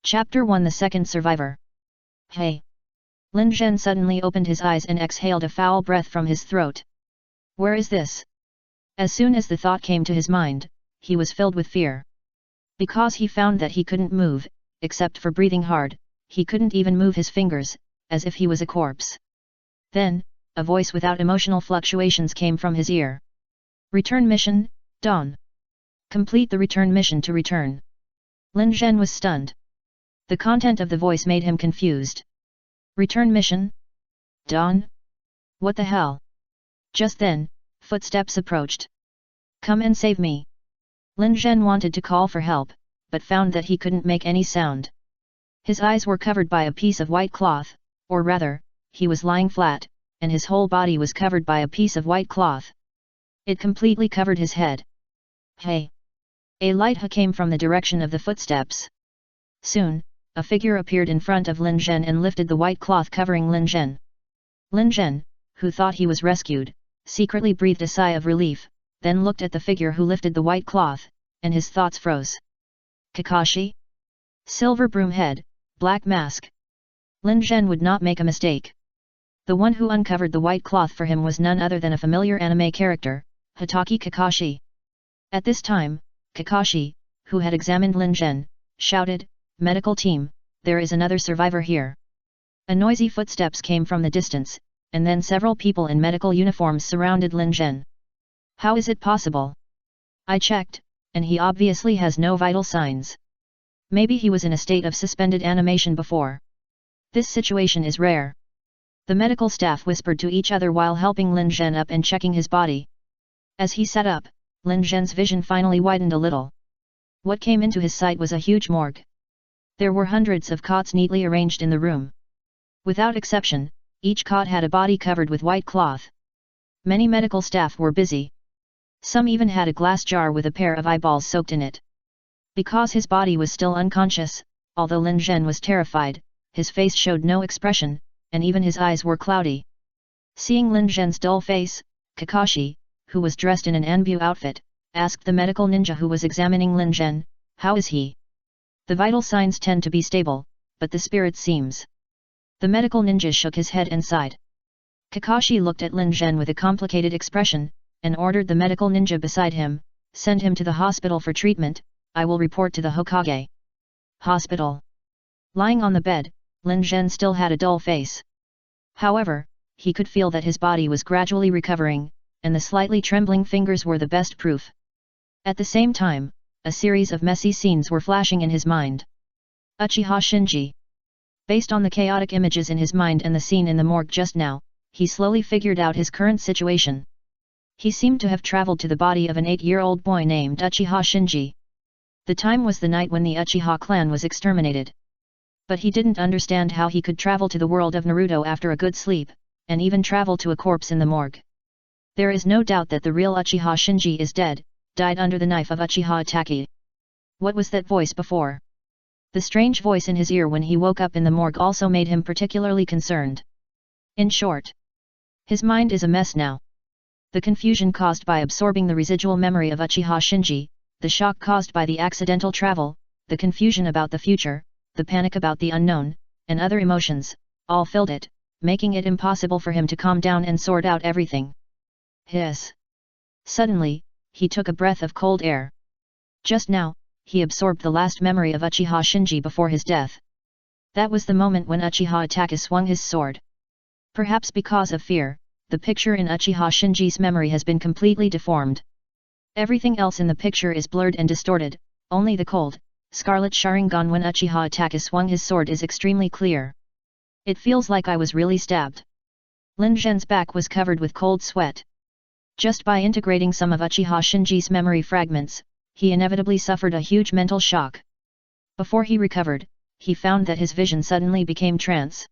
Chapter 1 The Second Survivor. Hey! Lin Zhen suddenly opened his eyes and exhaled a foul breath from his throat. Where is this? As soon as the thought came to his mind, he was filled with fear. Because he found that he couldn't move, except for breathing hard, he couldn't even move his fingers, as if he was a corpse. Then, a voice without emotional fluctuations came from his ear. Return mission, Dawn. Complete the return mission to return. Lin Zhen was stunned. The content of the voice made him confused. Return mission? Dawn? What the hell? Just then, footsteps approached. Come and save me. Lin Zhen wanted to call for help, but found that he couldn't make any sound. His eyes were covered by a piece of white cloth, or rather, he was lying flat, and his whole body was covered by a piece of white cloth. It completely covered his head. Hey! A light came from the direction of the footsteps. Soon, a figure appeared in front of Lin Zhen and lifted the white cloth covering Lin Zhen. Lin Zhen, who thought he was rescued, secretly breathed a sigh of relief, then looked at the figure who lifted the white cloth, and his thoughts froze. Kakashi? Silver broom head, black mask. Lin Zhen would not make a mistake. The one who uncovered the white cloth for him was none other than a familiar anime character, Hatake Kakashi. At this time, Kakashi, who had examined Lin Zhen, shouted, "Medical team, there is another survivor here." A noisy footsteps came from the distance, and then several people in medical uniforms surrounded Lin Zhen. How is it possible? I checked, and he obviously has no vital signs. Maybe he was in a state of suspended animation before. This situation is rare. The medical staff whispered to each other while helping Lin Zhen up and checking his body. As he sat up, Lin Zhen's vision finally widened a little. What came into his sight was a huge morgue. There were hundreds of cots neatly arranged in the room. Without exception, each cot had a body covered with white cloth. Many medical staff were busy. Some even had a glass jar with a pair of eyeballs soaked in it. Because his body was still unconscious, although Lin Zhen was terrified, his face showed no expression, and even his eyes were cloudy. Seeing Lin Zhen's dull face, Kakashi, who was dressed in an Anbu outfit, asked the medical ninja who was examining Lin Zhen, "How is he?" "The vital signs tend to be stable, but the spirit seems." The medical ninja shook his head and sighed. Kakashi looked at Lin Zhen with a complicated expression, and ordered the medical ninja beside him, "Send him to the hospital for treatment, I will report to the Hokage." Hospital. Lying on the bed, Lin Zhen still had a dull face. However, he could feel that his body was gradually recovering, and the slightly trembling fingers were the best proof. At the same time, a series of messy scenes were flashing in his mind. Uchiha Shinji. Based on the chaotic images in his mind and the scene in the morgue just now, he slowly figured out his current situation. He seemed to have traveled to the body of an 8-year-old boy named Uchiha Shinji. The time was the night when the Uchiha clan was exterminated. But he didn't understand how he could travel to the world of Naruto after a good sleep, and even travel to a corpse in the morgue. There is no doubt that the real Uchiha Shinji is dead, died under the knife of Uchiha Itachi. What was that voice before? The strange voice in his ear when he woke up in the morgue also made him particularly concerned. In short, his mind is a mess now. The confusion caused by absorbing the residual memory of Uchiha Shinji, the shock caused by the accidental travel, the confusion about the future, the panic about the unknown, and other emotions, all filled it, making it impossible for him to calm down and sort out everything. Hiss. Suddenly, he took a breath of cold air. Just now, he absorbed the last memory of Uchiha Shinji before his death. That was the moment when Uchiha Itachi swung his sword. Perhaps because of fear, the picture in Uchiha Shinji's memory has been completely deformed. Everything else in the picture is blurred and distorted, only the cold, scarlet Sharingan when Uchiha Itachi swung his sword is extremely clear. It feels like I was really stabbed. Lin Zhen's back was covered with cold sweat. Just by integrating some of Uchiha Shinji's memory fragments, he inevitably suffered a huge mental shock. Before he recovered, he found that his vision suddenly became trance.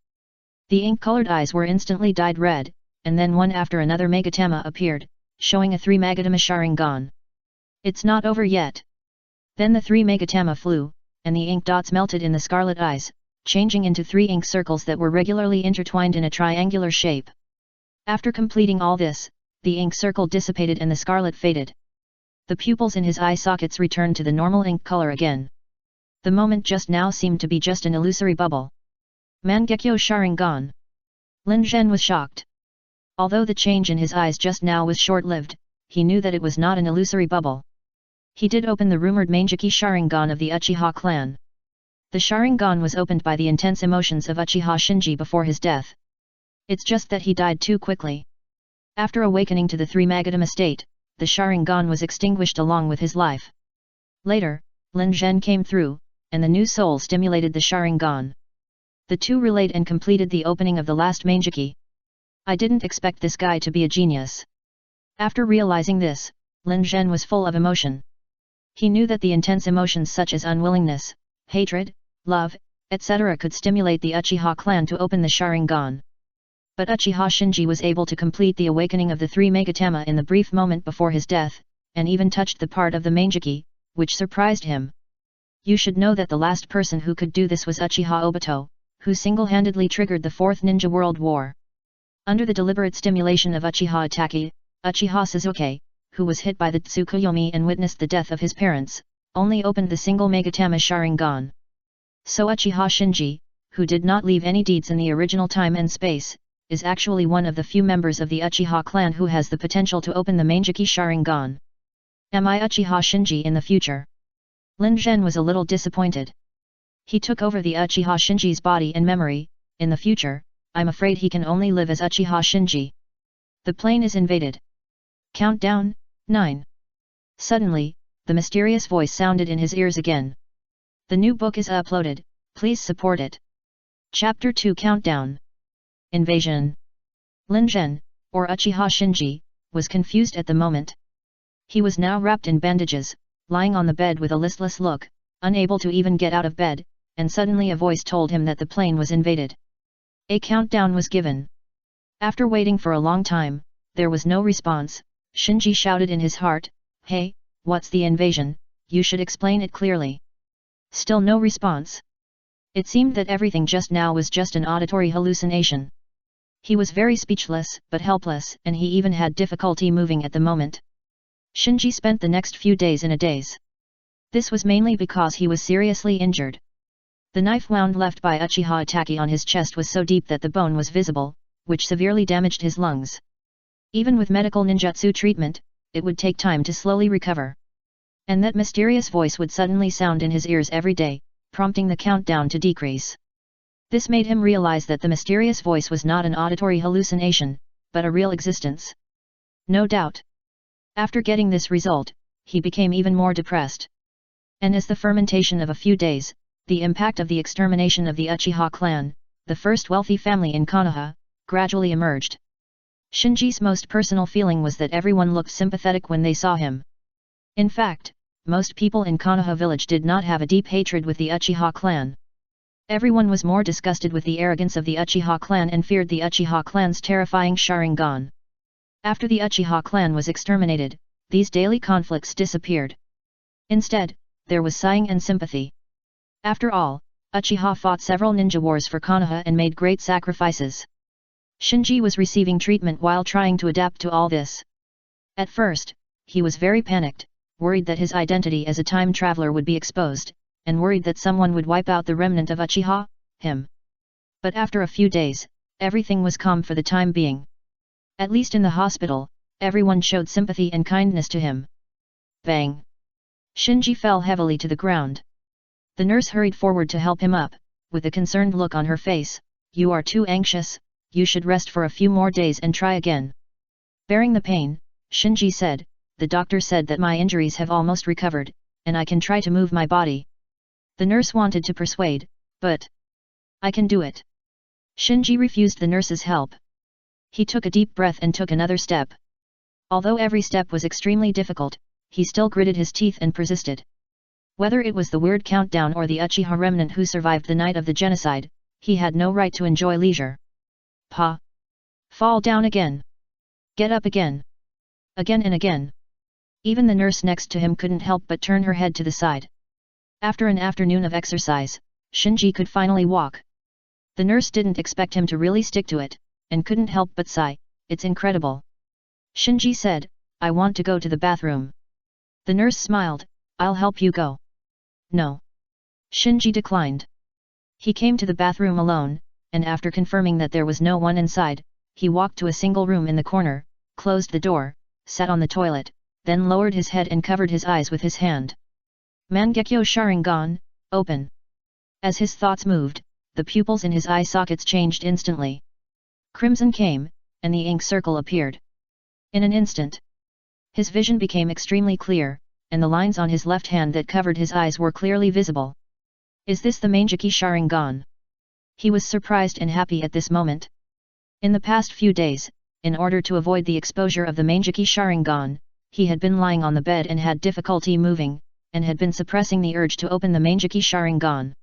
The ink-colored eyes were instantly dyed red, and then one after another Magatama appeared, showing a 3 Magatama Sharingan. It's not over yet. Then the 3 Magatama flew, and the ink dots melted in the scarlet eyes, changing into 3 ink circles that were regularly intertwined in a triangular shape. After completing all this, the ink circle dissipated and the scarlet faded. The pupils in his eye sockets returned to the normal ink color again. The moment just now seemed to be just an illusory bubble. Mangekyo Sharingan. Lin Zhen was shocked. Although the change in his eyes just now was short-lived, he knew that it was not an illusory bubble. He did open the rumored Mangeki Sharingan of the Uchiha clan. The Sharingan was opened by the intense emotions of Uchiha Shinji before his death. It's just that he died too quickly. After awakening to the Three Magadama state, the Sharingan was extinguished along with his life. Later, Lin Zhen came through, and the new soul stimulated the Sharingan. The two relayed and completed the opening of the last Mangeki. I didn't expect this guy to be a genius. After realizing this, Lin Zhen was full of emotion. He knew that the intense emotions such as unwillingness, hatred, love, etc. could stimulate the Uchiha clan to open the Sharingan. But Uchiha Shinji was able to complete the awakening of the three Magatama in the brief moment before his death, and even touched the part of the Mangeki, which surprised him. You should know that the last person who could do this was Uchiha Obito, who single-handedly triggered the Fourth Ninja World War. Under the deliberate stimulation of Uchiha Itachi, Uchiha Sasuke, who was hit by the Tsukuyomi and witnessed the death of his parents, only opened the single Magatama Sharingan. So Uchiha Shinji, who did not leave any deeds in the original time and space, is actually one of the few members of the Uchiha clan who has the potential to open the Mangeki Sharingan. Am I Uchiha Shinji in the future? Lin Zhen was a little disappointed. He took over the Uchiha Shinji's body and memory. In the future, I'm afraid he can only live as Uchiha Shinji. The plane is invaded. Countdown, 9. Suddenly, the mysterious voice sounded in his ears again. The new book is uploaded, please support it. Chapter 2 Countdown. Invasion. Lin Zhen, or Uchiha Shinji, was confused at the moment. He was now wrapped in bandages, lying on the bed with a listless look, unable to even get out of bed, and suddenly a voice told him that the plane was invaded. A countdown was given. After waiting for a long time, there was no response. Shinji shouted in his heart, "Hey, what's the invasion? You should explain it clearly." Still no response. It seemed that everything just now was just an auditory hallucination. He was very speechless but helpless, and he even had difficulty moving at the moment. Shinji spent the next few days in a daze. This was mainly because he was seriously injured. The knife wound left by Uchiha Itachi on his chest was so deep that the bone was visible, which severely damaged his lungs. Even with medical ninjutsu treatment, it would take time to slowly recover. And that mysterious voice would suddenly sound in his ears every day, prompting the countdown to decrease. This made him realize that the mysterious voice was not an auditory hallucination, but a real existence. No doubt. After getting this result, he became even more depressed. And as the fermentation of a few days, the impact of the extermination of the Uchiha clan, the first wealthy family in Konoha, gradually emerged. Shinji's most personal feeling was that everyone looked sympathetic when they saw him. In fact, most people in Konoha village did not have a deep hatred with the Uchiha clan. Everyone was more disgusted with the arrogance of the Uchiha clan and feared the Uchiha clan's terrifying Sharingan. After the Uchiha clan was exterminated, these daily conflicts disappeared. Instead, there was sighing and sympathy. After all, Uchiha fought several ninja wars for Konoha and made great sacrifices. Shinji was receiving treatment while trying to adapt to all this. At first, he was very panicked, worried that his identity as a time traveler would be exposed, and worried that someone would wipe out the remnant of Uchiha, him. But after a few days, everything was calm for the time being. At least in the hospital, everyone showed sympathy and kindness to him. Bang! Shinji fell heavily to the ground. The nurse hurried forward to help him up, with a concerned look on her face. "You are too anxious, you should rest for a few more days and try again." Bearing the pain, Shinji said, "The doctor said that my injuries have almost recovered, and I can try to move my body." The nurse wanted to persuade, but "I can do it." Shinji refused the nurse's help. He took a deep breath and took another step. Although every step was extremely difficult, he still gritted his teeth and persisted. Whether it was the weird countdown or the Uchiha remnant who survived the night of the genocide, he had no right to enjoy leisure. Pa! Fall down again! Get up again! Again and again! Even the nurse next to him couldn't help but turn her head to the side. After an afternoon of exercise, Shinji could finally walk. The nurse didn't expect him to really stick to it, and couldn't help but sigh, "It's incredible." Shinji said, "I want to go to the bathroom." The nurse smiled, "I'll help you go." "No. Shinji declined. He came to the bathroom alone, and after confirming that there was no one inside, he walked to a single room in the corner, closed the door, sat on the toilet, then lowered his head and covered his eyes with his hand. Mangekyo Sharingan, open. As his thoughts moved, the pupils in his eye sockets changed instantly. Crimson came, and the ink circle appeared. In an instant, his vision became extremely clear, and the lines on his left hand that covered his eyes were clearly visible. Is this the Mangekyo Sharingan? He was surprised and happy at this moment. In the past few days, in order to avoid the exposure of the Mangekyo Sharingan, he had been lying on the bed and had difficulty moving, and had been suppressing the urge to open the Mangekyo Sharingan.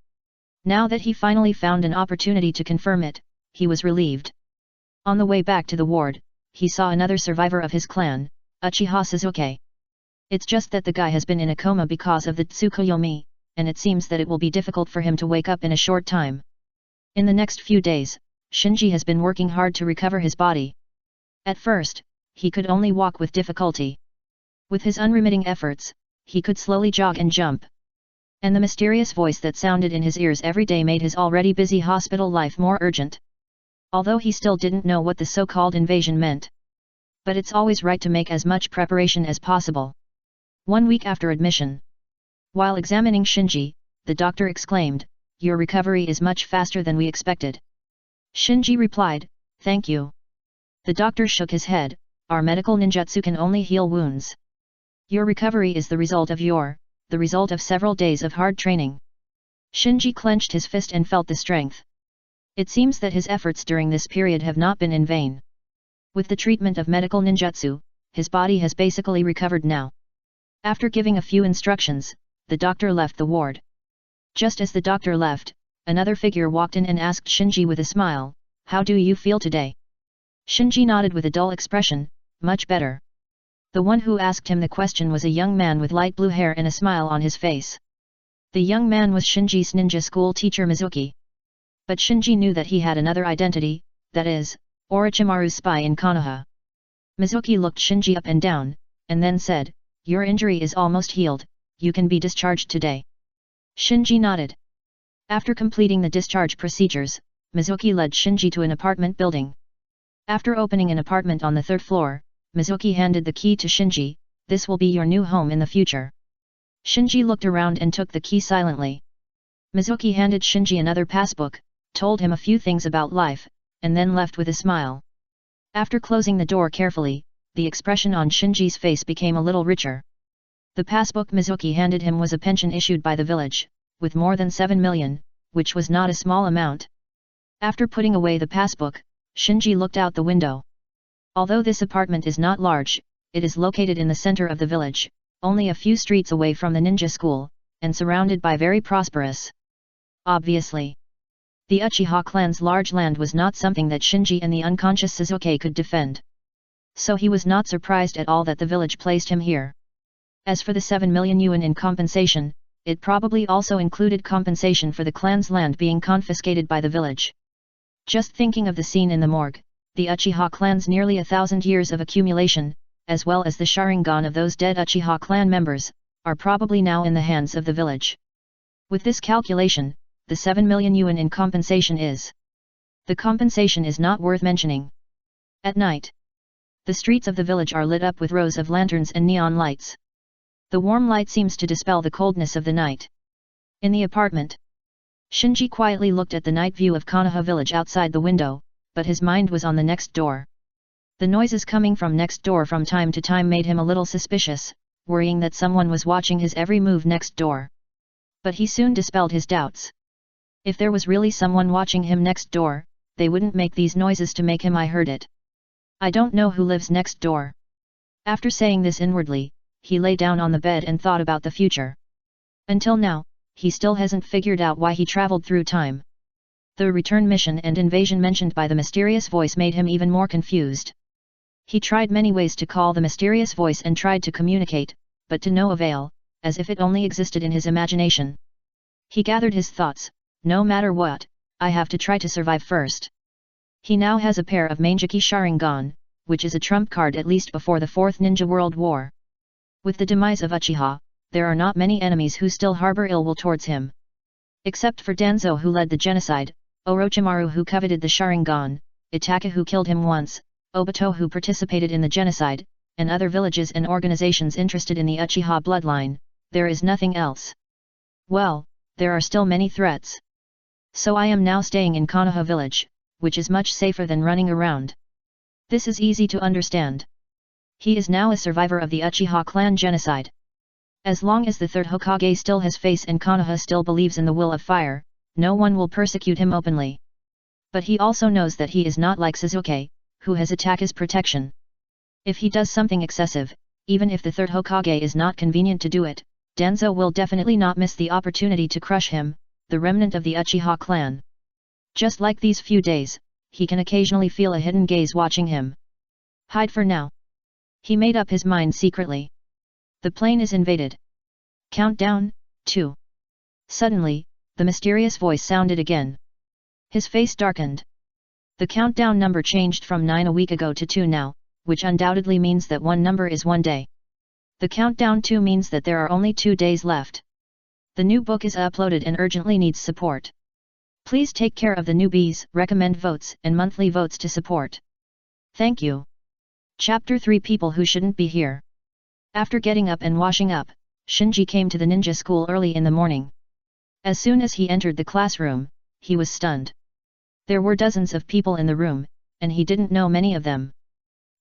Now that he finally found an opportunity to confirm it, he was relieved. On the way back to the ward, he saw another survivor of his clan, Uchiha Suzuki. It's just that the guy has been in a coma because of the Tsukuyomi, and it seems that it will be difficult for him to wake up in a short time. In the next few days, Shinji has been working hard to recover his body. At first, he could only walk with difficulty. With his unremitting efforts, he could slowly jog and jump. And the mysterious voice that sounded in his ears every day made his already busy hospital life more urgent. Although he still didn't know what the so-called invasion meant. But it's always right to make as much preparation as possible. 1 week after admission. While examining Shinji, the doctor exclaimed, "Your recovery is much faster than we expected." Shinji replied, "Thank you." The doctor shook his head, "Our medical ninjutsu can only heal wounds. Your recovery is the result of several days of hard training." Shinji clenched his fist and felt the strength. It seems that his efforts during this period have not been in vain. With the treatment of medical ninjutsu, his body has basically recovered now. After giving a few instructions, the doctor left the ward. Just as the doctor left, another figure walked in and asked Shinji with a smile, "How do you feel today?" Shinji nodded with a dull expression, "Much better." The one who asked him the question was a young man with light blue hair and a smile on his face. The young man was Shinji's ninja school teacher Mizuki. But Shinji knew that he had another identity, that is, Orochimaru's spy in Konoha. Mizuki looked Shinji up and down, and then said, "Your injury is almost healed, you can be discharged today." Shinji nodded. After completing the discharge procedures, Mizuki led Shinji to an apartment building. After opening an apartment on the 3rd floor, Mizuki handed the key to Shinji, "This will be your new home in the future." Shinji looked around and took the key silently. Mizuki handed Shinji another passbook, told him a few things about life, and then left with a smile. After closing the door carefully, the expression on Shinji's face became a little richer. The passbook Mizuki handed him was a pension issued by the village, with more than 7 million, which was not a small amount. After putting away the passbook, Shinji looked out the window. Although this apartment is not large, it is located in the center of the village, only a few streets away from the ninja school, and surrounded by very prosperous. Obviously, the Uchiha clan's large land was not something that Shinji and the unconscious Suzuki could defend. So he was not surprised at all that the village placed him here. As for the 7 million yuan in compensation, it probably also included compensation for the clan's land being confiscated by the village. Just thinking of the scene in the morgue, the Uchiha clan's nearly 1,000 years of accumulation, as well as the Sharingan of those dead Uchiha clan members, are probably now in the hands of the village. With this calculation, the 7 million yuan in compensation is. The compensation is not worth mentioning. At night, the streets of the village are lit up with rows of lanterns and neon lights. The warm light seems to dispel the coldness of the night. In the apartment, Shinji quietly looked at the night view of Konoha village outside the window, but his mind was on the next door. The noises coming from next door from time to time made him a little suspicious, worrying that someone was watching his every move next door. But he soon dispelled his doubts. If there was really someone watching him next door, they wouldn't make these noises to make him I heard it. I don't know who lives next door. After saying this inwardly, he lay down on the bed and thought about the future. Until now, he still hasn't figured out why he traveled through time. The return mission and invasion mentioned by the mysterious voice made him even more confused. He tried many ways to call the mysterious voice and tried to communicate, but to no avail, as if it only existed in his imagination. He gathered his thoughts, no matter what, I have to try to survive first. He now has a pair of Mangekyo Sharingan, which is a trump card at least before the 4th Ninja World War. With the demise of Uchiha, there are not many enemies who still harbor ill will towards him. Except for Danzo who led the genocide, Orochimaru who coveted the Sharingan, Itachi who killed him once, Obito who participated in the genocide, and other villages and organizations interested in the Uchiha bloodline, there is nothing else. Well, there are still many threats. So I am now staying in Konoha village, which is much safer than running around. This is easy to understand. He is now a survivor of the Uchiha clan genocide. As long as the third Hokage still has face and Konoha still believes in the will of fire, no one will persecute him openly. But he also knows that he is not like Sasuke, who has Itachi's protection. If he does something excessive, even if the third Hokage is not convenient to do it, Danzo will definitely not miss the opportunity to crush him, the remnant of the Uchiha clan. Just like these few days, he can occasionally feel a hidden gaze watching him. Hide for now. He made up his mind secretly. The plane is invaded. Countdown, 2. Suddenly, the mysterious voice sounded again. His face darkened. The countdown number changed from 9 a week ago to 2 now, which undoubtedly means that one number is 1 day. The countdown 2 means that there are only 2 days left. The new book is uploaded and urgently needs support. Please take care of the newbies, recommend votes and monthly votes to support. Thank you. Chapter 3 People Who Shouldn't Be Here. After getting up and washing up, Shinji came to the ninja school early in the morning. As soon as he entered the classroom, he was stunned. There were dozens of people in the room, and he didn't know many of them.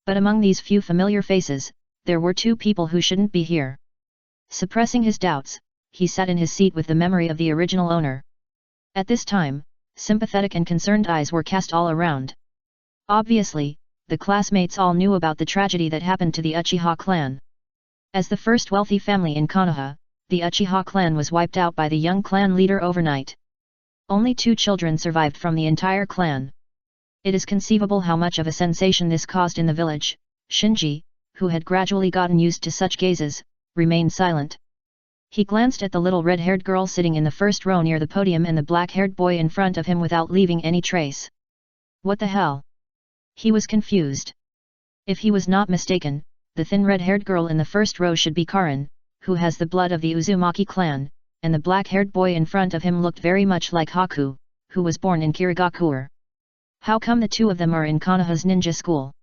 But among these few familiar faces, there were 2 people who shouldn't be here. Suppressing his doubts, he sat in his seat with the memory of the original owner. At this time, sympathetic and concerned eyes were cast all around. Obviously, the classmates all knew about the tragedy that happened to the Uchiha clan. As the first wealthy family in Konoha, the Uchiha clan was wiped out by the young clan leader overnight. Only 2 children survived from the entire clan. It is conceivable how much of a sensation this caused in the village. Shinji, who had gradually gotten used to such gazes, remained silent. He glanced at the little red-haired girl sitting in the first row near the podium and the black-haired boy in front of him without leaving any trace. What the hell? He was confused. If he was not mistaken, the thin red-haired girl in the first row should be Karin, who has the blood of the Uzumaki clan, and the black-haired boy in front of him looked very much like Haku, who was born in Kirigakure. How come the 2 of them are in Konoha's ninja school?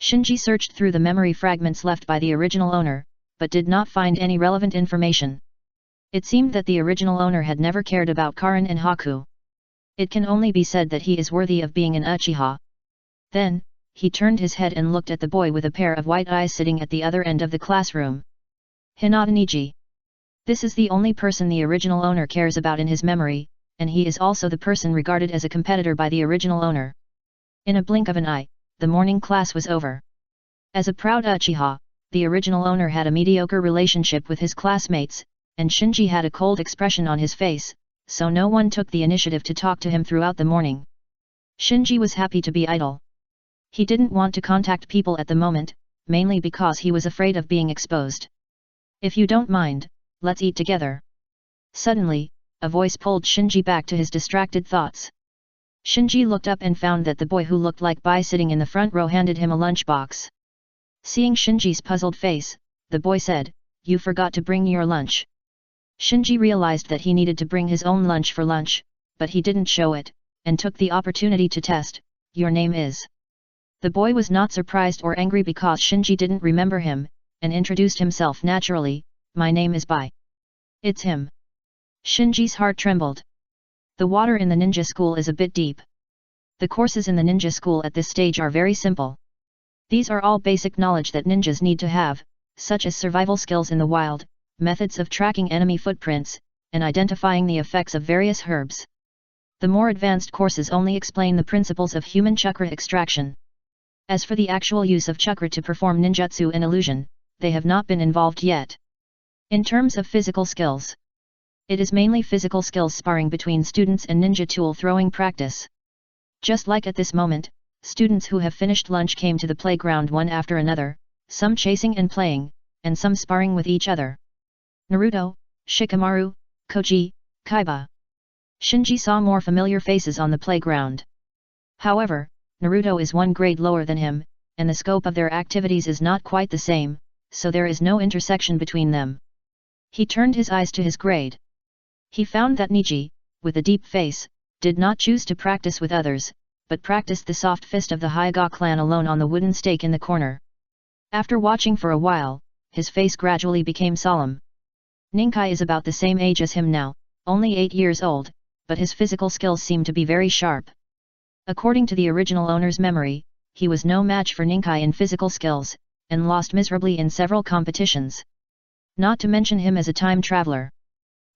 Shinji searched through the memory fragments left by the original owner, but did not find any relevant information. It seemed that the original owner had never cared about Karin and Haku. It can only be said that he is worthy of being an Uchiha. Then, he turned his head and looked at the boy with a pair of white eyes sitting at the other end of the classroom. Hinata Niji. This is the only person the original owner cares about in his memory, and he is also the person regarded as a competitor by the original owner. In a blink of an eye, the morning class was over. As a proud Uchiha, the original owner had a mediocre relationship with his classmates, and Shinji had a cold expression on his face, so no one took the initiative to talk to him throughout the morning. Shinji was happy to be idle. He didn't want to contact people at the moment, mainly because he was afraid of being exposed. If you don't mind, let's eat together. Suddenly, a voice pulled Shinji back to his distracted thoughts. Shinji looked up and found that the boy who looked like Bai sitting in the front row handed him a lunchbox. Seeing Shinji's puzzled face, the boy said, "You forgot to bring your lunch." Shinji realized that he needed to bring his own lunch for lunch, but he didn't show it, and took the opportunity to test, "Your name is?" The boy was not surprised or angry because Shinji didn't remember him, and introduced himself naturally, "My name is Bai." It's him. Shinji's heart trembled. The water in the ninja school is a bit deep. The courses in the ninja school at this stage are very simple. These are all basic knowledge that ninjas need to have, such as survival skills in the wild, methods of tracking enemy footprints, and identifying the effects of various herbs. The more advanced courses only explain the principles of human chakra extraction. As for the actual use of chakra to perform ninjutsu and illusion, they have not been involved yet. In terms of physical skills, it is mainly physical skills sparring between students and ninja tool throwing practice. Just like at this moment, students who have finished lunch came to the playground one after another, some chasing and playing, and some sparring with each other. Naruto, Shikamaru, Koji, Kaiba. Shinji saw more familiar faces on the playground. However, Naruto is 1 grade lower than him, and the scope of their activities is not quite the same, so there is no intersection between them. He turned his eyes to his grade. He found that Niji, with a deep face, did not choose to practice with others, but practiced the soft fist of the Hyuga clan alone on the wooden stake in the corner. After watching for a while, his face gradually became solemn. Ninkai is about the same age as him now, only 8 years old, but his physical skills seem to be very sharp. According to the original owner's memory, he was no match for Ninkai in physical skills, and lost miserably in several competitions. Not to mention him as a time traveler.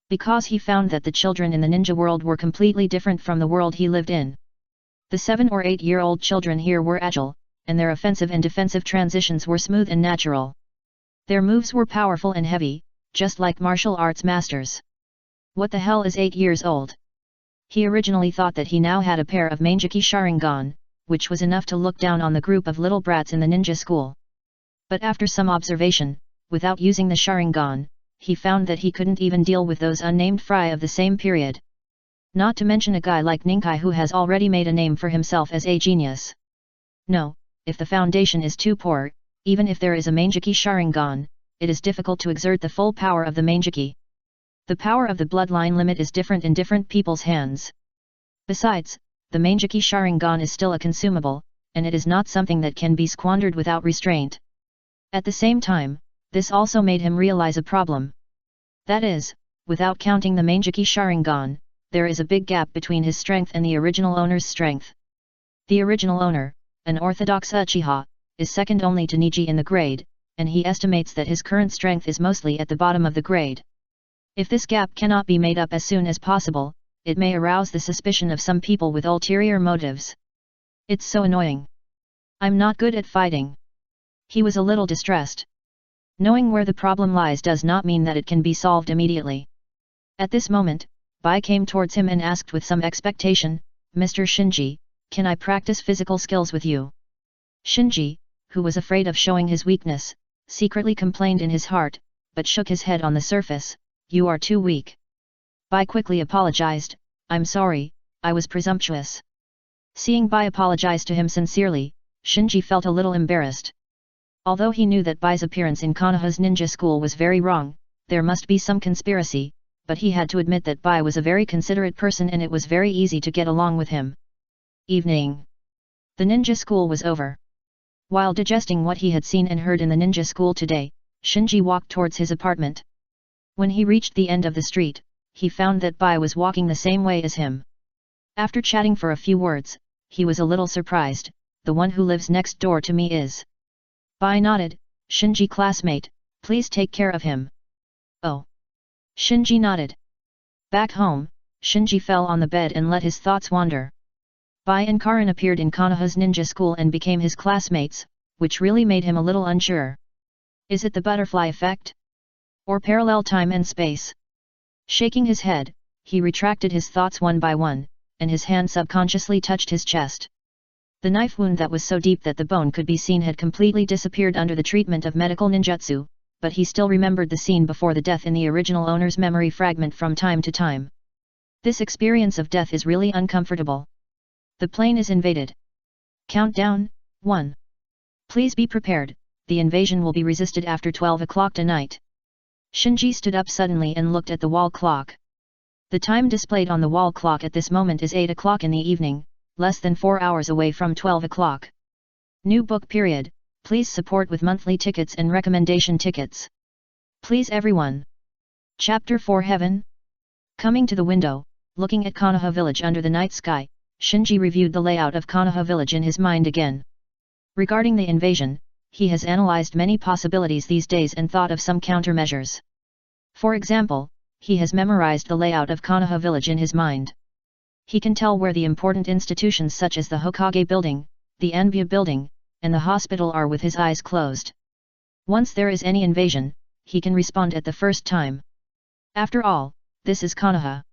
Because he found that the children in the ninja world were completely different from the world he lived in. The 7 or 8-year-old children here were agile, and their offensive and defensive transitions were smooth and natural. Their moves were powerful and heavy, just like martial arts masters. What the hell is 8 years old? He originally thought that he now had a pair of Mangeki Sharingan, which was enough to look down on the group of little brats in the ninja school. But after some observation, without using the Sharingan, he found that he couldn't even deal with those unnamed fry of the same period. Not to mention a guy like Ninkai who has already made a name for himself as a genius. No, if the foundation is too poor, even if there is a Mangeki Sharingan, it is difficult to exert the full power of the Mangeki. The power of the bloodline limit is different in different people's hands. Besides, the Mangeki Sharingan is still a consumable, and it is not something that can be squandered without restraint. At the same time, this also made him realize a problem. That is, without counting the Mangeki Sharingan, there is a big gap between his strength and the original owner's strength. The original owner, an orthodox Uchiha, is second only to Niji in the grade, and he estimates that his current strength is mostly at the bottom of the grade. If this gap cannot be made up as soon as possible, it may arouse the suspicion of some people with ulterior motives. It's so annoying. I'm not good at fighting. He was a little distressed. Knowing where the problem lies does not mean that it can be solved immediately. At this moment, Bai came towards him and asked with some expectation, "Mr. Shinji, can I practice physical skills with you?" Shinji, who was afraid of showing his weakness, secretly complained in his heart, but shook his head on the surface, "You are too weak." Bai quickly apologized, "I'm sorry, I was presumptuous." Seeing Bai apologize to him sincerely, Shinji felt a little embarrassed. Although he knew that Bai's appearance in Konoha's ninja school was very wrong, there must be some conspiracy, but he had to admit that Bai was a very considerate person and it was very easy to get along with him. Evening. The ninja school was over. While digesting what he had seen and heard in the ninja school today, Shinji walked towards his apartment. When he reached the end of the street, he found that Bai was walking the same way as him. After chatting for a few words, he was a little surprised, "The one who lives next door to me is." Bai nodded, "Shinji classmate, please take care of him." "Oh." Shinji nodded. Back home, Shinji fell on the bed and let his thoughts wander. Bai and Karin appeared in Konoha's ninja school and became his classmates, which really made him a little unsure. Is it the butterfly effect? Or parallel time and space? Shaking his head, he retracted his thoughts one by one, and his hand subconsciously touched his chest. The knife wound that was so deep that the bone could be seen had completely disappeared under the treatment of medical ninjutsu, but he still remembered the scene before the death in the original owner's memory fragment from time to time. This experience of death is really uncomfortable. The plane is invaded. Countdown, 1. Please be prepared, the invasion will be resisted after 12 o'clock tonight. Shinji stood up suddenly and looked at the wall clock. The time displayed on the wall clock at this moment is 8 o'clock in the evening, less than 4 hours away from 12 o'clock. New book period, please support with monthly tickets and recommendation tickets. Please everyone. Chapter 4 Heaven? Coming to the window, looking at Konoha village under the night sky, Shinji reviewed the layout of Konoha village in his mind again. Regarding the invasion, he has analyzed many possibilities these days and thought of some countermeasures. For example, he has memorized the layout of Konoha village in his mind. He can tell where the important institutions such as the Hokage building, the Anbya building, and the hospital are with his eyes closed. Once there is any invasion, he can respond at the first time. After all, this is Konoha.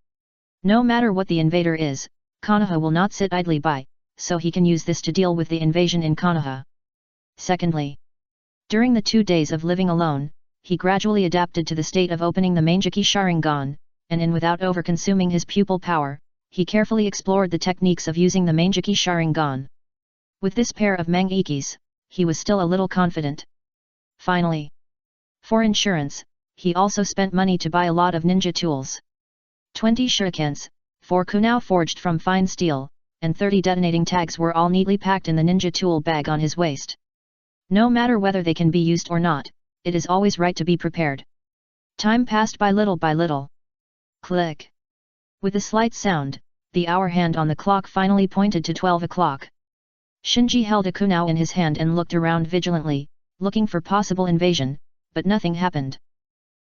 No matter what the invader is, Konoha will not sit idly by, so he can use this to deal with the invasion in Konoha. Secondly, during the 2 days of living alone, he gradually adapted to the state of opening the Mangeki Sharingan, and without over-consuming his pupil power, he carefully explored the techniques of using the Mangeki Sharingan. With this pair of Mangekis, he was still a little confident. Finally, for insurance, he also spent money to buy a lot of ninja tools. 20 shurikens, 4 kunao forged from fine steel, and 30 detonating tags were all neatly packed in the ninja tool bag on his waist. No matter whether they can be used or not, it is always right to be prepared. Time passed by little by little. Click. With a slight sound, the hour hand on the clock finally pointed to 12 o'clock. Shinji held a kunao in his hand and looked around vigilantly, looking for possible invasion, but nothing happened.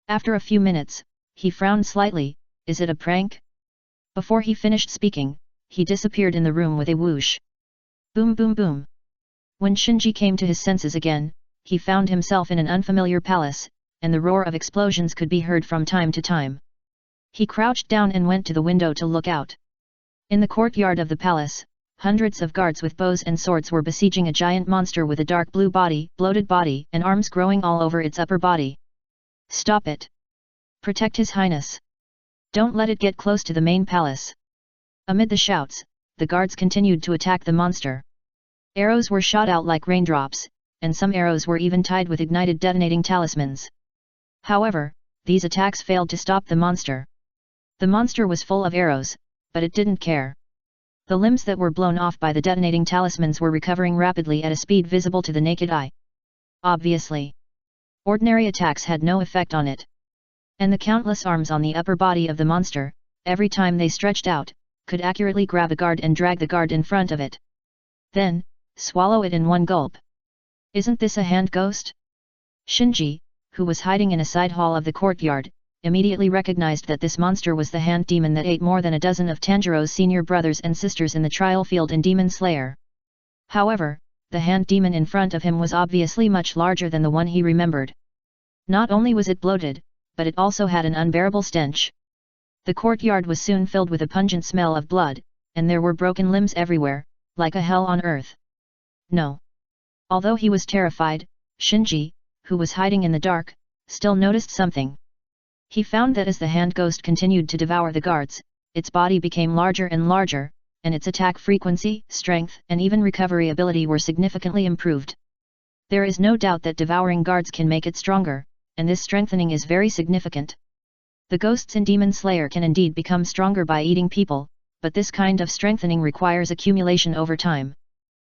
After a few minutes, he frowned slightly. Is it a prank? Before he finished speaking, he disappeared in the room with a whoosh. Boom boom boom. When Shinji came to his senses again, he found himself in an unfamiliar palace, and the roar of explosions could be heard from time to time. He crouched down and went to the window to look out. In the courtyard of the palace, hundreds of guards with bows and swords were besieging a giant monster with a dark blue body, bloated body, and arms growing all over its upper body. Stop it! Protect His Highness! Don't let it get close to the main palace! Amid the shouts, the guards continued to attack the monster. Arrows were shot out like raindrops, and some arrows were even tied with ignited detonating talismans. However, these attacks failed to stop the monster. The monster was full of arrows, but it didn't care. The limbs that were blown off by the detonating talismans were recovering rapidly at a speed visible to the naked eye. Obviously, ordinary attacks had no effect on it. And the countless arms on the upper body of the monster, every time they stretched out, could accurately grab a guard and drag the guard in front of it. Then, swallow it in one gulp. Isn't this a hand ghost? Shinji, who was hiding in a side hall of the courtyard, immediately recognized that this monster was the hand demon that ate more than a dozen of Tanjiro's senior brothers and sisters in the trial field in Demon Slayer. However, the hand demon in front of him was obviously much larger than the one he remembered. Not only was it bloated, but it also had an unbearable stench. The courtyard was soon filled with a pungent smell of blood, and there were broken limbs everywhere, like a hell on earth. No. Although he was terrified, Shinji, who was hiding in the dark, still noticed something. He found that as the hand ghost continued to devour the guards, its body became larger and larger, and its attack frequency, strength, and even recovery ability were significantly improved. There is no doubt that devouring guards can make it stronger, and this strengthening is very significant. The ghosts in Demon Slayer can indeed become stronger by eating people, but this kind of strengthening requires accumulation over time.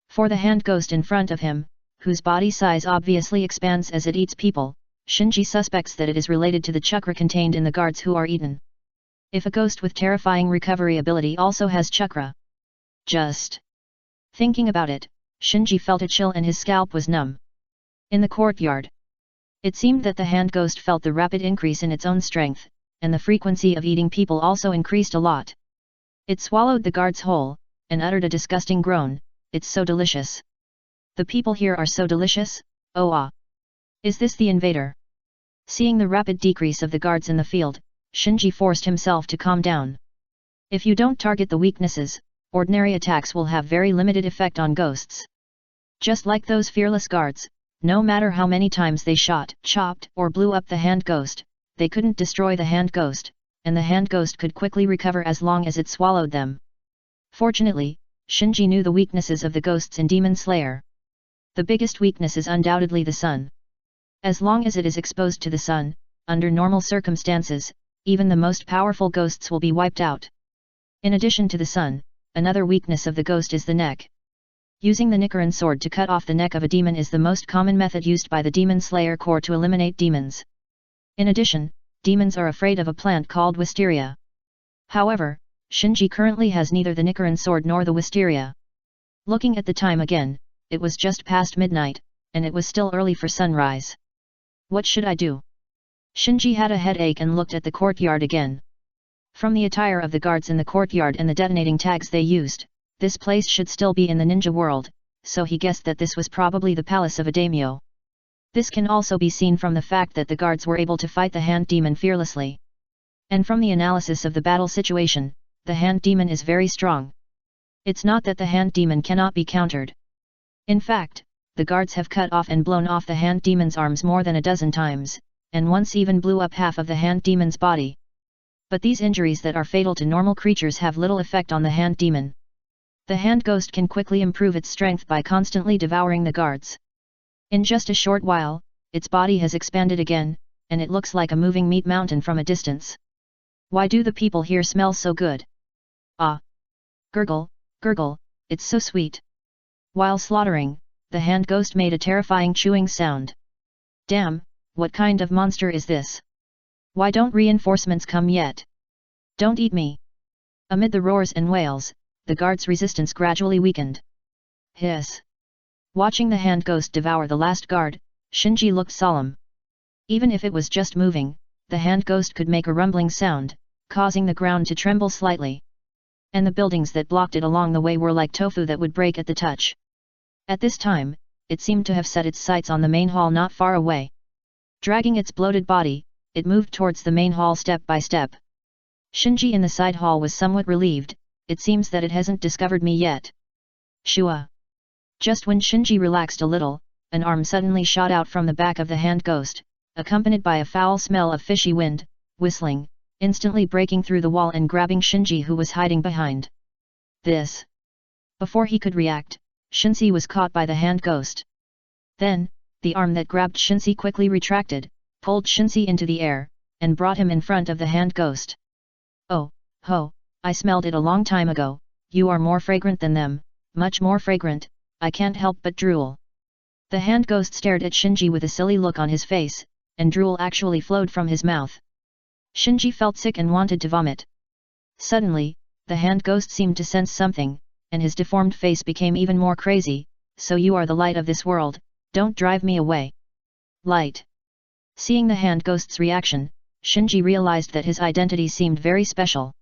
For the hand ghost in front of him, whose body size obviously expands as it eats people, Shinji suspects that it is related to the chakra contained in the guards who are eaten. If a ghost with terrifying recovery ability also has chakra. Just thinking about it, Shinji felt a chill and his scalp was numb. In the courtyard, it seemed that the hand ghost felt the rapid increase in its own strength, and the frequency of eating people also increased a lot. It swallowed the guards whole, and uttered a disgusting groan. It's so delicious. The people here are so delicious, oh ah. Is this the invader? Seeing the rapid decrease of the guards in the field, Shinji forced himself to calm down. If you don't target the weaknesses, ordinary attacks will have very limited effect on ghosts. Just like those fearless guards, no matter how many times they shot, chopped, or blew up the hand ghost, they couldn't destroy the hand ghost, and the hand ghost could quickly recover as long as it swallowed them. Fortunately, Shinji knew the weaknesses of the ghosts in Demon Slayer. The biggest weakness is undoubtedly the sun. As long as it is exposed to the sun, under normal circumstances, even the most powerful ghosts will be wiped out. In addition to the sun, another weakness of the ghost is the neck. Using the Nichiren sword to cut off the neck of a demon is the most common method used by the Demon Slayer Corps to eliminate demons. In addition, demons are afraid of a plant called wisteria. However, Shinji currently has neither the Nichiren sword nor the wisteria. Looking at the time again, it was just past midnight, and it was still early for sunrise. What should I do? Shinji had a headache and looked at the courtyard again. From the attire of the guards in the courtyard and the detonating tags they used, this place should still be in the ninja world, so he guessed that this was probably the palace of a daimyo. This can also be seen from the fact that the guards were able to fight the hand demon fearlessly. And from the analysis of the battle situation, the hand demon is very strong. It's not that the hand demon cannot be countered. In fact, the guards have cut off and blown off the hand demon's arms more than a dozen times, and once even blew up half of the hand demon's body. But these injuries that are fatal to normal creatures have little effect on the hand demon. The hand ghost can quickly improve its strength by constantly devouring the guards. In just a short while, its body has expanded again, and it looks like a moving meat mountain from a distance. Why do the people here smell so good? Ah! Gurgle, gurgle, it's so sweet. While slaughtering, the hand ghost made a terrifying chewing sound. Damn, what kind of monster is this? Why don't reinforcements come yet? Don't eat me! Amid the roars and wails, the guard's resistance gradually weakened. Hiss! Watching the hand ghost devour the last guard, Shinji looked solemn. Even if it was just moving, the hand ghost could make a rumbling sound, causing the ground to tremble slightly. And the buildings that blocked it along the way were like tofu that would break at the touch. At this time, it seemed to have set its sights on the main hall not far away. Dragging its bloated body, it moved towards the main hall step by step. Shinji in the side hall was somewhat relieved. It seems that it hasn't discovered me yet. Shua! Just when Shinji relaxed a little, an arm suddenly shot out from the back of the hand ghost, accompanied by a foul smell of fishy wind, whistling, instantly breaking through the wall and grabbing Shinji who was hiding behind. This! Before he could react, Shinji was caught by the hand ghost. Then, the arm that grabbed Shinji quickly retracted, pulled Shinji into the air, and brought him in front of the hand ghost. Oh, ho, I smelled it a long time ago, you are more fragrant than them, much more fragrant, I can't help but drool. The hand ghost stared at Shinji with a silly look on his face, and drool actually flowed from his mouth. Shinji felt sick and wanted to vomit. Suddenly, the hand ghost seemed to sense something, and his deformed face became even more crazy. So you are the light of this world, don't drive me away. Light. Seeing the hand ghost's reaction, Shinji realized that his identity seemed very special.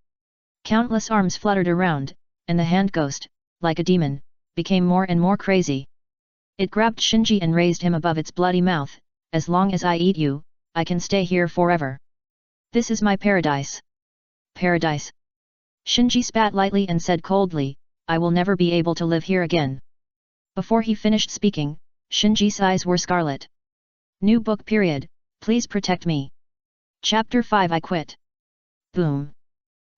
Countless arms fluttered around, and the hand ghost, like a demon, became more and more crazy. It grabbed Shinji and raised him above its bloody mouth. As long as I eat you, I can stay here forever. This is my paradise. Paradise. Shinji spat lightly and said coldly, I will never be able to live here again. Before he finished speaking, Shinji's eyes were scarlet. New book period, please protect me. Chapter 5 I quit. Boom.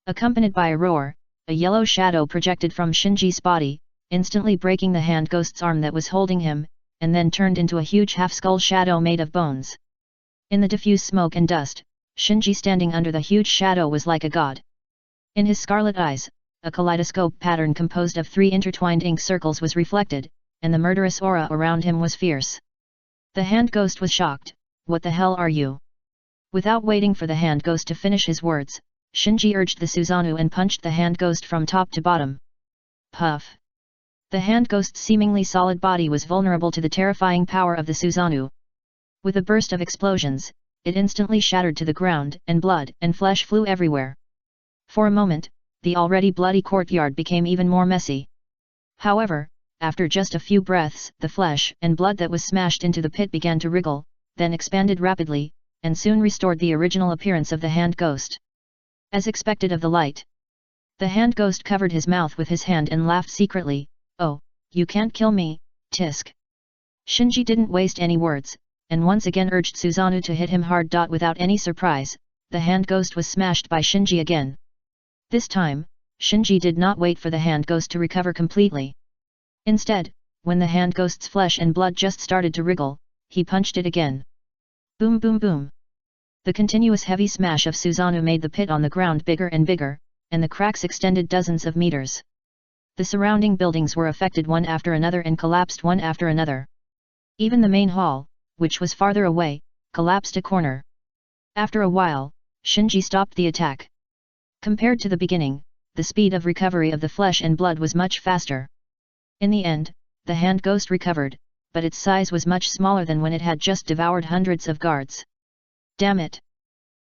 Accompanied by a roar, a yellow shadow projected from Shinji's body, instantly breaking the hand ghost's arm that was holding him, and then turned into a huge half-skull shadow made of bones. In the diffuse smoke and dust, Shinji standing under the huge shadow was like a god. In his scarlet eyes, a kaleidoscope pattern composed of 3 intertwined ink circles was reflected, and the murderous aura around him was fierce. The hand ghost was shocked. What the hell are you? Without waiting for the hand ghost to finish his words, Shinji urged the Susanoo and punched the hand ghost from top to bottom. Puff! The hand ghost's seemingly solid body was vulnerable to the terrifying power of the Susanoo. With a burst of explosions, it instantly shattered to the ground, and blood and flesh flew everywhere. For a moment, the already bloody courtyard became even more messy. However, after just a few breaths, the flesh and blood that was smashed into the pit began to wriggle, then expanded rapidly, and soon restored the original appearance of the hand ghost. As expected of the light, the hand ghost covered his mouth with his hand and laughed secretly. Oh, you can't kill me, Tisk. Shinji didn't waste any words, and once again urged Susanoo to hit him hard. Without any surprise, the hand ghost was smashed by Shinji again. This time, Shinji did not wait for the hand ghost to recover completely. Instead, when the hand ghost's flesh and blood just started to wriggle, he punched it again. Boom boom boom. The continuous heavy smash of Susanoo made the pit on the ground bigger and bigger, and the cracks extended dozens of meters. The surrounding buildings were affected one after another and collapsed one after another. Even the main hall, which was farther away, collapsed a corner. After a while, Shinji stopped the attack. Compared to the beginning, the speed of recovery of the flesh and blood was much faster. In the end, the hand ghost recovered, but its size was much smaller than when it had just devoured hundreds of guards. Damn it!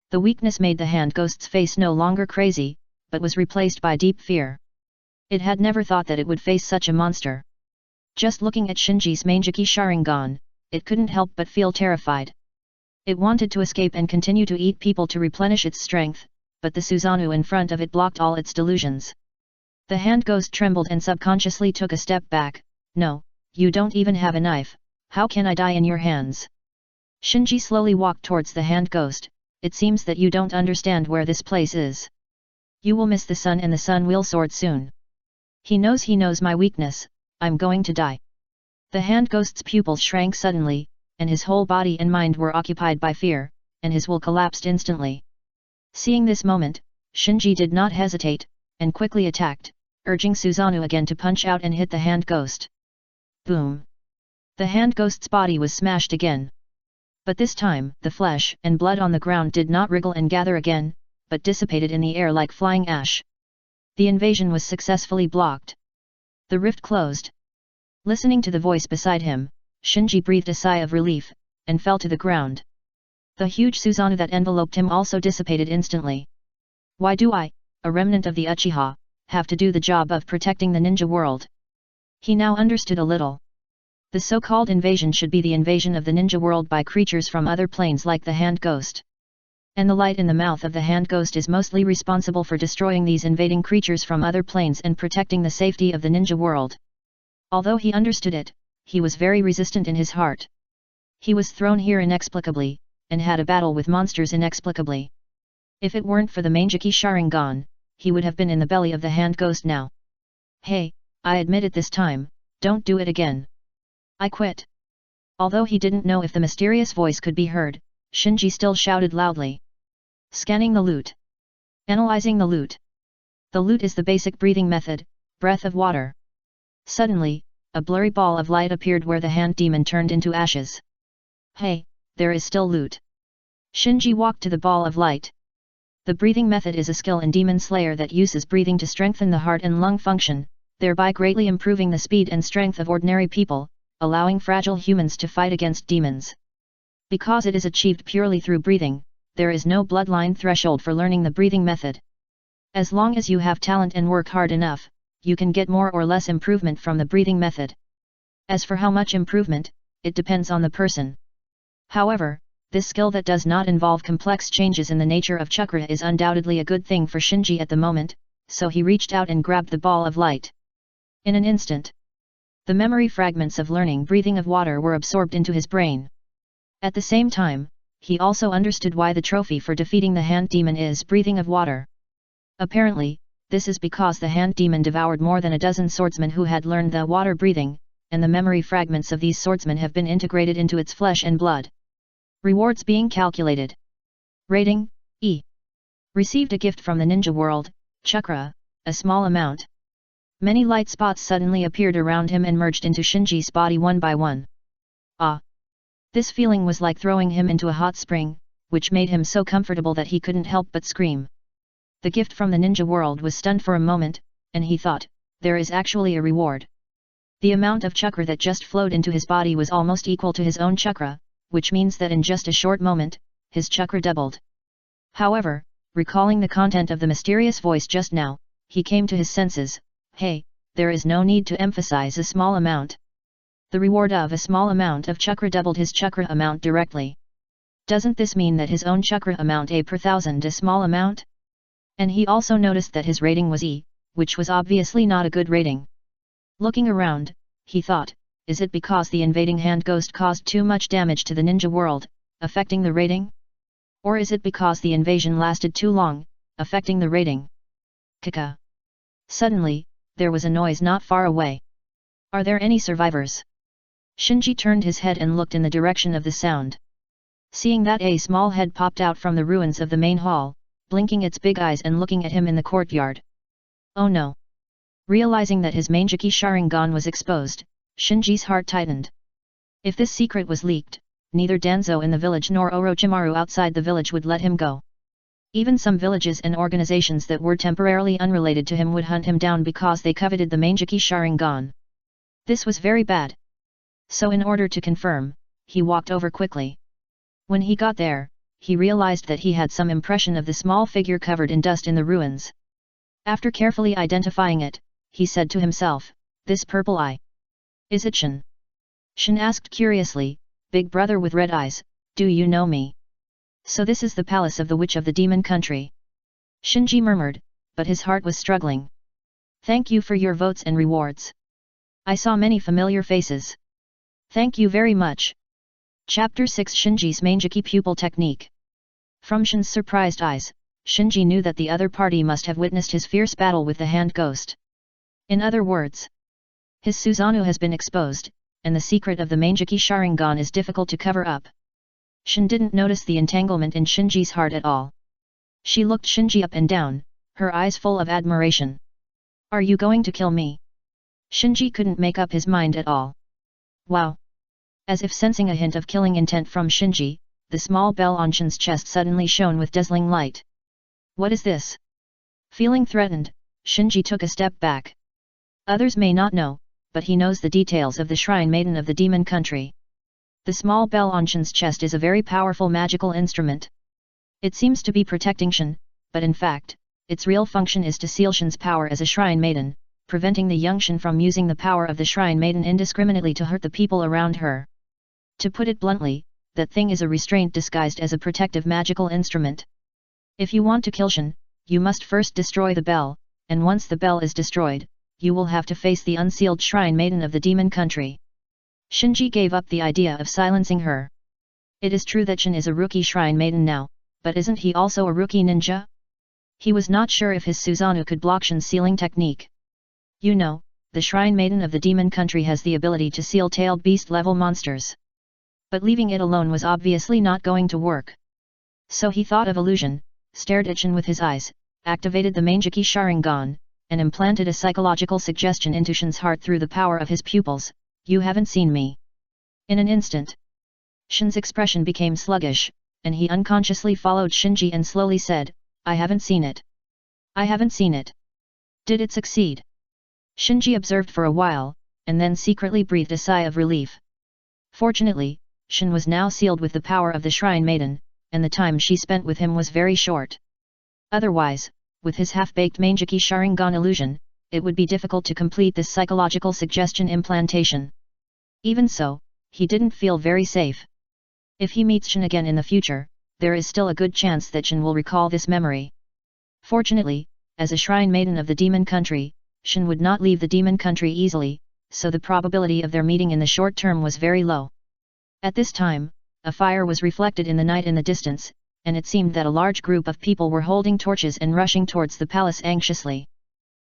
The weakness made the hand ghost's face no longer crazy, but was replaced by deep fear. It had never thought that it would face such a monster. Just looking at Shinji's Mangeki Sharingan, it couldn't help but feel terrified. It wanted to escape and continue to eat people to replenish its strength, but the Susanoo in front of it blocked all its delusions. The hand ghost trembled and subconsciously took a step back. No, you don't even have a knife, how can I die in your hands? Shinji slowly walked towards the hand ghost. It seems that you don't understand where this place is. You will miss the sun and the sun will sword soon. He knows my weakness, I'm going to die. The hand ghost's pupils shrank suddenly, and his whole body and mind were occupied by fear, and his will collapsed instantly. Seeing this moment, Shinji did not hesitate, and quickly attacked, urging Susanoo again to punch out and hit the hand ghost. Boom! The hand ghost's body was smashed again. But this time, the flesh and blood on the ground did not wriggle and gather again, but dissipated in the air like flying ash. The invasion was successfully blocked. The rift closed. Listening to the voice beside him, Shinji breathed a sigh of relief, and fell to the ground. The huge Susanoo that enveloped him also dissipated instantly. Why do I, a remnant of the Uchiha, have to do the job of protecting the ninja world? He now understood a little. The so-called invasion should be the invasion of the ninja world by creatures from other planes like the hand ghost. And the light in the mouth of the hand ghost is mostly responsible for destroying these invading creatures from other planes and protecting the safety of the ninja world. Although he understood it, he was very resistant in his heart. He was thrown here inexplicably, and had a battle with monsters inexplicably. If it weren't for the Mangeki Sharingan, he would have been in the belly of the hand ghost now. Hey, I admit it this time, don't do it again. I quit. Although he didn't know if the mysterious voice could be heard, Shinji still shouted loudly. Scanning the loot. Analyzing the loot. The loot is the basic breathing method, breath of water. Suddenly, a blurry ball of light appeared where the hand demon turned into ashes. Hey, there is still loot. Shinji walked to the ball of light. The breathing method is a skill in Demon Slayer that uses breathing to strengthen the heart and lung function, thereby greatly improving the speed and strength of ordinary people, allowing fragile humans to fight against demons. Because it is achieved purely through breathing, there is no bloodline threshold for learning the breathing method. As long as you have talent and work hard enough, you can get more or less improvement from the breathing method. As for how much improvement, it depends on the person. However, this skill that does not involve complex changes in the nature of chakra is undoubtedly a good thing for Shinji at the moment, so he reached out and grabbed the ball of light. In an instant, the memory fragments of learning breathing of water were absorbed into his brain. At the same time, he also understood why the trophy for defeating the hand demon is breathing of water. Apparently, this is because the hand demon devoured more than a dozen swordsmen who had learned the water breathing, and the memory fragments of these swordsmen have been integrated into its flesh and blood. Rewards being calculated. Rating, E. Received a gift from the ninja world, chakra, a small amount. Many light spots suddenly appeared around him and merged into Shinji's body one by one. Ah! This feeling was like throwing him into a hot spring, which made him so comfortable that he couldn't help but scream. The gift from the ninja world was stunned for a moment, and he thought, there is actually a reward. The amount of chakra that just flowed into his body was almost equal to his own chakra, which means that in just a short moment, his chakra doubled. However, recalling the content of the mysterious voice just now, he came to his senses. Hey, there is no need to emphasize a small amount. The reward of a small amount of chakra doubled his chakra amount directly. Doesn't this mean that his own chakra amount A per thousand a small amount? And he also noticed that his rating was E, which was obviously not a good rating. Looking around, he thought, is it because the invading hand ghost caused too much damage to the ninja world, affecting the rating? Or is it because the invasion lasted too long, affecting the rating? Kaka. Suddenly, there was a noise not far away. Are there any survivors? Shinji turned his head and looked in the direction of the sound. Seeing that a small head popped out from the ruins of the main hall, blinking its big eyes and looking at him in the courtyard. Oh no! Realizing that his Mangeki Sharingan was exposed, Shinji's heart tightened. If this secret was leaked, neither Danzo in the village nor Orochimaru outside the village would let him go. Even some villages and organizations that were temporarily unrelated to him would hunt him down because they coveted the Mangeki Sharingan. This was very bad. So in order to confirm, he walked over quickly. When he got there, he realized that he had some impression of the small figure covered in dust in the ruins. After carefully identifying it, he said to himself, this purple eye. Is it Shin? Shin asked curiously, big brother with red eyes, do you know me? So this is the palace of the witch of the demon country. Shinji murmured, but his heart was struggling. Thank you for your votes and rewards. I saw many familiar faces. Thank you very much. Chapter 6 Shinji's Mangeki Pupil Technique. From Shin's surprised eyes, Shinji knew that the other party must have witnessed his fierce battle with the hand ghost. In other words, his Susanoo has been exposed, and the secret of the Mangeki Sharingan is difficult to cover up. Shin didn't notice the entanglement in Shinji's heart at all. She looked Shinji up and down, her eyes full of admiration. Are you going to kill me? Shinji couldn't make up his mind at all. Wow! As if sensing a hint of killing intent from Shinji, the small bell on Shin's chest suddenly shone with dazzling light. What is this? Feeling threatened, Shinji took a step back. Others may not know, but he knows the details of the Shrine Maiden of the Demon Country. The small bell on Shin's chest is a very powerful magical instrument. It seems to be protecting Shin, but in fact, its real function is to seal Shin's power as a Shrine Maiden, preventing the young Shin from using the power of the Shrine Maiden indiscriminately to hurt the people around her. To put it bluntly, that thing is a restraint disguised as a protective magical instrument. If you want to kill Shin, you must first destroy the bell, and once the bell is destroyed, you will have to face the unsealed Shrine Maiden of the Demon Country. Shinji gave up the idea of silencing her. It is true that Shin is a rookie Shrine Maiden now, but isn't he also a rookie ninja? He was not sure if his Susanoo could block Shin's sealing technique. You know, the Shrine Maiden of the Demon Country has the ability to seal tailed beast-level monsters. But leaving it alone was obviously not going to work. So he thought of illusion, stared at Shin with his eyes, activated the Manjiki Sharingan, and implanted a psychological suggestion into Shin's heart through the power of his pupils. You haven't seen me. In an instant, Shin's expression became sluggish, and he unconsciously followed Shinji and slowly said, I haven't seen it. I haven't seen it. Did it succeed? Shinji observed for a while, and then secretly breathed a sigh of relief. Fortunately, Shin was now sealed with the power of the Shrine Maiden, and the time she spent with him was very short. Otherwise, with his half-baked Manjiki Sharingan illusion, it would be difficult to complete this psychological suggestion implantation. Even so, he didn't feel very safe. If he meets Shin again in the future, there is still a good chance that Shin will recall this memory. Fortunately, as a Shrine Maiden of the Demon Country, Shin would not leave the Demon Country easily, so the probability of their meeting in the short term was very low. At this time, a fire was reflected in the night in the distance, and it seemed that a large group of people were holding torches and rushing towards the palace anxiously.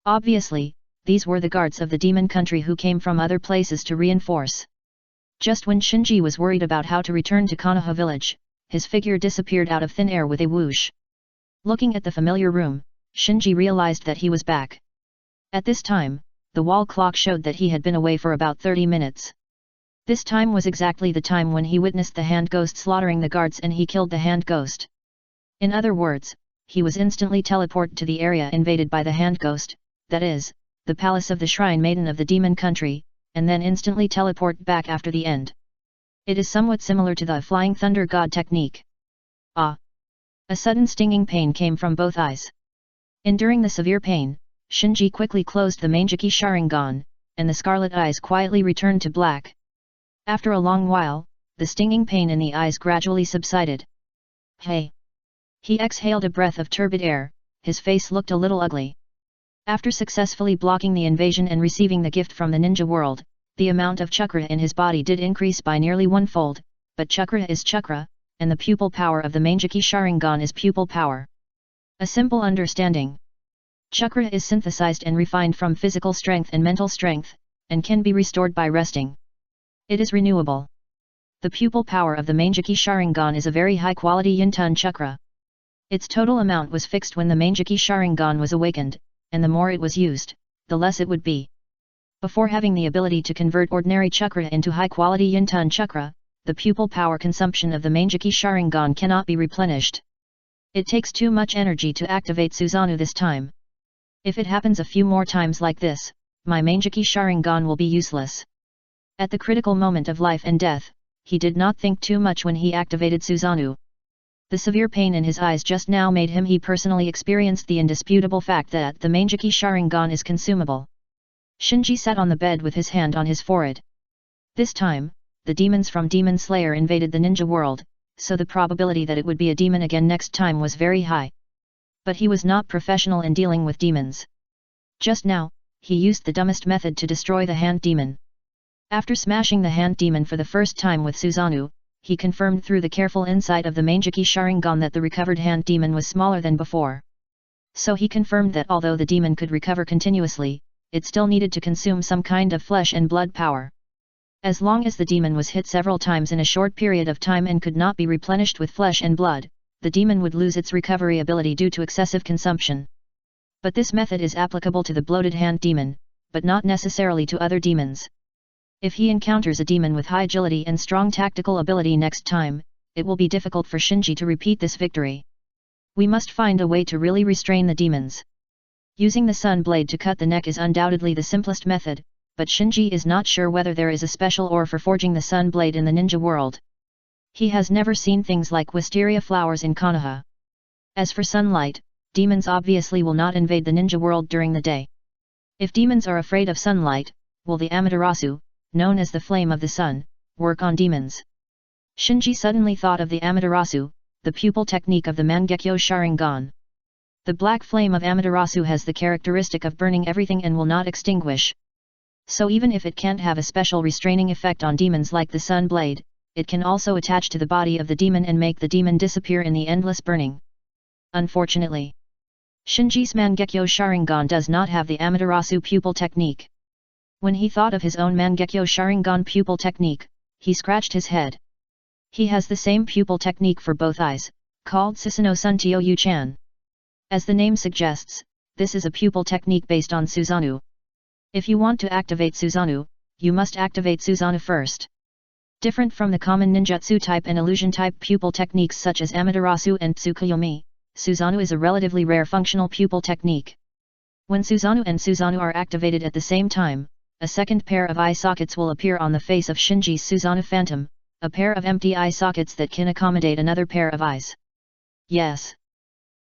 Obviously, these were the guards of the Demon Country who came from other places to reinforce. Just when Shinji was worried about how to return to Konoha village, his figure disappeared out of thin air with a whoosh. Looking at the familiar room, Shinji realized that he was back. At this time, the wall clock showed that he had been away for about 30 minutes. This time was exactly the time when he witnessed the hand ghost slaughtering the guards and he killed the hand ghost. In other words, he was instantly teleported to the area invaded by the hand ghost, that is, the palace of the Shrine Maiden of the Demon Country, and then instantly teleport back after the end. It is somewhat similar to the Flying Thunder God technique. Ah! A sudden stinging pain came from both eyes. Enduring the severe pain, Shinji quickly closed the Manjiki Sharingan, and the scarlet eyes quietly returned to black. After a long while, the stinging pain in the eyes gradually subsided. Hey! He exhaled a breath of turbid air, his face looked a little ugly. After successfully blocking the invasion and receiving the gift from the ninja world, the amount of chakra in his body did increase by nearly one-fold, but chakra is chakra, and the pupil power of the Manjiki Sharingan is pupil power. A simple understanding. Chakra is synthesized and refined from physical strength and mental strength, and can be restored by resting. It is renewable. The pupil power of the Manjiki Sharingan is a very high-quality Yin-Tun chakra. Its total amount was fixed when the Manjiki Sharingan was awakened, and the more it was used, the less it would be. Before having the ability to convert ordinary chakra into high-quality Yin-Tun chakra, the pupil power consumption of the Manjiki Sharingan cannot be replenished. It takes too much energy to activate Susanoo this time. If it happens a few more times like this, my Manjiki Sharingan will be useless. At the critical moment of life and death, he did not think too much when he activated Susanoo. The severe pain in his eyes just now made him he personally experienced the indisputable fact that the Manjiki Sharingan is consumable. Shinji sat on the bed with his hand on his forehead. This time, the demons from Demon Slayer invaded the ninja world, so the probability that it would be a demon again next time was very high. But he was not professional in dealing with demons. Just now, he used the dumbest method to destroy the hand demon. After smashing the hand demon for the first time with Susanoo, he confirmed through the careful insight of the Manjiki Sharingan that the recovered hand demon was smaller than before. So he confirmed that although the demon could recover continuously, it still needed to consume some kind of flesh and blood power. As long as the demon was hit several times in a short period of time and could not be replenished with flesh and blood, the demon would lose its recovery ability due to excessive consumption. But this method is applicable to the bloated hand demon, but not necessarily to other demons. If he encounters a demon with high agility and strong tactical ability next time, it will be difficult for Shinji to repeat this victory. We must find a way to really restrain the demons. Using the sun blade to cut the neck is undoubtedly the simplest method, but Shinji is not sure whether there is a special ore for forging the sun blade in the ninja world. He has never seen things like wisteria flowers in Konoha. As for sunlight, demons obviously will not invade the ninja world during the day. If demons are afraid of sunlight, will the Amaterasu, known as the flame of the sun, work on demons? Shinji suddenly thought of the Amaterasu, the pupil technique of the Mangekyo Sharingan. The black flame of Amaterasu has the characteristic of burning everything and will not extinguish. So even if it can't have a special restraining effect on demons like the sun blade, it can also attach to the body of the demon and make the demon disappear in the endless burning. Unfortunately, Shinji's Mangekyo Sharingan does not have the Amaterasu pupil technique. When he thought of his own Mangekyo Sharingan pupil technique, he scratched his head. He has the same pupil technique for both eyes, called Susanoo Suntyo Yu-chan. As the name suggests, this is a pupil technique based on Susanoo. If you want to activate Susanoo, you must activate Susanoo first. Different from the common ninjutsu type and illusion type pupil techniques such as Amaterasu and Tsukuyomi, Susanoo is a relatively rare functional pupil technique. When Susanoo and Susanoo are activated at the same time, a second pair of eye sockets will appear on the face of Shinji's Susanoo Phantom, a pair of empty eye sockets that can accommodate another pair of eyes. Yes.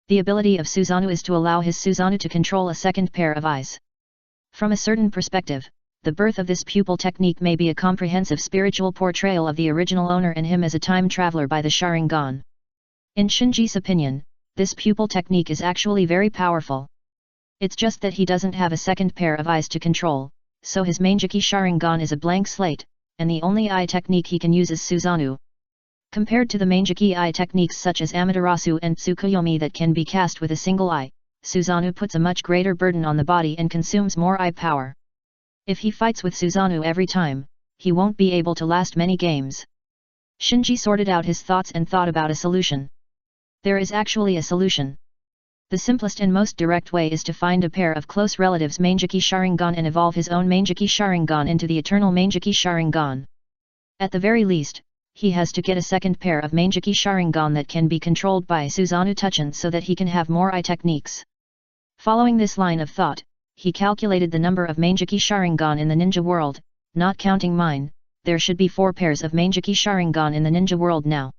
The ability of Susanoo is to allow his Susanoo to control a second pair of eyes. From a certain perspective, the birth of this pupil technique may be a comprehensive spiritual portrayal of the original owner and him as a time traveler by the Sharingan. In Shinji's opinion, this pupil technique is actually very powerful. It's just that he doesn't have a second pair of eyes to control, so his Mangeki Sharingan is a blank slate, and the only eye technique he can use is Susanoo. Compared to the Mangeki eye techniques such as Amaterasu and Tsukuyomi that can be cast with a single eye, Susanoo puts a much greater burden on the body and consumes more eye power. If he fights with Susanoo every time, he won't be able to last many games. Shinji sorted out his thoughts and thought about a solution. There is actually a solution. The simplest and most direct way is to find a pair of close relatives Mangeki Sharingan and evolve his own Mangeki Sharingan into the eternal Mangeki Sharingan. At the very least, he has to get a second pair of Mangeki Sharingan that can be controlled by Susanoo Tuchin so that he can have more eye techniques. Following this line of thought, he calculated the number of Mangeki Sharingan in the ninja world, not counting mine. There should be 4 pairs of Mangeki Sharingan in the ninja world now.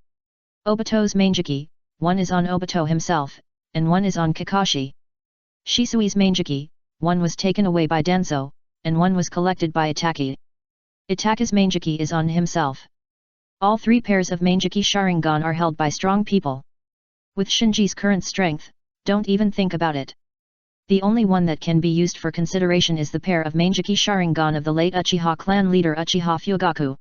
Obito's Mangeki, one is on Obito himself, and one is on Kakashi. Shisui's Mangeki, one was taken away by Danzo, and one was collected by Itaki. Itaki's Mangeki is on himself. All 3 pairs of Mangeki Sharingan are held by strong people. With Shinji's current strength, don't even think about it. The only one that can be used for consideration is the pair of Mangeki Sharingan of the late Uchiha clan leader Uchiha Fugaku.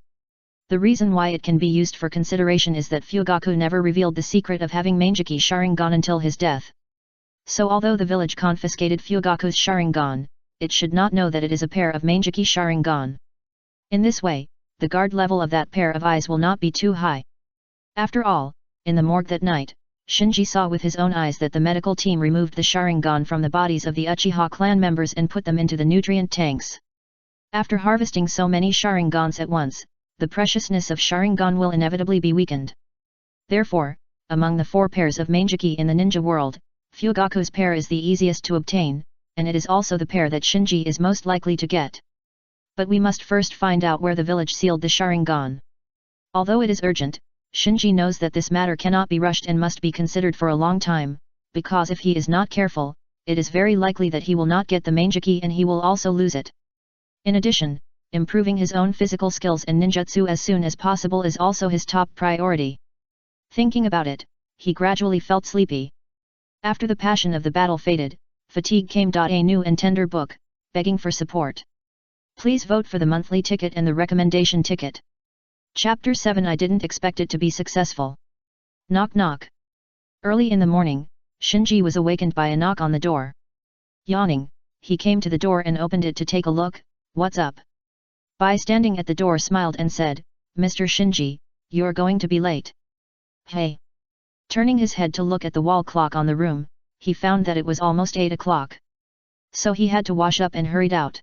The reason why it can be used for consideration is that Fugaku never revealed the secret of having Mangeki Sharingan until his death. So although the village confiscated Fugaku's Sharingan, it should not know that it is a pair of Mangeki Sharingan. In this way, the guard level of that pair of eyes will not be too high. After all, in the morgue that night, Shinji saw with his own eyes that the medical team removed the Sharingan from the bodies of the Uchiha clan members and put them into the nutrient tanks. After harvesting so many Sharingans at once, the preciousness of Sharingan will inevitably be weakened. Therefore, among the 4 pairs of Mangeki in the ninja world, Fugaku's pair is the easiest to obtain, and it is also the pair that Shinji is most likely to get. But we must first find out where the village sealed the Sharingan. Although it is urgent, Shinji knows that this matter cannot be rushed and must be considered for a long time, because if he is not careful, it is very likely that he will not get the Mangeki and he will also lose it. In addition, improving his own physical skills and ninjutsu as soon as possible is also his top priority. Thinking about it, he gradually felt sleepy. After the passion of the battle faded, fatigue came. A new and tender book, begging for support. Please vote for the monthly ticket and the recommendation ticket. Chapter 7. I didn't expect it to be successful. Knock knock. Early in the morning, Shinji was awakened by a knock on the door. Yawning, he came to the door and opened it to take a look. What's up? Bai standing at the door smiled and said, Mr. Shinji, you're going to be late. Hey. Turning his head to look at the wall clock on the room, he found that it was almost 8 o'clock. So he had to wash up and hurried out.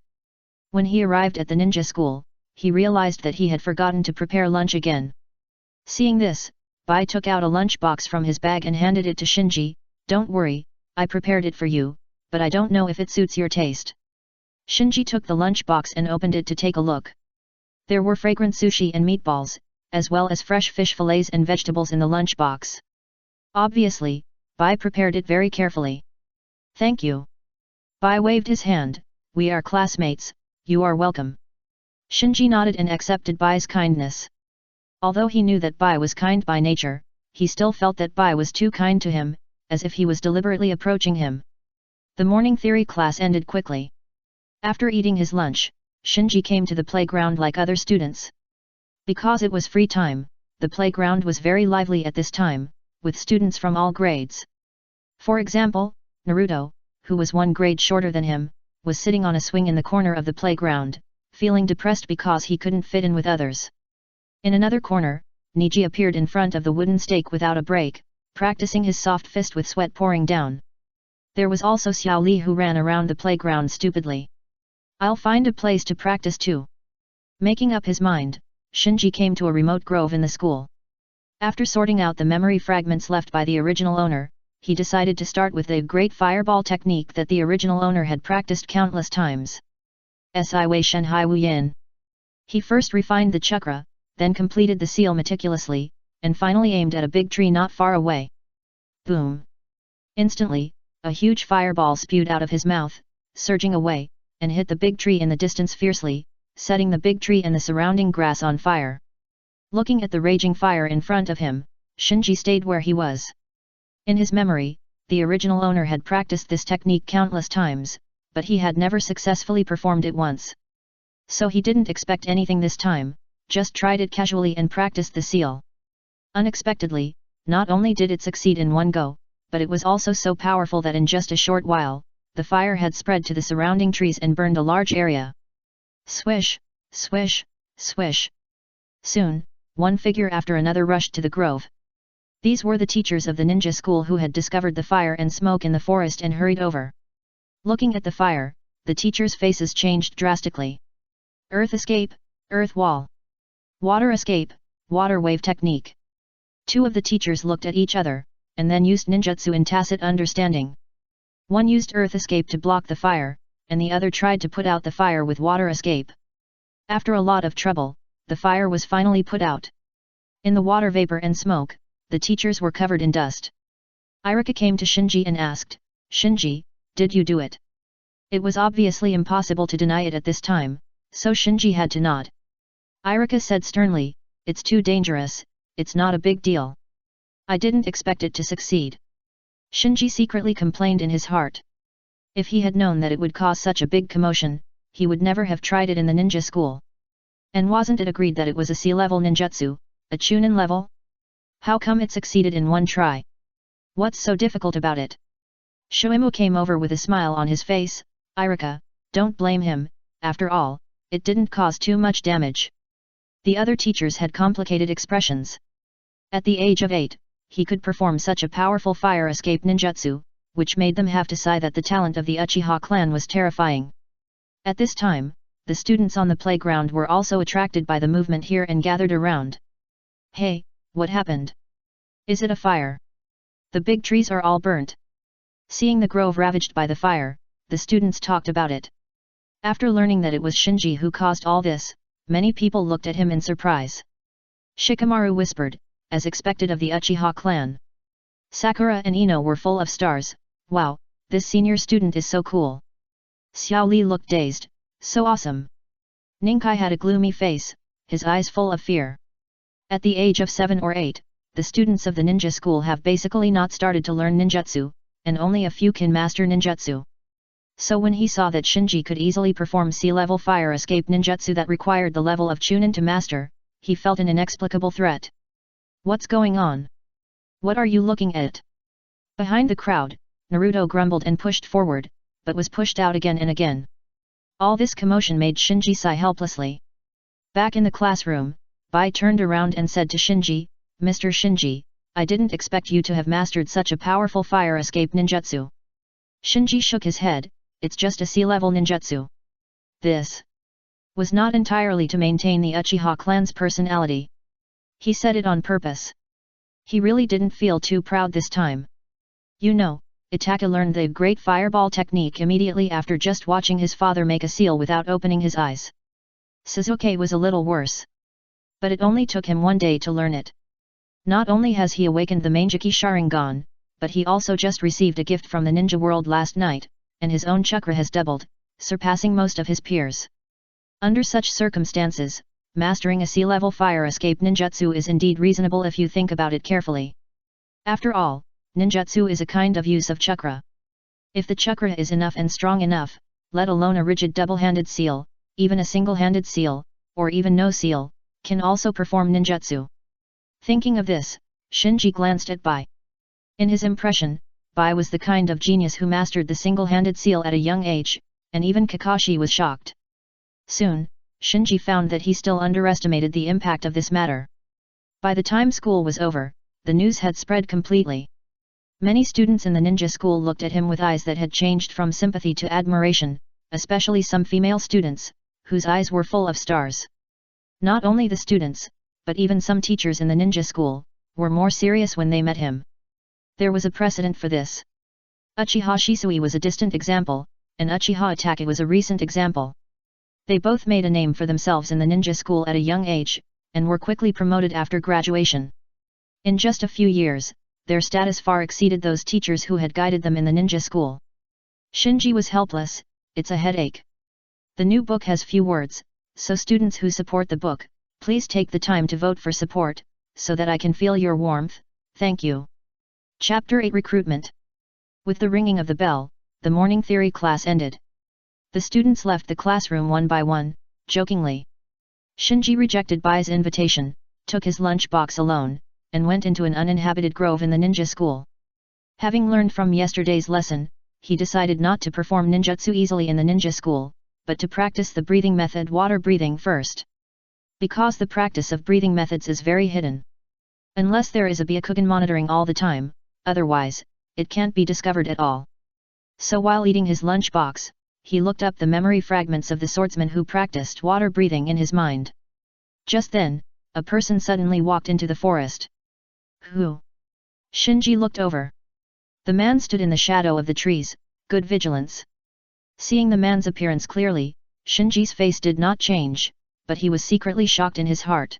When he arrived at the ninja school, he realized that he had forgotten to prepare lunch again. Seeing this, Bai took out a lunch box from his bag and handed it to Shinji. "Don't worry, I prepared it for you, but I don't know if it suits your taste." Shinji took the lunch box and opened it to take a look. There were fragrant sushi and meatballs, as well as fresh fish fillets and vegetables in the lunch box. Obviously, Bai prepared it very carefully. "Thank you." Bai waved his hand. "We are classmates, you are welcome." Shinji nodded and accepted Bai's kindness. Although he knew that Bai was kind by nature, he still felt that Bai was too kind to him, as if he was deliberately approaching him. The morning theory class ended quickly. After eating his lunch, Shinji came to the playground like other students. Because it was free time, the playground was very lively at this time, with students from all grades. For example, Naruto, who was 1 grade shorter than him, was sitting on a swing in the corner of the playground, feeling depressed because he couldn't fit in with others. In another corner, Niji appeared in front of the wooden stake without a break, practicing his soft fist with sweat pouring down. There was also Xiao Li who ran around the playground stupidly. "I'll find a place to practice too." Making up his mind, Shinji came to a remote grove in the school. After sorting out the memory fragments left by the original owner, he decided to start with the Great Fireball technique that the original owner had practiced countless times. Si Wei Shen Hai Wu Yin. He first refined the chakra, then completed the seal meticulously, and finally aimed at a big tree not far away. Boom! Instantly, a huge fireball spewed out of his mouth, surging away, and hit the big tree in the distance fiercely, setting the big tree and the surrounding grass on fire. Looking at the raging fire in front of him, Shinji stayed where he was. In his memory, the original owner had practiced this technique countless times, but he had never successfully performed it once. So he didn't expect anything this time, just tried it casually and practiced the seal. Unexpectedly, not only did it succeed in one go, but it was also so powerful that in just a short while, the fire had spread to the surrounding trees and burned a large area. Swish, swish, swish. Soon, one figure after another rushed to the grove. These were the teachers of the ninja school who had discovered the fire and smoke in the forest and hurried over. Looking at the fire, the teachers' faces changed drastically. Earth escape, earth wall. Water escape, water wave technique. 2 of the teachers looked at each other, and then used ninjutsu in tacit understanding. One used earth escape to block the fire, and the other tried to put out the fire with water escape. After a lot of trouble, the fire was finally put out. In the water vapor and smoke, the teachers were covered in dust. Irika came to Shinji and asked, "Shinji, did you do it?" It was obviously impossible to deny it at this time, so Shinji had to nod. Irika said sternly, "It's too dangerous, it's not a big deal. I didn't expect it to succeed." Shinji secretly complained in his heart. If he had known that it would cause such a big commotion, he would never have tried it in the ninja school. And wasn't it agreed that it was a C-level ninjutsu, a Chunin level? How come it succeeded in one try? What's so difficult about it? Shuimu came over with a smile on his face. "Irika, don't blame him, after all, it didn't cause too much damage." The other teachers had complicated expressions. At the age of 8, he could perform such a powerful fire escape ninjutsu, which made them have to sigh that the talent of the Uchiha clan was terrifying. At this time, the students on the playground were also attracted by the movement here and gathered around. "Hey, what happened? Is it a fire? The big trees are all burnt." Seeing the grove ravaged by the fire, the students talked about it. After learning that it was Shinji who caused all this, many people looked at him in surprise. Shikamaru whispered, as expected of the Uchiha clan. Sakura and Ino were full of stars. "Wow, this senior student is so cool." Xiao Li looked dazed. "So awesome." Ninkai had a gloomy face, his eyes full of fear. At the age of 7 or 8, the students of the ninja school have basically not started to learn ninjutsu, and only a few can master ninjutsu. So when he saw that Shinji could easily perform C-level fire escape ninjutsu that required the level of Chunin to master, he felt an inexplicable threat. "What's going on? What are you looking at?" Behind the crowd, Naruto grumbled and pushed forward, but was pushed out again and again. All this commotion made Shinji sigh helplessly. Back in the classroom, Bai turned around and said to Shinji, "Mr. Shinji, I didn't expect you to have mastered such a powerful fire escape ninjutsu." Shinji shook his head. it's just a sea-level ninjutsu. This was not entirely to maintain the Uchiha clan's personality. He said it on purpose. He really didn't feel too proud this time. You know, Itaka learned the Great Fireball technique immediately after just watching his father make a seal without opening his eyes. Sasuke was a little worse. But it only took him 1 day to learn it. Not only has he awakened the Mangeki Sharingan, but he also just received a gift from the ninja world last night, and his own chakra has doubled, surpassing most of his peers. Under such circumstances, mastering a sea-level fire escape ninjutsu is indeed reasonable if you think about it carefully. After all, ninjutsu is a kind of use of chakra. If the chakra is enough and strong enough, let alone a rigid double-handed seal, even a single-handed seal, or even no seal, can also perform ninjutsu. Thinking of this, Shinji glanced at Bai. In his impression, Bai was the kind of genius who mastered the single-handed seal at a young age, and even Kakashi was shocked. Soon, Shinji found that he still underestimated the impact of this matter. By the time school was over, the news had spread completely. Many students in the ninja school looked at him with eyes that had changed from sympathy to admiration, especially some female students, whose eyes were full of stars. Not only the students, but even some teachers in the ninja school, were more serious when they met him. There was a precedent for this. Uchiha Shisui was a distant example, and Uchiha Itachi was a recent example. They both made a name for themselves in the ninja school at a young age, and were quickly promoted after graduation. In just a few years, their status far exceeded those teachers who had guided them in the ninja school. Shinji was helpless. It's a headache. The new book has few words, so students who support the book, please take the time to vote for support, so that I can feel your warmth, thank you. Chapter 8 Recruitment. With the ringing of the bell, the morning theory class ended. The students left the classroom one by one, jokingly. Shinji rejected Bai's invitation, took his lunch box alone, and went into an uninhabited grove in the ninja school. Having learned from yesterday's lesson, he decided not to perform ninjutsu easily in the ninja school, but to practice the breathing method water breathing first. Because the practice of breathing methods is very hidden. Unless there is a Byakugan monitoring all the time, otherwise, it can't be discovered at all. So while eating his lunch box, he looked up the memory fragments of the swordsman who practiced water breathing in his mind. Just then, a person suddenly walked into the forest. Who? Shinji looked over. The man stood in the shadow of the trees, good vigilance. Seeing the man's appearance clearly, Shinji's face did not change, but he was secretly shocked in his heart.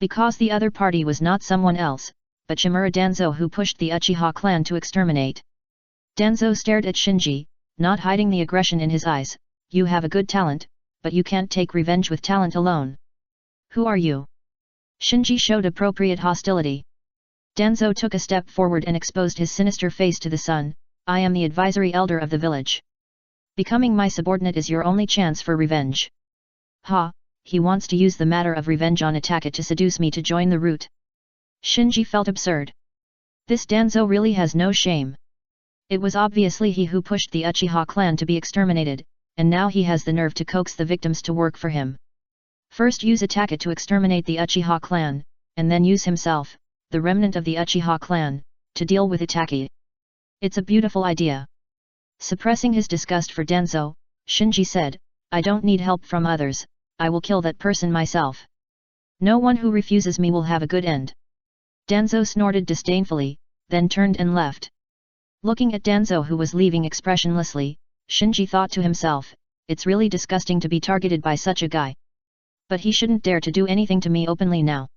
Because the other party was not someone else, but Shimura Danzo, who pushed the Uchiha clan to exterminate. Danzo stared at Shinji, not hiding the aggression in his eyes. You have a good talent, but you can't take revenge with talent alone. Who are you? Shinji showed appropriate hostility. Danzo took a step forward and exposed his sinister face to the sun. I am the advisory elder of the village. Becoming my subordinate is your only chance for revenge. Ha, he wants to use the matter of revenge on Itachi to seduce me to join the route. Shinji felt absurd. This Danzo really has no shame. It was obviously he who pushed the Uchiha clan to be exterminated, and now he has the nerve to coax the victims to work for him. First use Itachi to exterminate the Uchiha clan, and then use himself, the remnant of the Uchiha clan, to deal with Itachi. It's a beautiful idea. Suppressing his disgust for Danzo, Shinji said, I don't need help from others, I will kill that person myself. No one who refuses me will have a good end. Danzo snorted disdainfully, then turned and left. Looking at Danzo, who was leaving expressionlessly, Shinji thought to himself, it's really disgusting to be targeted by such a guy. But he shouldn't dare to do anything to me openly now.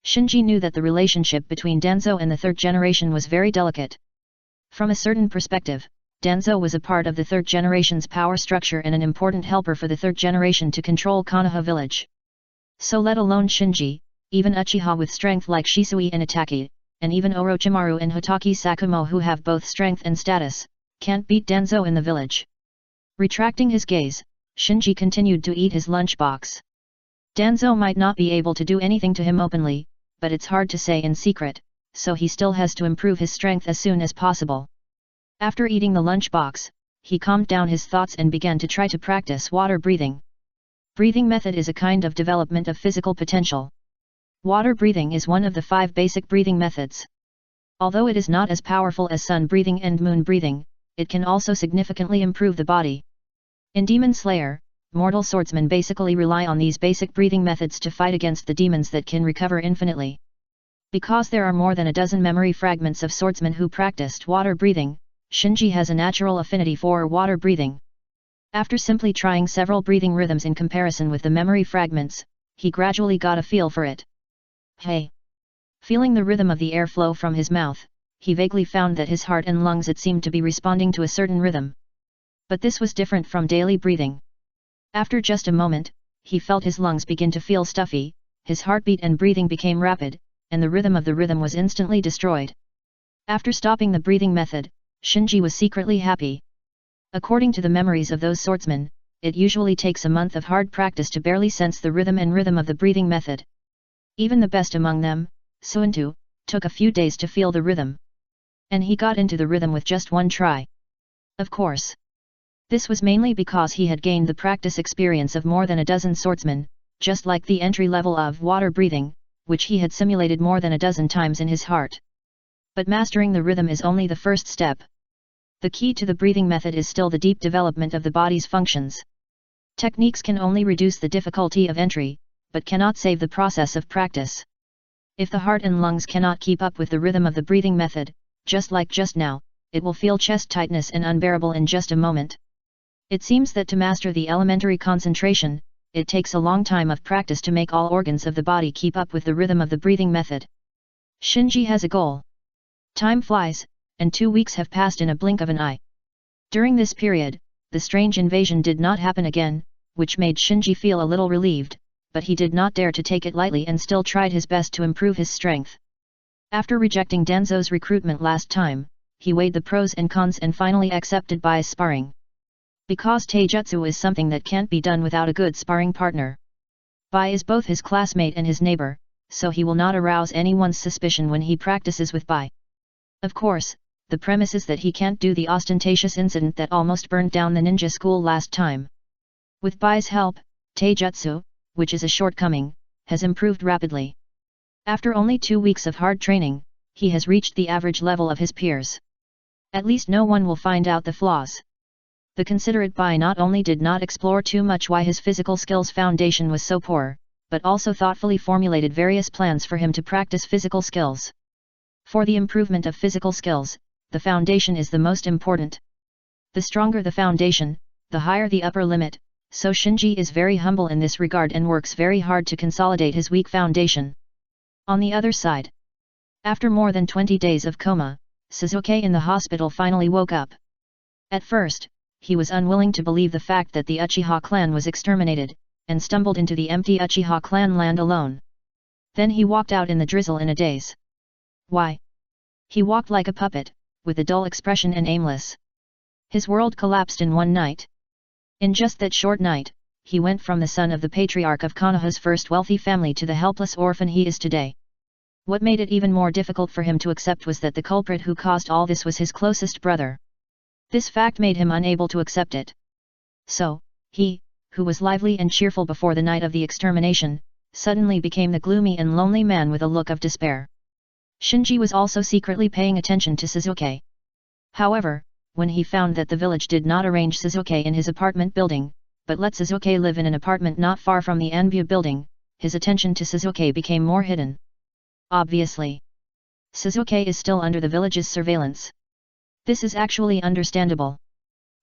Shinji knew that the relationship between Danzo and the third generation was very delicate. From a certain perspective, Danzo was a part of the third generation's power structure and an important helper for the third generation to control Konoha village. So let alone Shinji, even Uchiha with strength like Shisui and Itachi, and even Orochimaru and Hotaki Sakumo who have both strength and status, can't beat Danzo in the village. Retracting his gaze, Shinji continued to eat his lunchbox. Danzo might not be able to do anything to him openly, but it's hard to say in secret, so he still has to improve his strength as soon as possible. After eating the lunchbox, he calmed down his thoughts and began to try to practice water breathing. Breathing method is a kind of development of physical potential. Water breathing is one of the 5 basic breathing methods. Although it is not as powerful as sun breathing and moon breathing, it can also significantly improve the body. In Demon Slayer, mortal swordsmen basically rely on these basic breathing methods to fight against the demons that can recover infinitely. Because there are more than a dozen memory fragments of swordsmen who practiced water breathing, Shinji has a natural affinity for water breathing. After simply trying several breathing rhythms in comparison with the memory fragments, he gradually got a feel for it. Hey! Feeling the rhythm of the airflow from his mouth, he vaguely found that his heart and lungs it seemed to be responding to a certain rhythm. But this was different from daily breathing. After just a moment, he felt his lungs begin to feel stuffy, his heartbeat and breathing became rapid, and the rhythm of the rhythm was instantly destroyed. After stopping the breathing method, Shinji was secretly happy. According to the memories of those swordsmen, it usually takes a month of hard practice to barely sense the rhythm of the breathing method. Even the best among them, Suintu, took a few days to feel the rhythm. And he got into the rhythm with just one try. Of course. This was mainly because he had gained the practice experience of more than a dozen swordsmen, just like the entry level of water breathing, which he had simulated more than a dozen times in his heart. But mastering the rhythm is only the first step. The key to the breathing method is still the deep development of the body's functions. Techniques can only reduce the difficulty of entry, but cannot save the process of practice. If the heart and lungs cannot keep up with the rhythm of the breathing method, just like just now, it will feel chest tightness and unbearable in just a moment. It seems that to master the elementary concentration, it takes a long time of practice to make all organs of the body keep up with the rhythm of the breathing method. Shinji has a goal. Time flies, and 2 weeks have passed in a blink of an eye. During this period, the strange invasion did not happen again, which made Shinji feel a little relieved, but he did not dare to take it lightly and still tried his best to improve his strength. After rejecting Danzo's recruitment last time, he weighed the pros and cons and finally accepted Bai's sparring. Because taijutsu is something that can't be done without a good sparring partner. Bai is both his classmate and his neighbor, so he will not arouse anyone's suspicion when he practices with Bai. Of course, the premise is that he can't do the ostentatious incident that almost burned down the ninja school last time. With Bai's help, taijutsu, which is a shortcoming, has improved rapidly. After only 2 weeks of hard training, he has reached the average level of his peers. At least no one will find out the flaws. The considerate Bai not only did not explore too much why his physical skills foundation was so poor, but also thoughtfully formulated various plans for him to practice physical skills. For the improvement of physical skills, the foundation is the most important. The stronger the foundation, the higher the upper limit, so Shinji is very humble in this regard and works very hard to consolidate his weak foundation. On the other side, after more than 20 days of coma, Sasuke in the hospital finally woke up. At first, he was unwilling to believe the fact that the Uchiha clan was exterminated, and stumbled into the empty Uchiha clan land alone. Then he walked out in the drizzle in a daze. Why? He walked like a puppet, with a dull expression and aimless. His world collapsed in one night. In just that short night, he went from the son of the patriarch of Konoha's first wealthy family to the helpless orphan he is today. What made it even more difficult for him to accept was that the culprit who caused all this was his closest brother. This fact made him unable to accept it. So, he, who was lively and cheerful before the night of the extermination, suddenly became the gloomy and lonely man with a look of despair. Shinji was also secretly paying attention to Sasuke. However, when he found that the village did not arrange Sasuke in his apartment building, but let Sasuke live in an apartment not far from the Anbu building, his attention to Sasuke became more hidden. Obviously, Sasuke is still under the village's surveillance. This is actually understandable.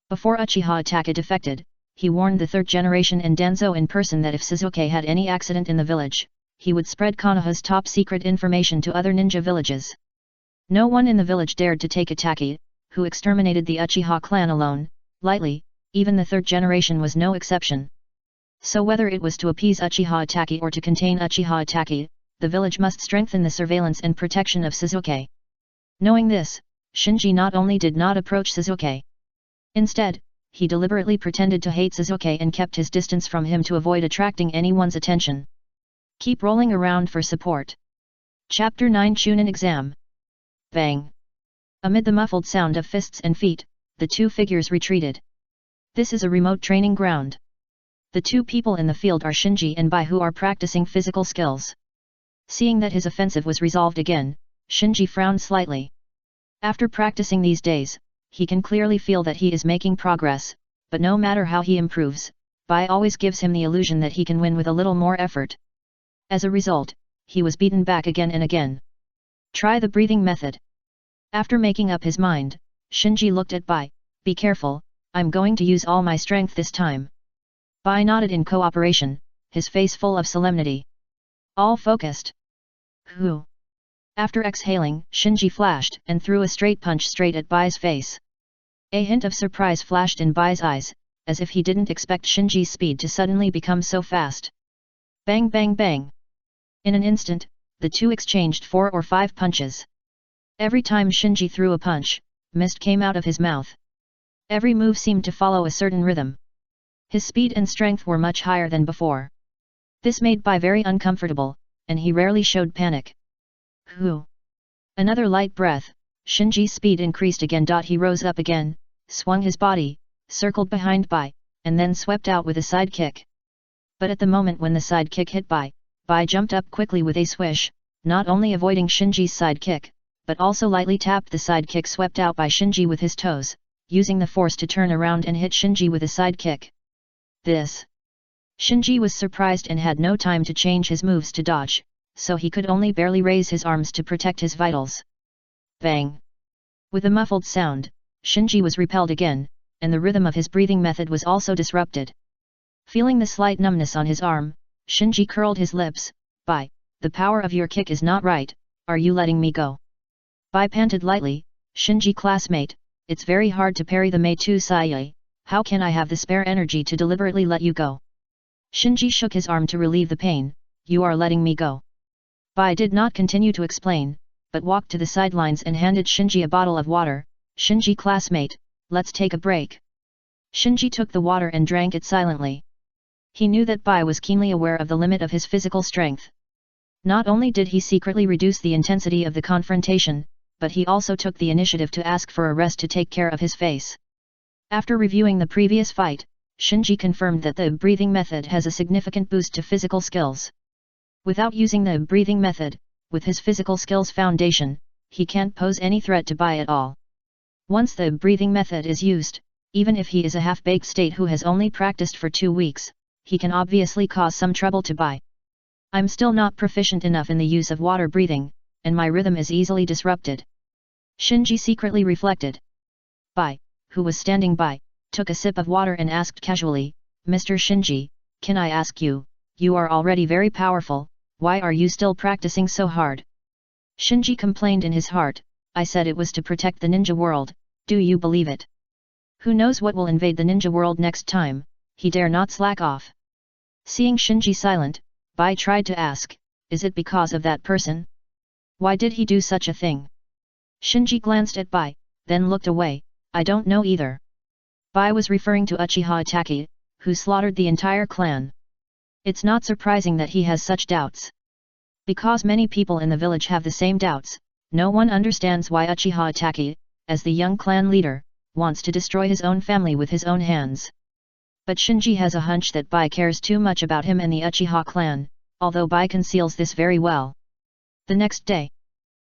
Before Uchiha attack defected, he warned the third generation and Danzo in person that if Sasuke had any accident in the village, he would spread Konoha's top secret information to other ninja villages. No one in the village dared to take Ataki, who exterminated the Uchiha clan alone, lightly, even the third generation was no exception. So whether it was to appease Uchiha Ataki or to contain Uchiha Ataki, the village must strengthen the surveillance and protection of Sasuke. Knowing this, Shinji not only did not approach Sasuke. Instead, he deliberately pretended to hate Sasuke and kept his distance from him to avoid attracting anyone's attention. Keep rolling around for support. Chapter 9 Chunin Exam. Bang! Amid the muffled sound of fists and feet, the two figures retreated. This is a remote training ground. The two people in the field are Shinji and Bai, who are practicing physical skills. Seeing that his offensive was resolved again, Shinji frowned slightly. After practicing these days, he can clearly feel that he is making progress, but no matter how he improves, Bai always gives him the illusion that he can win with a little more effort. As a result, he was beaten back again and again. Try the breathing method. After making up his mind, Shinji looked at Bai. Be careful, I'm going to use all my strength this time. Bai nodded in cooperation, his face full of solemnity. All focused. Who? After exhaling, Shinji flashed and threw a straight punch straight at Bai's face. A hint of surprise flashed in Bai's eyes, as if he didn't expect Shinji's speed to suddenly become so fast. Bang bang bang. In an instant, the two exchanged 4 or 5 punches. Every time Shinji threw a punch, mist came out of his mouth. Every move seemed to follow a certain rhythm. His speed and strength were much higher than before. This made Bai very uncomfortable, and he rarely showed panic. Who? Another light breath, Shinji's speed increased again. He rose up again, swung his body, circled behind Bai, and then swept out with a side kick. But at the moment when the side kick hit Bai, Bai jumped up quickly with a swish, not only avoiding Shinji's side kick, but also lightly tapped the side kick swept out by Shinji with his toes, using the force to turn around and hit Shinji with a side kick. This. Shinji was surprised and had no time to change his moves to dodge, so he could only barely raise his arms to protect his vitals. Bang! With a muffled sound, Shinji was repelled again, and the rhythm of his breathing method was also disrupted. Feeling the slight numbness on his arm, Shinji curled his lips. Bai, the power of your kick is not right, are you letting me go? Bai panted lightly. Shinji classmate, it's very hard to parry the Mei Tu Sai. How can I have the spare energy to deliberately let you go? Shinji shook his arm to relieve the pain. You are letting me go. Bai did not continue to explain, but walked to the sidelines and handed Shinji a bottle of water. Shinji classmate, let's take a break. Shinji took the water and drank it silently. He knew that Bai was keenly aware of the limit of his physical strength. Not only did he secretly reduce the intensity of the confrontation, but he also took the initiative to ask for a rest to take care of his face. After reviewing the previous fight, Shinji confirmed that the breathing method has a significant boost to physical skills. Without using the breathing method, with his physical skills foundation, he can't pose any threat to Bai at all. Once the breathing method is used, even if he is a half-baked state who has only practiced for 2 weeks, he can obviously cause some trouble to Bai. I'm still not proficient enough in the use of water breathing, and my rhythm is easily disrupted. Shinji secretly reflected. Bai, who was standing by, took a sip of water and asked casually, Mr. Shinji, can I ask you, you are already very powerful, why are you still practicing so hard? Shinji complained in his heart, I said it was to protect the ninja world, do you believe it? Who knows what will invade the ninja world next time, he dare not slack off. Seeing Shinji silent, Bai tried to ask, is it because of that person? Why did he do such a thing? Shinji glanced at Bai, then looked away, I don't know either. Bai was referring to Uchiha Itachi, who slaughtered the entire clan. It's not surprising that he has such doubts. Because many people in the village have the same doubts, no one understands why Uchiha Itachi, as the young clan leader, wants to destroy his own family with his own hands. But Shinji has a hunch that Bai cares too much about him and the Uchiha clan, although Bai conceals this very well. The next day.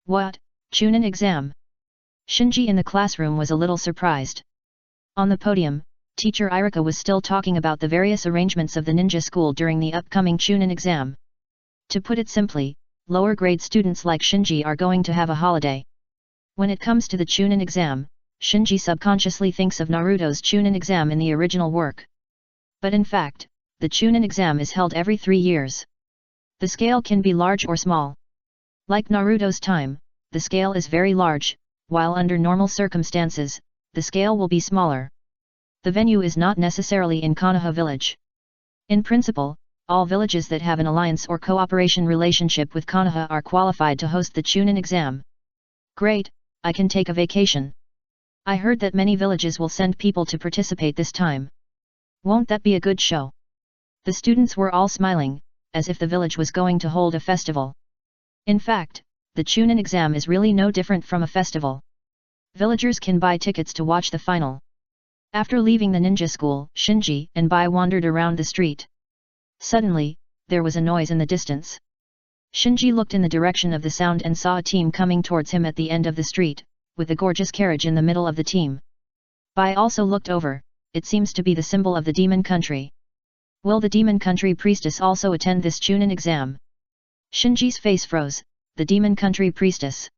What, Chunin exam? Shinji in the classroom was a little surprised. On the podium, teacher Irika was still talking about the various arrangements of the ninja school during the upcoming Chunin exam. To put it simply, lower grade students like Shinji are going to have a holiday. When it comes to the Chunin exam, Shinji subconsciously thinks of Naruto's Chunin exam in the original work. But in fact, the Chunin exam is held every 3 years. The scale can be large or small. Like Naruto's time, the scale is very large, while under normal circumstances, the scale will be smaller. The venue is not necessarily in Konoha village. In principle, all villages that have an alliance or cooperation relationship with Konoha are qualified to host the Chunin exam. Great, I can take a vacation. I heard that many villages will send people to participate this time. Won't that be a good show? The students were all smiling, as if the village was going to hold a festival. In fact, the Chunin exam is really no different from a festival. Villagers can buy tickets to watch the final. After leaving the ninja school, Shinji and Bai wandered around the street. Suddenly, there was a noise in the distance. Shinji looked in the direction of the sound and saw a team coming towards him at the end of the street, with a gorgeous carriage in the middle of the team. Bai also looked over, it seems to be the symbol of the demon country. Will the demon country priestess also attend this Chunin exam? Shinji's face froze, the demon country priestess.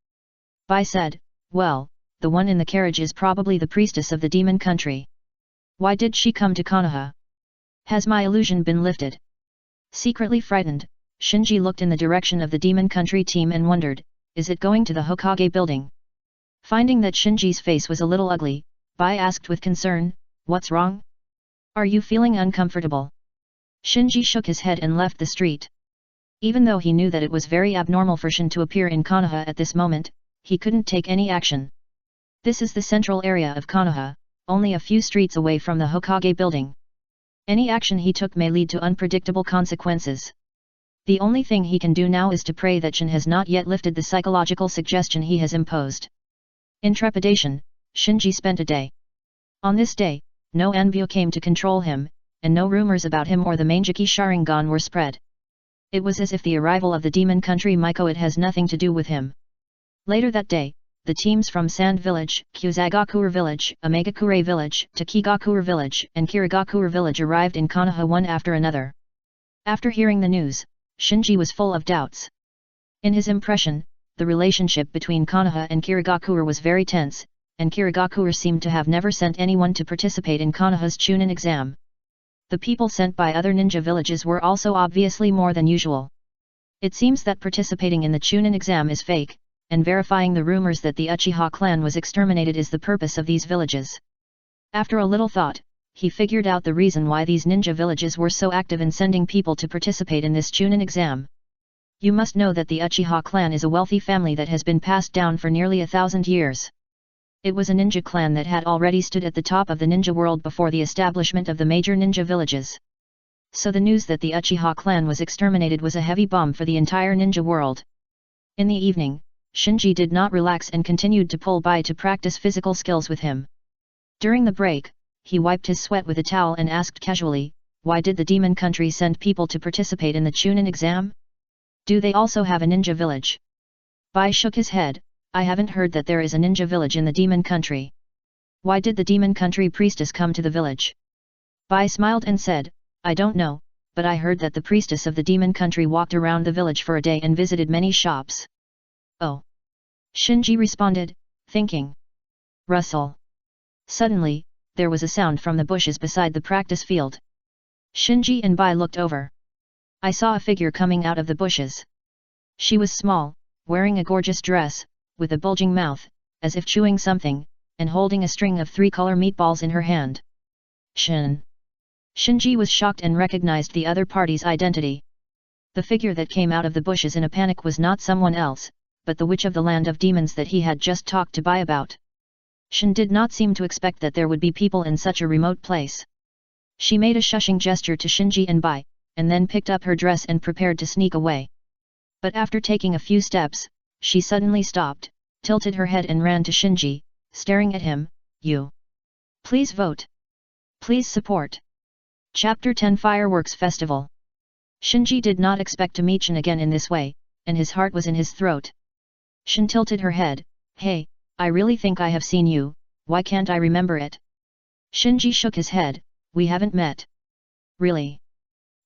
Bai said, well, the one in the carriage is probably the priestess of the demon country. Why did she come to Konoha? Has my illusion been lifted? Secretly frightened, Shinji looked in the direction of the demon country team and wondered, is it going to the Hokage building? Finding that Shinji's face was a little ugly, Bai asked with concern, what's wrong? Are you feeling uncomfortable? Shinji shook his head and left the street. Even though he knew that it was very abnormal for Shin to appear in Konoha at this moment, he couldn't take any action. This is the central area of Konoha, only a few streets away from the Hokage building. Any action he took may lead to unpredictable consequences. The only thing he can do now is to pray that Shin has not yet lifted the psychological suggestion he has imposed. In trepidation, Shinji spent a day. On this day, no Anbyo came to control him, and no rumors about him or the Mangeki Sharingan were spread. It was as if the arrival of the demon country Mikoit has nothing to do with him. Later that day, the teams from Sand Village, Kyuzagakuer Village, Amegakure Village, Takigakuer Village, and Kirigakuer Village arrived in Konoha one after another. After hearing the news, Shinji was full of doubts. In his impression, the relationship between Konoha and Kirigakuer was very tense, and Kirigakuer seemed to have never sent anyone to participate in Konoha's Chunin exam. The people sent by other ninja villages were also obviously more than usual. It seems that participating in the Chunin exam is fake, and verifying the rumors that the Uchiha clan was exterminated is the purpose of these villages. After a little thought, he figured out the reason why these ninja villages were so active in sending people to participate in this Chunin exam. You must know that the Uchiha clan is a wealthy family that has been passed down for nearly 1,000 years. It was a ninja clan that had already stood at the top of the ninja world before the establishment of the major ninja villages. So the news that the Uchiha clan was exterminated was a heavy bomb for the entire ninja world. In the evening, Shinji did not relax and continued to pull Bai to practice physical skills with him. During the break, he wiped his sweat with a towel and asked casually, why did the demon country send people to participate in the Chunin exam? Do they also have a ninja village? Bai shook his head, I haven't heard that there is a ninja village in the demon country. Why did the demon country priestess come to the village? Bai smiled and said, I don't know, but I heard that the priestess of the demon country walked around the village for a day and visited many shops. Oh. Shinji responded, thinking. Rustle. Suddenly, there was a sound from the bushes beside the practice field. Shinji and Bai looked over. I saw a figure coming out of the bushes. She was small, wearing a gorgeous dress, with a bulging mouth, as if chewing something, and holding a string of 3-color meatballs in her hand. Shin. Shinji was shocked and recognized the other party's identity. The figure that came out of the bushes in a panic was not someone else, but the witch of the land of demons that he had just talked to Bai about. Shin did not seem to expect that there would be people in such a remote place. She made a shushing gesture to Shinji and Bai, and then picked up her dress and prepared to sneak away. But after taking a few steps, she suddenly stopped, tilted her head and ran to Shinji, staring at him, you. Please vote. Please support. Chapter 10 Fireworks Festival. Shinji did not expect to meet Shin again in this way, and his heart was in his throat. Shin tilted her head, hey, I really think I have seen you, why can't I remember it? Shinji shook his head, we haven't met. Really?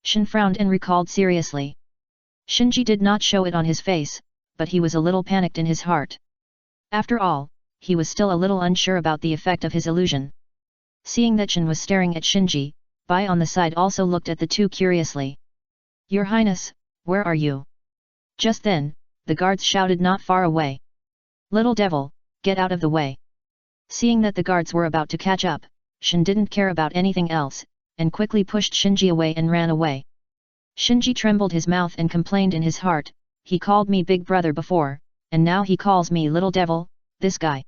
Shin frowned and recalled seriously. Shinji did not show it on his face, but he was a little panicked in his heart. After all, he was still a little unsure about the effect of his illusion. Seeing that Shin was staring at Shinji, Bai on the side also looked at the two curiously. Your Highness, where are you? Just then, the guards shouted not far away. Little devil, get out of the way. Seeing that the guards were about to catch up, Shin didn't care about anything else, and quickly pushed Shinji away and ran away. Shinji trembled his mouth and complained in his heart, he called me big brother before, and now he calls me little devil, this guy.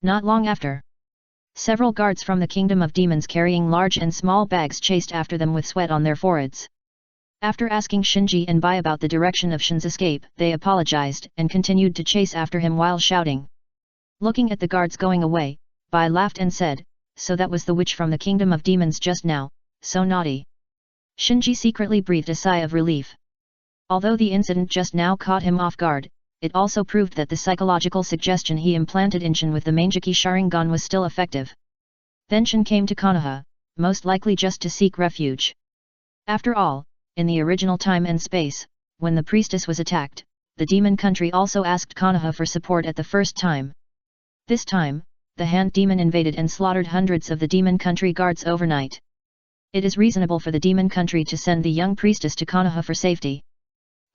Not long after, several guards from the kingdom of demons carrying large and small bags chased after them with sweat on their foreheads. After asking Shinji and Bai about the direction of Shin's escape, they apologized and continued to chase after him while shouting. Looking at the guards going away, Bai laughed and said, so that was the witch from the kingdom of demons just now, so naughty. Shinji secretly breathed a sigh of relief. Although the incident just now caught him off guard, it also proved that the psychological suggestion he implanted in Shin with the Mangeki Sharingan was still effective. Then Shin came to Konoha, most likely just to seek refuge. After all, in the original time and space, when the priestess was attacked, the demon country also asked Konoha for support at the first time. This time, the hand demon invaded and slaughtered hundreds of the demon country guards overnight. It is reasonable for the demon country to send the young priestess to Konoha for safety.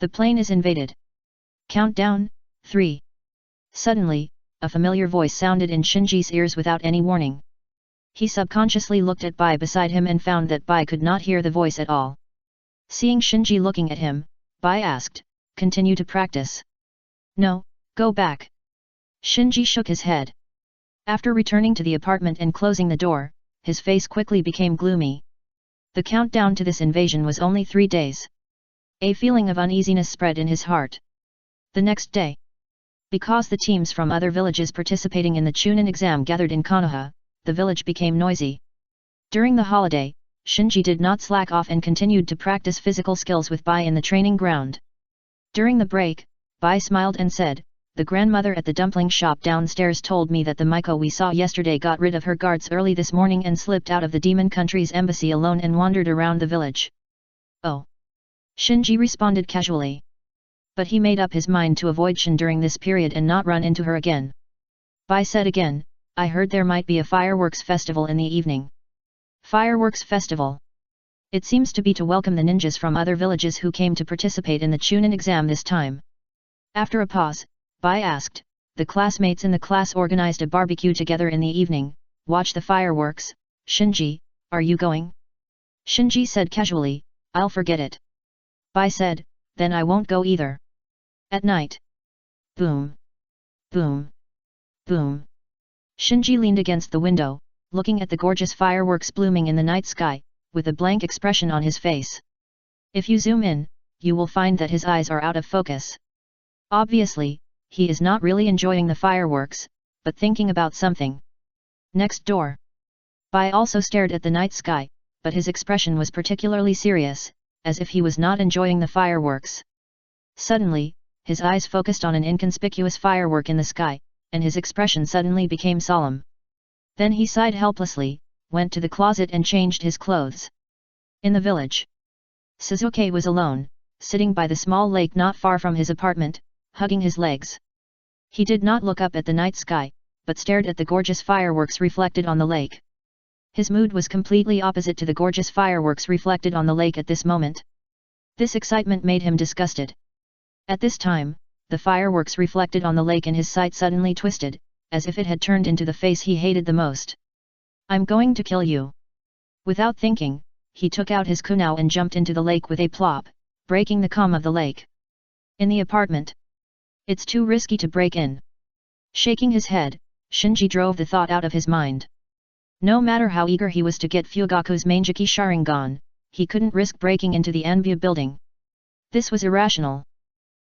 The plane is invaded. Countdown, 3. Suddenly, a familiar voice sounded in Shinji's ears without any warning. He subconsciously looked at Bai beside him and found that Bai could not hear the voice at all. Seeing Shinji looking at him, Bai asked, "Continue to practice?" "No, go back." Shinji shook his head. After returning to the apartment and closing the door, his face quickly became gloomy. The countdown to this invasion was only 3 days. A feeling of uneasiness spread in his heart. The next day, because the teams from other villages participating in the Chunin exam gathered in Konoha, the village became noisy. During the holiday, Shinji did not slack off and continued to practice physical skills with Bai in the training ground. During the break, Bai smiled and said, "The grandmother at the dumpling shop downstairs told me that the Miko we saw yesterday got rid of her guards early this morning and slipped out of the demon country's embassy alone and wandered around the village." "Oh." Shinji responded casually. But he made up his mind to avoid Shin during this period and not run into her again. Bai said again, "I heard there might be a fireworks festival in the evening." Fireworks festival? It seems to be to welcome the ninjas from other villages who came to participate in the Chunin exam this time. After a pause, Bai asked, "The classmates in the class organized a barbecue together in the evening, watch the fireworks. Shinji, are you going?" Shinji said casually, "I'll forget it." Bai said, "Then I won't go either." At night. Boom. Boom. Boom. Shinji leaned against the window, looking at the gorgeous fireworks blooming in the night sky, with a blank expression on his face. If you zoom in, you will find that his eyes are out of focus. Obviously, he is not really enjoying the fireworks, but thinking about something. Next door. Bai also stared at the night sky, but his expression was particularly serious, as if he was not enjoying the fireworks. Suddenly, his eyes focused on an inconspicuous firework in the sky, and his expression suddenly became solemn. Then he sighed helplessly, went to the closet and changed his clothes. In the village, Suzuki was alone, sitting by the small lake not far from his apartment, hugging his legs. He did not look up at the night sky, but stared at the gorgeous fireworks reflected on the lake. His mood was completely opposite to the gorgeous fireworks reflected on the lake at this moment. This excitement made him disgusted. At this time, the fireworks reflected on the lake in his sight suddenly twisted, as if it had turned into the face he hated the most. "I'm going to kill you." Without thinking, he took out his kunai and jumped into the lake with a plop, breaking the calm of the lake. In the apartment. "It's too risky to break in." Shaking his head, Shinji drove the thought out of his mind. No matter how eager he was to get Fugaku's Mangeki Sharingan, he couldn't risk breaking into the Anbu building. This was irrational.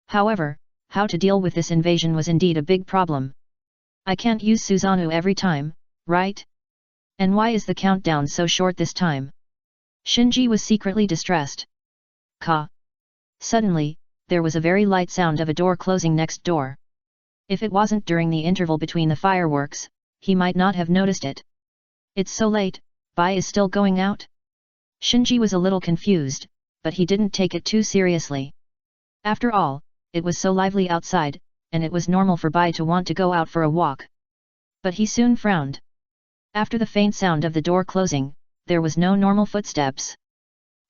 However, how to deal with this invasion was indeed a big problem. "I can't use Susanoo every time, right? And why is the countdown so short this time?" Shinji was secretly distressed. Ka. Suddenly, there was a very light sound of a door closing next door. If it wasn't during the interval between the fireworks, he might not have noticed it. "It's so late, Bai is still going out?" Shinji was a little confused, but he didn't take it too seriously. After all, it was so lively outside, and it was normal for Bai to want to go out for a walk. But he soon frowned. After the faint sound of the door closing, there was no normal footsteps.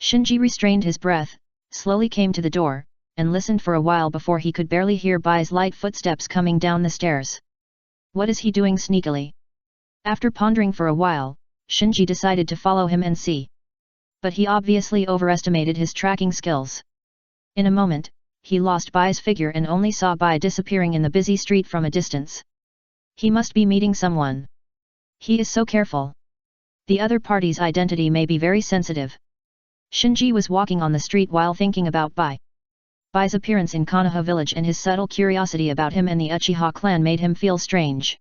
Shinji restrained his breath, slowly came to the door, and listened for a while before he could barely hear Bai's light footsteps coming down the stairs. What is he doing sneakily? After pondering for a while, Shinji decided to follow him and see. But he obviously overestimated his tracking skills. In a moment, he lost Bai's figure and only saw Bai disappearing in the busy street from a distance. He must be meeting someone. He is so careful. The other party's identity may be very sensitive. Shinji was walking on the street while thinking about Bai. Bai's appearance in Konoha village and his subtle curiosity about him and the Uchiha clan made him feel strange.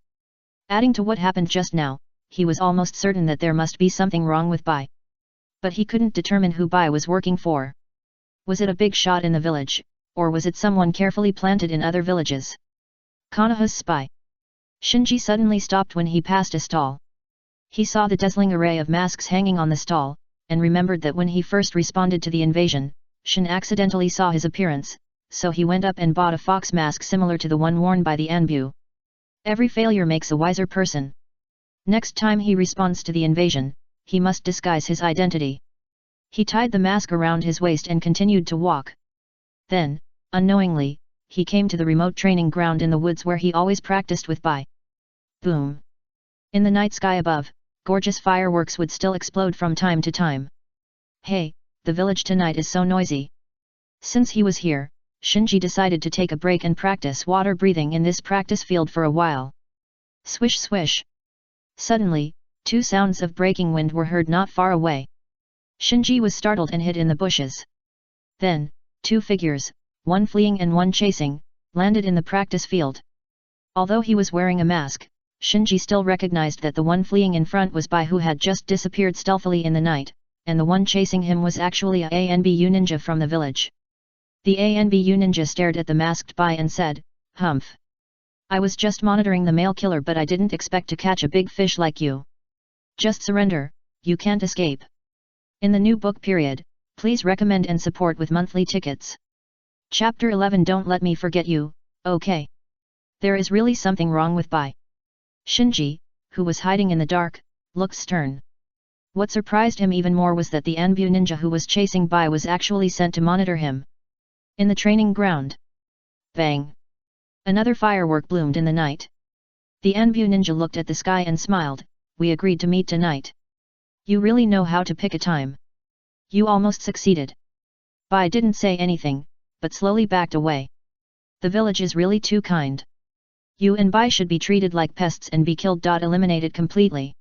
Adding to what happened just now, he was almost certain that there must be something wrong with Bai. But he couldn't determine who Bai was working for. Was it a big shot in the village, or was it someone carefully planted in other villages? Konoha's spy. Shinji suddenly stopped when he passed a stall. He saw the dazzling array of masks hanging on the stall, and remembered that when he first responded to the invasion, Shin accidentally saw his appearance, so he went up and bought a fox mask similar to the one worn by the Anbu. Every failure makes a wiser person. Next time he responds to the invasion, he must disguise his identity. He tied the mask around his waist and continued to walk. Then, unknowingly, he came to the remote training ground in the woods where he always practiced with Bai. Boom! In the night sky above, gorgeous fireworks would still explode from time to time. Hey, the village tonight is so noisy. Since he was here, Shinji decided to take a break and practice water breathing in this practice field for a while. Swish swish. Suddenly, two sounds of breaking wind were heard not far away. Shinji was startled and hid in the bushes. Then, two figures, one fleeing and one chasing, landed in the practice field. Although he was wearing a mask, Shinji still recognized that the one fleeing in front was Bai, who had just disappeared stealthily in the night, and the one chasing him was actually a ANBU ninja from the village. The ANBU ninja stared at the masked Bai and said, "Humph. I was just monitoring the male killer, but I didn't expect to catch a big fish like you. Just surrender, you can't escape." In the new book period, please recommend and support with monthly tickets. Chapter 11. Don't let me forget you, okay? There is really something wrong with Bai. Shinji, who was hiding in the dark, looked stern. What surprised him even more was that the Anbu ninja who was chasing Bai was actually sent to monitor him. In the training ground. Bang! Another firework bloomed in the night. The Anbu ninja looked at the sky and smiled. "We agreed to meet tonight. You really know how to pick a time. You almost succeeded." Bai didn't say anything, but slowly backed away. "The village is really too kind. You and Bai should be treated like pests and be killed. Eliminated completely."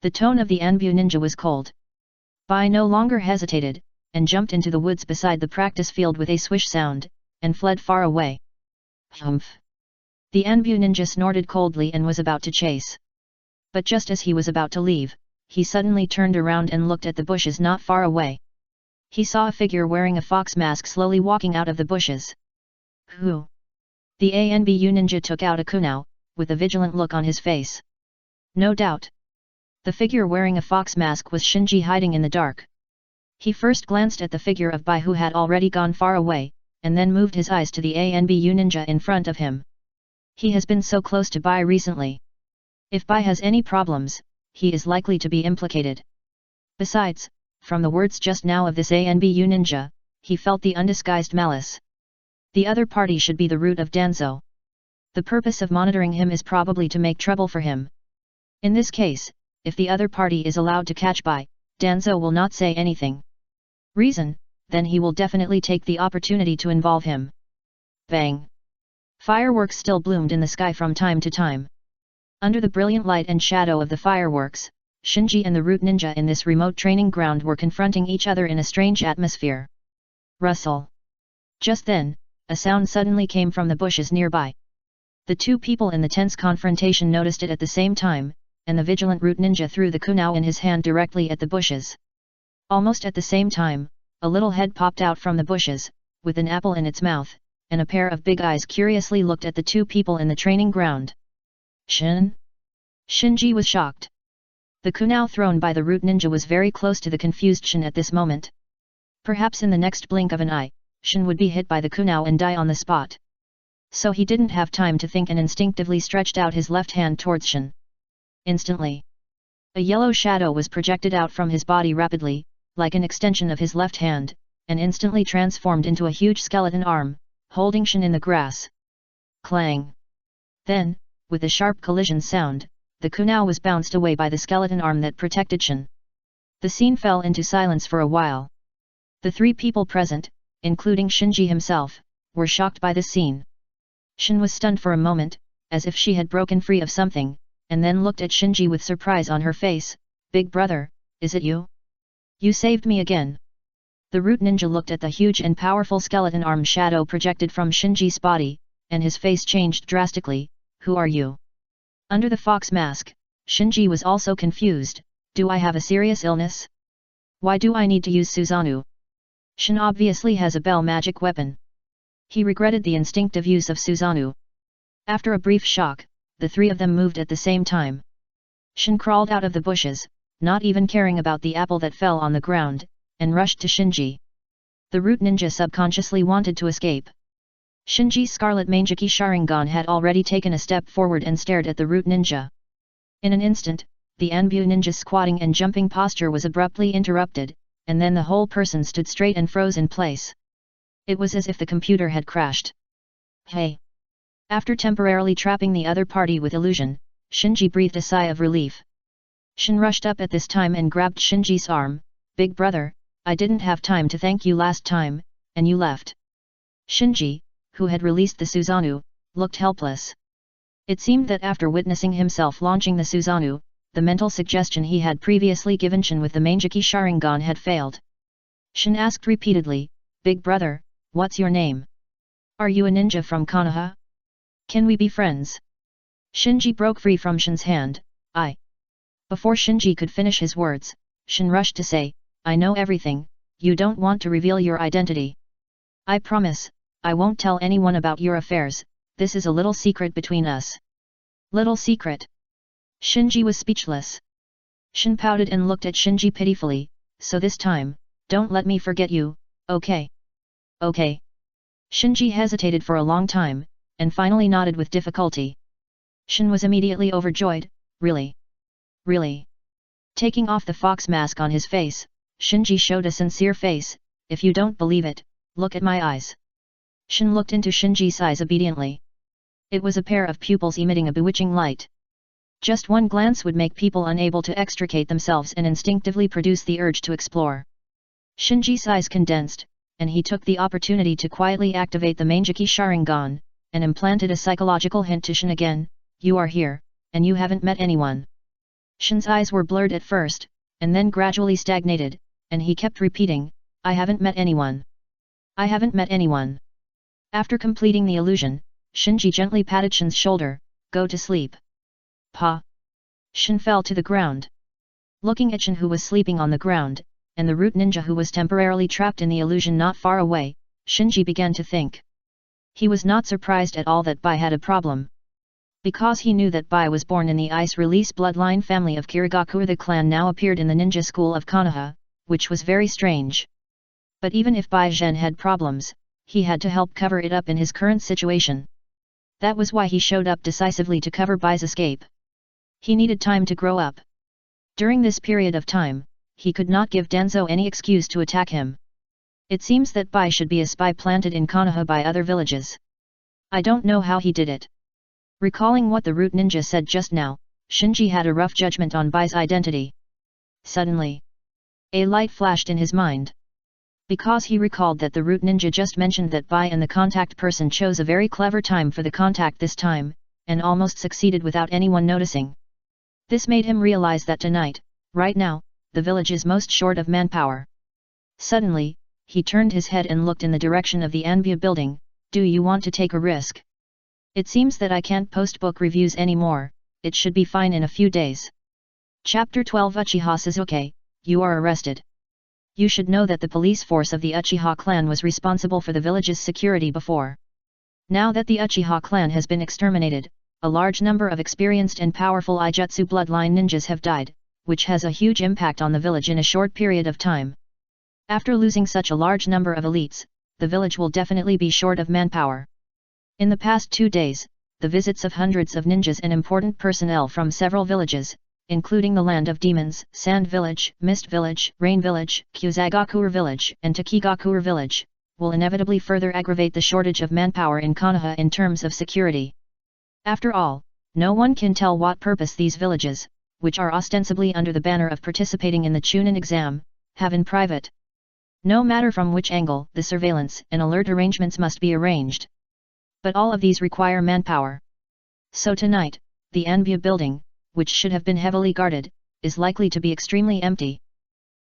The tone of the Anbu ninja was cold. Bai no longer hesitated, and jumped into the woods beside the practice field with a swish sound, and fled far away. Humph! The Anbu ninja snorted coldly and was about to chase. But just as he was about to leave, he suddenly turned around and looked at the bushes not far away. He saw a figure wearing a fox mask slowly walking out of the bushes. Who? The ANBU ninja took out a kunao, with a vigilant look on his face. No doubt. The figure wearing a fox mask was Shinji hiding in the dark. He first glanced at the figure of Bai, who had already gone far away, and then moved his eyes to the ANBU ninja in front of him. He has been so close to Bai recently. If Bai has any problems, he is likely to be implicated. Besides, from the words just now of this ANBU ninja, he felt the undisguised malice. The other party should be the root of Danzo. The purpose of monitoring him is probably to make trouble for him. In this case, if the other party is allowed to catch Bai, Danzo will not say anything. Reason, then he will definitely take the opportunity to involve him. Bang! Fireworks still bloomed in the sky from time to time. Under the brilliant light and shadow of the fireworks, Shinji and the root ninja in this remote training ground were confronting each other in a strange atmosphere. Rustle! Just then, a sound suddenly came from the bushes nearby. The two people in the tense confrontation noticed it at the same time, and the vigilant root ninja threw the kunao in his hand directly at the bushes. Almost at the same time, a little head popped out from the bushes, with an apple in its mouth, and a pair of big eyes curiously looked at the two people in the training ground. Shin? Shinji was shocked. The kunao thrown by the root ninja was very close to the confused Shin at this moment. Perhaps in the next blink of an eye, Shin would be hit by the kunao and die on the spot. So he didn't have time to think and instinctively stretched out his left hand towards Shin. Instantly, a yellow shadow was projected out from his body rapidly, like an extension of his left hand, and instantly transformed into a huge skeleton arm, holding Shin in the grass. Clang! Then, with a sharp collision sound, the kunao was bounced away by the skeleton arm that protected Shin. The scene fell into silence for a while. The three people present, including Shinji himself, were shocked by the scene. Shin was stunned for a moment, as if she had broken free of something, and then looked at Shinji with surprise on her face. "Big brother, is it you? You saved me again." The root ninja looked at the huge and powerful skeleton arm shadow projected from Shinji's body, and his face changed drastically. "Who are you?" Under the fox mask, Shinji was also confused. "Do I have a serious illness? Why do I need to use Susanoo? Shin obviously has a bell magic weapon." He regretted the instinctive use of Susanoo. After a brief shock, the three of them moved at the same time. Shin crawled out of the bushes, not even caring about the apple that fell on the ground, and rushed to Shinji. The root ninja subconsciously wanted to escape. Shinji's Scarlet Mangeki Sharingan had already taken a step forward and stared at the root ninja. In an instant, the Anbu ninja's squatting and jumping posture was abruptly interrupted, and then the whole person stood straight and froze in place. It was as if the computer had crashed. Hey! After temporarily trapping the other party with illusion, Shinji breathed a sigh of relief. Shin rushed up at this time and grabbed Shinji's arm. Big brother, I didn't have time to thank you last time, and you left. Shinji, who had released the Susanoo, looked helpless. It seemed that after witnessing himself launching the Susanoo, the mental suggestion he had previously given Shin with the Mangeki Sharingan had failed. Shin asked repeatedly, Big brother, what's your name? Are you a ninja from Konoha? Can we be friends? Shinji broke free from Shin's hand. Before Shinji could finish his words, Shin rushed to say, I know everything, you don't want to reveal your identity. I promise, I won't tell anyone about your affairs, this is a little secret between us. Little secret? Shinji was speechless. Shin pouted and looked at Shinji pitifully, so this time, don't let me forget you, okay? Okay. Shinji hesitated for a long time, and finally nodded with difficulty. Shin was immediately overjoyed, really? Really? Taking off the fox mask on his face, Shinji showed a sincere face, if you don't believe it, look at my eyes. Shin looked into Shinji's eyes obediently. It was a pair of pupils emitting a bewitching light. Just one glance would make people unable to extricate themselves and instinctively produce the urge to explore. Shinji's eyes condensed, and he took the opportunity to quietly activate the Mangeki Sharingan, and implanted a psychological hint to Shin again, you are here, and you haven't met anyone. Shin's eyes were blurred at first, and then gradually stagnated, and he kept repeating, I haven't met anyone. I haven't met anyone. After completing the illusion, Shinji gently patted Shin's shoulder, go to sleep. Pa! Shin fell to the ground. Looking at Shin who was sleeping on the ground, and the root ninja who was temporarily trapped in the illusion not far away, Shinji began to think. He was not surprised at all that Bai had a problem. Because he knew that Bai was born in the ice-release bloodline family of Kirigakure, the clan now appeared in the ninja school of Konoha, which was very strange. But even if Bai Zhen had problems, he had to help cover it up in his current situation. That was why he showed up decisively to cover Bai's escape. He needed time to grow up. During this period of time, he could not give Danzo any excuse to attack him. It seems that Bai should be a spy planted in Konoha by other villages. I don't know how he did it. Recalling what the root ninja said just now, Shinji had a rough judgment on Bai's identity. Suddenly, a light flashed in his mind. Because he recalled that the root ninja just mentioned that Bai and the contact person chose a very clever time for the contact this time, and almost succeeded without anyone noticing. This made him realize that tonight, right now, the village is most short of manpower. Suddenly, he turned his head and looked in the direction of the Anbu building. Do you want to take a risk? It seems that I can't post book reviews anymore, it should be fine in a few days. Chapter 12 Uchiha Suzuki, you are arrested. You should know that the police force of the Uchiha clan was responsible for the village's security before. Now that the Uchiha clan has been exterminated, a large number of experienced and powerful Ijutsu bloodline ninjas have died, which has a huge impact on the village in a short period of time. After losing such a large number of elites, the village will definitely be short of manpower. In the past 2 days, the visits of hundreds of ninjas and important personnel from several villages, including the Land of Demons, Sand Village, Mist Village, Rain Village, Kyuzagakure Village, and Takigakure Village, will inevitably further aggravate the shortage of manpower in Konoha in terms of security. After all, no one can tell what purpose these villages, which are ostensibly under the banner of participating in the Chunin exam, have in private. No matter from which angle, the surveillance and alert arrangements must be arranged. But all of these require manpower. So tonight, the Anbu building, which should have been heavily guarded, is likely to be extremely empty.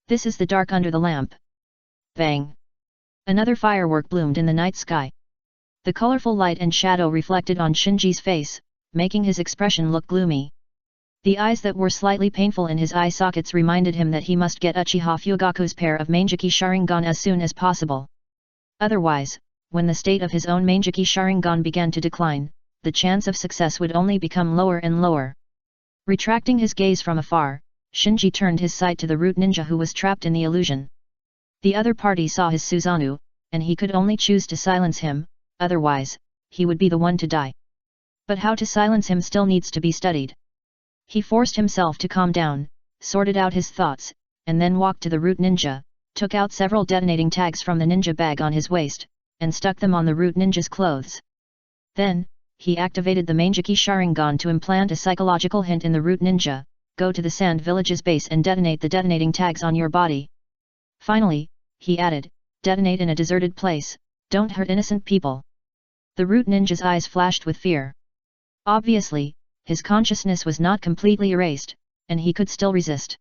This is the dark under the lamp. Bang! Another firework bloomed in the night sky. The colorful light and shadow reflected on Shinji's face, making his expression look gloomy. The eyes that were slightly painful in his eye sockets reminded him that he must get Uchiha Fugaku's pair of Mangeki Sharingan as soon as possible. Otherwise, when the state of his own Mangeki Sharingan began to decline, the chance of success would only become lower and lower. Retracting his gaze from afar, Shinji turned his sight to the root ninja who was trapped in the illusion. The other party saw his Susanoo, and he could only choose to silence him, otherwise, he would be the one to die. But how to silence him still needs to be studied. He forced himself to calm down, sorted out his thoughts, and then walked to the root ninja, took out several detonating tags from the ninja bag on his waist, and stuck them on the root ninja's clothes. Then, he activated the Mangeki Sharingan to implant a psychological hint in the root ninja, go to the sand village's base and detonate the detonating tags on your body. Finally, he added, detonate in a deserted place, don't hurt innocent people. The root ninja's eyes flashed with fear. Obviously, his consciousness was not completely erased, and he could still resist.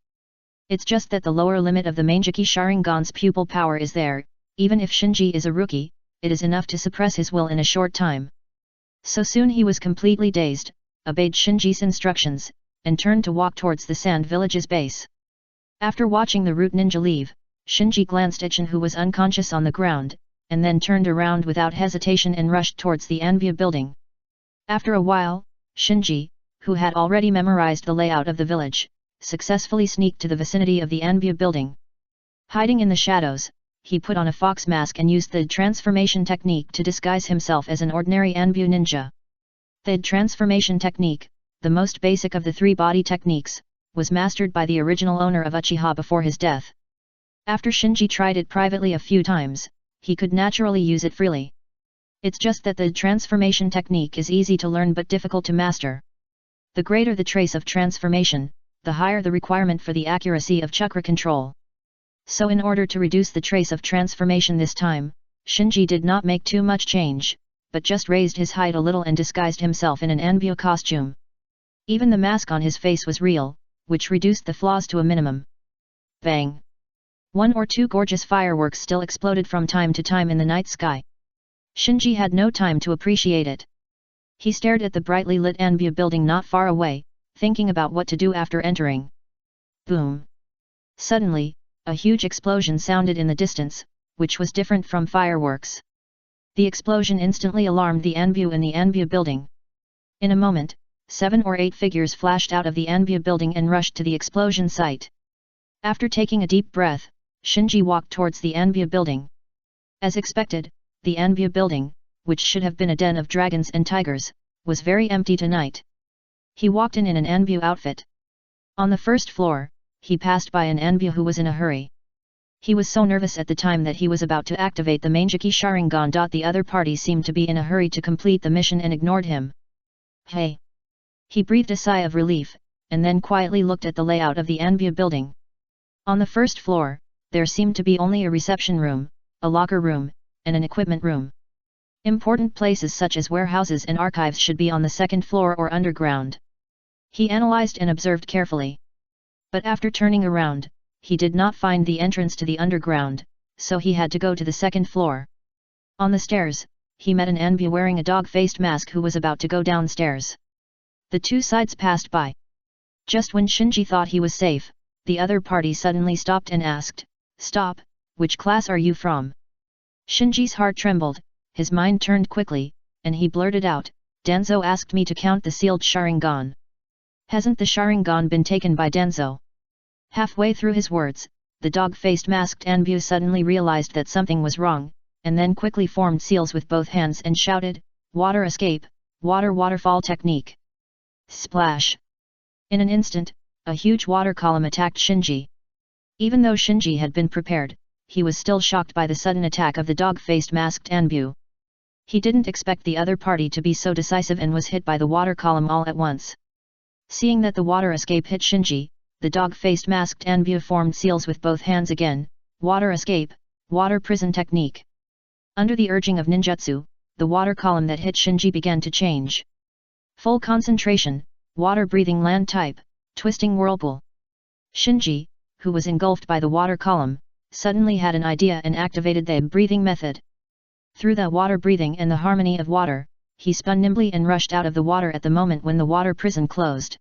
It's just that the lower limit of the Mangeki Sharingan's pupil power is there, even if Shinji is a rookie, it is enough to suppress his will in a short time. So soon he was completely dazed, obeyed Shinji's instructions, and turned to walk towards the sand village's base. After watching the root ninja leave, Shinji glanced at Chen who was unconscious on the ground, and then turned around without hesitation and rushed towards the Anbu building. After a while, Shinji, who had already memorized the layout of the village, successfully sneaked to the vicinity of the Anbu building. Hiding in the shadows, he put on a fox mask and used the transformation technique to disguise himself as an ordinary Anbu ninja. The transformation technique, the most basic of the three body techniques, was mastered by the original owner of Uchiha before his death. After Shinji tried it privately a few times, he could naturally use it freely. It's just that the transformation technique is easy to learn but difficult to master. The greater the trace of transformation, the higher the requirement for the accuracy of chakra control. So in order to reduce the trace of transformation this time, Shinji did not make too much change, but just raised his height a little and disguised himself in an Anbu costume. Even the mask on his face was real, which reduced the flaws to a minimum. Bang! One or two gorgeous fireworks still exploded from time to time in the night sky. Shinji had no time to appreciate it. He stared at the brightly lit Anbu building not far away, thinking about what to do after entering. Boom! Suddenly, a huge explosion sounded in the distance, which was different from fireworks. The explosion instantly alarmed the Anbu in the Anbu building. In a moment, 7 or 8 figures flashed out of the Anbu building and rushed to the explosion site. After taking a deep breath, Shinji walked towards the Anbu building. As expected, the Anbu building, which should have been a den of dragons and tigers, was very empty tonight. He walked in an Anbu outfit. On the first floor, he passed by an Anbu who was in a hurry. He was so nervous at the time that he was about to activate the Mangeki Sharingan. The other party seemed to be in a hurry to complete the mission and ignored him. Hey! He breathed a sigh of relief, and then quietly looked at the layout of the Anbu building. On the first floor, there seemed to be only a reception room, a locker room, and an equipment room. Important places such as warehouses and archives should be on the second floor or underground. He analyzed and observed carefully. But after turning around, he did not find the entrance to the underground, so he had to go to the second floor. On the stairs, he met an Anbu wearing a dog-faced mask who was about to go downstairs. The two sides passed by. Just when Shinji thought he was safe, the other party suddenly stopped and asked, "Stop, which class are you from?" Shinji's heart trembled, his mind turned quickly, and he blurted out, "Danzo asked me to count the sealed Sharingan. Hasn't the Sharingan been taken by Danzo?" Halfway through his words, the dog-faced masked Anbu suddenly realized that something was wrong, and then quickly formed seals with both hands and shouted, "Water escape, waterfall technique." Splash! In an instant, a huge water column attacked Shinji. Even though Shinji had been prepared, he was still shocked by the sudden attack of the dog-faced masked Anbu. He didn't expect the other party to be so decisive and was hit by the water column all at once. Seeing that the water escape hit Shinji, the dog-faced masked Anbu formed seals with both hands again, "Water escape, water prison technique." Under the urging of ninjutsu, the water column that hit Shinji began to change. Full concentration, water breathing land type, twisting whirlpool. Shinji, who was engulfed by the water column, suddenly had an idea and activated the breathing method. Through the water breathing and the harmony of water, he spun nimbly and rushed out of the water at the moment when the water prison closed.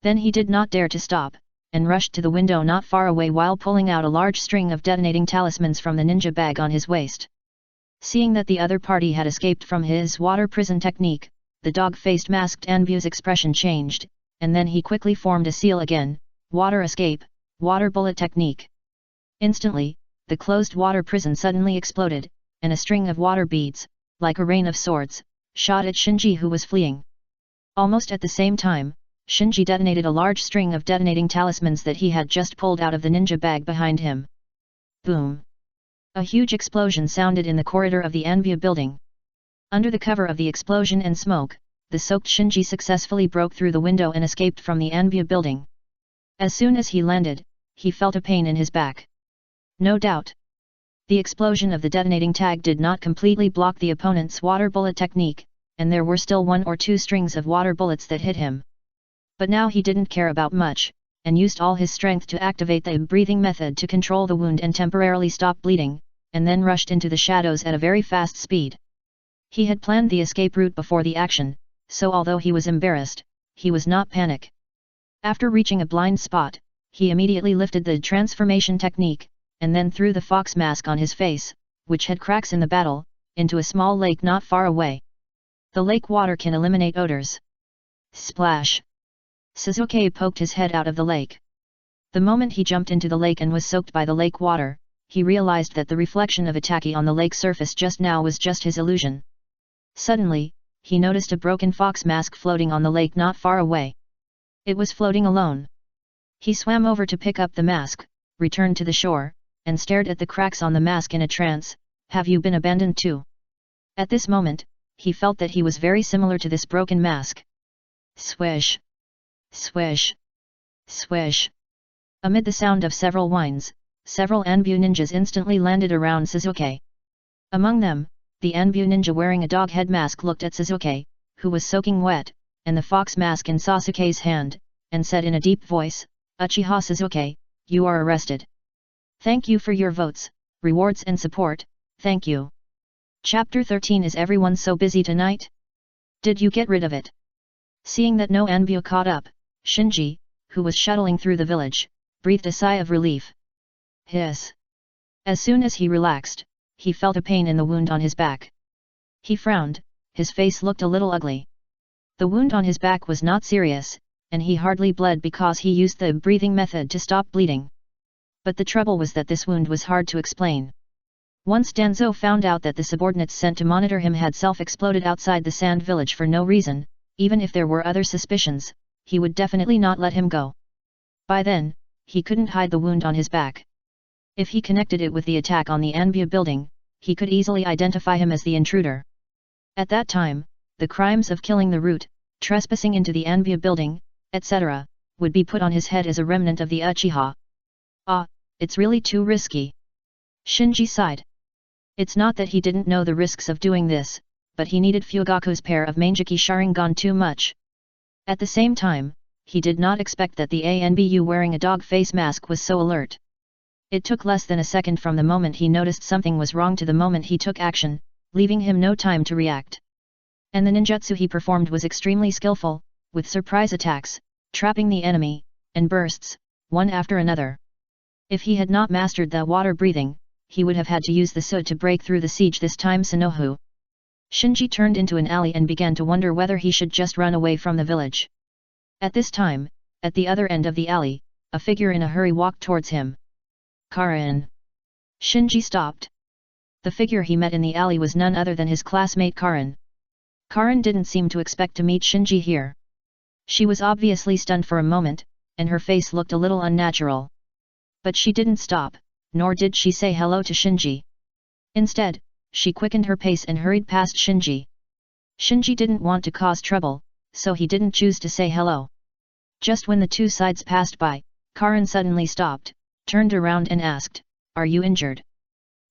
Then he did not dare to stop, and rushed to the window not far away while pulling out a large string of detonating talismans from the ninja bag on his waist. Seeing that the other party had escaped from his water prison technique, the dog-faced masked Anbu's expression changed, and then he quickly formed a seal again, water escape, water bullet technique. Instantly, the closed water prison suddenly exploded, and a string of water beads, like a rain of swords, shot at Shinji who was fleeing. Almost at the same time, Shinji detonated a large string of detonating talismans that he had just pulled out of the ninja bag behind him. Boom! A huge explosion sounded in the corridor of the Anvia building. Under the cover of the explosion and smoke, the soaked Shinji successfully broke through the window and escaped from the Anvia building. As soon as he landed, he felt a pain in his back. No doubt. The explosion of the detonating tag did not completely block the opponent's water bullet technique, and there were still 1 or 2 strings of water bullets that hit him. But now he didn't care about much, and used all his strength to activate the breathing method to control the wound and temporarily stop bleeding, and then rushed into the shadows at a very fast speed. He had planned the escape route before the action, so although he was embarrassed, he was not panic. After reaching a blind spot, he immediately lifted the transformation technique, and then threw the fox mask on his face, which had cracks in the battle, into a small lake not far away. The lake water can eliminate odors. Splash! Sasuke poked his head out of the lake. The moment he jumped into the lake and was soaked by the lake water, he realized that the reflection of Itaki on the lake surface just now was just his illusion. Suddenly, he noticed a broken fox mask floating on the lake not far away. It was floating alone. He swam over to pick up the mask, returned to the shore, and stared at the cracks on the mask in a trance. Have you been abandoned too? At this moment, he felt that he was very similar to this broken mask. Swish! Swish! Swish! Amid the sound of several whines, several Anbu ninjas instantly landed around Sasuke. Among them, the Anbu ninja wearing a dog head mask looked at Sasuke, who was soaking wet, and the fox mask in Sasuke's hand, and said in a deep voice, "Uchiha Sasuke, you are arrested. Thank you for your votes, rewards and support, thank you." Chapter 13. Is everyone so busy tonight? Did you get rid of it? Seeing that no Anbu caught up, Shinji, who was shuttling through the village, breathed a sigh of relief. Hiss! As soon as he relaxed, he felt a pain in the wound on his back. He frowned, his face looked a little ugly. The wound on his back was not serious, and he hardly bled because he used the breathing method to stop bleeding. But the trouble was that this wound was hard to explain. Once Danzo found out that the subordinates sent to monitor him had self-exploded outside the sand village for no reason, even if there were other suspicions, he would definitely not let him go. By then, he couldn't hide the wound on his back. If he connected it with the attack on the Anvia building, he could easily identify him as the intruder. At that time, the crimes of killing the root, trespassing into the Anvia building, etc., would be put on his head as a remnant of the Uchiha. Ah, it's really too risky. Shinji sighed. It's not that he didn't know the risks of doing this, but he needed Fugaku's pair of Mangeki Sharingan too much. At the same time, he did not expect that the Anbu wearing a dog face mask was so alert. It took less than a second from the moment he noticed something was wrong to the moment he took action, leaving him no time to react. And the ninjutsu he performed was extremely skillful, with surprise attacks, trapping the enemy, and bursts, one after another. If he had not mastered the water breathing, he would have had to use the Sud to break through the siege this time. Sanohu. Shinji turned into an alley and began to wonder whether he should just run away from the village. At this time, at the other end of the alley, a figure in a hurry walked towards him. Karin. Shinji stopped. The figure he met in the alley was none other than his classmate Karin. Karin didn't seem to expect to meet Shinji here. She was obviously stunned for a moment, and her face looked a little unnatural. But she didn't stop, nor did she say hello to Shinji. Instead, she quickened her pace and hurried past Shinji. Shinji didn't want to cause trouble, so he didn't choose to say hello. Just when the two sides passed by, Karin suddenly stopped, turned around and asked, "Are you injured?"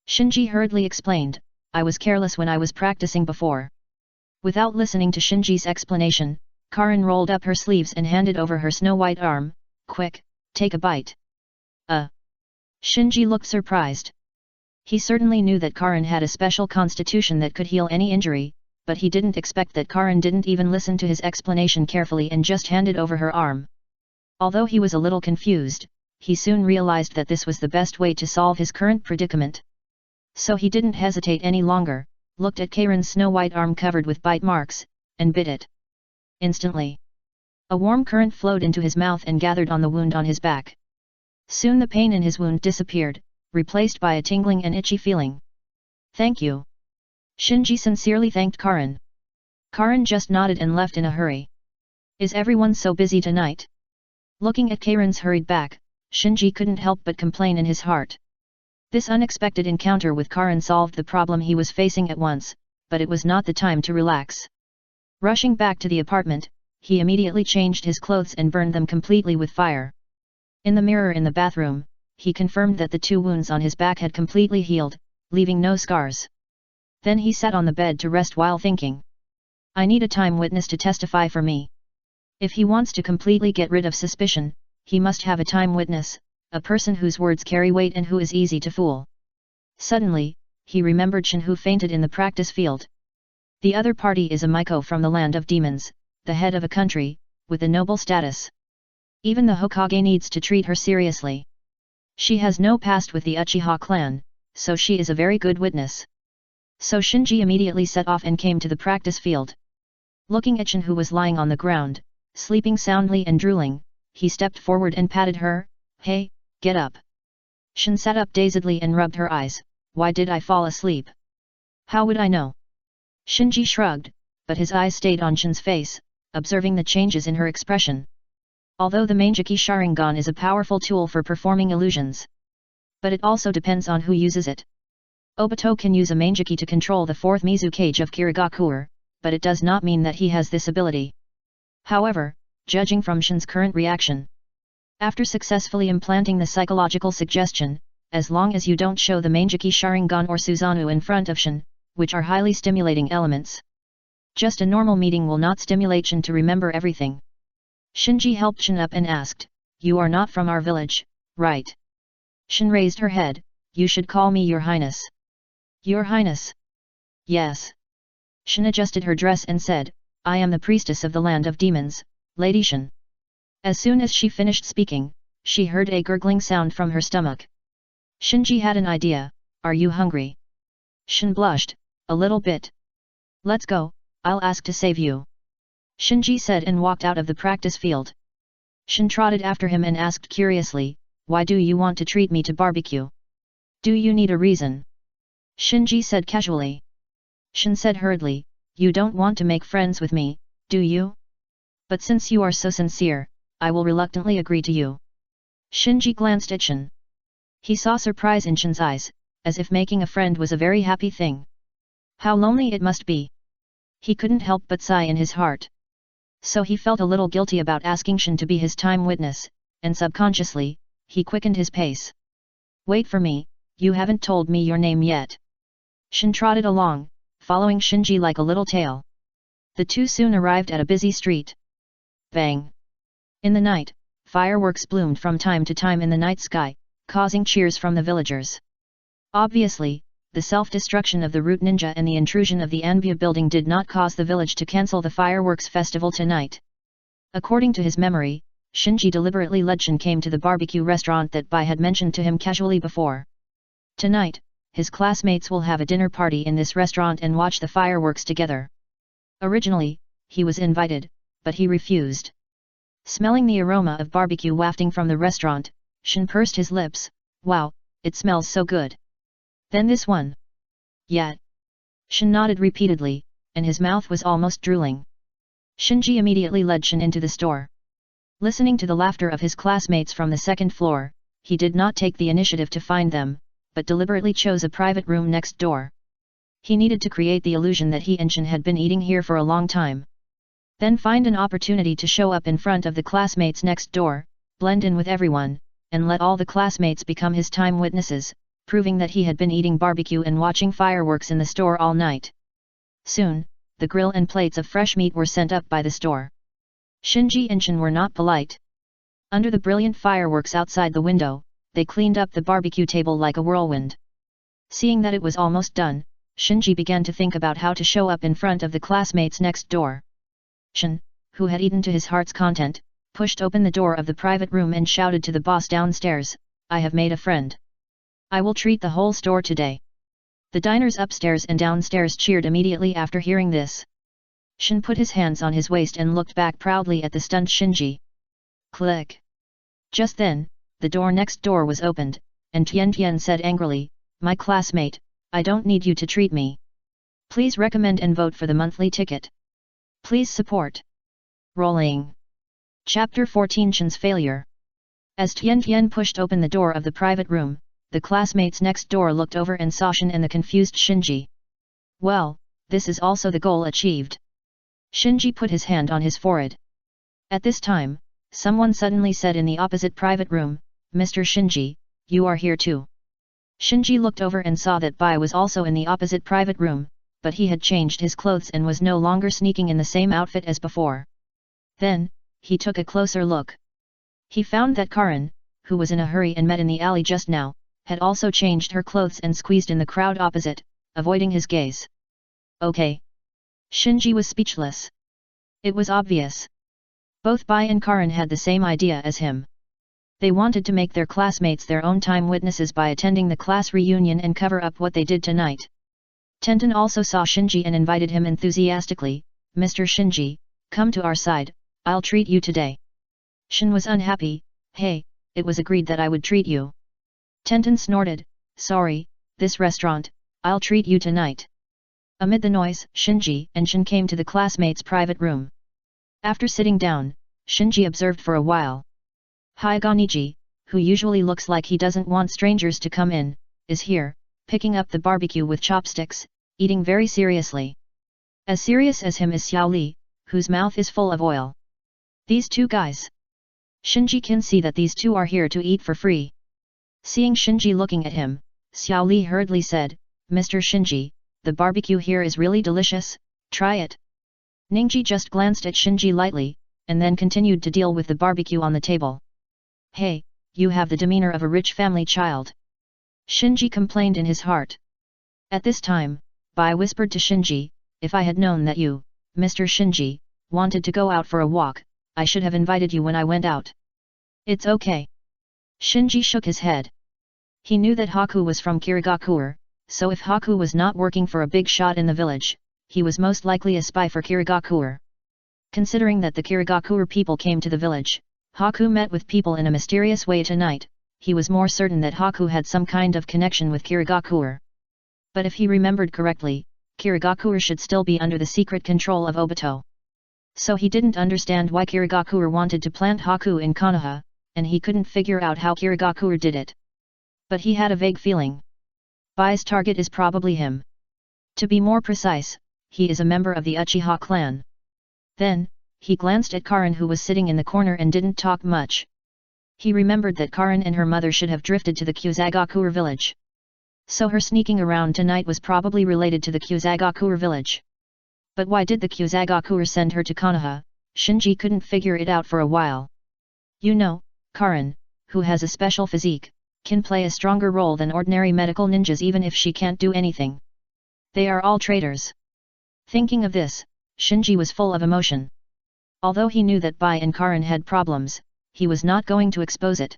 Shinji hurriedly explained, "I was careless when I was practicing before." Without listening to Shinji's explanation, Karin rolled up her sleeves and handed over her snow-white arm. "Quick, take a bite." Shinji looked surprised. He certainly knew that Karin had a special constitution that could heal any injury, but he didn't expect that Karin didn't even listen to his explanation carefully and just handed over her arm. Although he was a little confused, he soon realized that this was the best way to solve his current predicament. So he didn't hesitate any longer, looked at Karin's snow-white arm covered with bite marks, and bit it. Instantly. A warm current flowed into his mouth and gathered on the wound on his back. Soon the pain in his wound disappeared, replaced by a tingling and itchy feeling. "Thank you." Shinji sincerely thanked Karin. Karin just nodded and left in a hurry. "Is everyone so busy tonight?" Looking at Karin's hurried back, Shinji couldn't help but complain in his heart. This unexpected encounter with Karin solved the problem he was facing at once, but it was not the time to relax. Rushing back to the apartment, he immediately changed his clothes and burned them completely with fire. In the mirror in the bathroom, he confirmed that the 2 wounds on his back had completely healed, leaving no scars. Then he sat on the bed to rest while thinking. I need a time witness to testify for me. If he wants to completely get rid of suspicion, he must have a time witness, a person whose words carry weight and who is easy to fool. Suddenly, he remembered Shin, who fainted in the practice field. The other party is a Miko from the land of demons, the head of a country, with a noble status. Even the Hokage needs to treat her seriously. She has no past with the Uchiha clan, so she is a very good witness. So Shinji immediately set off and came to the practice field. Looking at Shin, who was lying on the ground, sleeping soundly and drooling, he stepped forward and patted her. "Hey, get up." Shin sat up dazedly and rubbed her eyes. "Why did I fall asleep? How would I know?" Shinji shrugged, but his eyes stayed on Shin's face, observing the changes in her expression. Although the Manjiki Sharingan is a powerful tool for performing illusions, but it also depends on who uses it. Obito can use a Manjiki to control the 4th Mizukage of Kirigakuer, but it does not mean that he has this ability. However, judging from Shin's current reaction, after successfully implanting the psychological suggestion, as long as you don't show the Manjiki Sharingan or Susanoo in front of Shin, which are highly stimulating elements, just a normal meeting will not stimulate Shin to remember everything. Shinji helped Shin up and asked, "You are not from our village, right?" Shin raised her head. "You should call me Your Highness." "Your Highness?" "Yes." Shin adjusted her dress and said, "I am the priestess of the land of demons, Lady Shin." As soon as she finished speaking, she heard a gurgling sound from her stomach. Shinji had an idea. "Are you hungry?" Shin blushed, "A little bit." "Let's go, I'll ask to save you," Shinji said and walked out of the practice field. Shin trotted after him and asked curiously, "Why do you want to treat me to barbecue? Do you need a reason?" Shinji said casually. Shin said hurriedly, "You don't want to make friends with me, do you? But since you are so sincere, I will reluctantly agree to you." Shinji glanced at Shin. He saw surprise in Shin's eyes, as if making a friend was a very happy thing. How lonely it must be. He couldn't help but sigh in his heart. So he felt a little guilty about asking Shin to be his time witness, and subconsciously, he quickened his pace. "Wait for me, you haven't told me your name yet." Shin trotted along, following Shinji like a little tail. The two soon arrived at a busy street. Bang! In the night, fireworks bloomed from time to time in the night sky, causing cheers from the villagers. Obviously, the self-destruction of the root ninja and the intrusion of the Anbu building did not cause the village to cancel the fireworks festival tonight. According to his memory, Shinji deliberately led Shin came to the barbecue restaurant that Bai had mentioned to him casually before. Tonight, his classmates will have a dinner party in this restaurant and watch the fireworks together. Originally, he was invited, but he refused. Smelling the aroma of barbecue wafting from the restaurant, Shin pursed his lips. "Wow, it smells so good. Then this one." "Yeah." Shin nodded repeatedly, and his mouth was almost drooling. Shinji immediately led Shin into the store. Listening to the laughter of his classmates from the second floor, he did not take the initiative to find them, but deliberately chose a private room next door. He needed to create the illusion that he and Shin had been eating here for a long time. Then find an opportunity to show up in front of the classmates next door, blend in with everyone, and let all the classmates become his time witnesses, proving that he had been eating barbecue and watching fireworks in the store all night. Soon, the grill and plates of fresh meat were sent up by the store. Shinji and Shin were not polite. Under the brilliant fireworks outside the window, they cleaned up the barbecue table like a whirlwind. Seeing that it was almost done, Shinji began to think about how to show up in front of the classmates next door. Shin, who had eaten to his heart's content, pushed open the door of the private room and shouted to the boss downstairs, "I have made a friend. I will treat the whole store today." The diners upstairs and downstairs cheered immediately after hearing this. Shin put his hands on his waist and looked back proudly at the stunned Shinji. Click. Just then, the door next door was opened, and Tian said angrily, "My classmate, I don't need you to treat me. Please recommend and vote for the monthly ticket. Please support." Rolling. Chapter 14 Shin's Failure. As Tian pushed open the door of the private room, the classmates next door looked over and saw Shin and the confused Shinji. Well, this is also the goal achieved. Shinji put his hand on his forehead. At this time, someone suddenly said in the opposite private room, "Mr. Shinji, you are here too." Shinji looked over and saw that Bai was also in the opposite private room, but he had changed his clothes and was no longer sneaking in the same outfit as before. Then, he took a closer look. He found that Karin, who was in a hurry and met in the alley just now, had also changed her clothes and squeezed in the crowd opposite, avoiding his gaze. Okay. Shinji was speechless. It was obvious. Both Bai and Karin had the same idea as him. They wanted to make their classmates their own time witnesses by attending the class reunion and cover up what they did tonight. Tenten also saw Shinji and invited him enthusiastically, "Mr. Shinji, come to our side, I'll treat you today." Shin was unhappy. "Hey, it was agreed that I would treat you." Tenten snorted, "Sorry, this restaurant, I'll treat you tonight." Amid the noise, Shinji and Shin came to the classmates' private room. After sitting down, Shinji observed for a while. Hyagoniji, who usually looks like he doesn't want strangers to come in, is here, picking up the barbecue with chopsticks, eating very seriously. As serious as him is Xiao Li, whose mouth is full of oil. These two guys. Shinji can see that these two are here to eat for free. Seeing Shinji looking at him, Xiao Li hurriedly said, "Mr. Shinji, the barbecue here is really delicious, try it." Ningji just glanced at Shinji lightly, and then continued to deal with the barbecue on the table. "Hey, you have the demeanor of a rich family child," Shinji complained in his heart. At this time, Bai whispered to Shinji, "If I had known that you, Mr. Shinji, wanted to go out for a walk, I should have invited you when I went out." "It's okay." Shinji shook his head. He knew that Haku was from Kirigakure, so if Haku was not working for a big shot in the village, he was most likely a spy for Kirigakure. Considering that the Kirigakure people came to the village, Haku met with people in a mysterious way tonight, he was more certain that Haku had some kind of connection with Kirigakure. But if he remembered correctly, Kirigakure should still be under the secret control of Obito. So he didn't understand why Kirigakure wanted to plant Haku in Konoha, and he couldn't figure out how Kirigakure did it. But he had a vague feeling. Bai's target is probably him. To be more precise, he is a member of the Uchiha clan. Then, he glanced at Karin who was sitting in the corner and didn't talk much. He remembered that Karin and her mother should have drifted to the Kyuzagakure village. So her sneaking around tonight was probably related to the Kyuzagakure village. But why did the Kyuzagakure send her to Konoha? Shinji couldn't figure it out for a while. You know, Karin, who has a special physique, can play a stronger role than ordinary medical ninjas even if she can't do anything. They are all traitors. Thinking of this, Shinji was full of emotion. Although he knew that Bai and Karin had problems, he was not going to expose it.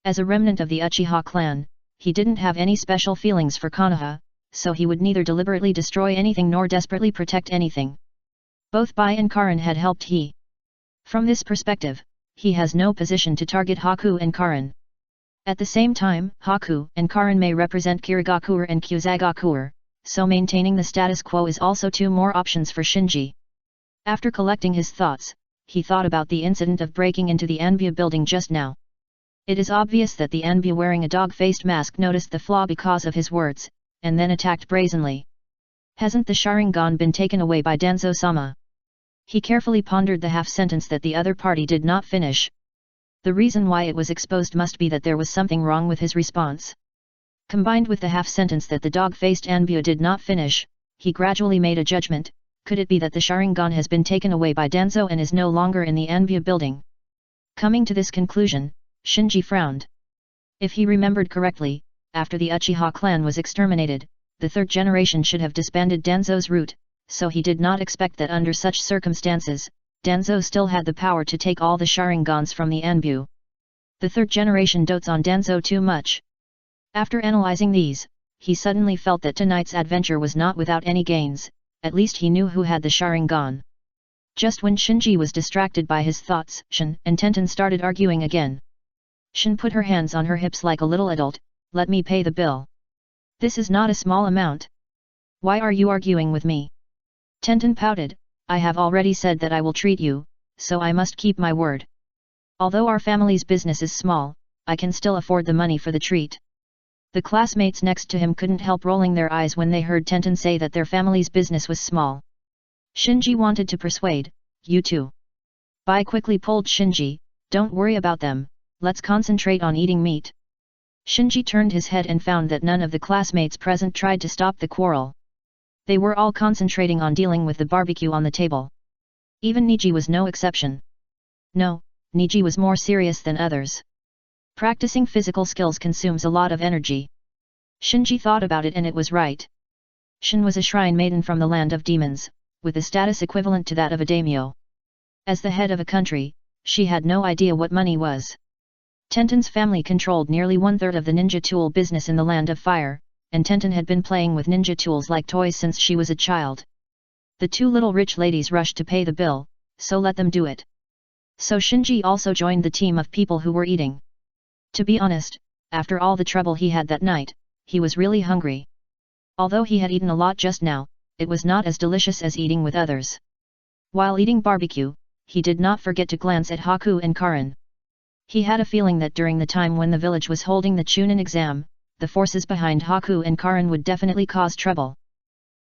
As a remnant of the Uchiha clan, he didn't have any special feelings for Konoha, so he would neither deliberately destroy anything nor desperately protect anything. Both Bai and Karin had helped he. From this perspective, he has no position to target Haku and Karin. At the same time, Haku and Karin may represent Kirigakure and Kyuzagakure, so maintaining the status quo is also two more options for Shinji. After collecting his thoughts, he thought about the incident of breaking into the Anbu building just now. It is obvious that the Anbu wearing a dog-faced mask noticed the flaw because of his words, and then attacked brazenly. Hasn't the Sharingan been taken away by Danzo-sama? He carefully pondered the half-sentence that the other party did not finish. The reason why it was exposed must be that there was something wrong with his response. Combined with the half-sentence that the dog-faced Anbu did not finish, he gradually made a judgment. Could it be that the Sharingan has been taken away by Danzo and is no longer in the Anbu building? Coming to this conclusion, Shinji frowned. If he remembered correctly, after the Uchiha clan was exterminated, the third generation should have disbanded Danzo's root, so he did not expect that under such circumstances, Danzo still had the power to take all the Sharingans from the Anbu. The third generation dotes on Danzo too much. After analyzing these, he suddenly felt that tonight's adventure was not without any gains, at least he knew who had the Sharingan. Just when Shinji was distracted by his thoughts, Shin and Tenten started arguing again. Shin put her hands on her hips like a little adult. Let me pay the bill. This is not a small amount. Why are you arguing with me? Tenten pouted. I have already said that I will treat you, so I must keep my word. Although our family's business is small, I can still afford the money for the treat. The classmates next to him couldn't help rolling their eyes when they heard Tenten say that their family's business was small. Shinji wanted to persuade, you too. Bai quickly pulled Shinji, don't worry about them, let's concentrate on eating meat. Shinji turned his head and found that none of the classmates present tried to stop the quarrel. They were all concentrating on dealing with the barbecue on the table. Even Niji was no exception. No, Niji was more serious than others. Practicing physical skills consumes a lot of energy. Shinji thought about it and it was right. Shin was a shrine maiden from the land of demons, with a status equivalent to that of a daimyo. As the head of a country, she had no idea what money was. Tenten's family controlled nearly 1/3 of the ninja tool business in the land of fire, and Tenten had been playing with ninja tools like toys since she was a child. The two little rich ladies rushed to pay the bill, so let them do it. So Shinji also joined the team of people who were eating. To be honest, after all the trouble he had that night, he was really hungry. Although he had eaten a lot just now, it was not as delicious as eating with others. While eating barbecue, he did not forget to glance at Haku and Karin. He had a feeling that during the time when the village was holding the Chunin exam, the forces behind Haku and Karin would definitely cause trouble.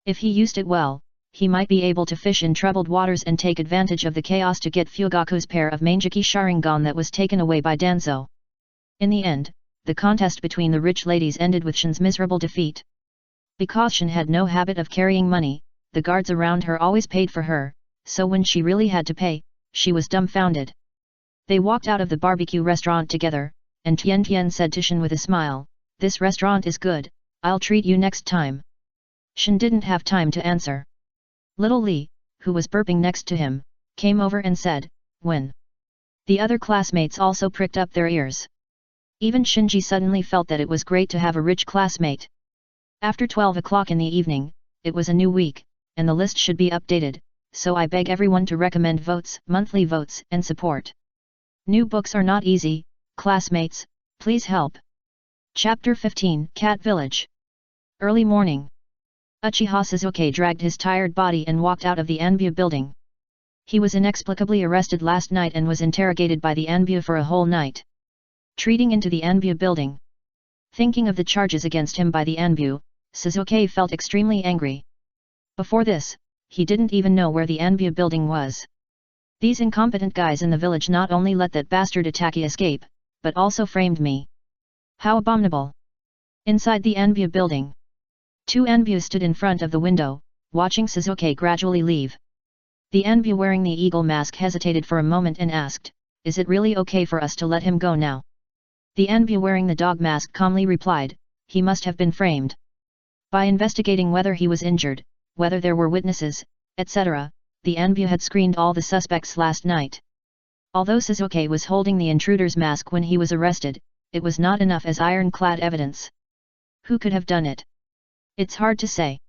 If he used it well, he might be able to fish in troubled waters and take advantage of the chaos to get Fugaku's pair of Mangeki Sharingan that was taken away by Danzo. In the end, the contest between the rich ladies ended with Shin's miserable defeat. Because Shin had no habit of carrying money, the guards around her always paid for her, so when she really had to pay, she was dumbfounded. They walked out of the barbecue restaurant together, and Tian Tian said to Shin with a smile, this restaurant is good, I'll treat you next time. Shin didn't have time to answer. Little Li, who was burping next to him, came over and said, when? The other classmates also pricked up their ears. Even Shinji suddenly felt that it was great to have a rich classmate. After 12 o'clock in the evening, it was a new week, and the list should be updated, so I beg everyone to recommend votes, monthly votes, and support. New books are not easy, classmates, please help. Chapter 15, Cat Village. Early morning. Uchiha Suzuki dragged his tired body and walked out of the Anbu building. He was inexplicably arrested last night and was interrogated by the Anbu for a whole night. Treating into the Anbu building. Thinking of the charges against him by the Anbu, Suzuki felt extremely angry. Before this, he didn't even know where the Anbu building was. These incompetent guys in the village not only let that bastard Itaki escape, but also framed me. How abominable! Inside the Anbu building. Two Anbu stood in front of the window, watching Suzuki gradually leave. The Anbu wearing the eagle mask hesitated for a moment and asked, is it really okay for us to let him go now? The Anbu wearing the dog mask calmly replied, he must have been framed. By investigating whether he was injured, whether there were witnesses, etc., the Anbu had screened all the suspects last night. Although Suzuki was holding the intruder's mask when he was arrested, it was not enough as ironclad evidence. Who could have done it? It's hard to say.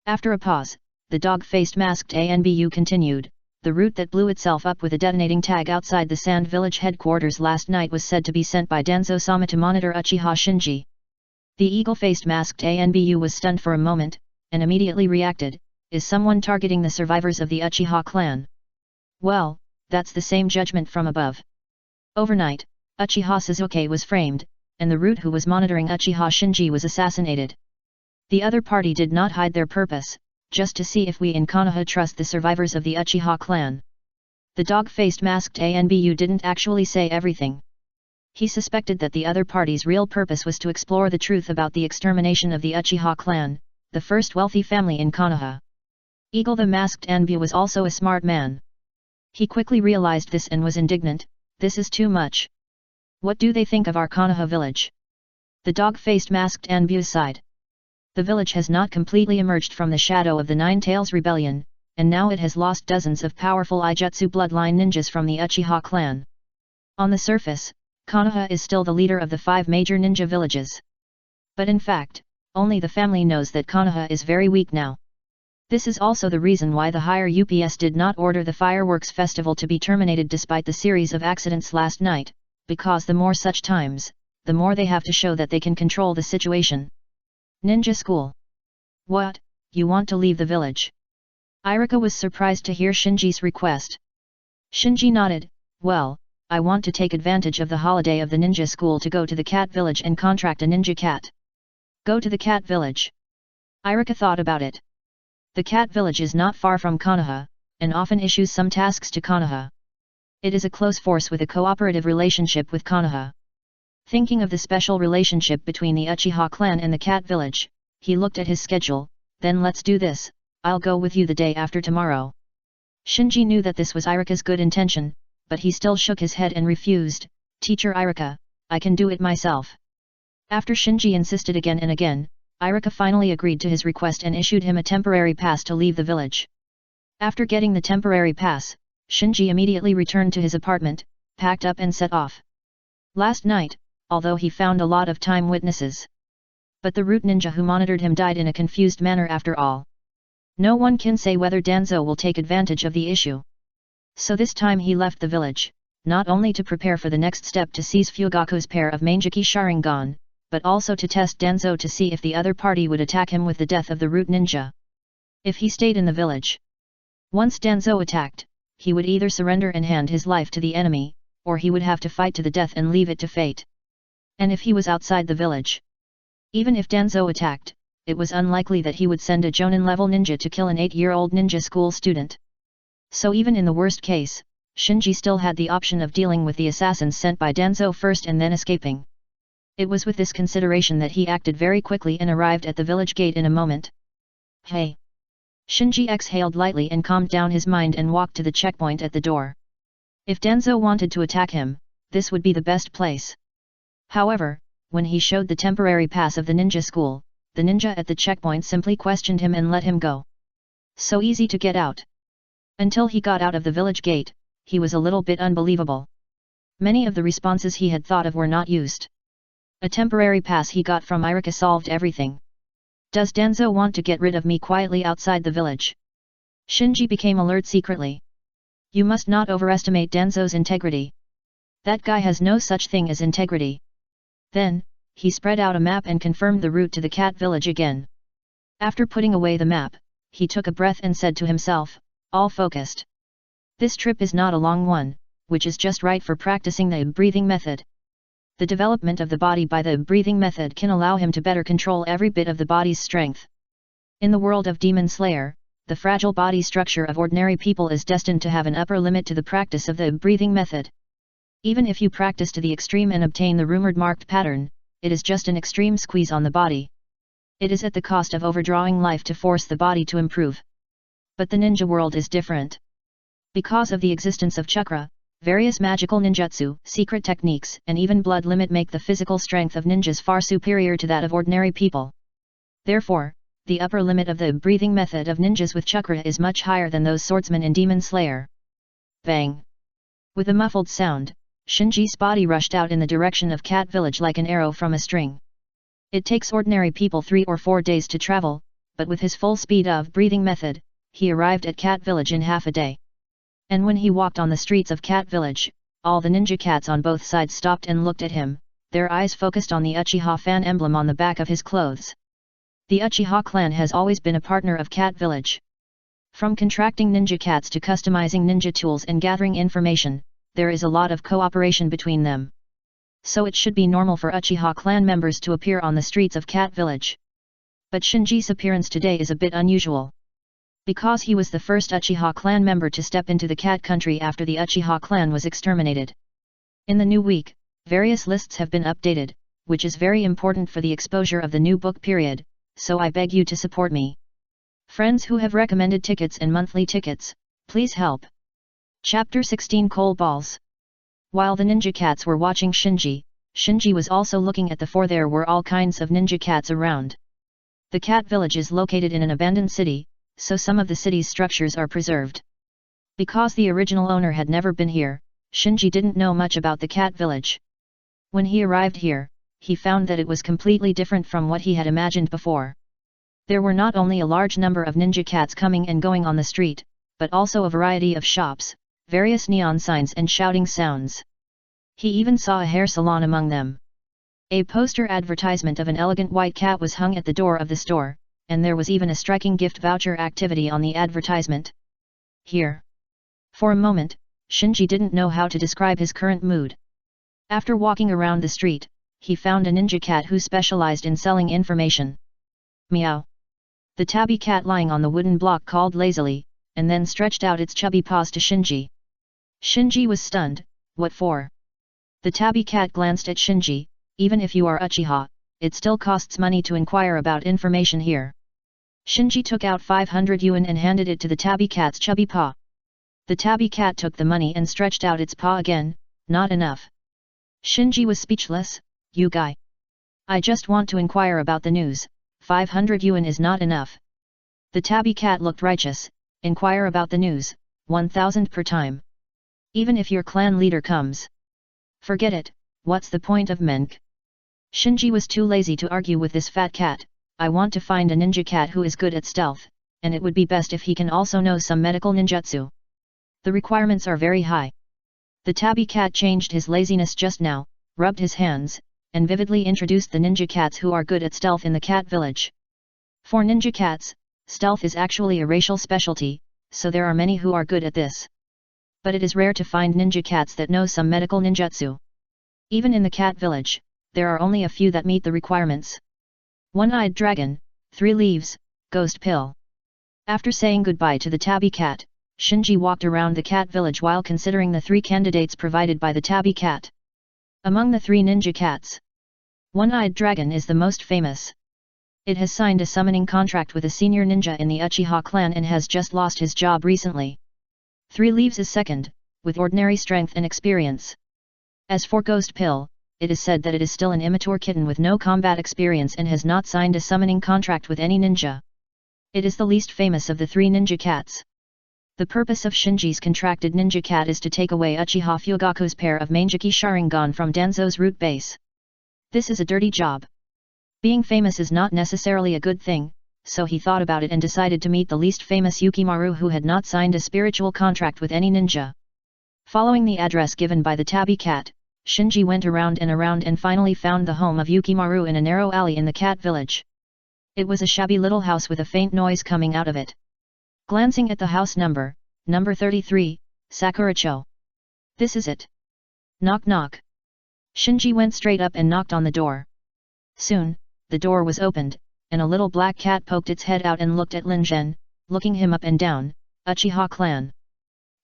After a pause, the dog-faced masked Anbu continued, the route that blew itself up with a detonating tag outside the Sand Village headquarters last night was said to be sent by Danzo-sama to monitor Uchiha Shinji. The eagle-faced masked Anbu was stunned for a moment, and immediately reacted, is someone targeting the survivors of the Uchiha clan? Well, that's the same judgment from above. Overnight, Uchiha Suzuki was framed, and the root who was monitoring Uchiha Shinji was assassinated. The other party did not hide their purpose, just to see if we in Konoha trust the survivors of the Uchiha clan. The dog-faced masked Anbu didn't actually say everything. He suspected that the other party's real purpose was to explore the truth about the extermination of the Uchiha clan, the first wealthy family in Konoha. Eagle the masked Anbu was also a smart man. He quickly realized this and was indignant, this is too much. What do they think of our Konoha village? The dog-faced masked Anbu sighed. The village has not completely emerged from the shadow of the Nine-Tails rebellion, and now it has lost dozens of powerful Ijutsu bloodline ninjas from the Uchiha clan. On the surface, Konoha is still the leader of the 5 major ninja villages. But in fact, only the family knows that Konoha is very weak now. This is also the reason why the higher UPS did not order the fireworks festival to be terminated despite the series of accidents last night, because the more such times, the more they have to show that they can control the situation. Ninja school. What, you want to leave the village? Irika was surprised to hear Shinji's request. Shinji nodded, well, I want to take advantage of the holiday of the ninja school to go to the cat village and contract a ninja cat. Go to the cat village. Irika thought about it. The cat village is not far from Konoha, and often issues some tasks to Konoha. It is a close force with a cooperative relationship with Konoha. Thinking of the special relationship between the Uchiha clan and the cat village, he looked at his schedule, then let's do this, I'll go with you the day after tomorrow. Shinji knew that this was Irika's good intention, but he still shook his head and refused, Teacher Irika, I can do it myself. After Shinji insisted again and again, Irika finally agreed to his request and issued him a temporary pass to leave the village. After getting the temporary pass, Shinji immediately returned to his apartment, packed up and set off. Last night, although he found a lot of time witnesses, but the root ninja who monitored him died in a confused manner after all. No one can say whether Danzo will take advantage of the issue. So this time he left the village, not only to prepare for the next step to seize Fugaku's pair of Mangeki Sharingan, but also to test Danzo to see if the other party would attack him with the death of the root ninja. If he stayed in the village, once Danzo attacked, he would either surrender and hand his life to the enemy, or he would have to fight to the death and leave it to fate. And if he was outside the village, even if Danzo attacked, it was unlikely that he would send a Jonin-level ninja to kill an 8-year-old ninja school student. So even in the worst case, Shinji still had the option of dealing with the assassins sent by Danzo first and then escaping. It was with this consideration that he acted very quickly and arrived at the village gate in a moment. Hey! Shinji exhaled lightly and calmed down his mind and walked to the checkpoint at the door. If Danzo wanted to attack him, this would be the best place. However, when he showed the temporary pass of the ninja school, the ninja at the checkpoint simply questioned him and let him go. So easy to get out. Until he got out of the village gate, he was a little bit unbelievable. Many of the responses he had thought of were not used. A temporary pass he got from Irika solved everything. Does Danzo want to get rid of me quietly outside the village? Shinji became alert secretly. You must not overestimate Danzo's integrity. That guy has no such thing as integrity. Then, he spread out a map and confirmed the route to the cat village again. After putting away the map, he took a breath and said to himself, all focused. This trip is not a long one, which is just right for practicing the breathing method. The development of the body by the breathing method can allow him to better control every bit of the body's strength. In the world of Demon Slayer, the fragile body structure of ordinary people is destined to have an upper limit to the practice of the breathing method. Even if you practice to the extreme and obtain the rumored marked pattern, it is just an extreme squeeze on the body. It is at the cost of overdrawing life to force the body to improve. But the ninja world is different. Because of the existence of chakra, various magical ninjutsu, secret techniques, and even blood limit make the physical strength of ninjas far superior to that of ordinary people. Therefore, the upper limit of the breathing method of ninjas with chakra is much higher than those swordsmen in Demon Slayer. Bang! With a muffled sound, Shinji's body rushed out in the direction of Cat Village like an arrow from a string. It takes ordinary people 3 or 4 days to travel, but with his full speed of breathing method, he arrived at Cat Village in half a day. And when he walked on the streets of Cat Village, all the ninja cats on both sides stopped and looked at him, their eyes focused on the Uchiha fan emblem on the back of his clothes. The Uchiha clan has always been a partner of Cat Village. From contracting ninja cats to customizing ninja tools and gathering information, there is a lot of cooperation between them. So it should be normal for Uchiha clan members to appear on the streets of Cat Village. But Shinji's appearance today is a bit unusual. Because he was the first Uchiha clan member to step into the cat country after the Uchiha clan was exterminated. In the new week, various lists have been updated, which is very important for the exposure of the new book period, so I beg you to support me. Friends who have recommended tickets and monthly tickets, please help. Chapter 16 Coal Balls. While the ninja cats were watching Shinji, Shinji was also looking at the for there were all kinds of ninja cats around. The cat village is located in an abandoned city, so some of the city's structures are preserved. Because the original owner had never been here, Shinji didn't know much about the cat village. When he arrived here, he found that it was completely different from what he had imagined before. There were not only a large number of ninja cats coming and going on the street, but also a variety of shops, various neon signs and shouting sounds. He even saw a hair salon among them. A poster advertisement of an elegant white cat was hung at the door of the store, and there was even a striking gift voucher activity on the advertisement. Here. For a moment, Shinji didn't know how to describe his current mood. After walking around the street, he found a ninja cat who specialized in selling information. Meow. The tabby cat lying on the wooden block called lazily, and then stretched out its chubby paws to Shinji. Shinji was stunned. What for? The tabby cat glanced at Shinji. Even if you are Uchiha, it still costs money to inquire about information here. Shinji took out 500 yuan and handed it to the tabby cat's chubby paw. The tabby cat took the money and stretched out its paw again. Not enough. Shinji was speechless. You guy. I just want to inquire about the news, 500 yuan is not enough. The tabby cat looked righteous. Inquire about the news, 1000 per time. Even if your clan leader comes. Forget it, what's the point of menk? Shinji was too lazy to argue with this fat cat. I want to find a ninja cat who is good at stealth, and it would be best if he can also know some medical ninjutsu. The requirements are very high. The tabby cat changed his laziness just now, rubbed his hands, and vividly introduced the ninja cats who are good at stealth in the cat village. For ninja cats, stealth is actually a racial specialty, so there are many who are good at this. But it is rare to find ninja cats that know some medical ninjutsu. Even in the cat village, there are only a few that meet the requirements. One-eyed dragon, 3 leaves, ghost pill. After saying goodbye to the tabby cat, Shinji walked around the cat village while considering the 3 candidates provided by the tabby cat. Among the 3 ninja cats, One-eyed dragon is the most famous. It has signed a summoning contract with a senior ninja in the Uchiha clan and has just lost his job recently. 3 leaves is second, with ordinary strength and experience. As for ghost pill, it is said that it is still an immature kitten with no combat experience and has not signed a summoning contract with any ninja. It is the least famous of the 3 ninja cats. The purpose of Shinji's contracted ninja cat is to take away Uchiha Fugaku's pair of Mangeki Sharingan from Danzo's root base. This is a dirty job. Being famous is not necessarily a good thing, so he thought about it and decided to meet the least famous Yukimaru who had not signed a spiritual contract with any ninja. Following the address given by the tabby cat, Shinji went around and finally found the home of Yukimaru in a narrow alley in the cat village. It was a shabby little house with a faint noise coming out of it. Glancing at the house number 33, Sakuracho. This is it. Knock knock. Shinji went straight up and knocked on the door. Soon, the door was opened, and a little black cat poked its head out and looked at Lin Zhen, looking him up and down. Uchiha clan.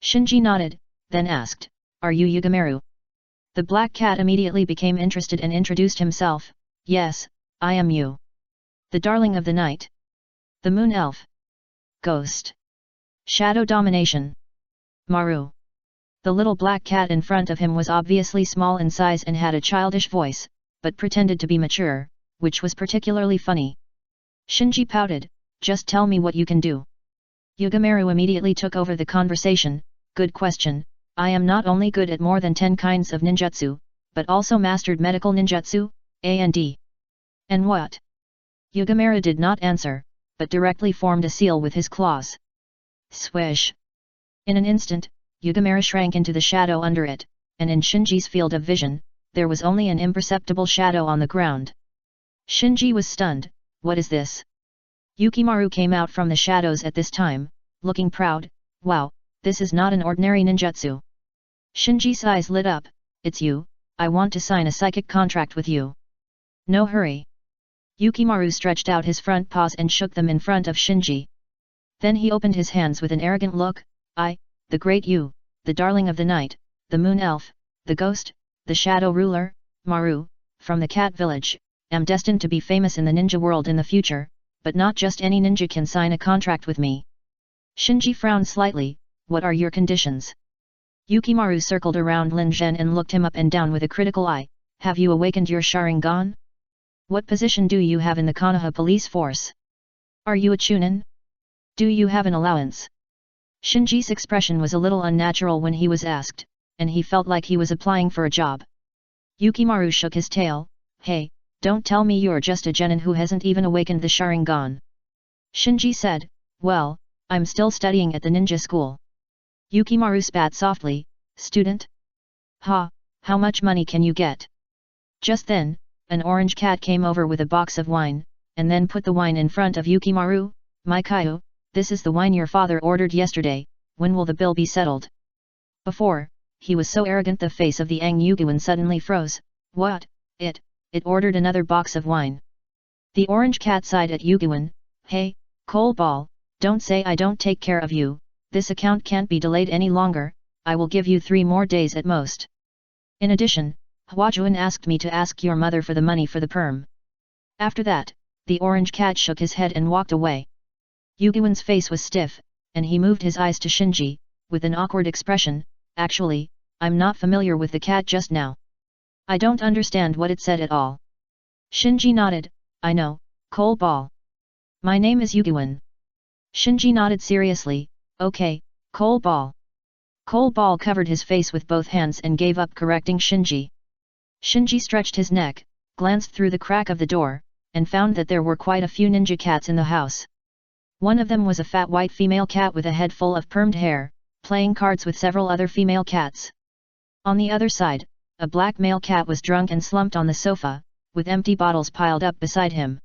Shinji nodded, then asked, Are you Yukimaru? The black cat immediately became interested and introduced himself. Yes, I am you. The darling of the night. The moon elf. Ghost. Shadow domination. Maru. The little black cat in front of him was obviously small in size and had a childish voice, but pretended to be mature, which was particularly funny. Shinji pouted, Just tell me what you can do. Yukimaru immediately took over the conversation. Good question. I am not only good at more than 10 kinds of ninjutsu, but also mastered medical ninjutsu, and. And what? Yukimaru did not answer, but directly formed a seal with his claws. Swish! In an instant, Yukimaru shrank into the shadow under it, and in Shinji's field of vision, there was only an imperceptible shadow on the ground. Shinji was stunned. What is this? Yukimaru came out from the shadows at this time, looking proud. Wow, this is not an ordinary ninjutsu. Shinji's eyes lit up. It's you, I want to sign a psychic contract with you. No hurry. Yukimaru stretched out his front paws and shook them in front of Shinji. Then he opened his hands with an arrogant look. I, the great you, the darling of the night, the moon elf, the ghost, the shadow ruler, Maru, from the cat village, am destined to be famous in the ninja world in the future, but not just any ninja can sign a contract with me. Shinji frowned slightly. What are your conditions? Yukimaru circled around Lin Zhen and looked him up and down with a critical eye. Have you awakened your Sharingan? What position do you have in the Konoha police force? Are you a Chunin? Do you have an allowance? Shinji's expression was a little unnatural when he was asked, and he felt like he was applying for a job. Yukimaru shook his tail. Hey, don't tell me you're just a genin who hasn't even awakened the Sharingan. Shinji said, well, I'm still studying at the ninja school. Yukimaru spat softly, student? Ha, how much money can you get? Just then, an orange cat came over with a box of wine, and then put the wine in front of Yukimaru. Mikhail, this is the wine your father ordered yesterday, when will the bill be settled? Before, he was so arrogant the face of the Ang Yuguan suddenly froze. What? It ordered another box of wine. The orange cat sighed at Yuguan. Hey, coal ball, don't say I don't take care of you, this account can't be delayed any longer, I will give you 3 more days at most. In addition, Huajuan asked me to ask your mother for the money for the perm. After that, the orange cat shook his head and walked away. Yuguan's face was stiff, and he moved his eyes to Shinji, with an awkward expression. Actually, I'm not familiar with the cat just now. I don't understand what it said at all. Shinji nodded, I know, coal ball. My name is Yuguan. Shinji nodded seriously, okay, coal ball. Coal ball covered his face with both hands and gave up correcting Shinji. Shinji stretched his neck, glanced through the crack of the door, and found that there were quite a few ninja cats in the house. One of them was a fat white female cat with a head full of permed hair, playing cards with several other female cats. On the other side, a black male cat was drunk and slumped on the sofa, with empty bottles piled up beside him.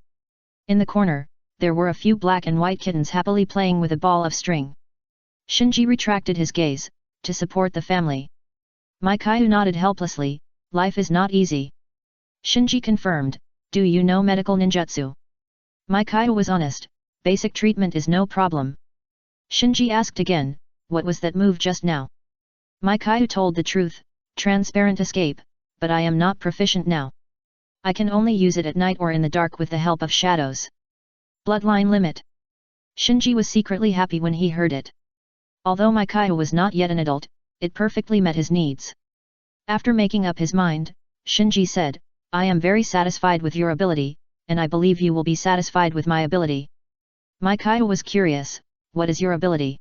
In the corner, there were a few black and white kittens happily playing with a ball of string. Shinji retracted his gaze, to support the family. Mikhail nodded helplessly, life is not easy. Shinji confirmed, do you know medical ninjutsu? Mikhail was honest, basic treatment is no problem. Shinji asked again, what was that move just now? Mikhail told the truth, transparent escape, but I am not proficient now. I can only use it at night or in the dark with the help of shadows. Bloodline limit. Shinji was secretly happy when he heard it. Although Mikhail was not yet an adult, it perfectly met his needs. After making up his mind, Shinji said, I am very satisfied with your ability, and I believe you will be satisfied with my ability. Mikhail was curious, what is your ability?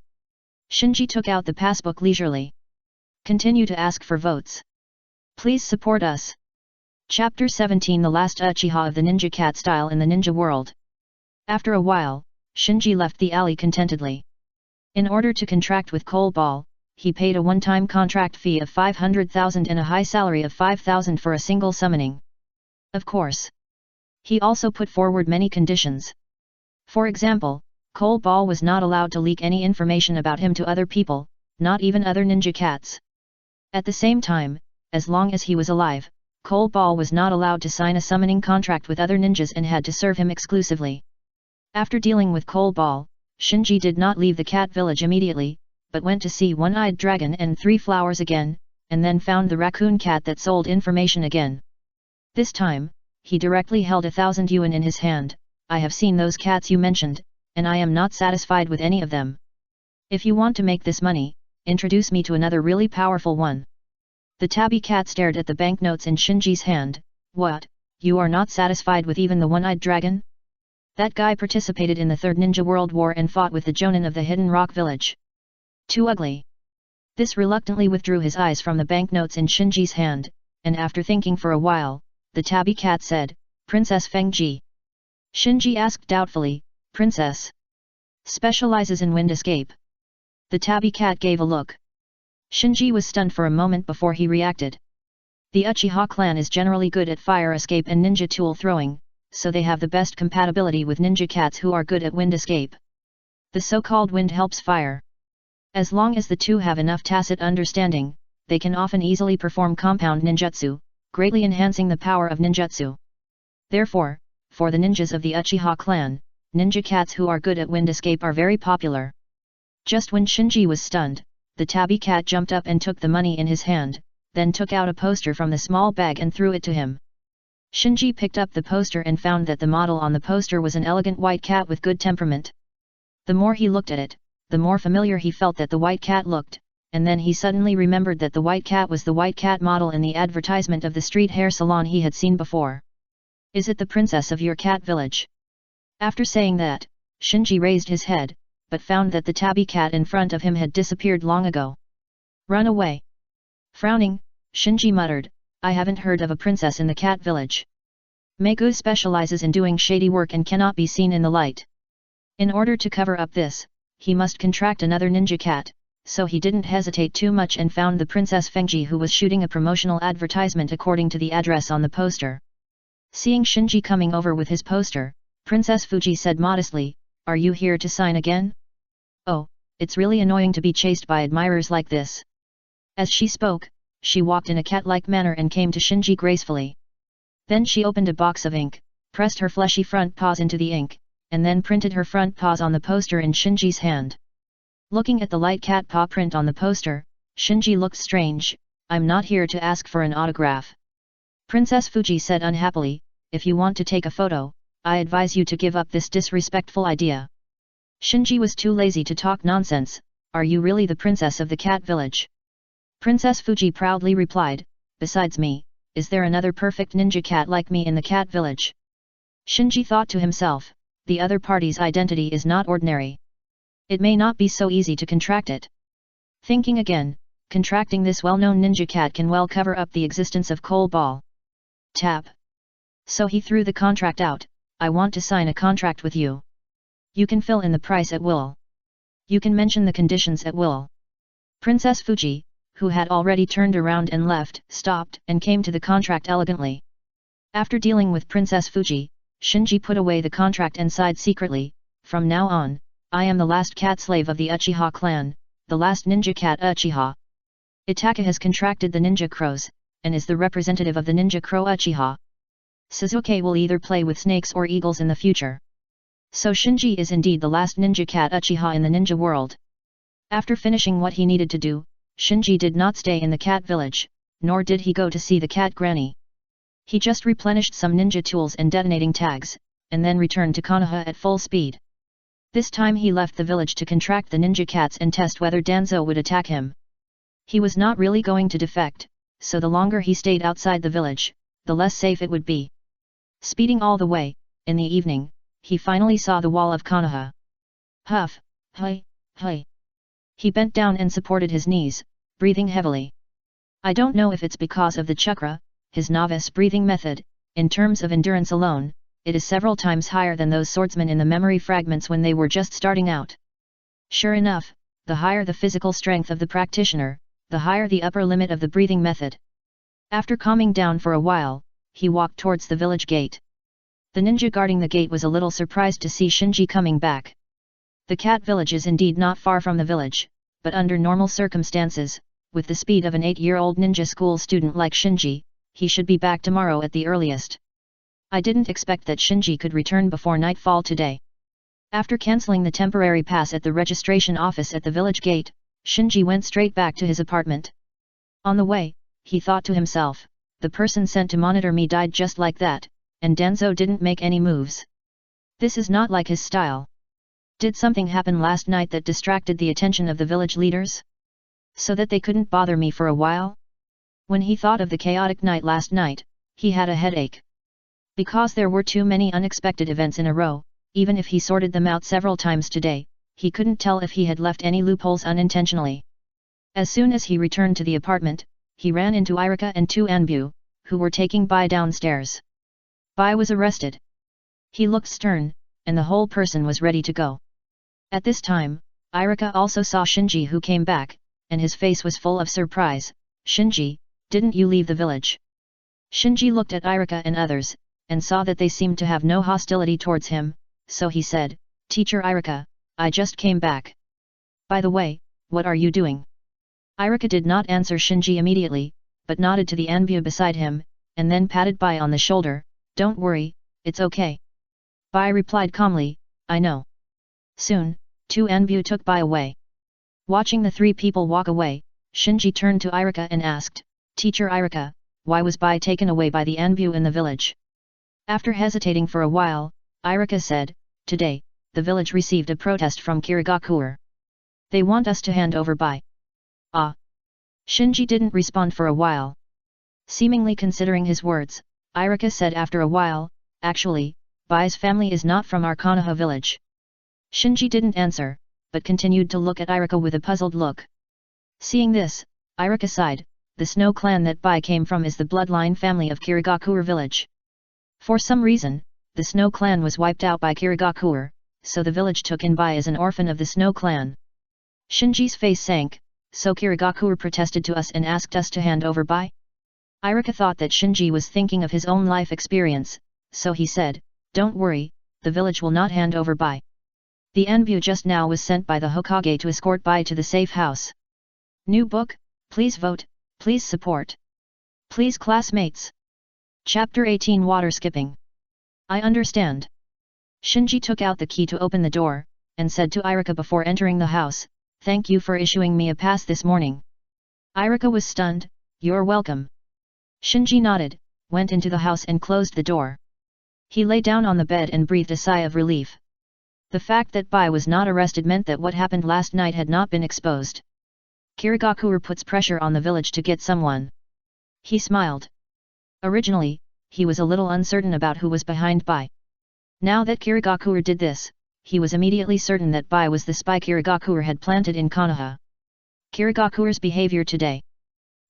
Shinji took out the passbook leisurely. Continue to ask for votes. Please support us. Chapter 17 The Last Uchiha of the Ninja Cat Style in the Ninja World. After a while, Shinji left the alley contentedly. In order to contract with Coal Ball, he paid a one-time contract fee of 500,000 and a high salary of 5,000 for a single summoning. Of course. He also put forward many conditions. For example, Coal Ball was not allowed to leak any information about him to other people, not even other ninja cats. At the same time, as long as he was alive, Coal Ball was not allowed to sign a summoning contract with other ninjas and had to serve him exclusively. After dealing with Coal Ball, Shinji did not leave the cat village immediately, but went to see One-Eyed Dragon and Three Flowers again, and then found the raccoon cat that sold information again. This time, he directly held 1,000 yuan in his hand. I have seen those cats you mentioned, and I am not satisfied with any of them. If you want to make this money, introduce me to another really powerful one. The tabby cat stared at the banknotes in Shinji's hand. What, you are not satisfied with even the One-Eyed Dragon? That guy participated in the Third Ninja World War and fought with the Jonin of the Hidden Rock Village. Too ugly. This reluctantly withdrew his eyes from the banknotes in Shinji's hand, and after thinking for a while, the tabby cat said, Princess Fengji. Shinji asked doubtfully, Princess? Specializes in wind escape. The tabby cat gave a look. Shinji was stunned for a moment before he reacted. The Uchiha clan is generally good at fire escape and ninja tool throwing, so they have the best compatibility with ninja cats who are good at wind escape. The so-called wind helps fire. As long as the two have enough tacit understanding, they can often easily perform compound ninjutsu, greatly enhancing the power of ninjutsu. Therefore, for the ninjas of the Uchiha clan, ninja cats who are good at wind escape are very popular. Just when Shinji was stunned, the tabby cat jumped up and took the money in his hand, then took out a poster from the small bag and threw it to him. Shinji picked up the poster and found that the model on the poster was an elegant white cat with good temperament. The more he looked at it, the more familiar he felt that the white cat looked, and then he suddenly remembered that the white cat was the white cat model in the advertisement of the street hair salon he had seen before. Is it the princess of your cat village? After saying that, Shinji raised his head, but found that the tabby cat in front of him had disappeared long ago. Run away. Frowning, Shinji muttered, I haven't heard of a princess in the cat village. Megu specializes in doing shady work and cannot be seen in the light. In order to cover up this, he must contract another ninja cat, so he didn't hesitate too much and found the Princess Fengji, who was shooting a promotional advertisement according to the address on the poster. Seeing Shinji coming over with his poster, Princess Fuji said modestly, "Are you here to sign again? Oh, it's really annoying to be chased by admirers like this." As she spoke, she walked in a cat-like manner and came to Shinji gracefully. Then she opened a box of ink, pressed her fleshy front paws into the ink, and then printed her front paws on the poster in Shinji's hand. Looking at the light cat paw print on the poster, Shinji looked strange. "I'm not here to ask for an autograph." Princess Fuji said unhappily, "If you want to take a photo, I advise you to give up this disrespectful idea." Shinji was too lazy to talk nonsense. "Are you really the princess of the cat village?" Princess Fuji proudly replied, "Besides me, is there another perfect ninja cat like me in the cat village?" Shinji thought to himself, the other party's identity is not ordinary. It may not be so easy to contract it. Thinking again, contracting this well-known ninja cat can well cover up the existence of Coal Ball. Tap. So he threw the contract out. "I want to sign a contract with you. You can fill in the price at will. You can mention the conditions at will." Princess Fuji, who had already turned around and left, stopped and came to the contract elegantly. After dealing with Princess Fuji, Shinji put away the contract and sighed secretly, "From now on, I am the last cat slave of the Uchiha clan, the last ninja cat Uchiha. Itaka has contracted the ninja crows, and is the representative of the ninja crow Uchiha. Suzuki will either play with snakes or eagles in the future. So Shinji is indeed the last ninja cat Uchiha in the ninja world." After finishing what he needed to do, Shinji did not stay in the cat village, nor did he go to see the cat granny. He just replenished some ninja tools and detonating tags, and then returned to Konoha at full speed. This time he left the village to contract the ninja cats and test whether Danzo would attack him. He was not really going to defect, so the longer he stayed outside the village, the less safe it would be. Speeding all the way, in the evening, he finally saw the wall of Konoha. Huff, hi, hi. He bent down and supported his knees, breathing heavily. I don't know if it's because of the chakra, his novice breathing method. In terms of endurance alone, it is several times higher than those swordsmen in the memory fragments when they were just starting out. Sure enough, the higher the physical strength of the practitioner, the higher the upper limit of the breathing method. After calming down for a while, he walked towards the village gate. The ninja guarding the gate was a little surprised to see Shinji coming back. The cat village is indeed not far from the village, but under normal circumstances, with the speed of an 8-year-old ninja school student like Shinji, he should be back tomorrow at the earliest. I didn't expect that Shinji could return before nightfall today. After cancelling the temporary pass at the registration office at the village gate, Shinji went straight back to his apartment. On the way, he thought to himself, the person sent to monitor me died just like that, and Danzo didn't make any moves. This is not like his style. Did something happen last night that distracted the attention of the village leaders? So that they couldn't bother me for a while? When he thought of the chaotic night last night, he had a headache. Because there were too many unexpected events in a row, even if he sorted them out several times today, he couldn't tell if he had left any loopholes unintentionally. As soon as he returned to the apartment, he ran into Irika and 2 Anbu, who were taking Bai downstairs. Bai was arrested. He looked stern, and the whole person was ready to go. At this time, Irika also saw Shinji, who came back, and his face was full of surprise. "Shinji, didn't you leave the village?" Shinji looked at Irika and others, and saw that they seemed to have no hostility towards him, so he said, "Teacher Irika, I just came back. By the way, what are you doing?" Irika did not answer Shinji immediately, but nodded to the Anbu beside him, and then patted Bai on the shoulder. "Don't worry, it's okay." Bai replied calmly, "I know." Soon, 2 Anbu took Bai away. Watching the 3 people walk away, Shinji turned to Irika and asked, "Teacher Irika, why was Bai taken away by the Anbu in the village?" After hesitating for a while, Irika said, "Today, the village received a protest from Kirigakure. They want us to hand over Bai." Ah! Shinji didn't respond for a while. Seemingly considering his words, Irika said after a while, "Actually, Bai's family is not from our Konoha village." Shinji didn't answer, but continued to look at Irika with a puzzled look. Seeing this, Irika sighed. The Snow clan that Bai came from is the bloodline family of Kirigakure village. For some reason, the Snow clan was wiped out by Kirigakure, so the village took in Bai as an orphan of the Snow Clan. Shinji's face sank. So Kirigakure protested to us and asked us to hand over Bai? Irika thought that Shinji was thinking of his own life experience, so he said, "Don't worry, the village will not hand over Bai. The Anbu just now was sent by the Hokage to escort Bai to the safe house." New book, please vote, please support. Please classmates. Chapter 18 Water Skipping. I understand. Shinji took out the key to open the door, and said to Irika before entering the house, "Thank you for issuing me a pass this morning." Irika was stunned. "You're welcome." Shinji nodded, went into the house and closed the door. He lay down on the bed and breathed a sigh of relief. The fact that Bai was not arrested meant that what happened last night had not been exposed. Kirigakure puts pressure on the village to get someone. He smiled. Originally, he was a little uncertain about who was behind Bai. Now that Kirigakure did this, he was immediately certain that Bai was the spy Kirigakure had planted in Konoha. Kirigakure's behavior today.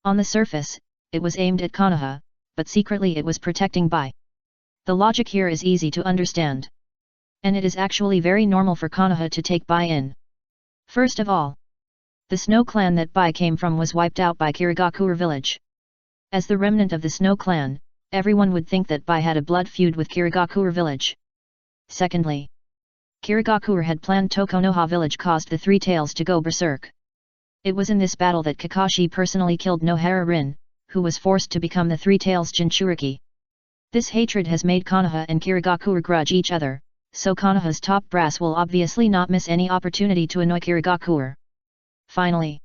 On the surface, it was aimed at Konoha, but secretly it was protecting Bai. The logic here is easy to understand. And it is actually very normal for Konoha to take Bai in. First of all, the Snow Clan that Bai came from was wiped out by Kirigakure village. As the remnant of the Snow Clan, everyone would think that Bai had a blood feud with Kirigakure village. Secondly, Kirigakure had planned Tokonoha village caused the Three Tails to go berserk. It was in this battle that Kakashi personally killed Nohara Rin, who was forced to become the Three Tails Jinchuriki. This hatred has made Konoha and Kirigakure grudge each other, so Konoha's top brass will obviously not miss any opportunity to annoy Kirigakure. Finally,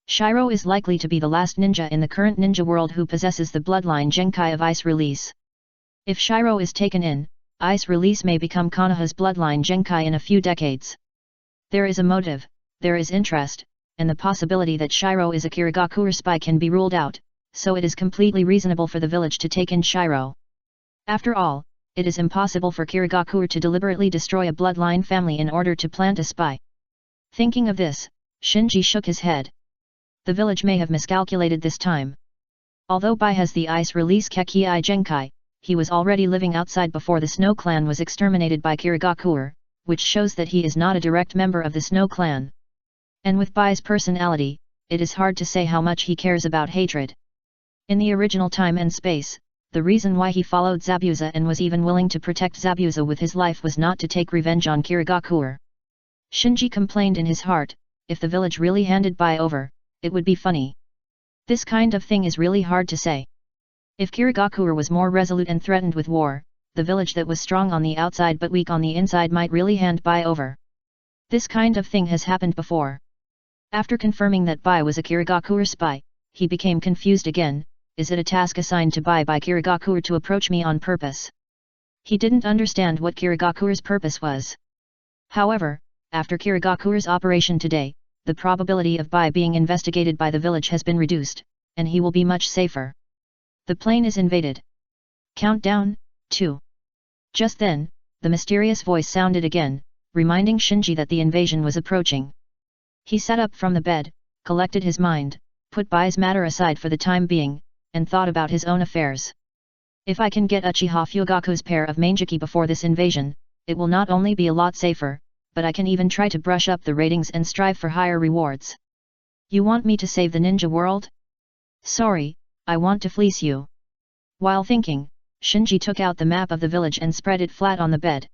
Shiro is likely to be the last ninja in the current ninja world who possesses the bloodline Genkai of Ice Release. If Shiro is taken in, Ice Release may become Konoha's bloodline Genkai in a few decades. There is a motive, there is interest, and the possibility that Shiro is a Kirigakure spy can be ruled out, so it is completely reasonable for the village to take in Shiro. After all, it is impossible for Kirigakure to deliberately destroy a bloodline family in order to plant a spy. Thinking of this, Shinji shook his head. The village may have miscalculated this time. Although Bai has the Ice Release Kekii Genkai, he was already living outside before the Snow Clan was exterminated by Kirigakure, which shows that he is not a direct member of the Snow Clan. And with Bai's personality, it is hard to say how much he cares about hatred. In the original time and space, the reason why he followed Zabuza and was even willing to protect Zabuza with his life was not to take revenge on Kirigakure. Shinji complained in his heart, if the village really handed Bai over, it would be funny. This kind of thing is really hard to say. If Kirigakure was more resolute and threatened with war, the village that was strong on the outside but weak on the inside might really hand Bai over. This kind of thing has happened before. After confirming that Bai was a Kirigakure spy, he became confused again. Is it a task assigned to Bai by Kirigakure to approach me on purpose? He didn't understand what Kirigakure's purpose was. However, after Kirigakure's operation today, the probability of Bai being investigated by the village has been reduced, and he will be much safer. The plane is invaded. Countdown, 2. Just then, the mysterious voice sounded again, reminding Shinji that the invasion was approaching. He sat up from the bed, collected his mind, put Bai's matter aside for the time being, and thought about his own affairs. If I can get Uchiha Fugaku's pair of Mangeki before this invasion, it will not only be a lot safer, but I can even try to brush up the ratings and strive for higher rewards. You want me to save the ninja world? Sorry, I want to fleece you. While thinking, Shinji took out the map of the village and spread it flat on the bed.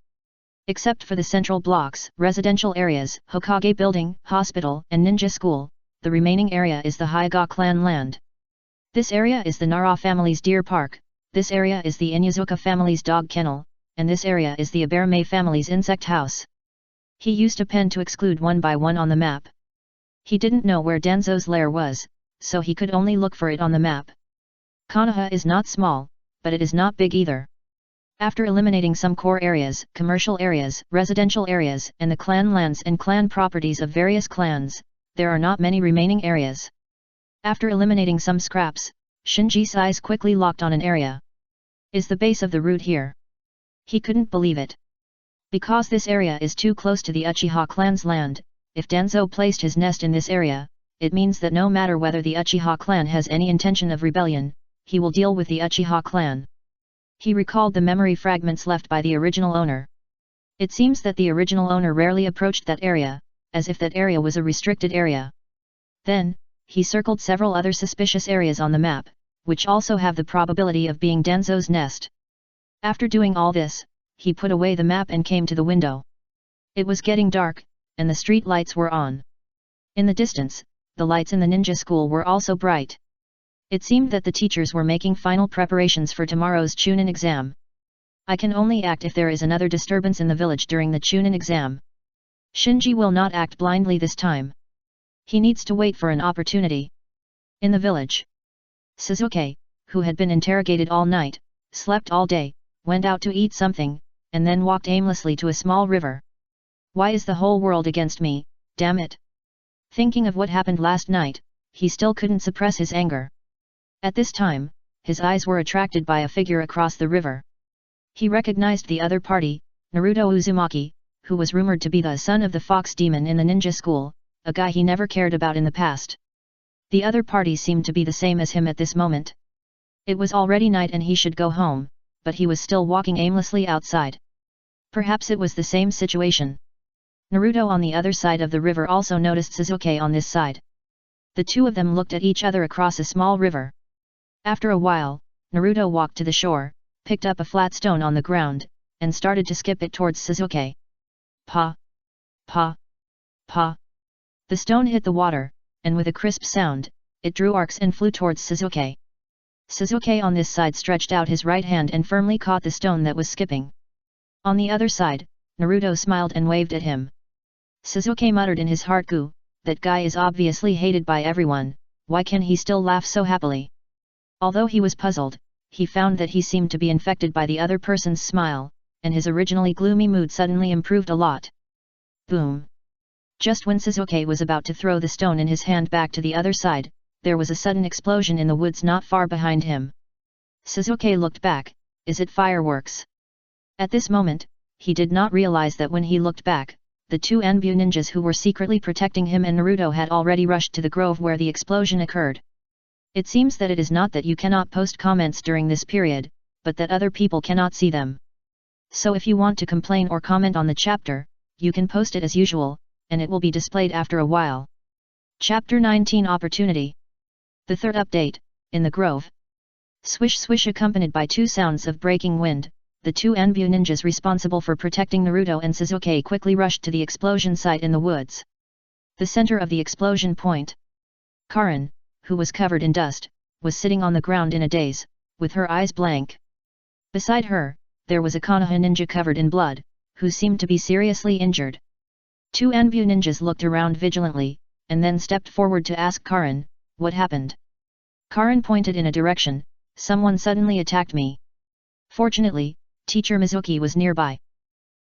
Except for the central blocks, residential areas, Hokage building, hospital, and ninja school, the remaining area is the Hyuga clan land. This area is the Nara family's deer park, this area is the Inyazuka family's dog kennel, and this area is the Aberme family's insect house. He used a pen to exclude one by one on the map. He didn't know where Danzo's lair was, so he could only look for it on the map. Konoha is not small, but it is not big either. After eliminating some core areas, commercial areas, residential areas, and the clan lands and clan properties of various clans, there are not many remaining areas. After eliminating some scraps, Shinji's eyes quickly locked on an area. Is the base of the route here? He couldn't believe it. Because this area is too close to the Uchiha clan's land, if Danzo placed his nest in this area, it means that no matter whether the Uchiha clan has any intention of rebellion, he will deal with the Uchiha clan. He recalled the memory fragments left by the original owner. It seems that the original owner rarely approached that area, as if that area was a restricted area. Then, he circled several other suspicious areas on the map, which also have the probability of being Danzo's nest. After doing all this, he put away the map and came to the window. It was getting dark, and the street lights were on. In the distance, the lights in the ninja school were also bright. It seemed that the teachers were making final preparations for tomorrow's Chunin exam. I can only act if there is another disturbance in the village during the Chunin exam. Shinji will not act blindly this time. He needs to wait for an opportunity. In the village, Suzuki, who had been interrogated all night, slept all day, went out to eat something, and then walked aimlessly to a small river. Why is the whole world against me, damn it? Thinking of what happened last night, he still couldn't suppress his anger. At this time, his eyes were attracted by a figure across the river. He recognized the other party, Naruto Uzumaki, who was rumored to be the son of the fox demon in the ninja school, a guy he never cared about in the past. The other party seemed to be the same as him at this moment. It was already night and he should go home, but he was still walking aimlessly outside. Perhaps it was the same situation. Naruto on the other side of the river also noticed Suzuki on this side. The two of them looked at each other across a small river. After a while, Naruto walked to the shore, picked up a flat stone on the ground, and started to skip it towards Suzuki. Pa! Pa! Pa! The stone hit the water, and with a crisp sound, it drew arcs and flew towards Suzuki. Suzuki on this side stretched out his right hand and firmly caught the stone that was skipping. On the other side, Naruto smiled and waved at him. Suzuki muttered in his heart, "Goo, that guy is obviously hated by everyone, why can he still laugh so happily?" Although he was puzzled, he found that he seemed to be infected by the other person's smile, and his originally gloomy mood suddenly improved a lot. Boom! Just when Suzuki was about to throw the stone in his hand back to the other side, there was a sudden explosion in the woods not far behind him. Suzuki looked back. Is it fireworks? At this moment, he did not realize that when he looked back, the two Anbu ninjas who were secretly protecting him and Naruto had already rushed to the grove where the explosion occurred. It seems that it is not that you cannot post comments during this period, but that other people cannot see them. So if you want to complain or comment on the chapter, you can post it as usual, and it will be displayed after a while. Chapter 19 Opportunity. The third update, in the grove. Swish swish accompanied by two sounds of breaking wind, the two Anbu ninjas responsible for protecting Naruto and Suzuki quickly rushed to the explosion site in the woods. The center of the explosion point. Karin, who was covered in dust, was sitting on the ground in a daze, with her eyes blank. Beside her, there was a Konoha ninja covered in blood, who seemed to be seriously injured. Two Anbu ninjas looked around vigilantly, and then stepped forward to ask Karin, "What happened?" Karin pointed in a direction. "Someone suddenly attacked me. Fortunately, Teacher Mizuki was nearby."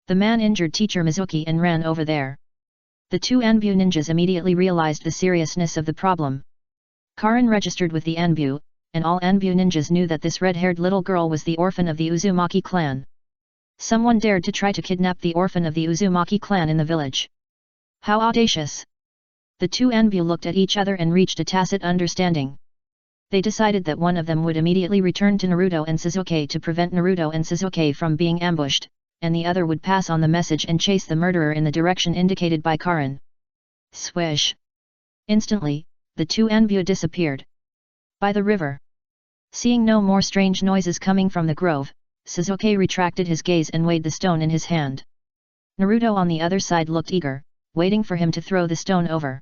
The man injured Teacher Mizuki and ran over there. The two Anbu ninjas immediately realized the seriousness of the problem. Karin registered with the Anbu, and all Anbu ninjas knew that this red-haired little girl was the orphan of the Uzumaki clan. Someone dared to try to kidnap the orphan of the Uzumaki clan in the village. How audacious! The two Anbu looked at each other and reached a tacit understanding. They decided that one of them would immediately return to Naruto and Suzuki to prevent Naruto and Suzuki from being ambushed, and the other would pass on the message and chase the murderer in the direction indicated by Karin. Swish! Instantly, the two Anbu disappeared. By the river. Seeing no more strange noises coming from the grove, Suzuki retracted his gaze and weighed the stone in his hand. Naruto on the other side looked eager, waiting for him to throw the stone over.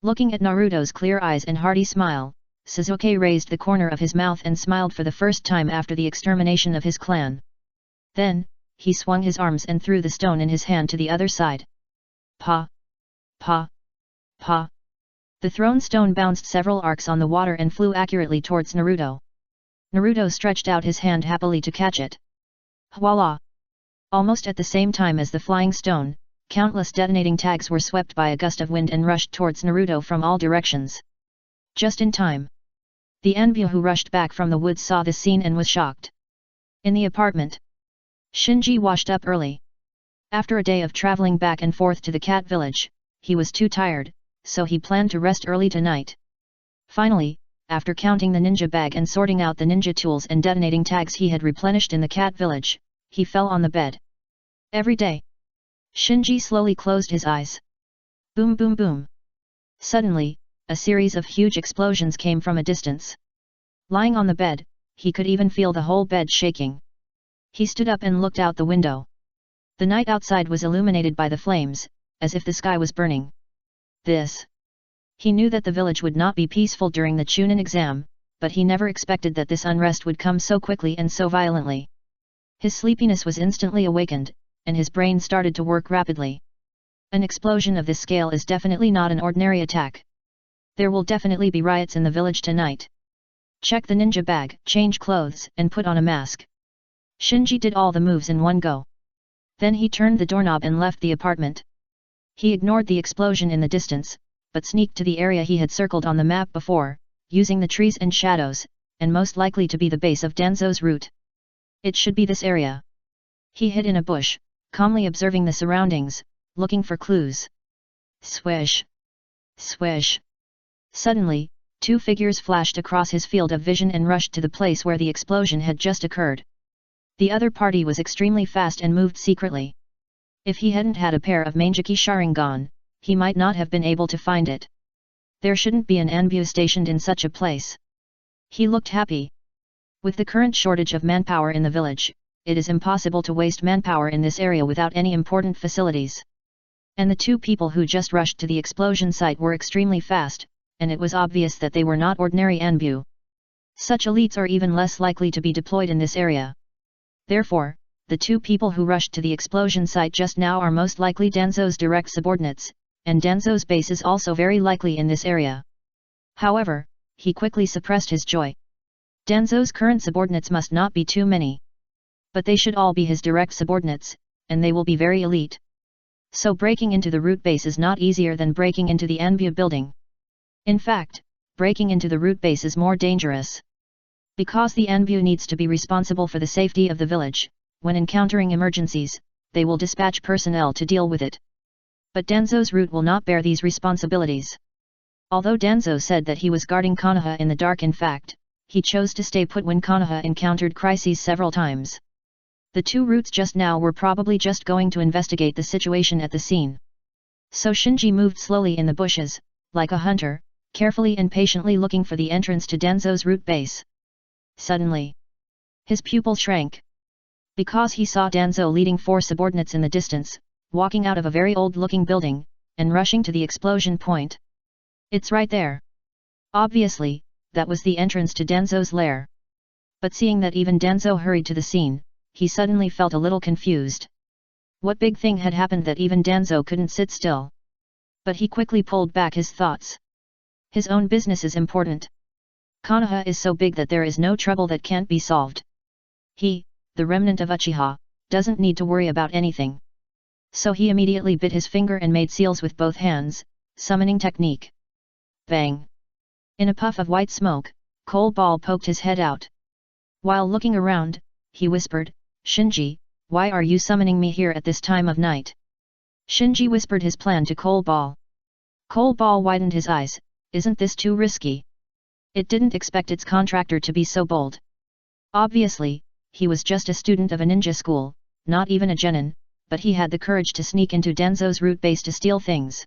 Looking at Naruto's clear eyes and hearty smile, Suzuki raised the corner of his mouth and smiled for the first time after the extermination of his clan. Then, he swung his arms and threw the stone in his hand to the other side. Pa! Pa! Pa! The thrown stone bounced several arcs on the water and flew accurately towards Naruto. Naruto stretched out his hand happily to catch it. Voila! Almost at the same time as the flying stone, countless detonating tags were swept by a gust of wind and rushed towards Naruto from all directions. Just in time. The Anbu who rushed back from the woods saw this scene and was shocked. In the apartment, Shinji washed up early. After a day of traveling back and forth to the cat village, he was too tired, so he planned to rest early tonight. Finally, after counting the ninja bag and sorting out the ninja tools and detonating tags he had replenished in the cat village, he fell on the bed. Every day, Shinji slowly closed his eyes. Boom boom boom. Suddenly, a series of huge explosions came from a distance. Lying on the bed, he could even feel the whole bed shaking. He stood up and looked out the window. The night outside was illuminated by the flames, as if the sky was burning. He knew that the village would not be peaceful during the Chunin exam, but he never expected that this unrest would come so quickly and so violently. His sleepiness was instantly awakened, and his brain started to work rapidly. An explosion of this scale is definitely not an ordinary attack. There will definitely be riots in the village tonight. Check the ninja bag, change clothes, and put on a mask. Shinji did all the moves in one go. Then he turned the doorknob and left the apartment. He ignored the explosion in the distance, but sneaked to the area he had circled on the map before, using the trees and shadows, and most likely to be the base of Danzo's route. It should be this area. He hid in a bush, calmly observing the surroundings, looking for clues. Swish! Swish! Suddenly, two figures flashed across his field of vision and rushed to the place where the explosion had just occurred. The other party was extremely fast and moved secretly. If he hadn't had a pair of Mangeki Sharingan, he might not have been able to find it. There shouldn't be an Anbu stationed in such a place. He looked happy. With the current shortage of manpower in the village, it is impossible to waste manpower in this area without any important facilities. And the two people who just rushed to the explosion site were extremely fast, and it was obvious that they were not ordinary Anbu. Such elites are even less likely to be deployed in this area. Therefore, the two people who rushed to the explosion site just now are most likely Danzo's direct subordinates, and Danzo's base is also very likely in this area. However, he quickly suppressed his joy. Danzo's current subordinates must not be too many. But they should all be his direct subordinates, and they will be very elite. So breaking into the root base is not easier than breaking into the Anbu building. In fact, breaking into the root base is more dangerous. Because the Anbu needs to be responsible for the safety of the village, when encountering emergencies, they will dispatch personnel to deal with it. But Danzo's route will not bear these responsibilities. Although Danzo said that he was guarding Konoha in the dark, in fact, he chose to stay put when Konoha encountered crises several times. The two routes just now were probably just going to investigate the situation at the scene. So Shinji moved slowly in the bushes, like a hunter, carefully and patiently looking for the entrance to Danzo's root base. Suddenly, his pupil shrank. Because he saw Danzo leading four subordinates in the distance, walking out of a very old-looking building, and rushing to the explosion point. It's right there. Obviously, that was the entrance to Danzo's lair. But seeing that even Danzo hurried to the scene, he suddenly felt a little confused. What big thing had happened that even Danzo couldn't sit still? But he quickly pulled back his thoughts. His own business is important. Konoha is so big that there is no trouble that can't be solved. He, the remnant of Uchiha, doesn't need to worry about anything. So he immediately bit his finger and made seals with both hands, summoning technique. Bang! In a puff of white smoke, Coal Ball poked his head out. While looking around, he whispered, "Shinji, why are you summoning me here at this time of night?" Shinji whispered his plan to Coal Ball. Coal Ball widened his eyes. Isn't this too risky? It didn't expect its contractor to be so bold. Obviously, he was just a student of a ninja school, not even a genin, but he had the courage to sneak into Danzo's root base to steal things.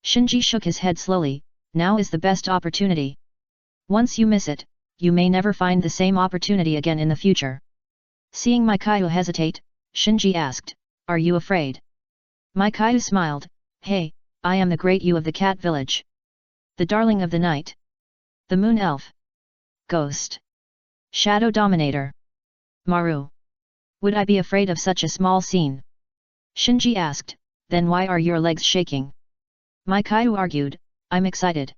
Shinji shook his head slowly. Now is the best opportunity. Once you miss it, you may never find the same opportunity again in the future. Seeing Mikhail hesitate, Shinji asked, "Are you afraid?" Mikhail smiled, "Hey, I am the great you of the cat village. The darling of the night. The moon elf. Ghost. Shadow dominator. Maru. Would I be afraid of such a small scene?" Shinji asked, "Then why are your legs shaking?" Mikhail argued, "I'm excited."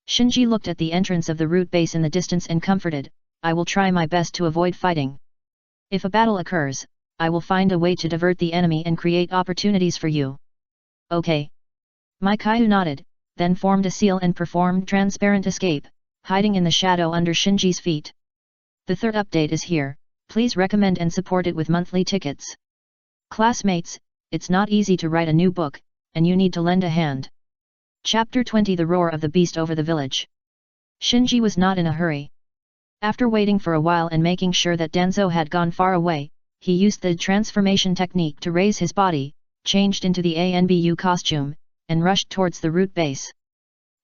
Shinji looked at the entrance of the root base in the distance and comforted, "I will try my best to avoid fighting. If a battle occurs, I will find a way to divert the enemy and create opportunities for you." "Okay." Mikhail nodded, then formed a seal and performed transparent escape, hiding in the shadow under Shinji's feet. The third update is here. Please recommend and support it with monthly tickets. Classmates, it's not easy to write a new book, and you need to lend a hand. Chapter 20 The Roar of the Beast Over the Village. Shinji was not in a hurry. After waiting for a while and making sure that Danzo had gone far away, he used the transformation technique to raise his body, changed into the ANBU costume, and rushed towards the root base.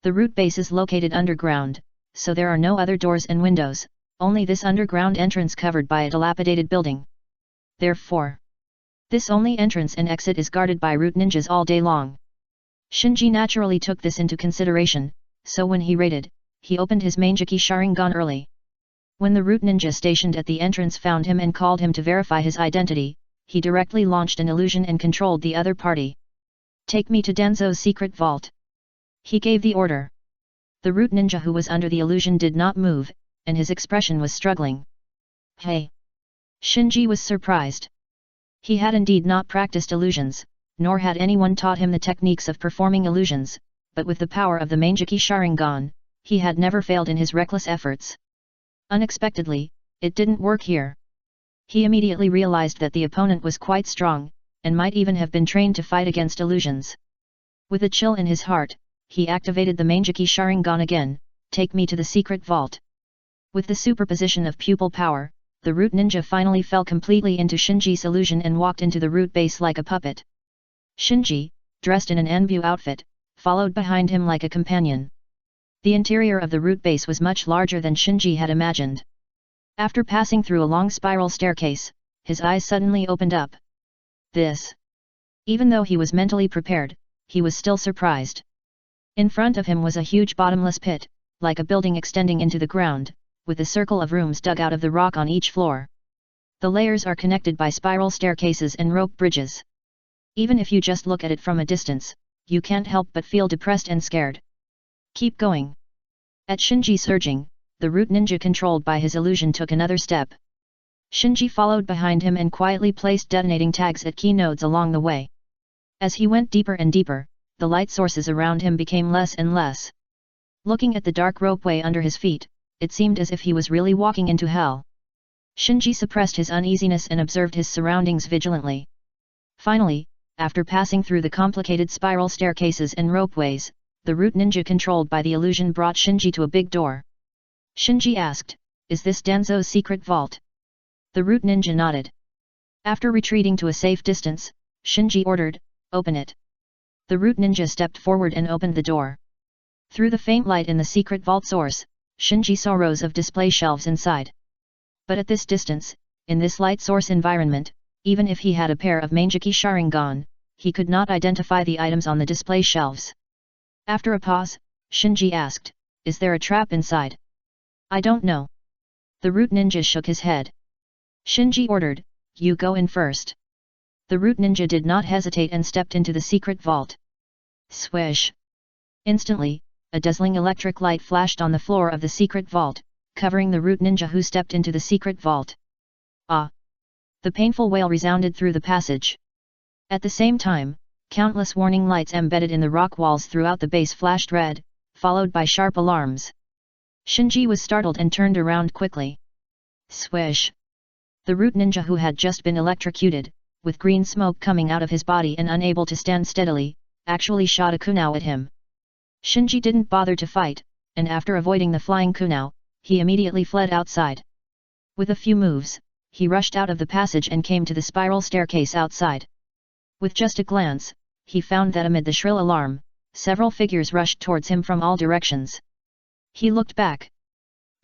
The root base is located underground, so there are no other doors and windows, only this underground entrance covered by a dilapidated building. Therefore, this only entrance and exit is guarded by root ninjas all day long. Shinji naturally took this into consideration, so when he raided, he opened his Manjiki Sharingan early. When the root ninja stationed at the entrance found him and called him to verify his identity, he directly launched an illusion and controlled the other party. "Take me to Danzo's secret vault." He gave the order. The root ninja who was under the illusion did not move, and his expression was struggling. "Hey!" Shinji was surprised. He had indeed not practiced illusions, nor had anyone taught him the techniques of performing illusions, but with the power of the Manjiki Sharingan, he had never failed in his reckless efforts. Unexpectedly, it didn't work here. He immediately realized that the opponent was quite strong, and might even have been trained to fight against illusions. With a chill in his heart, he activated the Manjiki Sharingan again. "Take me to the secret vault." With the superposition of pupil power, the root ninja finally fell completely into Shinji's illusion and walked into the root base like a puppet. Shinji, dressed in an Anbu outfit, followed behind him like a companion. The interior of the root base was much larger than Shinji had imagined. After passing through a long spiral staircase, his eyes suddenly opened up. This. Even though he was mentally prepared, he was still surprised. In front of him was a huge bottomless pit, like a building extending into the ground, with a circle of rooms dug out of the rock on each floor. The layers are connected by spiral staircases and rope bridges. Even if you just look at it from a distance, you can't help but feel depressed and scared. "Keep going." At Shinji's urging, the root ninja controlled by his illusion took another step. Shinji followed behind him and quietly placed detonating tags at key nodes along the way. As he went deeper and deeper, the light sources around him became less and less. Looking at the dark ropeway under his feet, it seemed as if he was really walking into hell. Shinji suppressed his uneasiness and observed his surroundings vigilantly. Finally, after passing through the complicated spiral staircases and ropeways, the root ninja controlled by the illusion brought Shinji to a big door. Shinji asked, "Is this Danzo's secret vault?" The root ninja nodded. After retreating to a safe distance, Shinji ordered, "Open it." The root ninja stepped forward and opened the door. Through the faint light in the secret vault source, Shinji saw rows of display shelves inside. But at this distance, in this light source environment, even if he had a pair of Manjiki Sharingan, he could not identify the items on the display shelves. After a pause, Shinji asked, "Is there a trap inside?" "I don't know." The root ninja shook his head. Shinji ordered, "You go in first." The root ninja did not hesitate and stepped into the secret vault. Swish! Instantly, a dazzling electric light flashed on the floor of the secret vault, covering the root ninja who stepped into the secret vault. "Ah!" The painful wail resounded through the passage. At the same time, countless warning lights embedded in the rock walls throughout the base flashed red, followed by sharp alarms. Shinji was startled and turned around quickly. Swish! The root ninja who had just been electrocuted, with green smoke coming out of his body and unable to stand steadily, actually shot a kunai at him. Shinji didn't bother to fight, and after avoiding the flying kunai, he immediately fled outside. With a few moves, he rushed out of the passage and came to the spiral staircase outside. With just a glance, he found that amid the shrill alarm, several figures rushed towards him from all directions. He looked back.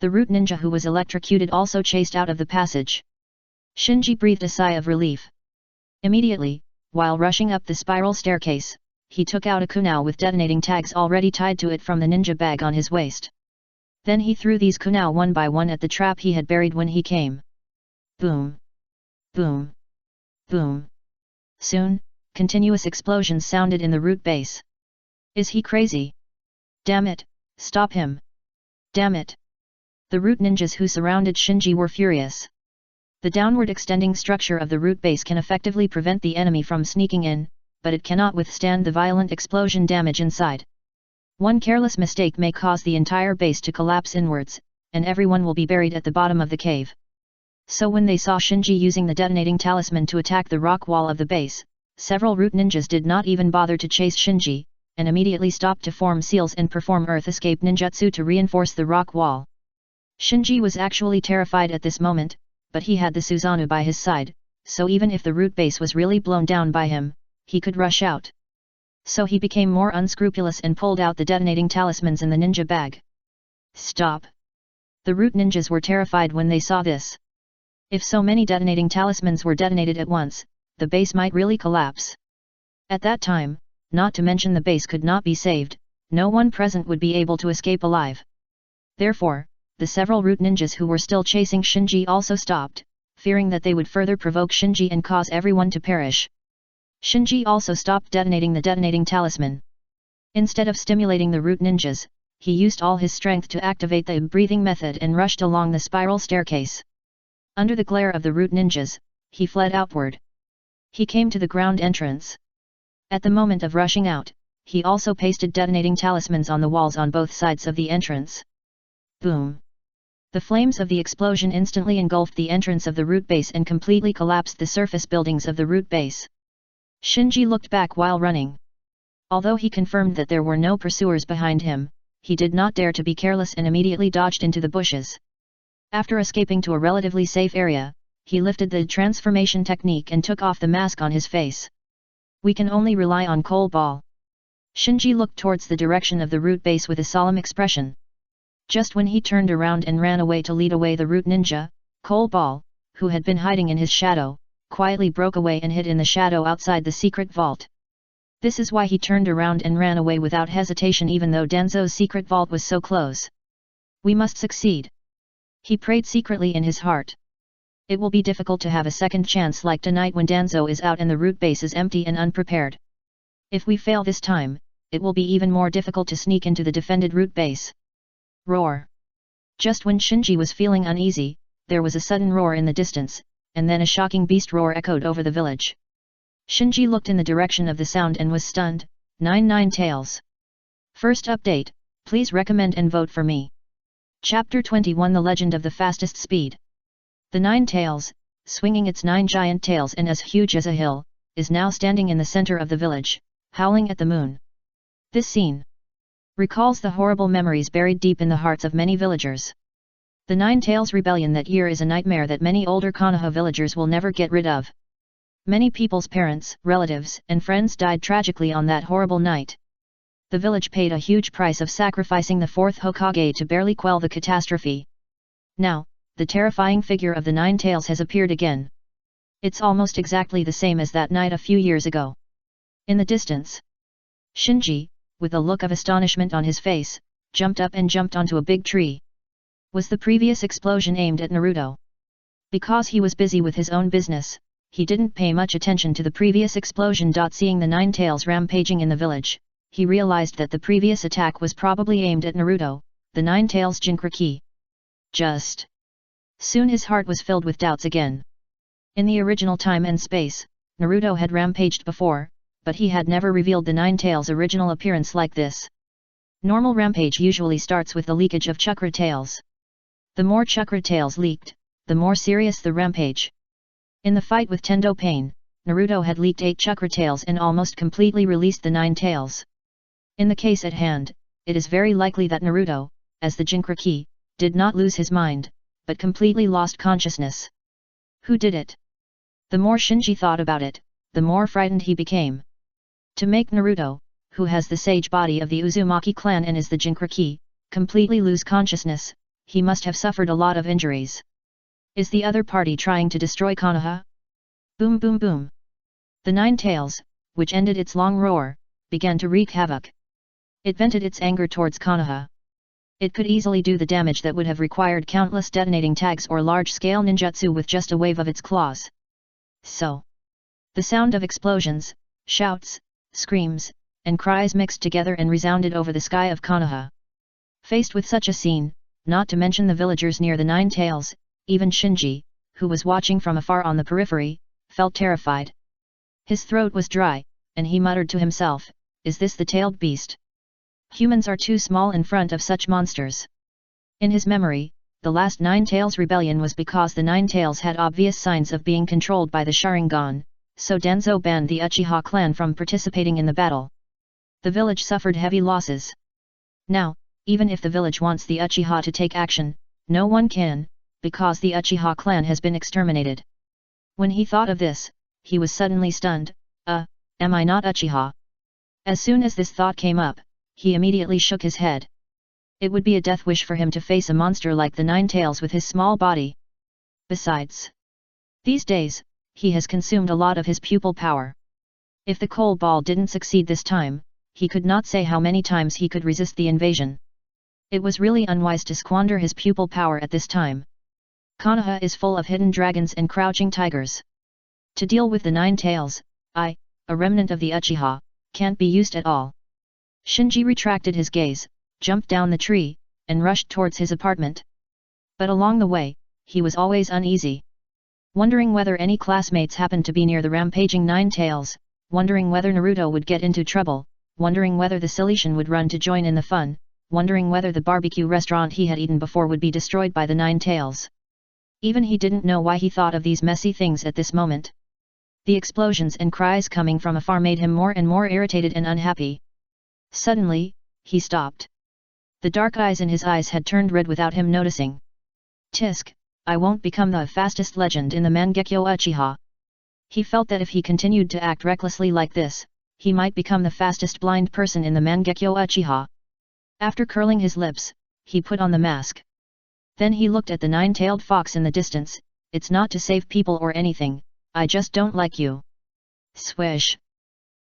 The root ninja who was electrocuted also chased out of the passage. Shinji breathed a sigh of relief. Immediately, while rushing up the spiral staircase, he took out a kunai with detonating tags already tied to it from the ninja bag on his waist. Then he threw these kunai one by one at the trap he had buried when he came. Boom! Boom! Boom! Soon, continuous explosions sounded in the root base. "Is he crazy? Damn it, stop him! Damn it!" The root ninjas who surrounded Shinji were furious. The downward extending structure of the root base can effectively prevent the enemy from sneaking in, but it cannot withstand the violent explosion damage inside. One careless mistake may cause the entire base to collapse inwards, and everyone will be buried at the bottom of the cave. So when they saw Shinji using the detonating talisman to attack the rock wall of the base, several root ninjas did not even bother to chase Shinji, and immediately stopped to form seals and perform earth escape ninjutsu to reinforce the rock wall. Shinji was actually terrified at this moment, but he had the Susanoo by his side, so even if the root base was really blown down by him, he could rush out. So he became more unscrupulous and pulled out the detonating talismans in the ninja bag. Stop! The root ninjas were terrified when they saw this. If so many detonating talismans were detonated at once, the base might really collapse. At that time, not to mention the base could not be saved, no one present would be able to escape alive. Therefore, the several root ninjas who were still chasing Shinji also stopped, fearing that they would further provoke Shinji and cause everyone to perish. Shinji also stopped detonating the detonating talisman. Instead of stimulating the root ninjas, he used all his strength to activate the breathing method and rushed along the spiral staircase. Under the glare of the root ninjas, he fled outward. He came to the ground entrance. At the moment of rushing out, he also pasted detonating talismans on the walls on both sides of the entrance. Boom! The flames of the explosion instantly engulfed the entrance of the root base and completely collapsed the surface buildings of the root base. Shinji looked back while running. Although he confirmed that there were no pursuers behind him, he did not dare to be careless and immediately dodged into the bushes. After escaping to a relatively safe area, he lifted the transformation technique and took off the mask on his face. We can only rely on Coal Ball. Shinji looked towards the direction of the root base with a solemn expression. Just when he turned around and ran away to lead away the root ninja, Coal Ball, who had been hiding in his shadow, quietly broke away and hid in the shadow outside the secret vault. This is why he turned around and ran away without hesitation even though Danzo's secret vault was so close. We must succeed. He prayed secretly in his heart. It will be difficult to have a second chance like tonight when Danzo is out and the root base is empty and unprepared. If we fail this time, it will be even more difficult to sneak into the defended root base. Roar! Just when Shinji was feeling uneasy, there was a sudden roar in the distance, and then a shocking beast roar echoed over the village. Shinji looked in the direction of the sound and was stunned. Nine-Tails. First update, please recommend and vote for me. Chapter 21 The Legend of the Fastest Speed. The Nine-Tails, swinging its 9 giant tails and as huge as a hill, is now standing in the center of the village, howling at the moon. This scene recalls the horrible memories buried deep in the hearts of many villagers. The Nine-Tails rebellion that year is a nightmare that many older Konoha villagers will never get rid of. Many people's parents, relatives, and friends died tragically on that horrible night. The village paid a huge price of sacrificing the fourth Hokage to barely quell the catastrophe. Now, the terrifying figure of the Nine-Tails has appeared again. It's almost exactly the same as that night a few years ago. In the distance, Shinji, with a look of astonishment on his face, jumped up and jumped onto a big tree. Was the previous explosion aimed at Naruto? Because he was busy with his own business, he didn't pay much attention to the previous explosion. Seeing the Nine-Tails rampaging in the village, he realized that the previous attack was probably aimed at Naruto, the Nine-Tails Jinchuriki. Soon his heart was filled with doubts again. In the original time and space, Naruto had rampaged before, but he had never revealed the Nine-Tails' original appearance like this. Normal rampage usually starts with the leakage of chakra tails. The more chakra tails leaked, the more serious the rampage. In the fight with Tendo Pain, Naruto had leaked 8 chakra tails and almost completely released the Nine-Tails. In the case at hand, it is very likely that Naruto, as the Jinchuriki, did not lose his mind, but completely lost consciousness. Who did it? The more Shinji thought about it, the more frightened he became. To make Naruto, who has the sage body of the Uzumaki clan and is the Jinchuriki, completely lose consciousness, he must have suffered a lot of injuries. Is the other party trying to destroy Konoha? Boom boom boom. The Nine-Tails, which ended its long roar, began to wreak havoc. It vented its anger towards Konoha. It could easily do the damage that would have required countless detonating tags or large-scale ninjutsu with just a wave of its claws. So, the sound of explosions, shouts, screams, and cries mixed together and resounded over the sky of Konoha. Faced with such a scene, not to mention the villagers near the Nine-Tails, even Shinji, who was watching from afar on the periphery, felt terrified. His throat was dry, and he muttered to himself, "Is this the tailed beast? Humans are too small in front of such monsters." In his memory, the last Nine-Tails rebellion was because the Nine-Tails had obvious signs of being controlled by the Sharingan, so Danzo banned the Uchiha clan from participating in the battle. The village suffered heavy losses. Now, even if the village wants the Uchiha to take action, no one can, because the Uchiha clan has been exterminated. When he thought of this, he was suddenly stunned. Am I not Uchiha? As soon as this thought came up, he immediately shook his head. It would be a death wish for him to face a monster like the Nine-Tails with his small body. Besides, these days, he has consumed a lot of his pupil power. If the coal ball didn't succeed this time, he could not say how many times he could resist the invasion. It was really unwise to squander his pupil power at this time. Konoha is full of hidden dragons and crouching tigers. To deal with the Nine-Tails, I, a remnant of the Uchiha, can't be used at all. Shinji retracted his gaze, jumped down the tree, and rushed towards his apartment. But along the way, he was always uneasy. Wondering whether any classmates happened to be near the rampaging Nine-Tails, wondering whether Naruto would get into trouble, wondering whether the Cilician would run to join in the fun, wondering whether the barbecue restaurant he had eaten before would be destroyed by the Nine-Tails. Even he didn't know why he thought of these messy things at this moment. The explosions and cries coming from afar made him more and more irritated and unhappy. Suddenly, he stopped. The dark eyes in his eyes had turned red without him noticing. Tisk, I won't become the fastest legend in the Mangekyo Uchiha. He felt that if he continued to act recklessly like this, he might become the fastest blind person in the Mangekyo Uchiha. After curling his lips, he put on the mask. Then he looked at the nine-tailed fox in the distance. It's not to save people or anything, I just don't like you. Swish.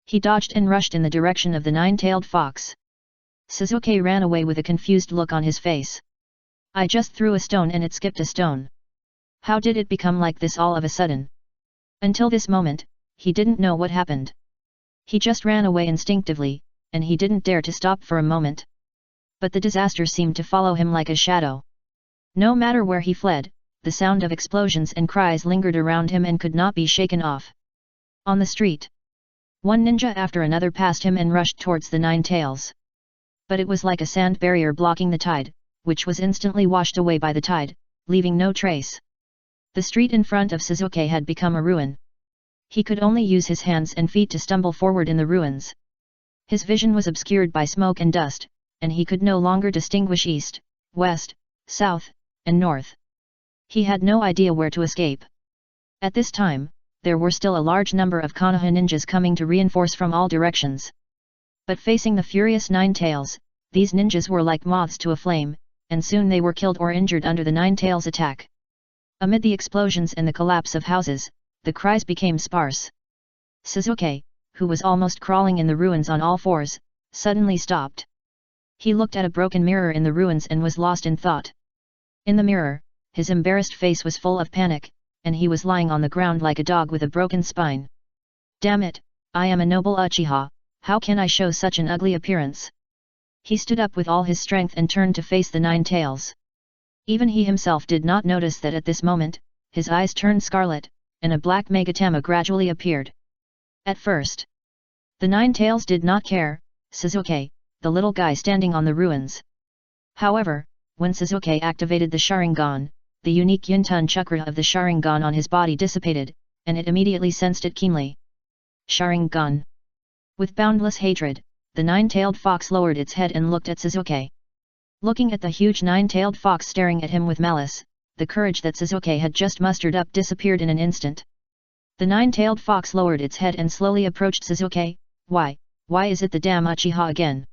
He dodged and rushed in the direction of the nine-tailed fox. Sasuke ran away with a confused look on his face. I just threw a stone and it skipped a stone. How did it become like this all of a sudden? Until this moment, he didn't know what happened. He just ran away instinctively, and he didn't dare to stop for a moment. But the disaster seemed to follow him like a shadow. No matter where he fled, the sound of explosions and cries lingered around him and could not be shaken off. On the street, one ninja after another passed him and rushed towards the Nine-Tails. But it was like a sand barrier blocking the tide, which was instantly washed away by the tide, leaving no trace. The street in front of Sasuke had become a ruin. He could only use his hands and feet to stumble forward in the ruins. His vision was obscured by smoke and dust, and he could no longer distinguish east, west, south, and north. He had no idea where to escape. At this time, there were still a large number of Konoha ninjas coming to reinforce from all directions. But facing the furious Nine-Tails, these ninjas were like moths to a flame, and soon they were killed or injured under the Nine-Tails' attack. Amid the explosions and the collapse of houses, the cries became sparse. Sasuke, who was almost crawling in the ruins on all fours, suddenly stopped. He looked at a broken mirror in the ruins and was lost in thought. In the mirror, his embarrassed face was full of panic, and he was lying on the ground like a dog with a broken spine. Damn it, I am a noble Uchiha, how can I show such an ugly appearance? He stood up with all his strength and turned to face the Nine-Tails. Even he himself did not notice that at this moment, his eyes turned scarlet, and a black Megatama gradually appeared. At first, the Nine-Tails did not care, Sasuke, the little guy standing on the ruins. However, when Sasuke activated the Sharingan, the unique Yuntun chakra of the Sharingan on his body dissipated, and it immediately sensed it keenly. Sharingan. With boundless hatred, the nine-tailed fox lowered its head and looked at Sasuke. Looking at the huge nine-tailed fox staring at him with malice, the courage that Sasuke had just mustered up disappeared in an instant. The nine-tailed fox lowered its head and slowly approached Sasuke. Why is it the damn Uchiha again?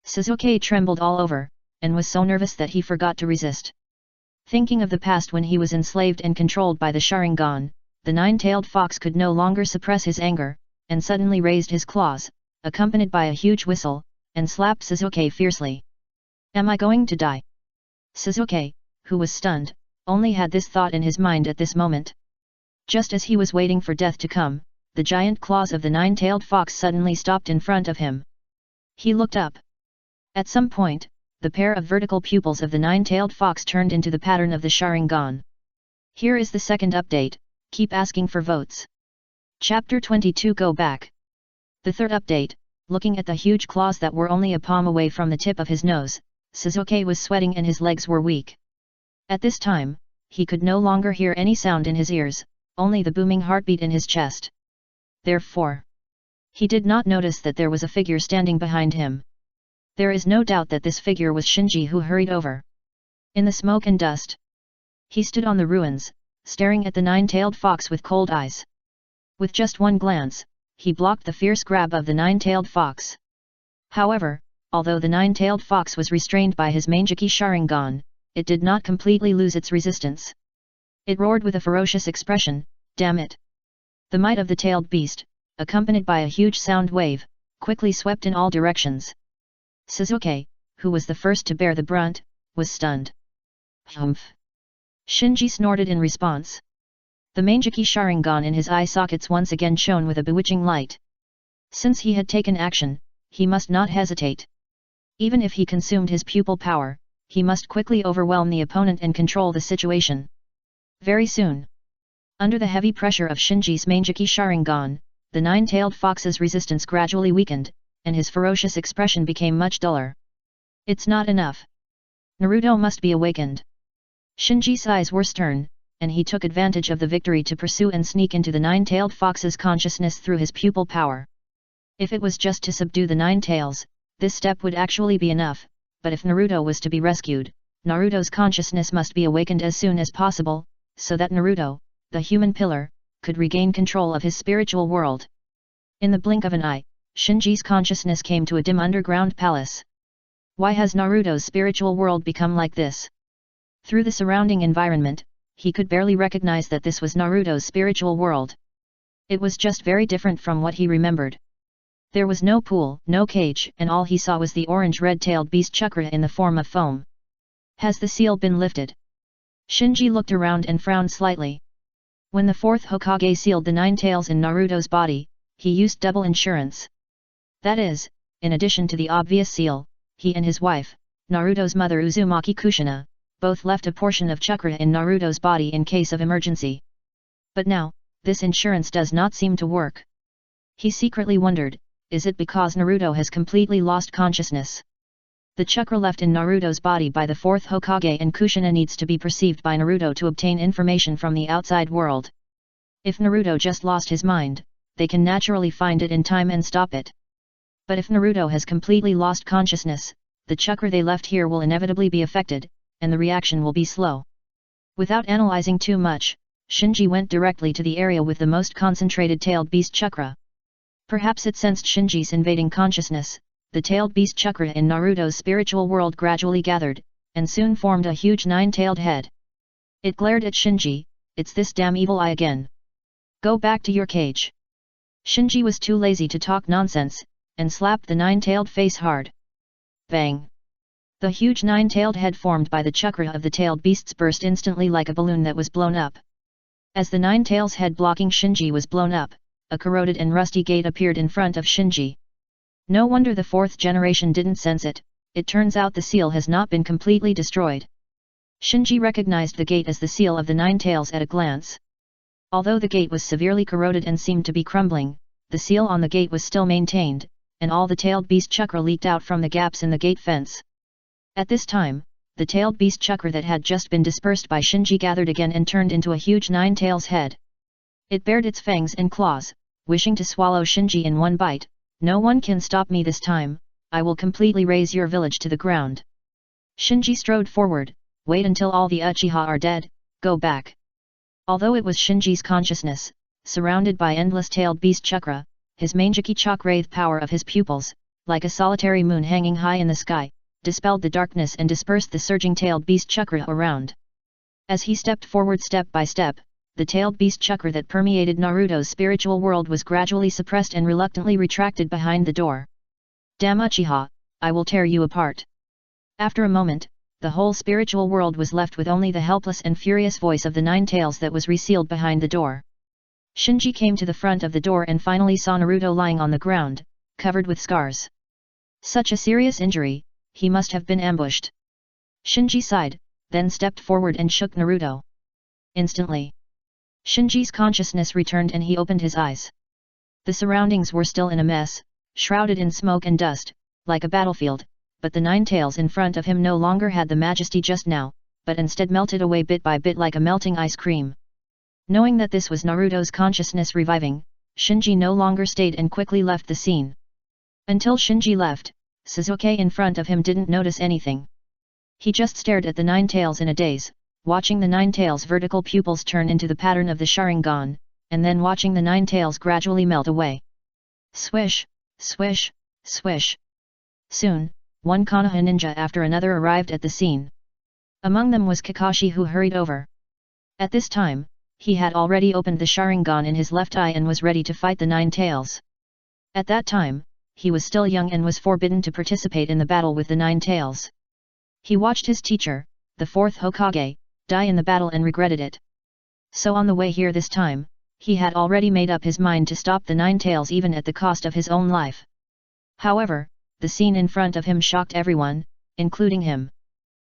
Sasuke trembled all over, and was so nervous that he forgot to resist. Thinking of the past when he was enslaved and controlled by the Sharingan, the nine-tailed fox could no longer suppress his anger, and suddenly raised his claws, accompanied by a huge whistle, and slapped Sasuke fiercely. Am I going to die? Sasuke, who was stunned, only had this thought in his mind at this moment. Just as he was waiting for death to come, the giant claws of the nine-tailed fox suddenly stopped in front of him. He looked up. At some point, the pair of vertical pupils of the nine-tailed fox turned into the pattern of the Sharingan. Here is the second update, keep asking for votes. Chapter 22 Go Back. The third update, looking at the huge claws that were only a palm away from the tip of his nose, Sasuke was sweating and his legs were weak. At this time, he could no longer hear any sound in his ears, only the booming heartbeat in his chest. Therefore, he did not notice that there was a figure standing behind him. There is no doubt that this figure was Shinji, who hurried over. In the smoke and dust, he stood on the ruins, staring at the nine-tailed fox with cold eyes. With just one glance, he blocked the fierce grab of the nine-tailed fox. However, although the nine-tailed fox was restrained by his Mangeki Sharingan, it did not completely lose its resistance. It roared with a ferocious expression, "Damn it!" The might of the tailed beast, accompanied by a huge sound wave, quickly swept in all directions. Sasuke, who was the first to bear the brunt, was stunned. Humph! Shinji snorted in response. The Mangeki Sharingan in his eye sockets once again shone with a bewitching light. Since he had taken action, he must not hesitate. Even if he consumed his pupil power, he must quickly overwhelm the opponent and control the situation. Very soon. Under the heavy pressure of Shinji's Mangeki Sharingan, the nine-tailed fox's resistance gradually weakened, and his ferocious expression became much duller. It's not enough. Naruto must be awakened. Shinji's eyes were stern, and he took advantage of the victory to pursue and sneak into the nine-tailed fox's consciousness through his pupil power. If it was just to subdue the nine tails, this step would actually be enough, but if Naruto was to be rescued, Naruto's consciousness must be awakened as soon as possible, so that Naruto, the human pillar, could regain control of his spiritual world. In the blink of an eye, Shinji's consciousness came to a dim underground palace. Why has Naruto's spiritual world become like this? Through the surrounding environment, he could barely recognize that this was Naruto's spiritual world. It was just very different from what he remembered. There was no pool, no cage, and all he saw was the orange red-tailed beast chakra in the form of foam. Has the seal been lifted? Shinji looked around and frowned slightly. When the fourth Hokage sealed the nine tails in Naruto's body, he used double insurance. That is, in addition to the obvious seal, he and his wife, Naruto's mother Uzumaki Kushina, both left a portion of chakra in Naruto's body in case of emergency. But now, this insurance does not seem to work. He secretly wondered, is it because Naruto has completely lost consciousness? The chakra left in Naruto's body by the fourth Hokage and Kushina needs to be perceived by Naruto to obtain information from the outside world. If Naruto just lost his mind, they can naturally find it in time and stop it. But if Naruto has completely lost consciousness, the chakra they left here will inevitably be affected, and the reaction will be slow. Without analyzing too much, Shinji went directly to the area with the most concentrated tailed beast chakra. Perhaps it sensed Shinji's invading consciousness. The tailed beast chakra in Naruto's spiritual world gradually gathered, and soon formed a huge nine-tailed head. It glared at Shinji, "It's this damn evil eye again. Go back to your cage." Shinji was too lazy to talk nonsense, and slapped the nine-tailed face hard. Bang! The huge nine-tailed head formed by the chakra of the tailed beasts burst instantly like a balloon that was blown up. As the nine-tails head blocking Shinji was blown up, a corroded and rusty gate appeared in front of Shinji. No wonder the fourth generation didn't sense it, it turns out the seal has not been completely destroyed. Shinji recognized the gate as the seal of the nine tails at a glance. Although the gate was severely corroded and seemed to be crumbling, the seal on the gate was still maintained, and all the tailed beast chakra leaked out from the gaps in the gate fence. At this time, the tailed beast chakra that had just been dispersed by Shinji gathered again and turned into a huge nine tails head. It bared its fangs and claws, wishing to swallow Shinji in one bite. "No one can stop me this time, I will completely raze your village to the ground." Shinji strode forward, "Wait until all the Uchiha are dead, go back." Although it was Shinji's consciousness, surrounded by endless tailed beast chakra, his Mangeki Chakra power of his pupils, like a solitary moon hanging high in the sky, dispelled the darkness and dispersed the surging tailed beast chakra around. As he stepped forward step by step, the tailed beast chakra that permeated Naruto's spiritual world was gradually suppressed and reluctantly retracted behind the door. "Damn Uchiha, I will tear you apart." After a moment, the whole spiritual world was left with only the helpless and furious voice of the nine tails that was resealed behind the door. Shinji came to the front of the door and finally saw Naruto lying on the ground, covered with scars. Such a serious injury, he must have been ambushed. Shinji sighed, then stepped forward and shook Naruto. Instantly, Shinji's consciousness returned and he opened his eyes. The surroundings were still in a mess, shrouded in smoke and dust, like a battlefield, but the nine tails in front of him no longer had the majesty just now, but instead melted away bit by bit like a melting ice cream. Knowing that this was Naruto's consciousness reviving, Shinji no longer stayed and quickly left the scene. Until Shinji left, Sasuke in front of him didn't notice anything. He just stared at the nine tails in a daze, watching the nine tails' vertical pupils turn into the pattern of the Sharingan, and then watching the nine tails gradually melt away. Swish, swish, swish. Soon, one Konoha ninja after another arrived at the scene. Among them was Kakashi, who hurried over. At this time, he had already opened the Sharingan in his left eye and was ready to fight the Nine-Tails. At that time, he was still young and was forbidden to participate in the battle with the Nine-Tails. He watched his teacher, the fourth Hokage, die in the battle and regretted it. So on the way here this time, he had already made up his mind to stop the Nine-Tails even at the cost of his own life. However, the scene in front of him shocked everyone, including him.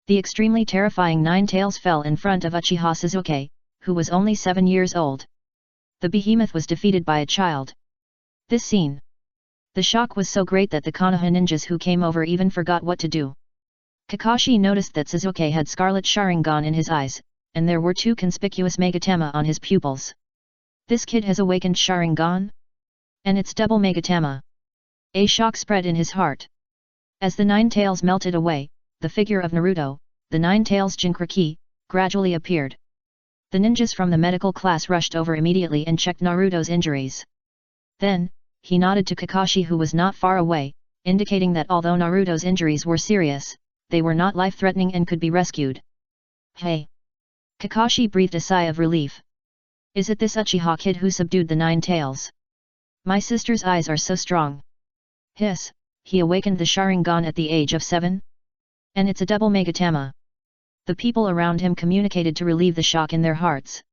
The extremely terrifying Nine-Tails fell in front of Uchiha Sasuke, who was only 7 years old. The behemoth was defeated by a child. This scene. The shock was so great that the Konoha ninjas who came over even forgot what to do. Kakashi noticed that Sasuke had scarlet Sharingan in his eyes, and there were 2 conspicuous Megatama on his pupils. This kid has awakened Sharingan? And it's double Megatama. A shock spread in his heart. As the Nine-Tails melted away, the figure of Naruto, the Nine-Tails Jinchuriki, gradually appeared. The ninjas from the medical class rushed over immediately and checked Naruto's injuries. Then, he nodded to Kakashi, who was not far away, indicating that although Naruto's injuries were serious, they were not life-threatening and could be rescued. Hey! Kakashi breathed a sigh of relief. Is it this Uchiha kid who subdued the Nine-Tails? My sister's eyes are so strong. Hiss, he awakened the Sharingan at the age of 7? And it's a double Megatama. The people around him communicated to relieve the shock in their hearts.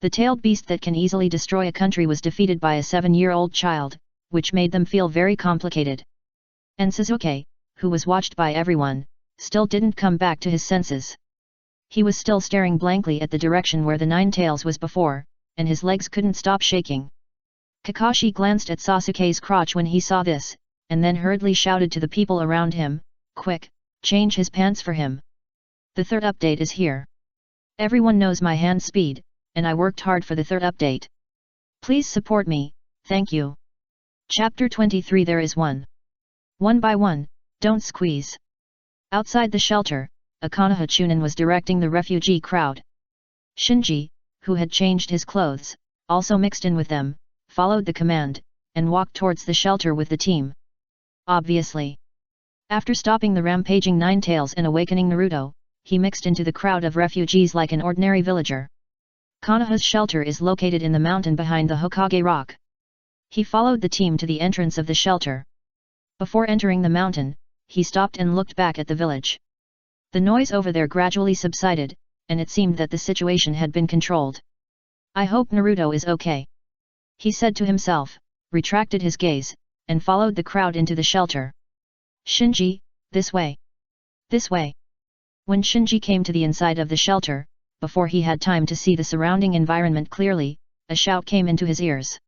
The tailed beast that can easily destroy a country was defeated by a 7-year-old child, which made them feel very complicated. And Sasuke, who was watched by everyone, still didn't come back to his senses. He was still staring blankly at the direction where the Nine-Tails was before, and his legs couldn't stop shaking. Kakashi glanced at Sasuke's crotch when he saw this, and then hurriedly shouted to the people around him, "Quick, change his pants for him. The third update is here. Everyone knows my hand speed, and I worked hard for the third update. Please support me, thank you." Chapter 23 There is one. One by one, don't squeeze. Outside the shelter, a Konoha Chunin was directing the refugee crowd. Shinji, who had changed his clothes, also mixed in with them, followed the command, and walked towards the shelter with the team. Obviously. After stopping the rampaging Nine-Tails and awakening Naruto, he mixed into the crowd of refugees like an ordinary villager. Konoha's shelter is located in the mountain behind the Hokage Rock. He followed the team to the entrance of the shelter. Before entering the mountain, he stopped and looked back at the village. The noise over there gradually subsided, and it seemed that the situation had been controlled. I hope Naruto is okay. He said to himself, retracted his gaze, and followed the crowd into the shelter. Shinji, this way. This way. When Shinji came to the inside of the shelter, before he had time to see the surrounding environment clearly, a shout came into his ears.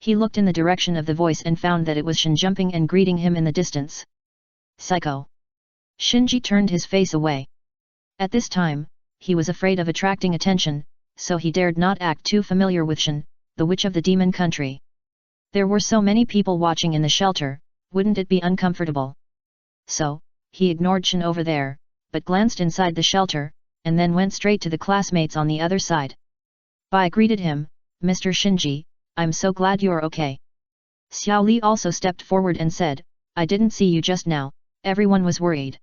He looked in the direction of the voice and found that it was Shin jumping and greeting him in the distance. Psycho. Shinji turned his face away. At this time, he was afraid of attracting attention, so he dared not act too familiar with Shin, the witch of the demon country. There were so many people watching in the shelter, wouldn't it be uncomfortable? So, he ignored Shin over there, but glanced inside the shelter, and then went straight to the classmates on the other side. Bai greeted him, Mr. Shinji, I'm so glad you're okay. Xiao Li also stepped forward and said, I didn't see you just now, everyone was worried.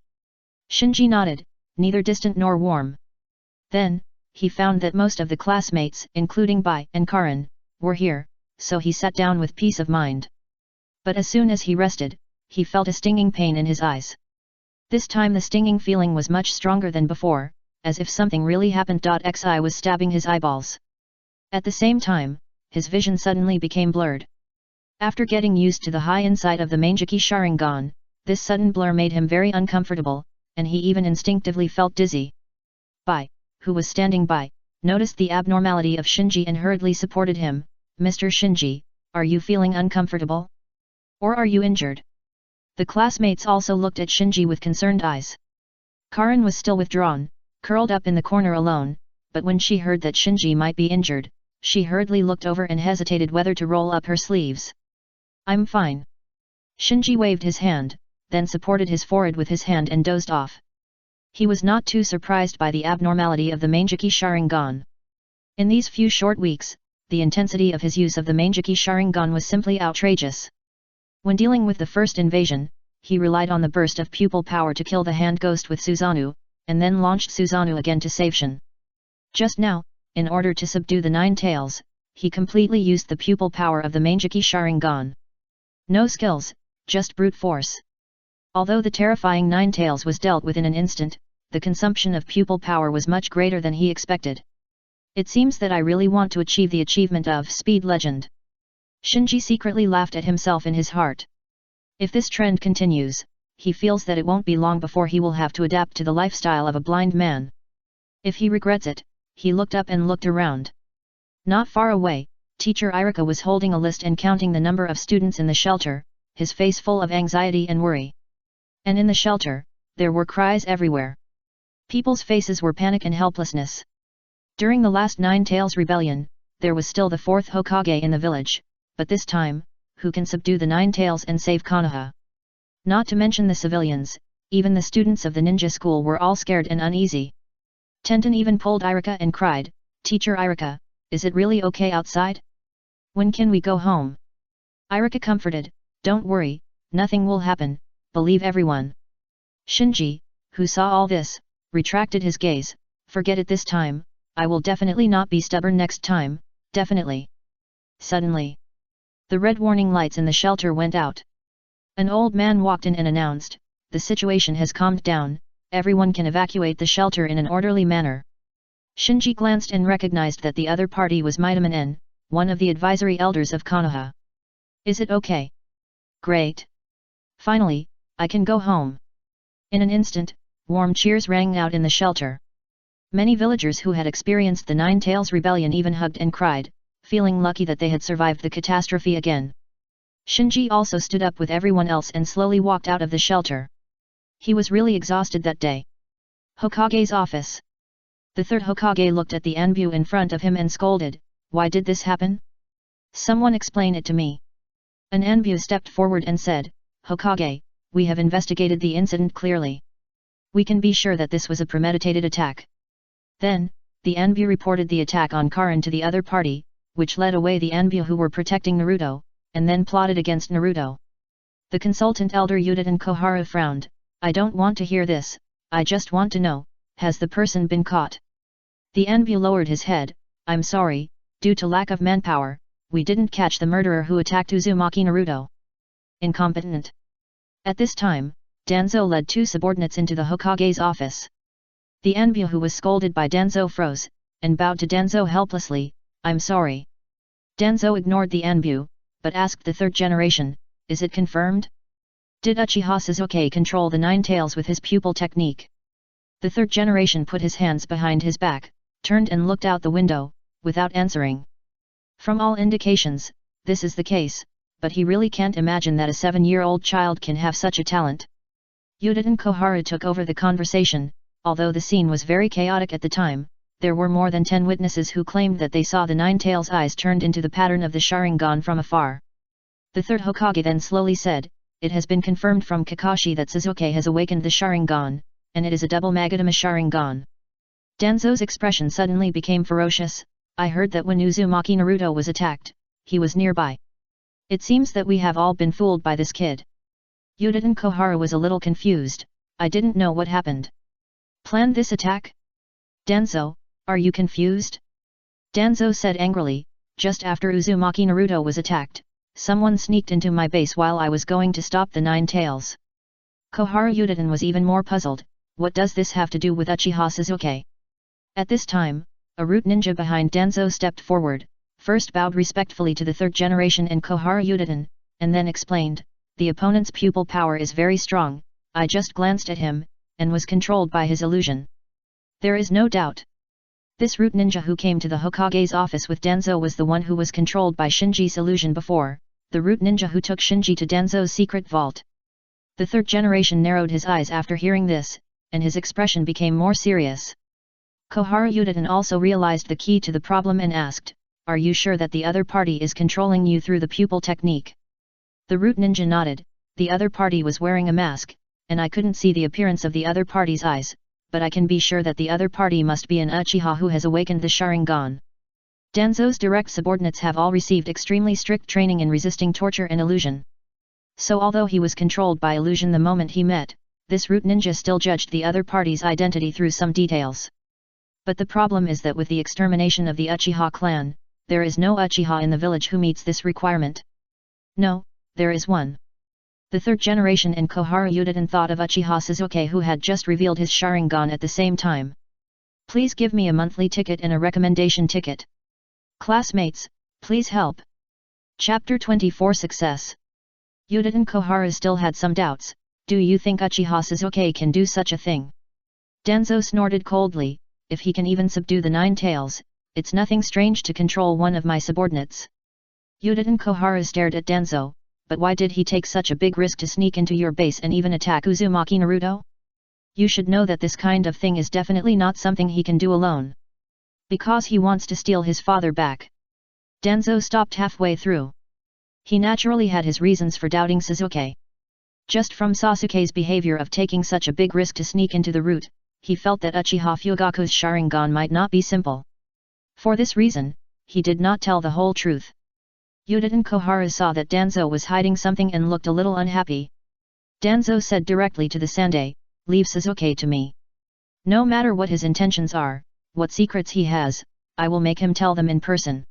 Shinji nodded, neither distant nor warm. Then, he found that most of the classmates, including Bai and Karin, were here, so he sat down with peace of mind. But as soon as he rested, he felt a stinging pain in his eyes. This time the stinging feeling was much stronger than before, as if something really happened. Xi was stabbing his eyeballs. At the same time, his vision suddenly became blurred. After getting used to the high inside of the Manjiki Sharingan, this sudden blur made him very uncomfortable, and he even instinctively felt dizzy. Bai, who was standing by, noticed the abnormality of Shinji and hurriedly supported him. Mr. Shinji, are you feeling uncomfortable? Or are you injured? The classmates also looked at Shinji with concerned eyes. Karin was still withdrawn, curled up in the corner alone, but when she heard that Shinji might be injured, she hurriedly looked over and hesitated whether to roll up her sleeves. I'm fine. Shinji waved his hand, then supported his forehead with his hand and dozed off. He was not too surprised by the abnormality of the Manjiki Sharingan. In these few short weeks, the intensity of his use of the Manjiki Sharingan was simply outrageous. When dealing with the first invasion, he relied on the burst of pupil power to kill the hand ghost with Susanoo, and then launched Susanoo again to save Shin. Just now, in order to subdue the Nine-Tails, he completely used the pupil power of the Mangeki Sharingan. No skills, just brute force. Although the terrifying Nine-Tails was dealt with in an instant, the consumption of pupil power was much greater than he expected. It seems that I really want to achieve the achievement of Speed Legend. Shinji secretly laughed at himself in his heart. If this trend continues, he feels that it won't be long before he will have to adapt to the lifestyle of a blind man. If he regrets it, he looked up and looked around. Not far away, teacher Irika was holding a list and counting the number of students in the shelter, his face full of anxiety and worry. And in the shelter, there were cries everywhere. People's faces were panic and helplessness. During the last Nine-Tails rebellion, there was still the fourth Hokage in the village, but this time, who can subdue the Nine-Tails and save Konoha? Not to mention the civilians, even the students of the ninja school were all scared and uneasy. Tenten even pulled Irika and cried, "Teacher Irika, is it really okay outside? When can we go home?" Irika comforted, "Don't worry, nothing will happen, believe everyone." Shinji, who saw all this, retracted his gaze, "Forget it this time, I will definitely not be stubborn next time, definitely." Suddenly, the red warning lights in the shelter went out. An old man walked in and announced, "The situation has calmed down, everyone can evacuate the shelter in an orderly manner." Shinji glanced and recognized that the other party was Midaman En, one of the advisory elders of Konoha. "Is it okay? Great. Finally, I can go home." In an instant, warm cheers rang out in the shelter. Many villagers who had experienced the Nine-Tails rebellion even hugged and cried, feeling lucky that they had survived the catastrophe again. Shinji also stood up with everyone else and slowly walked out of the shelter. He was really exhausted that day. Hokage's office. The third Hokage looked at the Anbu in front of him and scolded, "Why did this happen? Someone explain it to me." An Anbu stepped forward and said, "Hokage, we have investigated the incident clearly. We can be sure that this was a premeditated attack." Then, the Anbu reported the attack on Karin to the other party, which led away the Anbu who were protecting Naruto, and then plotted against Naruto. The consultant elder Uchiha Koharu frowned, "I don't want to hear this, I just want to know, has the person been caught?" The Anbu lowered his head, "I'm sorry, due to lack of manpower, we didn't catch the murderer who attacked Uzumaki Naruto." Incompetent. At this time, Danzo led two subordinates into the Hokage's office. The Anbu who was scolded by Danzo froze, and bowed to Danzo helplessly, "I'm sorry." Danzo ignored the Anbu, but asked the third generation, "Is it confirmed? Did Uchiha Sasuke control the Nine-Tails with his pupil technique?" The third generation put his hands behind his back, turned and looked out the window, without answering. From all indications, this is the case, but he really can't imagine that a 7-year-old child can have such a talent. Uchiha Koharu took over the conversation. Although the scene was very chaotic at the time, there were more than 10 witnesses who claimed that they saw the Nine-Tails' eyes turned into the pattern of the Sharingan from afar. The third Hokage then slowly said, "It has been confirmed from Kakashi that Sasuke has awakened the Sharingan, and it is a double Magatama Sharingan." Danzo's expression suddenly became ferocious, "I heard that when Uzumaki Naruto was attacked, he was nearby. It seems that we have all been fooled by this kid." Uchiha Koharu was a little confused, "I didn't know what happened. Planned this attack? Danzo, are you confused?" Danzo said angrily, "Just after Uzumaki Naruto was attacked, someone sneaked into my base while I was going to stop the Nine-Tails." Koharu Uchiha was even more puzzled, "What does this have to do with Uchiha Sasuke?" At this time, a root ninja behind Danzo stepped forward, first bowed respectfully to the third generation and Koharu Uchiha, and then explained, "The opponent's pupil power is very strong, I just glanced at him, and was controlled by his illusion. There is no doubt. This root ninja who came to the Hokage's office with Danzo was the one who was controlled by Shinji's illusion before, the root ninja who took Shinji to Danzo's secret vault." The third generation narrowed his eyes after hearing this, and his expression became more serious. Koharu Uchiha also realized the key to the problem and asked, "Are you sure that the other party is controlling you through the pupil technique?" The root ninja nodded, "The other party was wearing a mask, and I couldn't see the appearance of the other party's eyes, but I can be sure that the other party must be an Uchiha who has awakened the Sharingan." Danzo's direct subordinates have all received extremely strict training in resisting torture and illusion. So although he was controlled by illusion the moment he met, this root ninja still judged the other party's identity through some details. But the problem is that with the extermination of the Uchiha clan, there is no Uchiha in the village who meets this requirement. No, there is one. The third generation in Koharu Yudatan thought of Uchiha Sasuke, who had just revealed his Sharingan at the same time. Please give me a monthly ticket and a recommendation ticket. Classmates, please help. Chapter 24 Success. Yudatan Koharu still had some doubts. Do you think Uchiha Sasuke can do such a thing? Danzo snorted coldly. If he can even subdue the Nine-Tails, it's nothing strange to control one of my subordinates. Yudatan Koharu stared at Danzo, but why did he take such a big risk to sneak into your base and even attack Uzumaki Naruto? You should know that this kind of thing is definitely not something he can do alone. Because he wants to steal his father back. Danzo stopped halfway through. He naturally had his reasons for doubting Sasuke. Just from Sasuke's behavior of taking such a big risk to sneak into the route, he felt that Uchiha Fugaku's Sharingan might not be simple. For this reason, he did not tell the whole truth. Yudatan Koharu saw that Danzo was hiding something and looked a little unhappy. Danzo said directly to the Sandai, "Leave Sasuke to me. No matter what his intentions are, what secrets he has, I will make him tell them in person."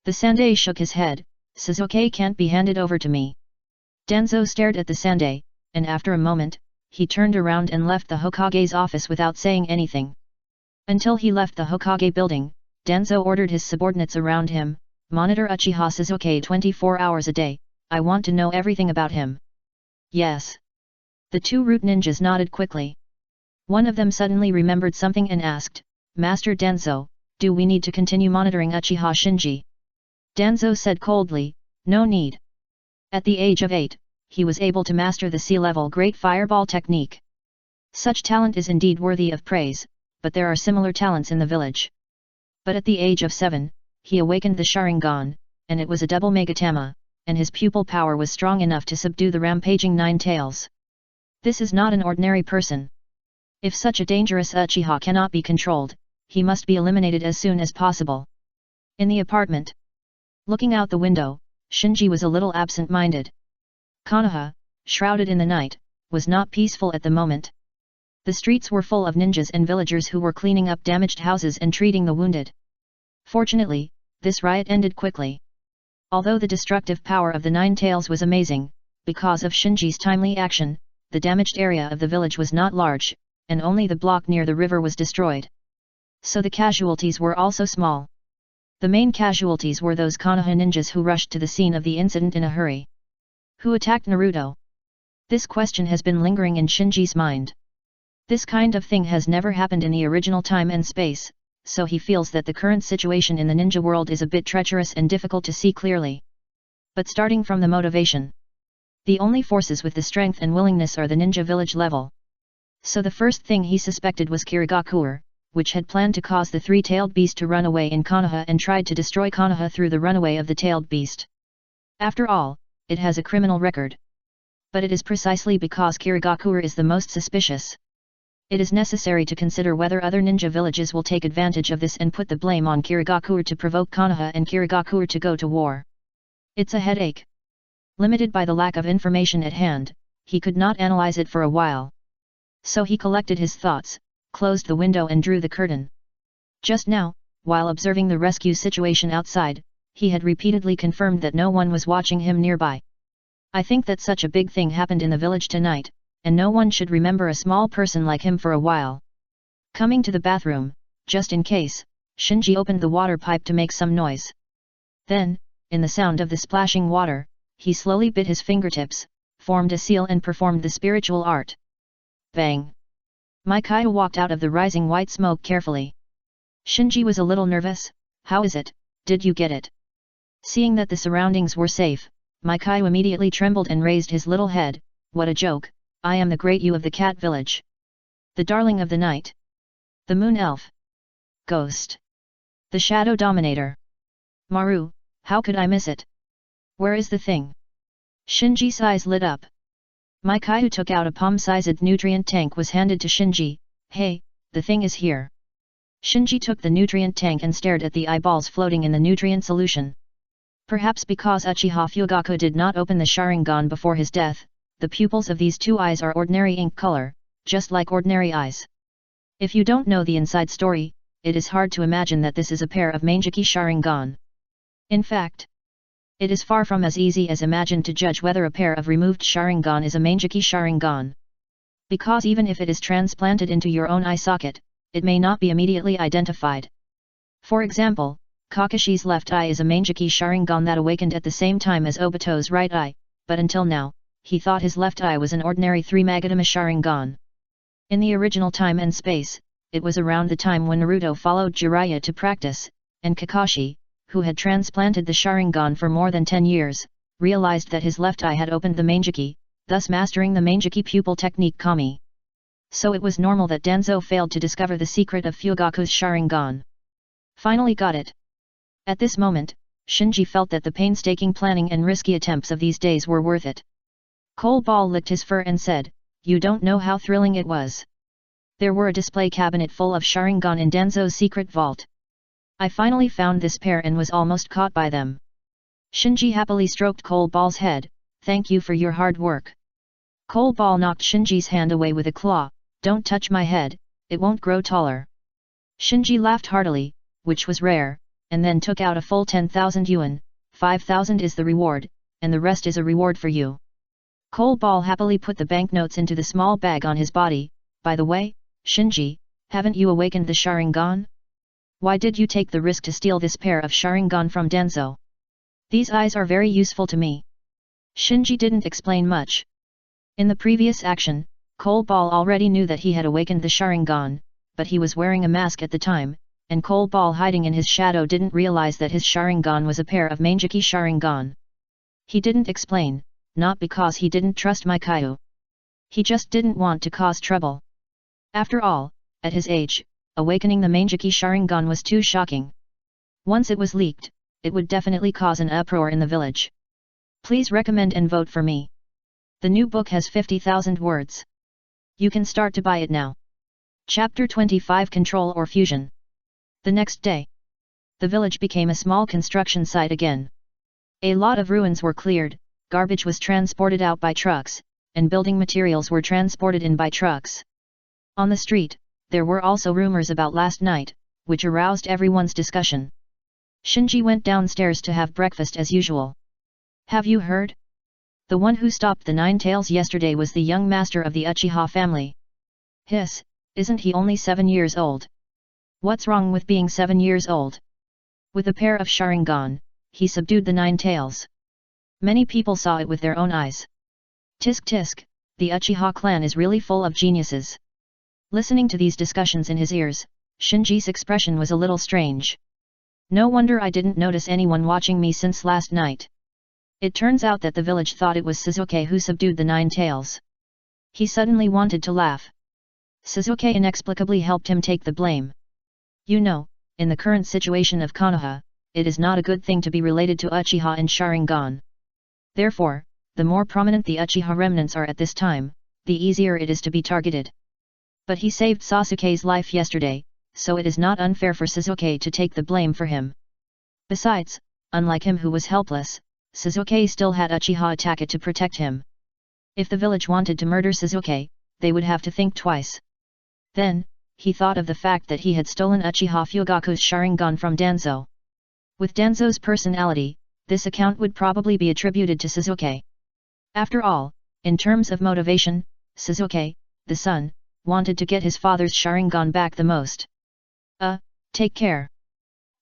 The Sandai shook his head. "Sasuke can't be handed over to me." Danzo stared at the Sandai, and after a moment, he turned around and left the Hokage's office without saying anything. Until he left the Hokage building, Danzo ordered his subordinates around him, "Monitor Uchiha Sasuke 24 hours a day, I want to know everything about him." "Yes." The two root ninjas nodded quickly. One of them suddenly remembered something and asked, "Master Danzo, do we need to continue monitoring Uchiha Shinji?" Danzo said coldly, "No need." At the age of 8, he was able to master the sea-level Great Fireball technique. Such talent is indeed worthy of praise, but there are similar talents in the village. But at the age of 7, he awakened the Sharingan, and it was a double Megatama, and his pupil power was strong enough to subdue the rampaging Nine-Tails. This is not an ordinary person. If such a dangerous Uchiha cannot be controlled, he must be eliminated as soon as possible. In the apartment, looking out the window, Shinji was a little absent-minded. Konoha, shrouded in the night, was not peaceful at the moment. The streets were full of ninjas and villagers who were cleaning up damaged houses and treating the wounded. Fortunately, this riot ended quickly. Although the destructive power of the Nine-Tails was amazing, because of Shinji's timely action, the damaged area of the village was not large, and only the block near the river was destroyed. So the casualties were also small. The main casualties were those Konoha ninjas who rushed to the scene of the incident in a hurry. Who attacked Naruto? This question has been lingering in Shinji's mind. This kind of thing has never happened in the original time and space, so he feels that the current situation in the ninja world is a bit treacherous and difficult to see clearly. But starting from the motivation, the only forces with the strength and willingness are the ninja village level. So the first thing he suspected was Kirigakure, which had planned to cause the three-tailed beast to run away in Konoha and tried to destroy Konoha through the runaway of the tailed beast. After all, it has a criminal record. But it is precisely because Kirigakure is the most suspicious. It is necessary to consider whether other ninja villages will take advantage of this and put the blame on Kirigakure to provoke Konoha and Kirigakure to go to war. It's a headache. Limited by the lack of information at hand, he could not analyze it for a while. So he collected his thoughts, closed the window and drew the curtain. Just now, while observing the rescue situation outside, he had repeatedly confirmed that no one was watching him nearby. I think that such a big thing happened in the village tonight, and no one should remember a small person like him for a while. Coming to the bathroom, just in case, Shinji opened the water pipe to make some noise. Then, in the sound of the splashing water, he slowly bit his fingertips, formed a seal and performed the spiritual art. Bang! Mikaya walked out of the rising white smoke carefully. Shinji was a little nervous. How is it, did you get it? Seeing that the surroundings were safe, Mikaya immediately trembled and raised his little head. What a joke, I am the great you of the cat village. The darling of the night. The moon elf. Ghost. The shadow dominator. Maru, how could I miss it? Where is the thing? Shinji's eyes lit up. Mikaya took out a palm-sized nutrient tank was handed to Shinji. Hey, the thing is here. Shinji took the nutrient tank and stared at the eyeballs floating in the nutrient solution. Perhaps because Uchiha Fugaku did not open the Sharingan before his death, the pupils of these two eyes are ordinary ink color, just like ordinary eyes. If you don't know the inside story, it is hard to imagine that this is a pair of Mangeki Sharingan. In fact, it is far from as easy as imagined to judge whether a pair of removed Sharingan is a Mangeki Sharingan. Because even if it is transplanted into your own eye socket, it may not be immediately identified. For example, Kakashi's left eye is a Mangeki Sharingan that awakened at the same time as Obito's right eye, but until now, he thought his left eye was an ordinary 3 Magatama Sharingan. In the original time and space, it was around the time when Naruto followed Jiraiya to practice, and Kakashi, who had transplanted the Sharingan for more than 10 years, realized that his left eye had opened the Mangeki, thus mastering the Mangeki pupil technique Kami. So it was normal that Danzo failed to discover the secret of Fugaku's Sharingan. Finally got it. At this moment, Shinji felt that the painstaking planning and risky attempts of these days were worth it. Cole Ball licked his fur and said, "You don't know how thrilling it was. There were a display cabinet full of Sharingan in Danzo's secret vault. I finally found this pair and was almost caught by them." Shinji happily stroked Cole Ball's head, "Thank you for your hard work." Cole Ball knocked Shinji's hand away with a claw, "Don't touch my head, it won't grow taller." Shinji laughed heartily, which was rare, and then took out a full 10,000 yuan, 5,000 is the reward, and the rest is a reward for you. Cole Ball happily put the banknotes into the small bag on his body. "By the way, Shinji, haven't you awakened the Sharingan? Why did you take the risk to steal this pair of Sharingan from Danzo? These eyes are very useful to me." Shinji didn't explain much. In the previous action, Cole Ball already knew that he had awakened the Sharingan, but he was wearing a mask at the time, and Cole Ball hiding in his shadow didn't realize that his Sharingan was a pair of Mangeki Sharingan. He didn't explain, not because he didn't trust Mikhail. He just didn't want to cause trouble. After all, at his age, awakening the Mangeki Sharingan was too shocking. Once it was leaked, it would definitely cause an uproar in the village. Please recommend and vote for me. The new book has 50,000 words. You can start to buy it now. Chapter 25 Control or Fusion. The next day, the village became a small construction site again. A lot of ruins were cleared, garbage was transported out by trucks, and building materials were transported in by trucks. On the street, there were also rumors about last night, which aroused everyone's discussion. Shinji went downstairs to have breakfast as usual. "Have you heard? The one who stopped the Nine-Tails yesterday was the young master of the Uchiha family." "Hiss, isn't he only 7 years old? What's wrong with being 7 years old? With a pair of Sharingan, he subdued the Nine-Tails. Many people saw it with their own eyes. Tisk tisk, the Uchiha clan is really full of geniuses." Listening to these discussions in his ears, Shinji's expression was a little strange. "No wonder I didn't notice anyone watching me since last night. It turns out that the village thought it was Sasuke who subdued the Nine-Tails." He suddenly wanted to laugh. Sasuke inexplicably helped him take the blame. You know, in the current situation of Konoha, it is not a good thing to be related to Uchiha and Sharingan. Therefore, the more prominent the Uchiha remnants are at this time, the easier it is to be targeted. But he saved Sasuke's life yesterday, so it is not unfair for Sasuke to take the blame for him. Besides, unlike him who was helpless, Sasuke still had Uchiha attack it to protect him. If the village wanted to murder Sasuke, they would have to think twice. Then, he thought of the fact that he had stolen Uchiha Fugaku's Sharingan from Danzo. With Danzo's personality, this account would probably be attributed to Sasuke. After all, in terms of motivation, Sasuke, the son, wanted to get his father's Sharingan back the most. Take care.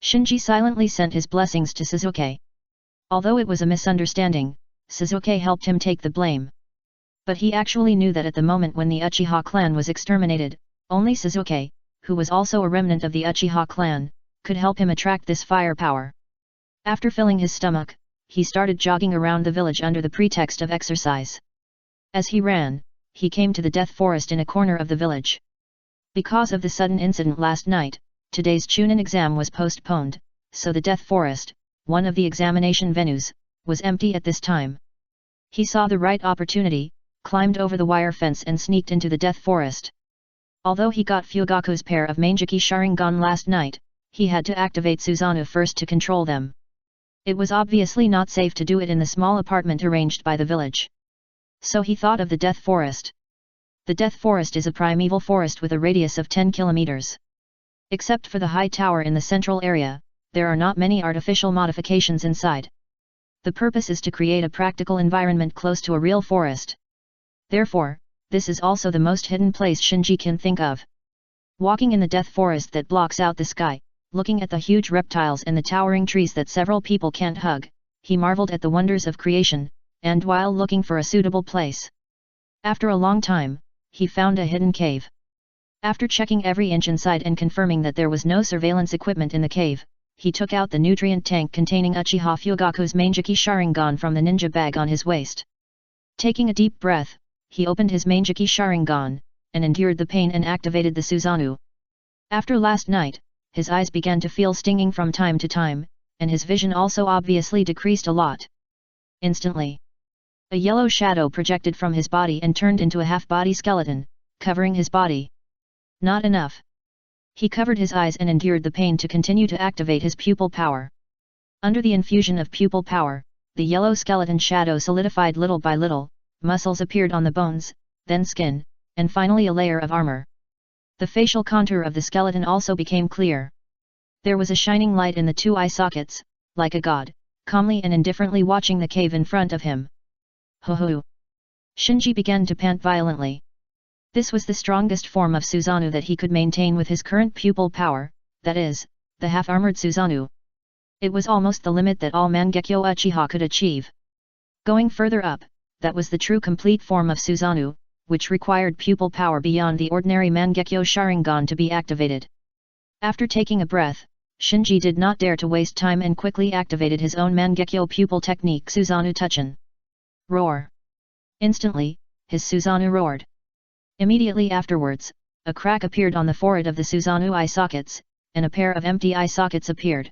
Shinji silently sent his blessings to Sasuke. Although it was a misunderstanding, Sasuke helped him take the blame. But he actually knew that at the moment when the Uchiha clan was exterminated, only Sasuke, who was also a remnant of the Uchiha clan, could help him attract this firepower. After filling his stomach, he started jogging around the village under the pretext of exercise. As he ran, he came to the death forest in a corner of the village. Because of the sudden incident last night, today's Chunin exam was postponed, so the death forest, one of the examination venues, was empty at this time. He saw the right opportunity, climbed over the wire fence and sneaked into the death forest. Although he got Fugaku's pair of Mangeki Sharingan last night, he had to activate Susanoo first to control them. It was obviously not safe to do it in the small apartment arranged by the village. So he thought of the Death Forest. The Death Forest is a primeval forest with a radius of 10 kilometers. Except for the high tower in the central area, there are not many artificial modifications inside. The purpose is to create a practical environment close to a real forest. Therefore, this is also the most hidden place Shinji can think of. Walking in the Death Forest that blocks out the sky, looking at the huge reptiles and the towering trees that several people can't hug, he marveled at the wonders of creation, and while looking for a suitable place. After a long time, he found a hidden cave. After checking every inch inside and confirming that there was no surveillance equipment in the cave, he took out the nutrient tank containing Uchiha Fugaku's Manjiki Sharingan from the ninja bag on his waist. Taking a deep breath, he opened his Manjiki Sharingan, and endured the pain and activated the Susanoo. After last night, his eyes began to feel stinging from time to time, and his vision also obviously decreased a lot. Instantly, a yellow shadow projected from his body and turned into a half-body skeleton, covering his body. Not enough. He covered his eyes and endured the pain to continue to activate his pupil power. Under the infusion of pupil power, the yellow skeleton shadow solidified little by little, muscles appeared on the bones, then skin, and finally a layer of armor. The facial contour of the skeleton also became clear. There was a shining light in the two eye sockets, like a god, calmly and indifferently watching the cave in front of him. Ho-ho! Shinji began to pant violently. This was the strongest form of Susanoo that he could maintain with his current pupil power, that is, the half-armored Susanoo. It was almost the limit that all Mangekyo Uchiha could achieve. Going further up, that was the true complete form of Susanoo, which required pupil power beyond the ordinary Mangekyo Sharingan to be activated. After taking a breath, Shinji did not dare to waste time and quickly activated his own Mangekyo pupil technique Susanoo Tuchin. Roar! Instantly, his Susanoo roared. Immediately afterwards, a crack appeared on the forehead of the Susanoo eye sockets, and a pair of empty eye sockets appeared.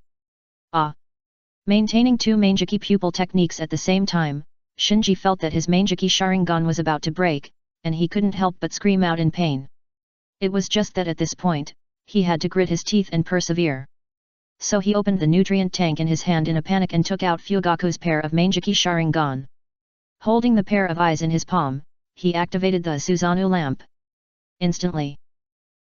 Ah! Maintaining two Manjiki pupil techniques at the same time, Shinji felt that his Manjiki Sharingan was about to break, and he couldn't help but scream out in pain. It was just that at this point, he had to grit his teeth and persevere. So he opened the nutrient tank in his hand in a panic and took out Fugaku's pair of Manjiki Sharingan. Holding the pair of eyes in his palm, he activated the Susanoo lamp. Instantly,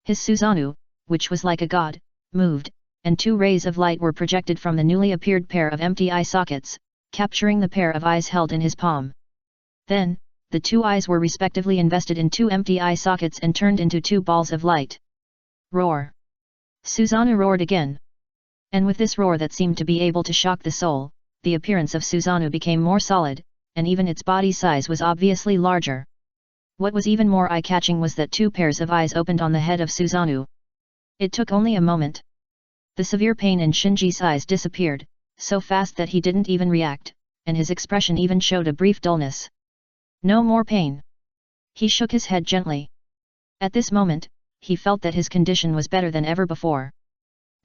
his Susanoo, which was like a god, moved, and two rays of light were projected from the newly appeared pair of empty eye sockets, capturing the pair of eyes held in his palm. Then, the two eyes were respectively invested in two empty eye sockets and turned into two balls of light. Roar! Susanoo roared again. And with this roar that seemed to be able to shock the soul, the appearance of Susanoo became more solid, and even its body size was obviously larger. What was even more eye-catching was that two pairs of eyes opened on the head of Susanoo. It took only a moment. The severe pain in Shinji's eyes disappeared, so fast that he didn't even react, and his expression even showed a brief dullness. No more pain. He shook his head gently. At this moment, he felt that his condition was better than ever before.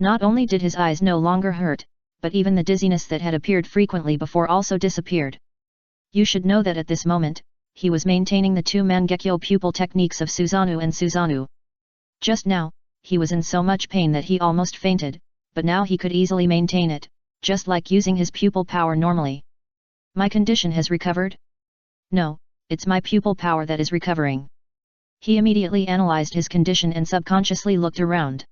Not only did his eyes no longer hurt, but even the dizziness that had appeared frequently before also disappeared. You should know that at this moment, he was maintaining the two Mangekyo pupil techniques of Susanoo and Susanoo. Just now, he was in so much pain that he almost fainted, but now he could easily maintain it, just like using his pupil power normally. My condition has recovered? No, it's my pupil power that is recovering. He immediately analyzed his condition and subconsciously looked around.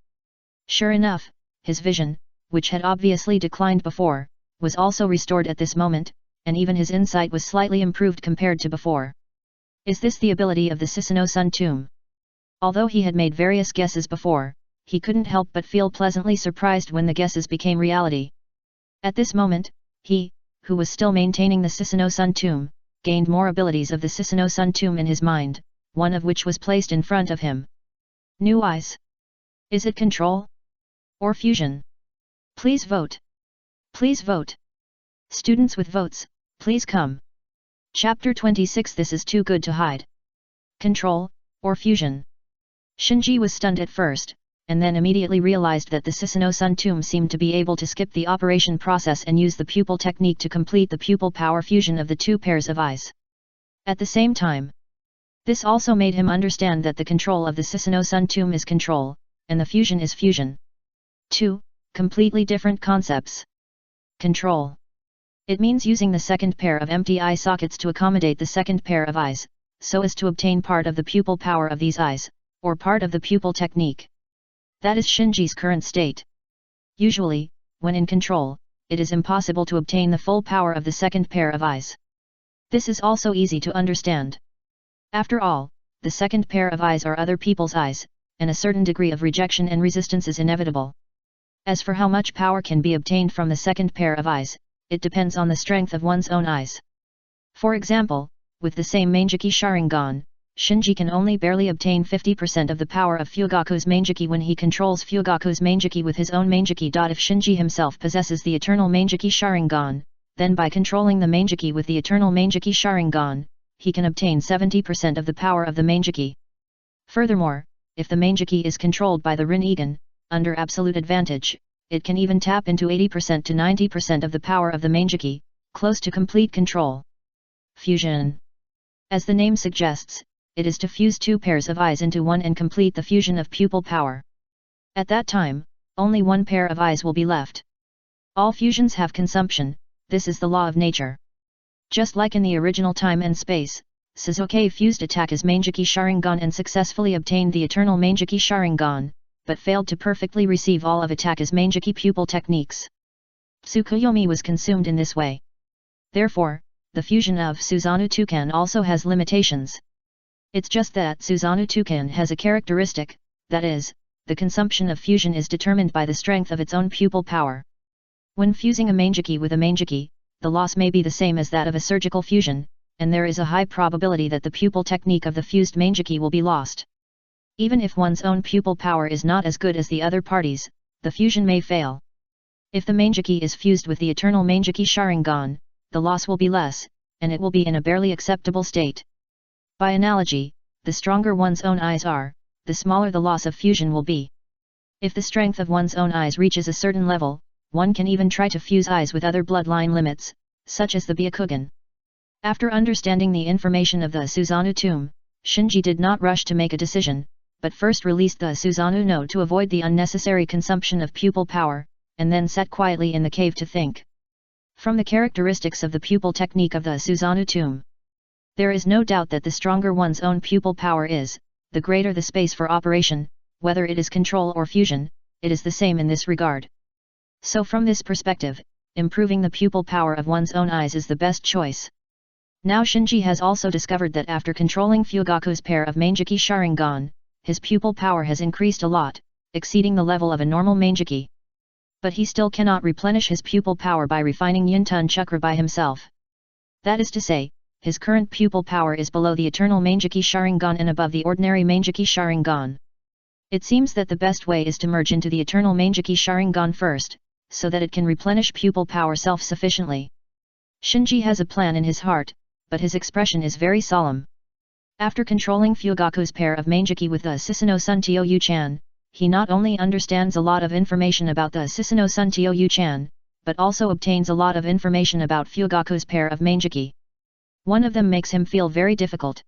Sure enough, his vision, which had obviously declined before, was also restored at this moment, and even his insight was slightly improved compared to before. Is this the ability of the Susanoo Sun Tomb? Although he had made various guesses before, he couldn't help but feel pleasantly surprised when the guesses became reality. At this moment, he, who was still maintaining the Susanoo Sun Tomb, gained more abilities of the Susanoo Sun Tomb in his mind, one of which was placed in front of him. New eyes. Is it control? Or fusion? Please vote. Please vote. Students with votes, please come. Chapter 26. This is too good to hide. Control, or fusion? Shinji was stunned at first, and then immediately realized that the Susanoo Sun Tomb seemed to be able to skip the operation process and use the pupil technique to complete the pupil power fusion of the two pairs of eyes. At the same time, this also made him understand that the control of the Susanoo Sun Tomb is control, and the fusion is fusion. Two completely different concepts. Control. It means using the second pair of empty eye sockets to accommodate the second pair of eyes, so as to obtain part of the pupil power of these eyes, or part of the pupil technique. That is Shinji's current state. Usually, when in control, it is impossible to obtain the full power of the second pair of eyes. This is also easy to understand. After all, the second pair of eyes are other people's eyes, and a certain degree of rejection and resistance is inevitable. As for how much power can be obtained from the second pair of eyes, it depends on the strength of one's own eyes. For example, with the same Manjiki Sharingan, Shinji can only barely obtain 50% of the power of Fugaku's Manjiki when he controls Fugaku's Manjiki with his own Manjiki. If Shinji himself possesses the eternal Manjiki Sharingan, then by controlling the Manjiki with the eternal Manjiki Sharingan, he can obtain 70% of the power of the Manjiki. Furthermore, if the Manjiki is controlled by the Rinnegan, under absolute advantage, it can even tap into 80% to 90% of the power of the Manjiki, close to complete control. Fusion. As the name suggests, it is to fuse two pairs of eyes into one and complete the fusion of pupil power. At that time, only one pair of eyes will be left. All fusions have consumption, this is the law of nature. Just like in the original time and space, Sasuke fused attack as Manjiki Sharingan and successfully obtained the eternal Manjiki Sharingan, but failed to perfectly receive all of attack as Manjiki pupil techniques. Tsukuyomi was consumed in this way. Therefore, the fusion of Susanoo Toucan also has limitations. It's just that Susanoo Toucan has a characteristic, that is, the consumption of fusion is determined by the strength of its own pupil power. When fusing a Manjiki with a Manjiki, the loss may be the same as that of a surgical fusion, and there is a high probability that the pupil technique of the fused Manjiki will be lost. Even if one's own pupil power is not as good as the other party's, the fusion may fail. If the Manjiki is fused with the eternal Manjiki Sharingan, the loss will be less, and it will be in a barely acceptable state. By analogy, the stronger one's own eyes are, the smaller the loss of fusion will be. If the strength of one's own eyes reaches a certain level, one can even try to fuse eyes with other bloodline limits, such as the Byakugan. After understanding the information of the Susanoo tomb, Shinji did not rush to make a decision, but first released the Susanoo no to avoid the unnecessary consumption of pupil power, and then sat quietly in the cave to think. From the characteristics of the pupil technique of the Susanoo tomb, there is no doubt that the stronger one's own pupil power is, the greater the space for operation, whether it is control or fusion, it is the same in this regard. So from this perspective, improving the pupil power of one's own eyes is the best choice. Now Shinji has also discovered that after controlling Fugaku's pair of Manjiki Sharingan, his pupil power has increased a lot, exceeding the level of a normal Manjiki. But he still cannot replenish his pupil power by refining Yuntun Chakra by himself. That is to say, his current pupil power is below the eternal Manjiki Sharingan and above the ordinary Manjiki Sharingan. It seems that the best way is to merge into the eternal Manjiki Sharingan first, so that it can replenish pupil power self-sufficiently. Shinji has a plan in his heart, but his expression is very solemn. After controlling Fugaku's pair of Manjiki with the Susanoo Sun Tyo-yu-chan, he not only understands a lot of information about the Susanoo Sun Tyo-yu-chan, but also obtains a lot of information about Fugaku's pair of Manjiki. One of them makes him feel very difficult.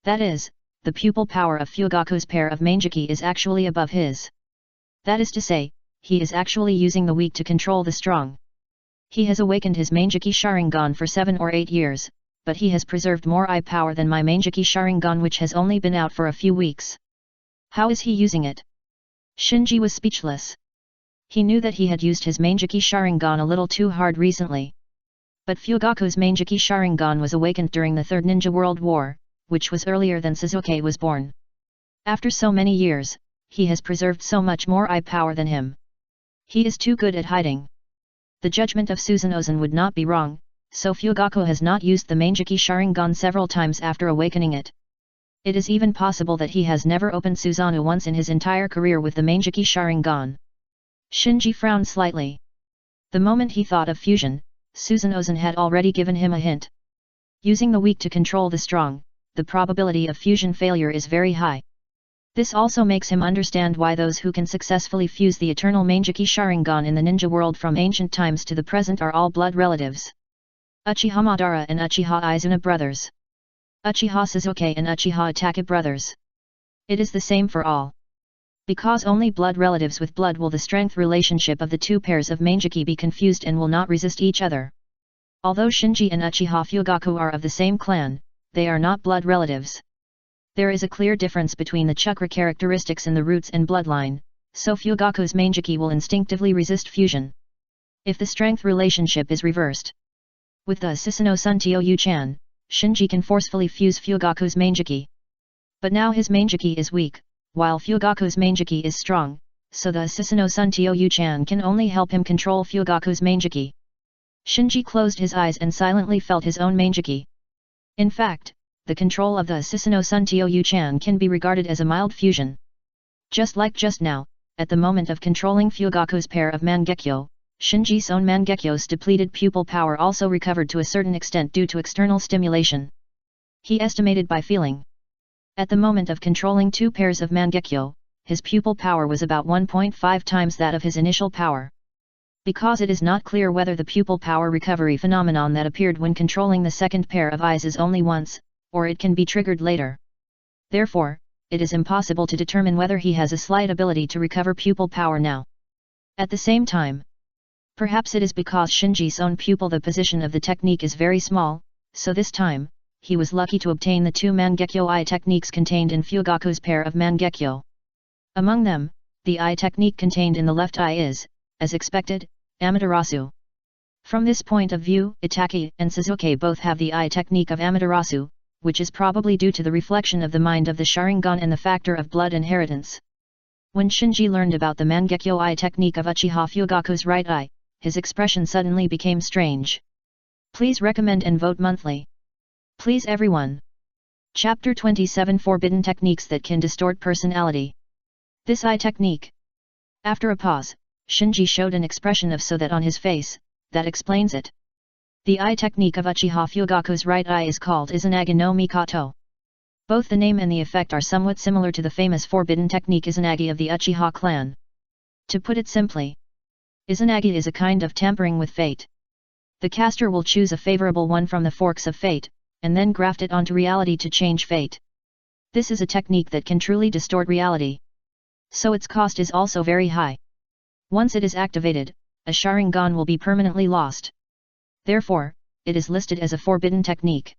That is, the pupil power of Fugaku's pair of Manjiki is actually above his. That is to say, he is actually using the weak to control the strong. He has awakened his Manjiki Sharingan for 7 or 8 years, but he has preserved more eye power than my Manjiki Sharingan, which has only been out for a few weeks. How is he using it? Shinji was speechless. He knew that he had used his Manjiki Sharingan a little too hard recently. But Fugaku's Manjiki Sharingan was awakened during the Third Ninja World War, which was earlier than Sasuke was born. After so many years, he has preserved so much more eye power than him. He is too good at hiding. The judgment of Susanoo would not be wrong, so Fugaku has not used the Manjiki Sharingan several times after awakening it. It is even possible that he has never opened Susanoo once in his entire career with the Manjiki Sharingan. Shinji frowned slightly. The moment he thought of fusion, Susanoo had already given him a hint. Using the weak to control the strong, the probability of fusion failure is very high. This also makes him understand why those who can successfully fuse the eternal Manjiki Sharingan in the ninja world from ancient times to the present are all blood relatives. Uchiha Madara and Uchiha Izuna brothers. Uchiha Sasuke and Uchiha Itachi brothers. It is the same for all. Because only blood relatives with blood will the strength relationship of the two pairs of Manjiki be confused and will not resist each other. Although Shinji and Uchiha Fugaku are of the same clan, they are not blood relatives. There is a clear difference between the chakra characteristics in the roots and bloodline, so Fugaku's Manjiki will instinctively resist fusion. If the strength relationship is reversed with the Susanoo Sun Tio-Yu-chan, Shinji can forcefully fuse Fugaku's Manjiki. But now his Manjiki is weak, while Fugaku's Manjiki is strong, so the Susanoo Sun Tio-Yu-chan can only help him control Fugaku's Manjiki. Shinji closed his eyes and silently felt his own Manjiki. In fact, the control of the Susanoo Sun Tio-Yu-chan can be regarded as a mild fusion. Just like just now, at the moment of controlling Fugaku's pair of Mangekyo, Shinji's own Mangekyo's depleted pupil power also recovered to a certain extent due to external stimulation. He estimated by feeling. At the moment of controlling two pairs of Mangekyo, his pupil power was about 1.5 times that of his initial power. Because it is not clear whether the pupil power recovery phenomenon that appeared when controlling the second pair of eyes is only once, or it can be triggered later. Therefore, it is impossible to determine whether he has a slight ability to recover pupil power now. At the same time, perhaps it is because Shinji's own pupil the position of the technique is very small, so this time, he was lucky to obtain the two Mangekyo eye techniques contained in Fugaku's pair of Mangekyo. Among them, the eye technique contained in the left eye is, as expected, Amaterasu. From this point of view, Itaki and Suzuki both have the eye technique of Amaterasu, which is probably due to the reflection of the mind of the Sharingan and the factor of blood inheritance. When Shinji learned about the Mangekyo eye technique of Uchiha Fugaku's right eye, his expression suddenly became strange. Please recommend and vote monthly. Please everyone. Chapter 27 Forbidden Techniques that can distort personality. This eye technique. After a pause, Shinji showed an expression of so that on his face, that explains it. The eye technique of Uchiha Fugaku's right eye is called Izanagi no Mikato. Both the name and the effect are somewhat similar to the famous forbidden technique Izanagi of the Uchiha clan. To put it simply, Izanagi is a kind of tampering with fate. The caster will choose a favorable one from the forks of fate, and then graft it onto reality to change fate. This is a technique that can truly distort reality. So its cost is also very high. Once it is activated, a Sharingan will be permanently lost. Therefore, it is listed as a forbidden technique.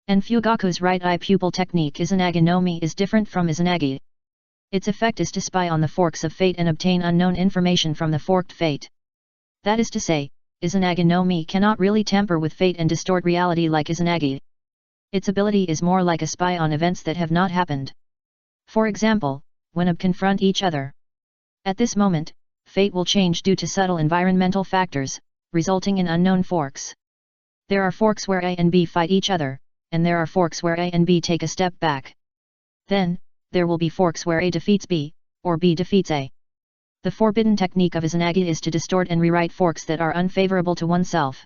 And Fugaku's right eye pupil technique Izanagi no Mi is different from Izanagi. Its effect is to spy on the forks of fate and obtain unknown information from the forked fate. That is to say, Izanagi no Mi cannot really tamper with fate and distort reality like Izanagi. Its ability is more like a spy on events that have not happened. For example, when confront each other. At this moment, fate will change due to subtle environmental factors, resulting in unknown forks. There are forks where A and B fight each other, and there are forks where A and B take a step back. Then, there will be forks where A defeats B, or B defeats A. The forbidden technique of Izanagi is to distort and rewrite forks that are unfavorable to oneself.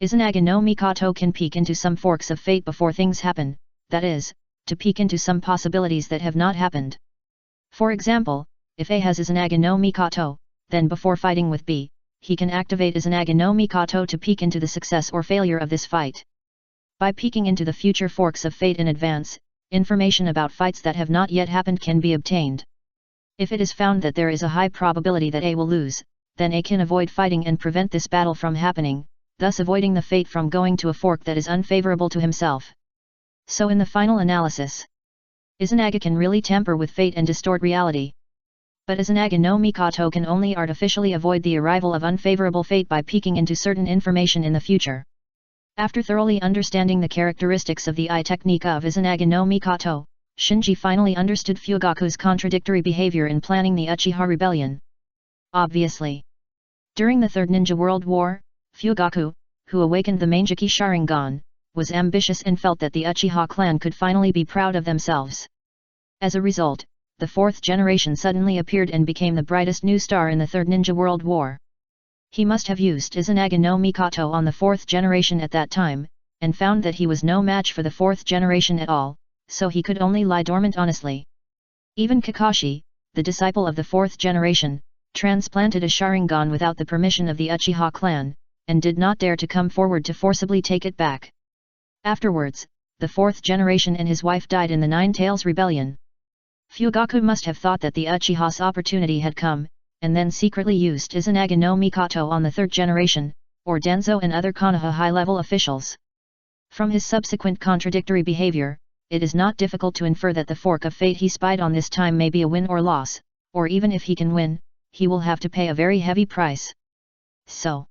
Izanagi no Mikato can peek into some forks of fate before things happen, that is, to peek into some possibilities that have not happened. For example, if A has Izanagi no Mikato, then before fighting with B, he can activate Izanagi no Mikato to peek into the success or failure of this fight. By peeking into the future forks of fate in advance, information about fights that have not yet happened can be obtained. If it is found that there is a high probability that A will lose, then A can avoid fighting and prevent this battle from happening, thus avoiding the fate from going to a fork that is unfavorable to himself. So in the final analysis, Izanagi can really tamper with fate and distort reality. But Izanagi no Mikato can only artificially avoid the arrival of unfavorable fate by peeking into certain information in the future. After thoroughly understanding the characteristics of the eye technique of Izanagi no Mikato, Shinji finally understood Fugaku's contradictory behavior in planning the Uchiha rebellion. Obviously, during the Third Ninja World War, Fugaku, who awakened the Manjiki Sharingan, was ambitious and felt that the Uchiha clan could finally be proud of themselves. As a result, the fourth generation suddenly appeared and became the brightest new star in the Third Ninja World War. He must have used Izanagi no Mikato on the fourth generation at that time, and found that he was no match for the fourth generation at all, so he could only lie dormant honestly. Even Kakashi, the disciple of the fourth generation, transplanted a Sharingan without the permission of the Uchiha clan, and did not dare to come forward to forcibly take it back. Afterwards, the fourth generation and his wife died in the Nine-Tails rebellion. Fugaku must have thought that the Uchiha's opportunity had come, and then secretly used Izanagi no Mikato on the third generation, or Danzo and other Konoha high-level officials. From his subsequent contradictory behavior, it is not difficult to infer that the fork of fate he spied on this time may be a win or loss, or even if he can win, he will have to pay a very heavy price. So,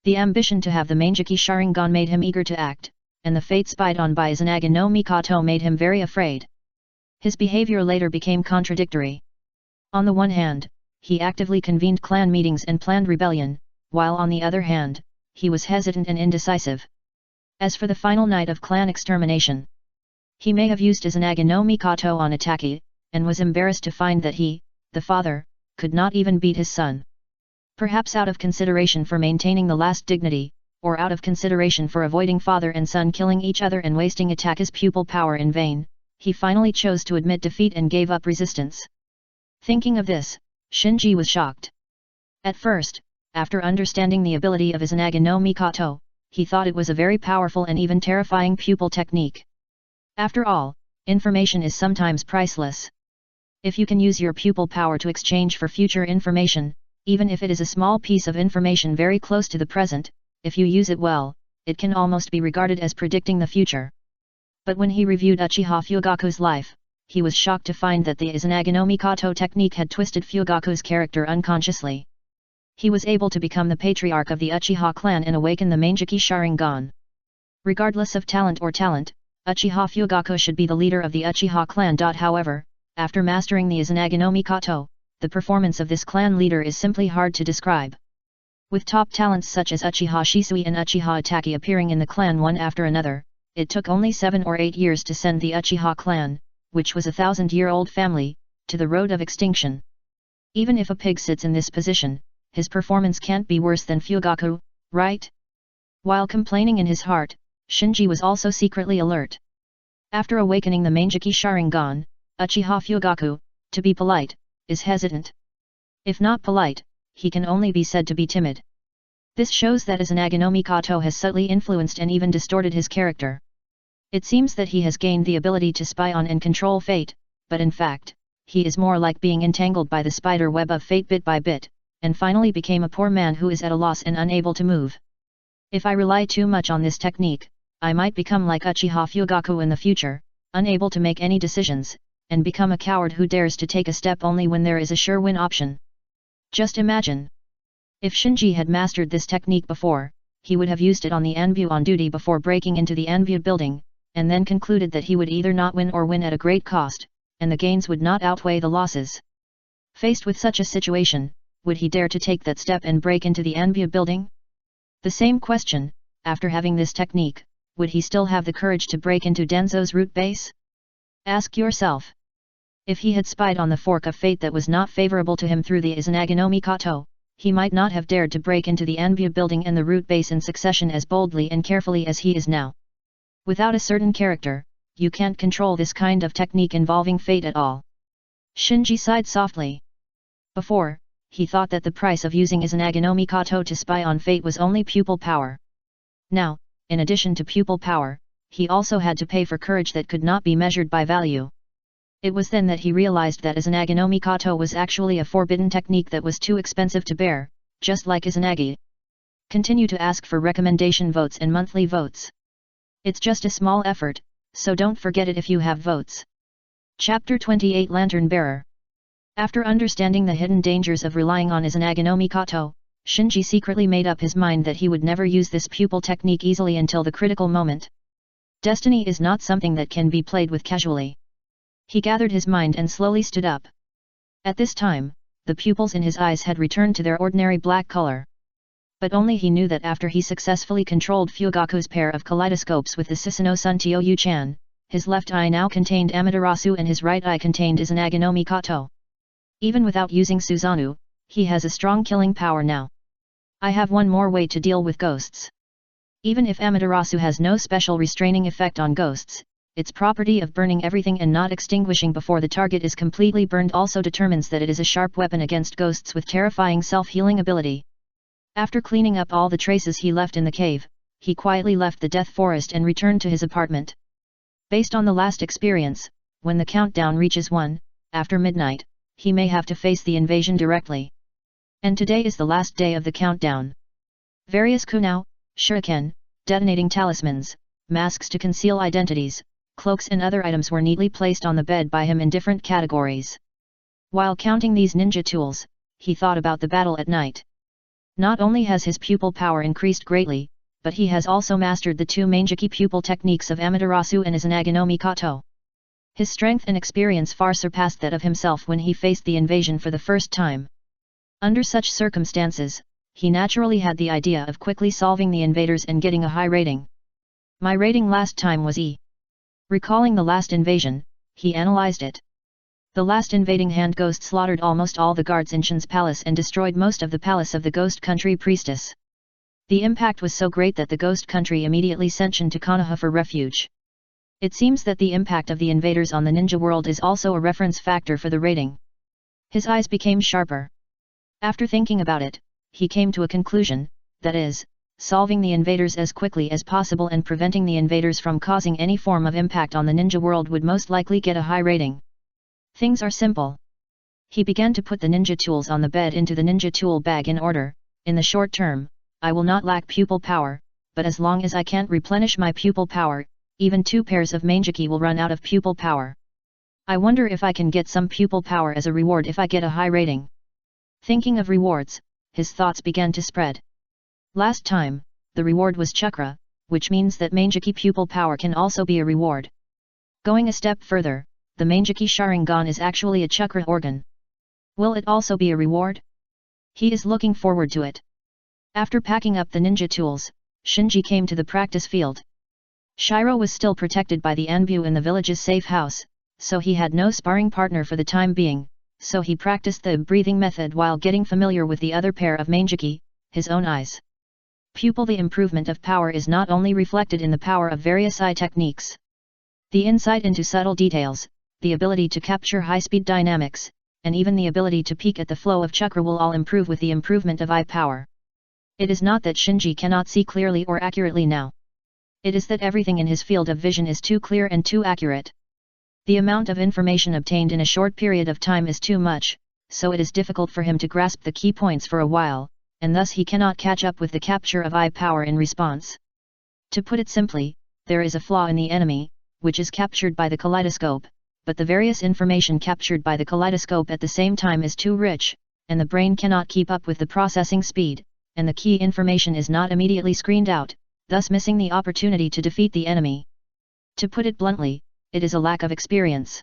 the ambition to have the Mangeki Sharingan made him eager to act, and the fate spied on by Izanaga no Mikoto made him very afraid. His behavior later became contradictory. On the one hand, he actively convened clan meetings and planned rebellion, while on the other hand, he was hesitant and indecisive. As for the final night of clan extermination, he may have used Izanaga no Mikoto on Ataki, and was embarrassed to find that he, the father, could not even beat his son. Perhaps out of consideration for maintaining the last dignity, or out of consideration for avoiding father and son killing each other and wasting Ataki's pupil power in vain, he finally chose to admit defeat and gave up resistance. Thinking of this, Shinji was shocked. At first, after understanding the ability of Izanaga no Mikoto, he thought it was a very powerful and even terrifying pupil technique. After all, information is sometimes priceless. If you can use your pupil power to exchange for future information, even if it is a small piece of information very close to the present, if you use it well, it can almost be regarded as predicting the future. But when he reviewed Uchiha Fugaku's life, he was shocked to find that the Izanaga no Mikoto technique had twisted Fugaku's character unconsciously. He was able to become the patriarch of the Uchiha clan and awaken the Mangeki Sharingan. Regardless of talent, Uchiha Fugaku should be the leader of the Uchiha clan. However, after mastering the Izanaga no Mikoto, the performance of this clan leader is simply hard to describe. With top talents such as Uchiha Shisui and Uchiha Ataki appearing in the clan one after another, it took only 7 or 8 years to send the Uchiha clan, which was a 1,000-year-old family, to the road of extinction. Even if a pig sits in this position, his performance can't be worse than Fugaku, right? While complaining in his heart, Shinji was also secretly alert. After awakening the Mangeki Sharingan, Uchiha Fugaku, to be polite, is hesitant. If not polite, he can only be said to be timid. This shows that Izanaga no Mikoto has subtly influenced and even distorted his character. It seems that he has gained the ability to spy on and control fate, but in fact, he is more like being entangled by the spider web of fate bit by bit, and finally became a poor man who is at a loss and unable to move. If I rely too much on this technique, I might become like Uchiha Fugaku in the future, unable to make any decisions, and become a coward who dares to take a step only when there is a sure win option. Just imagine. If Shinji had mastered this technique before, he would have used it on the Anbu on duty before breaking into the Anbu building, and then concluded that he would either not win or win at a great cost, and the gains would not outweigh the losses. Faced with such a situation, would he dare to take that step and break into the Anbu building? The same question, after having this technique, would he still have the courage to break into Danzo's root base? Ask yourself. If he had spied on the fork of fate that was not favorable to him through the Izanaga no Mikoto, he might not have dared to break into the Anbu building and the root base in succession as boldly and carefully as he is now. Without a certain character, you can't control this kind of technique involving fate at all. Shinji sighed softly. Before, he thought that the price of using Izanaga no Mikoto to spy on fate was only pupil power. Now, in addition to pupil power, he also had to pay for courage that could not be measured by value. It was then that he realized that Izanaga no Mikoto was actually a forbidden technique that was too expensive to bear, just like Izanagi. Continue to ask for recommendation votes and monthly votes. It's just a small effort, so don't forget it if you have votes. Chapter 28 Lantern Bearer. After understanding the hidden dangers of relying on Izanaga no Mikoto, Shinji secretly made up his mind that he would never use this pupil technique easily until the critical moment. Destiny is not something that can be played with casually. He gathered his mind and slowly stood up. At this time, the pupils in his eyes had returned to their ordinary black color. But only he knew that after he successfully controlled Fugaku's pair of kaleidoscopes with the Susanoo Sun Tio-Yu-chan, his left eye now contained Amaterasu and his right eye contained Izanaga no Mikoto. Even without using Susanoo, he has a strong killing power now. I have one more way to deal with ghosts. Even if Amaterasu has no special restraining effect on ghosts, its property of burning everything and not extinguishing before the target is completely burned also determines that it is a sharp weapon against ghosts with terrifying self-healing ability. After cleaning up all the traces he left in the cave, he quietly left the Death Forest and returned to his apartment. Based on the last experience, when the countdown reaches 1, after midnight, he may have to face the invasion directly. And today is the last day of the countdown. Various kunao, shuriken, detonating talismans, masks to conceal identities, cloaks and other items were neatly placed on the bed by him in different categories. While counting these ninja tools, he thought about the battle at night. Not only has his pupil power increased greatly, but he has also mastered the two Manjiki pupil techniques of Amaterasu and Izanagi no Mikoto. His strength and experience far surpassed that of himself when he faced the invasion for the first time. Under such circumstances, he naturally had the idea of quickly solving the invaders and getting a high rating. My rating last time was E. Recalling the last invasion, he analyzed it. The last invading hand ghost slaughtered almost all the guards in Shin's palace and destroyed most of the palace of the ghost country priestess. The impact was so great that the ghost country immediately sent Shin to Konoha for refuge. It seems that the impact of the invaders on the ninja world is also a reference factor for the rating. His eyes became sharper. After thinking about it, he came to a conclusion, that is, solving the invaders as quickly as possible and preventing the invaders from causing any form of impact on the ninja world would most likely get a high rating. Things are simple. He began to put the ninja tools on the bed into the ninja tool bag in order. In the short term, I will not lack pupil power, but as long as I can't replenish my pupil power, even 2 pairs of Manjiki will run out of pupil power. I wonder if I can get some pupil power as a reward if I get a high rating. Thinking of rewards, his thoughts began to spread. Last time, the reward was chakra, which means that Manjiki pupil power can also be a reward. Going a step further, the Manjiki Sharingan is actually a chakra organ. Will it also be a reward? He is looking forward to it. After packing up the ninja tools, Shinji came to the practice field. Shiro was still protected by the Anbu in the village's safe house, so he had no sparring partner for the time being, so he practiced the breathing method while getting familiar with the other pair of Manjiki, his own eyes. Pupil. The improvement of power is not only reflected in the power of various eye techniques. The insight into subtle details, the ability to capture high-speed dynamics, and even the ability to peek at the flow of chakra will all improve with the improvement of eye power. It is not that Shinji cannot see clearly or accurately now. It is that everything in his field of vision is too clear and too accurate. The amount of information obtained in a short period of time is too much, so it is difficult for him to grasp the key points for a while, and thus he cannot catch up with the capture of eye power in response. To put it simply, there is a flaw in the enemy, which is captured by the kaleidoscope, but the various information captured by the kaleidoscope at the same time is too rich, and the brain cannot keep up with the processing speed, and the key information is not immediately screened out, thus missing the opportunity to defeat the enemy. To put it bluntly, it is a lack of experience.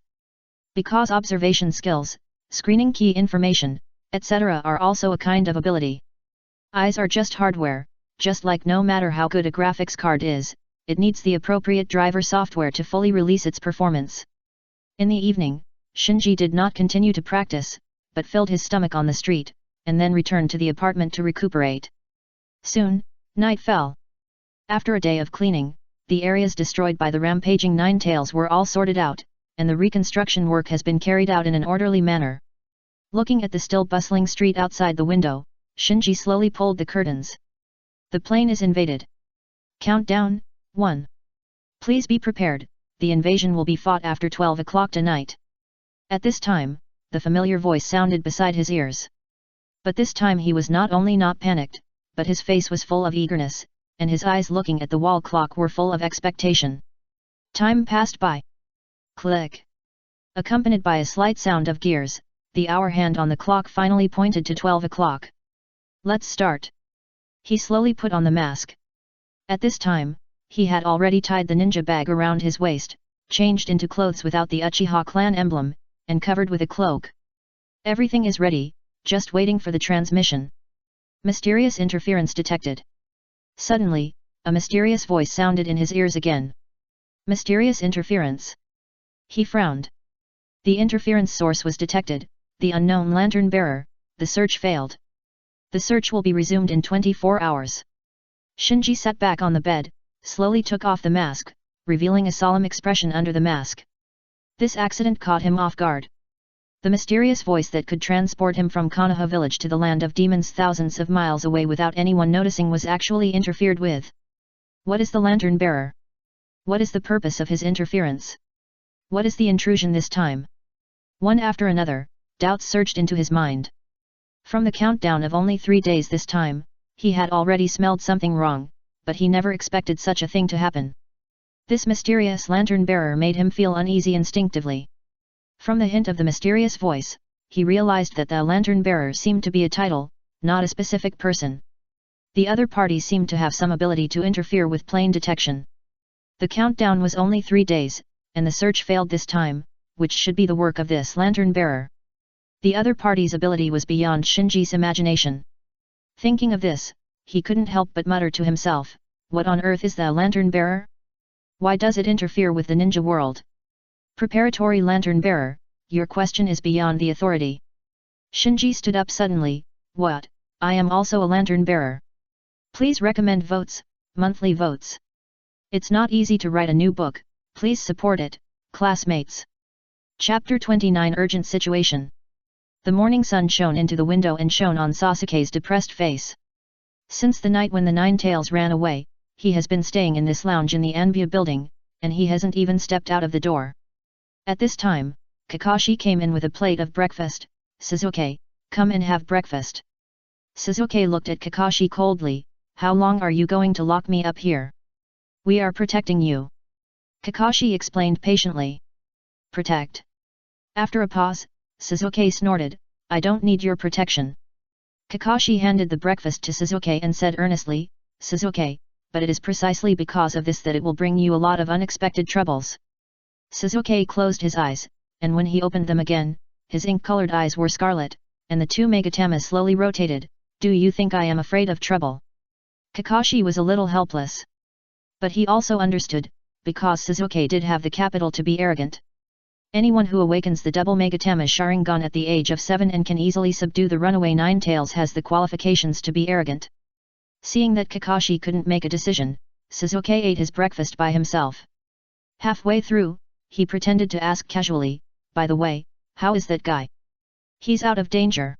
Because observation skills, screening key information, etc. are also a kind of ability. Eyes are just hardware, just like no matter how good a graphics card is, it needs the appropriate driver software to fully release its performance. In the evening, Shinji did not continue to practice, but filled his stomach on the street, and then returned to the apartment to recuperate. Soon, night fell. After a day of cleaning, the areas destroyed by the rampaging Nine-Tails were all sorted out, and the reconstruction work has been carried out in an orderly manner. Looking at the still bustling street outside the window, Shinji slowly pulled the curtains. The plane is invaded. Countdown, 1. Please be prepared, the invasion will be fought after 12 o'clock tonight. At this time, the familiar voice sounded beside his ears. But this time he was not only not panicked, but his face was full of eagerness, and his eyes looking at the wall clock were full of expectation. Time passed by. Click. Accompanied by a slight sound of gears, the hour hand on the clock finally pointed to 12 o'clock. Let's start. He slowly put on the mask. At this time, he had already tied the ninja bag around his waist, changed into clothes without the Uchiha clan emblem, and covered with a cloak. Everything is ready, just waiting for the transmission. Mysterious interference detected. Suddenly, a mysterious voice sounded in his ears again. Mysterious interference. He frowned. The interference source was detected, the unknown lantern bearer. The search failed. The search will be resumed in 24 hours. Shinji sat back on the bed, slowly took off the mask, revealing a solemn expression under the mask. This accident caught him off guard. The mysterious voice that could transport him from Konoha village to the land of demons thousands of miles away without anyone noticing was actually interfered with. What is the lantern bearer? What is the purpose of his interference? What is the intrusion this time? One after another, doubts surged into his mind. From the countdown of only 3 days this time, He had already smelled something wrong, but he never expected such a thing to happen. This mysterious lantern-bearer made him feel uneasy instinctively. From the hint of the mysterious voice, he realized that the lantern-bearer seemed to be a title, not a specific person. The other party seemed to have some ability to interfere with plain detection. The countdown was only 3 days, and the search failed this time, which should be the work of this lantern-bearer. The other party's ability was beyond Shinji's imagination. Thinking of this, he couldn't help but mutter to himself, what on earth is the lantern-bearer? Why does it interfere with the ninja world? Preparatory lantern-bearer, your question is beyond the authority. Shinji stood up suddenly. What? I am also a lantern-bearer. Please recommend votes, monthly votes. It's not easy to write a new book, please support it, classmates. Chapter 29 Urgent Situation. The morning sun shone into the window and shone on Sasuke's depressed face. Since the night when the Nine-Tails ran away, he has been staying in this lounge in the Anbia building, and he hasn't even stepped out of the door. At this time, Kakashi came in with a plate of breakfast. Sasuke, come and have breakfast. Sasuke looked at Kakashi coldly. How long are you going to lock me up here? We are protecting you. Kakashi explained patiently. Protect? After a pause, Sasuke snorted, I don't need your protection. Kakashi handed the breakfast to Sasuke and said earnestly, Sasuke, but it is precisely because of this that it will bring you a lot of unexpected troubles. Sasuke closed his eyes, and when he opened them again, his ink-colored eyes were scarlet, and the two megatamas slowly rotated. Do you think I am afraid of trouble? Kakashi was a little helpless. But he also understood, because Sasuke did have the capital to be arrogant. Anyone who awakens the double Megatama Sharingan at the age of 7 and can easily subdue the runaway Nine-Tails has the qualifications to be arrogant. Seeing that Kakashi couldn't make a decision, Sasuke ate his breakfast by himself. Halfway through, he pretended to ask casually, by the way, how is that guy? He's out of danger.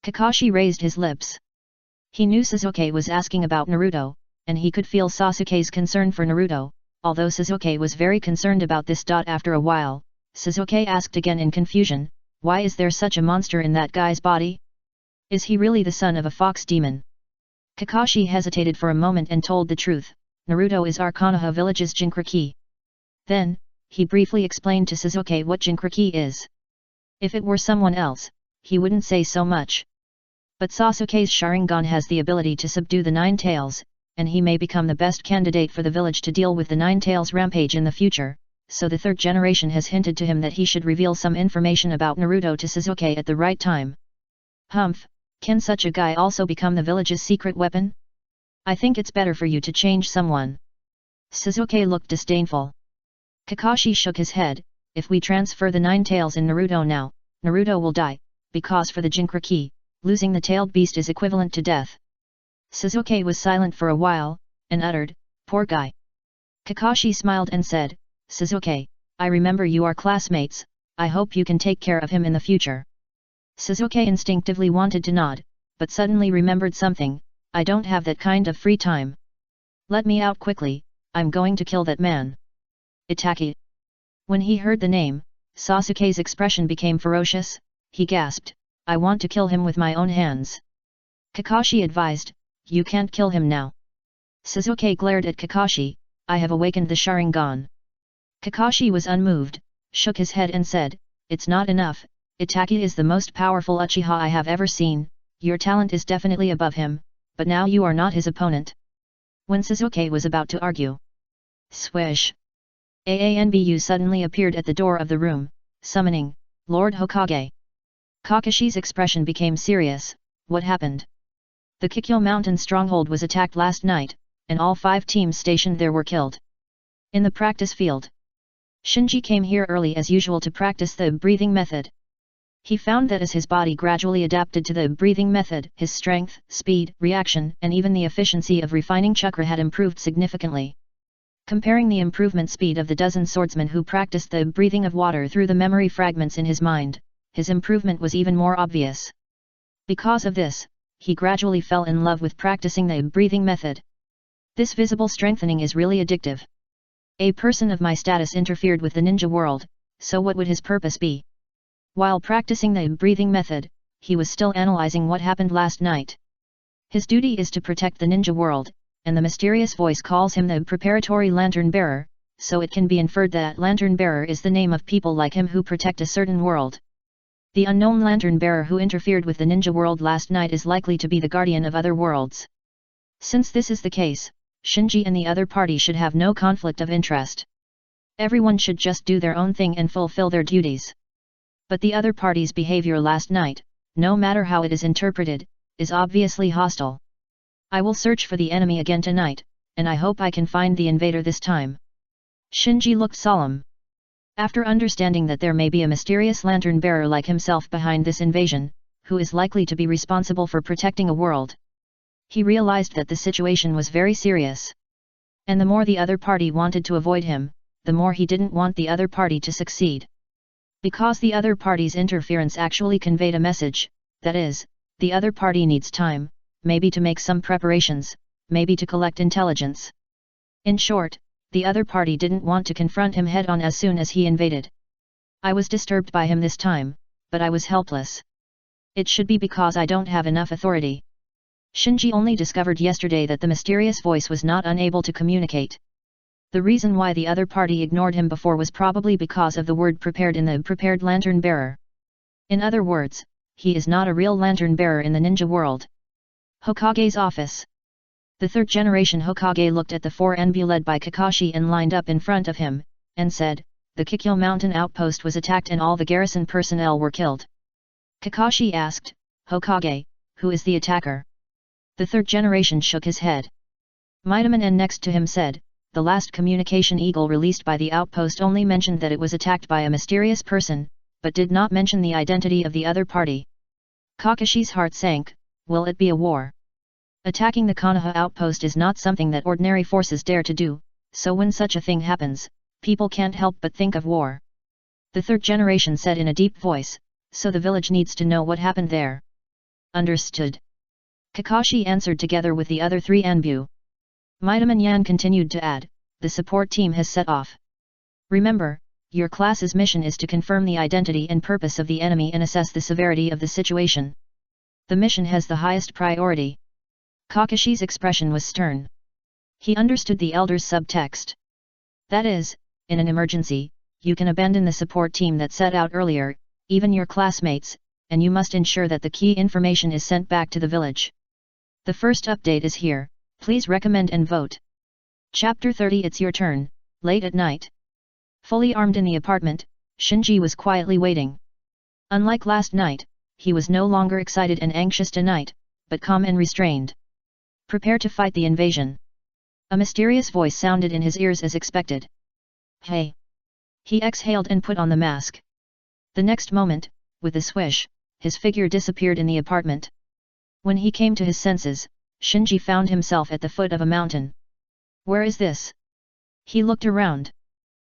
Kakashi raised his lips. He knew Sasuke was asking about Naruto, and he could feel Sasuke's concern for Naruto, although Sasuke was very concerned about this. After a while, Sasuke asked again in confusion, why is there such a monster in that guy's body? Is he really the son of a fox demon? Kakashi hesitated for a moment and told the truth, Naruto is our Konoha village's Jinchuriki. Then, he briefly explained to Sasuke what Jinchuriki is. If it were someone else, he wouldn't say so much. But Sasuke's Sharingan has the ability to subdue the Nine-Tails, and he may become the best candidate for the village to deal with the Nine-Tails rampage in the future, so the third generation has hinted to him that he should reveal some information about Naruto to Sasuke at the right time. Humph, can such a guy also become the village's secret weapon? I think it's better for you to change someone. Sasuke looked disdainful. Kakashi shook his head, if we transfer the Nine-Tails in Naruto now, Naruto will die, because for the Jinchuriki, losing the tailed beast is equivalent to death. Sasuke was silent for a while, and uttered, poor guy. Kakashi smiled and said, Sasuke, I remember you are classmates, I hope you can take care of him in the future. Sasuke instinctively wanted to nod, but suddenly remembered something, I don't have that kind of free time. Let me out quickly, I'm going to kill that man. Itachi. When he heard the name, Sasuke's expression became ferocious, he gasped, I want to kill him with my own hands. Kakashi advised, you can't kill him now. Sasuke glared at Kakashi, I have awakened the Sharingan. Kakashi was unmoved, shook his head and said, it's not enough, Itachi is the most powerful Uchiha I have ever seen, your talent is definitely above him, but now you are not his opponent. When Sasuke was about to argue, swish! Aanbu suddenly appeared at the door of the room, summoning, Lord Hokage. Kakashi's expression became serious, what happened? The Kikyo Mountain stronghold was attacked last night, and all 5 teams stationed there were killed. In the practice field, Shinji came here early as usual to practice the breathing method. He found that as his body gradually adapted to the breathing method, his strength, speed, reaction, and even the efficiency of refining chakra had improved significantly. Comparing the improvement speed of the dozen swordsmen who practiced the breathing of water through the memory fragments in his mind, his improvement was even more obvious. Because of this, he gradually fell in love with practicing the breathing method. This visible strengthening is really addictive. A person of my status interfered with the ninja world, so what would his purpose be? While practicing the breathing method, he was still analyzing what happened last night. His duty is to protect the ninja world, and the mysterious voice calls him the preparatory lantern bearer, so it can be inferred that lantern bearer is the name of people like him who protect a certain world. The unknown lantern bearer who interfered with the ninja world last night is likely to be the guardian of other worlds. Since this is the case, Shinji and the other party should have no conflict of interest. Everyone should just do their own thing and fulfill their duties. But the other party's behavior last night, no matter how it is interpreted, is obviously hostile. I will search for the enemy again tonight, and I hope I can find the invader this time. Shinji looked solemn. After understanding that there may be a mysterious lantern bearer like himself behind this invasion, who is likely to be responsible for protecting a world, he realized that the situation was very serious. And the more the other party wanted to avoid him, the more he didn't want the other party to succeed. Because the other party's interference actually conveyed a message, that is, the other party needs time, maybe to make some preparations, maybe to collect intelligence. In short, the other party didn't want to confront him head-on as soon as he invaded. I was disturbed by him this time, but I was helpless. It should be because I don't have enough authority. Shinji only discovered yesterday that the mysterious voice was not unable to communicate. The reason why the other party ignored him before was probably because of the word prepared in the prepared lantern bearer. In other words, he is not a real lantern bearer in the ninja world. Hokage's office. The third-generation Hokage looked at the four Enbu led by Kakashi and lined up in front of him, and said, "The Kikyo Mountain outpost was attacked and all the garrison personnel were killed." Kakashi asked, "Hokage, who is the attacker?" The third generation shook his head. Midaman and next to him said, "The last communication eagle released by the outpost only mentioned that it was attacked by a mysterious person, but did not mention the identity of the other party." Kakashi's heart sank. Will it be a war? Attacking the Konoha outpost is not something that ordinary forces dare to do, so when such a thing happens, people can't help but think of war. The third generation said in a deep voice, "So the village needs to know what happened there." "Understood." Kakashi answered together with the other three Anbu. Midaman Yan continued to add, "The support team has set off. Remember, your class's mission is to confirm the identity and purpose of the enemy and assess the severity of the situation. The mission has the highest priority." Kakashi's expression was stern. He understood the elder's subtext. That is, in an emergency, you can abandon the support team that set out earlier, even your classmates, and you must ensure that the key information is sent back to the village. The first update is here, please recommend and vote. Chapter 30. It's your turn, late at night. Fully armed in the apartment, Shinji was quietly waiting. Unlike last night, he was no longer excited and anxious tonight, but calm and restrained. Prepare to fight the invasion. A mysterious voice sounded in his ears as expected. Hey! He exhaled and put on the mask. The next moment, with a swish, his figure disappeared in the apartment. When he came to his senses, Shinji found himself at the foot of a mountain. Where is this? He looked around.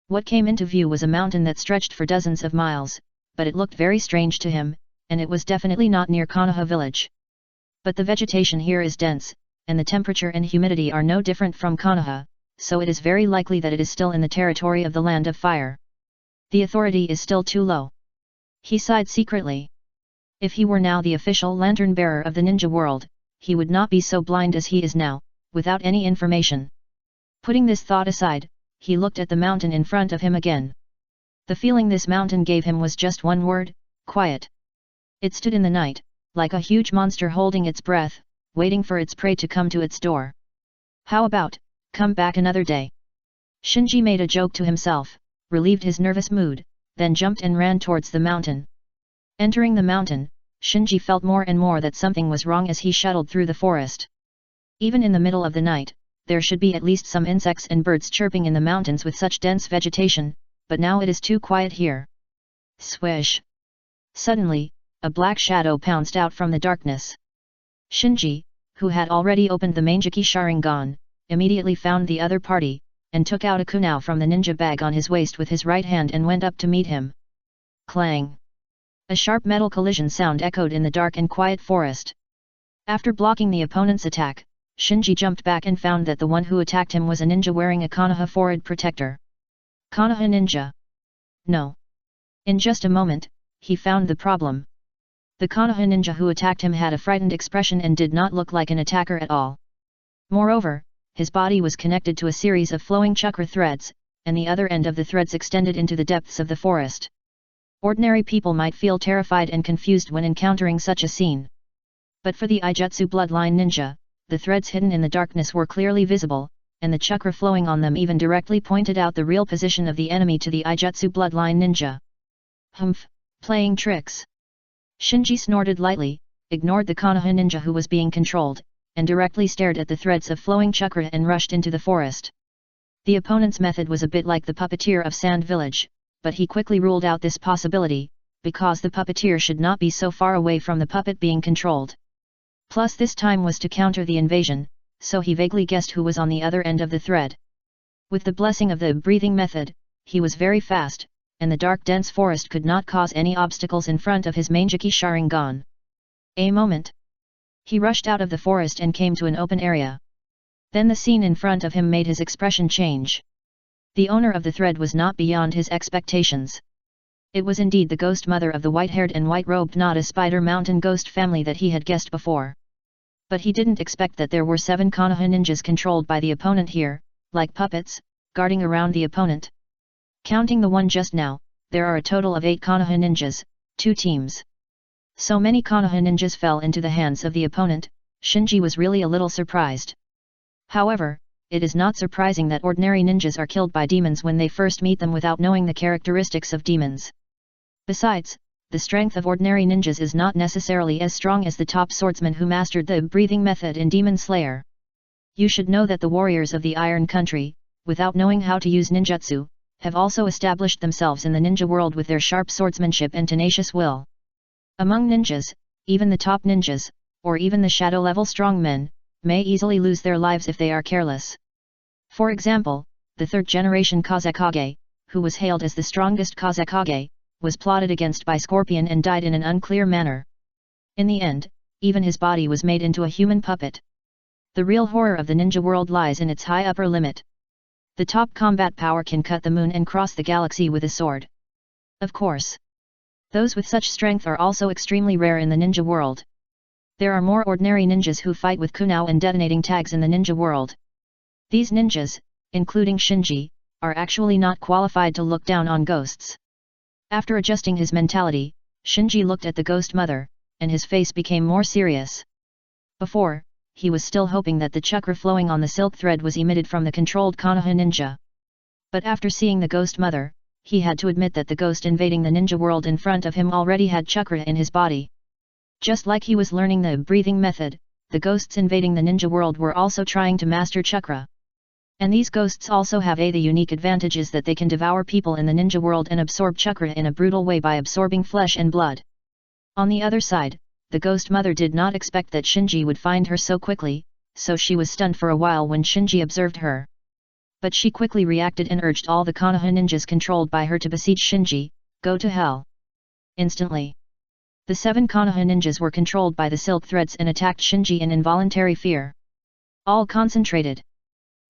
What came into view was a mountain that stretched for dozens of miles, but it looked very strange to him, and it was definitely not near Konoha village. But the vegetation here is dense, and the temperature and humidity are no different from Konoha, so it is very likely that it is still in the territory of the Land of Fire. The authority is still too low. He sighed secretly. If he were now the official lantern bearer of the ninja world, he would not be so blind as he is now, without any information. Putting this thought aside, he looked at the mountain in front of him again. The feeling this mountain gave him was just one word: quiet. It stood in the night, like a huge monster holding its breath, waiting for its prey to come to its door. How about, come back another day? Shinji made a joke to himself, relieved his nervous mood, then jumped and ran towards the mountain. Entering the mountain, Shinji felt more and more that something was wrong as he shuttled through the forest. Even in the middle of the night, there should be at least some insects and birds chirping in the mountains with such dense vegetation, but now it is too quiet here. Swish! Suddenly, a black shadow pounced out from the darkness. Shinji, who had already opened the Manjiki Sharingan, immediately found the other party, and took out a kunai from the ninja bag on his waist with his right hand and went up to meet him. Clang! A sharp metal collision sound echoed in the dark and quiet forest. After blocking the opponent's attack, Shinji jumped back and found that the one who attacked him was a ninja wearing a Konoha forehead protector. Konoha ninja. No. In just a moment, he found the problem. The Konoha ninja who attacked him had a frightened expression and did not look like an attacker at all. Moreover, his body was connected to a series of flowing chakra threads, and the other end of the threads extended into the depths of the forest. Ordinary people might feel terrified and confused when encountering such a scene. But for the Ijutsu bloodline ninja, the threads hidden in the darkness were clearly visible, and the chakra flowing on them even directly pointed out the real position of the enemy to the Ijutsu bloodline ninja. Humph, playing tricks. Shinji snorted lightly, ignored the Konoha ninja who was being controlled, and directly stared at the threads of flowing chakra and rushed into the forest. The opponent's method was a bit like the puppeteer of Sand Village, but he quickly ruled out this possibility, because the puppeteer should not be so far away from the puppet being controlled. Plus this time was to counter the invasion, so he vaguely guessed who was on the other end of the thread. With the blessing of the breathing method, he was very fast, and the dark dense forest could not cause any obstacles in front of his Mangeki Sharingan. A moment. He rushed out of the forest and came to an open area. Then the scene in front of him made his expression change. The owner of the thread was not beyond his expectations. It was indeed the ghost mother of the white-haired and white-robed Nada Spider Mountain ghost family that he had guessed before. But he didn't expect that there were 7 Konoha ninjas controlled by the opponent here, like puppets, guarding around the opponent. Counting the one just now, there are a total of 8 Konoha ninjas, 2 teams. So many Konoha ninjas fell into the hands of the opponent. Shinji was really a little surprised. However, it is not surprising that ordinary ninjas are killed by demons when they first meet them without knowing the characteristics of demons. Besides, the strength of ordinary ninjas is not necessarily as strong as the top swordsman who mastered the breathing method in Demon Slayer. You should know that the warriors of the Iron Country, without knowing how to use ninjutsu, have also established themselves in the ninja world with their sharp swordsmanship and tenacious will. Among ninjas, even the top ninjas, or even the shadow-level strongmen, may easily lose their lives if they are careless. For example, the third-generation Kazekage, who was hailed as the strongest Kazekage, was plotted against by Scorpion and died in an unclear manner. In the end, even his body was made into a human puppet. The real horror of the ninja world lies in its high upper limit. The top combat power can cut the moon and cross the galaxy with a sword. Of course, those with such strength are also extremely rare in the ninja world. There are more ordinary ninjas who fight with kunao and detonating tags in the ninja world. These ninjas, including Shinji, are actually not qualified to look down on ghosts. After adjusting his mentality, Shinji looked at the ghost mother, and his face became more serious. Before, he was still hoping that the chakra flowing on the silk thread was emitted from the controlled Konoha ninja. But after seeing the ghost mother, he had to admit that the ghost invading the ninja world in front of him already had chakra in his body. Just like he was learning the breathing method, the ghosts invading the ninja world were also trying to master chakra. And these ghosts also have the unique advantages that they can devour people in the ninja world and absorb chakra in a brutal way by absorbing flesh and blood. On the other side, the ghost mother did not expect that Shinji would find her so quickly, so she was stunned for a while when Shinji observed her. But she quickly reacted and urged all the Konoha ninjas controlled by her to besiege Shinji. Go to hell. Instantly, the 7 Konoha ninjas were controlled by the silk threads and attacked Shinji in involuntary fear. All concentrated.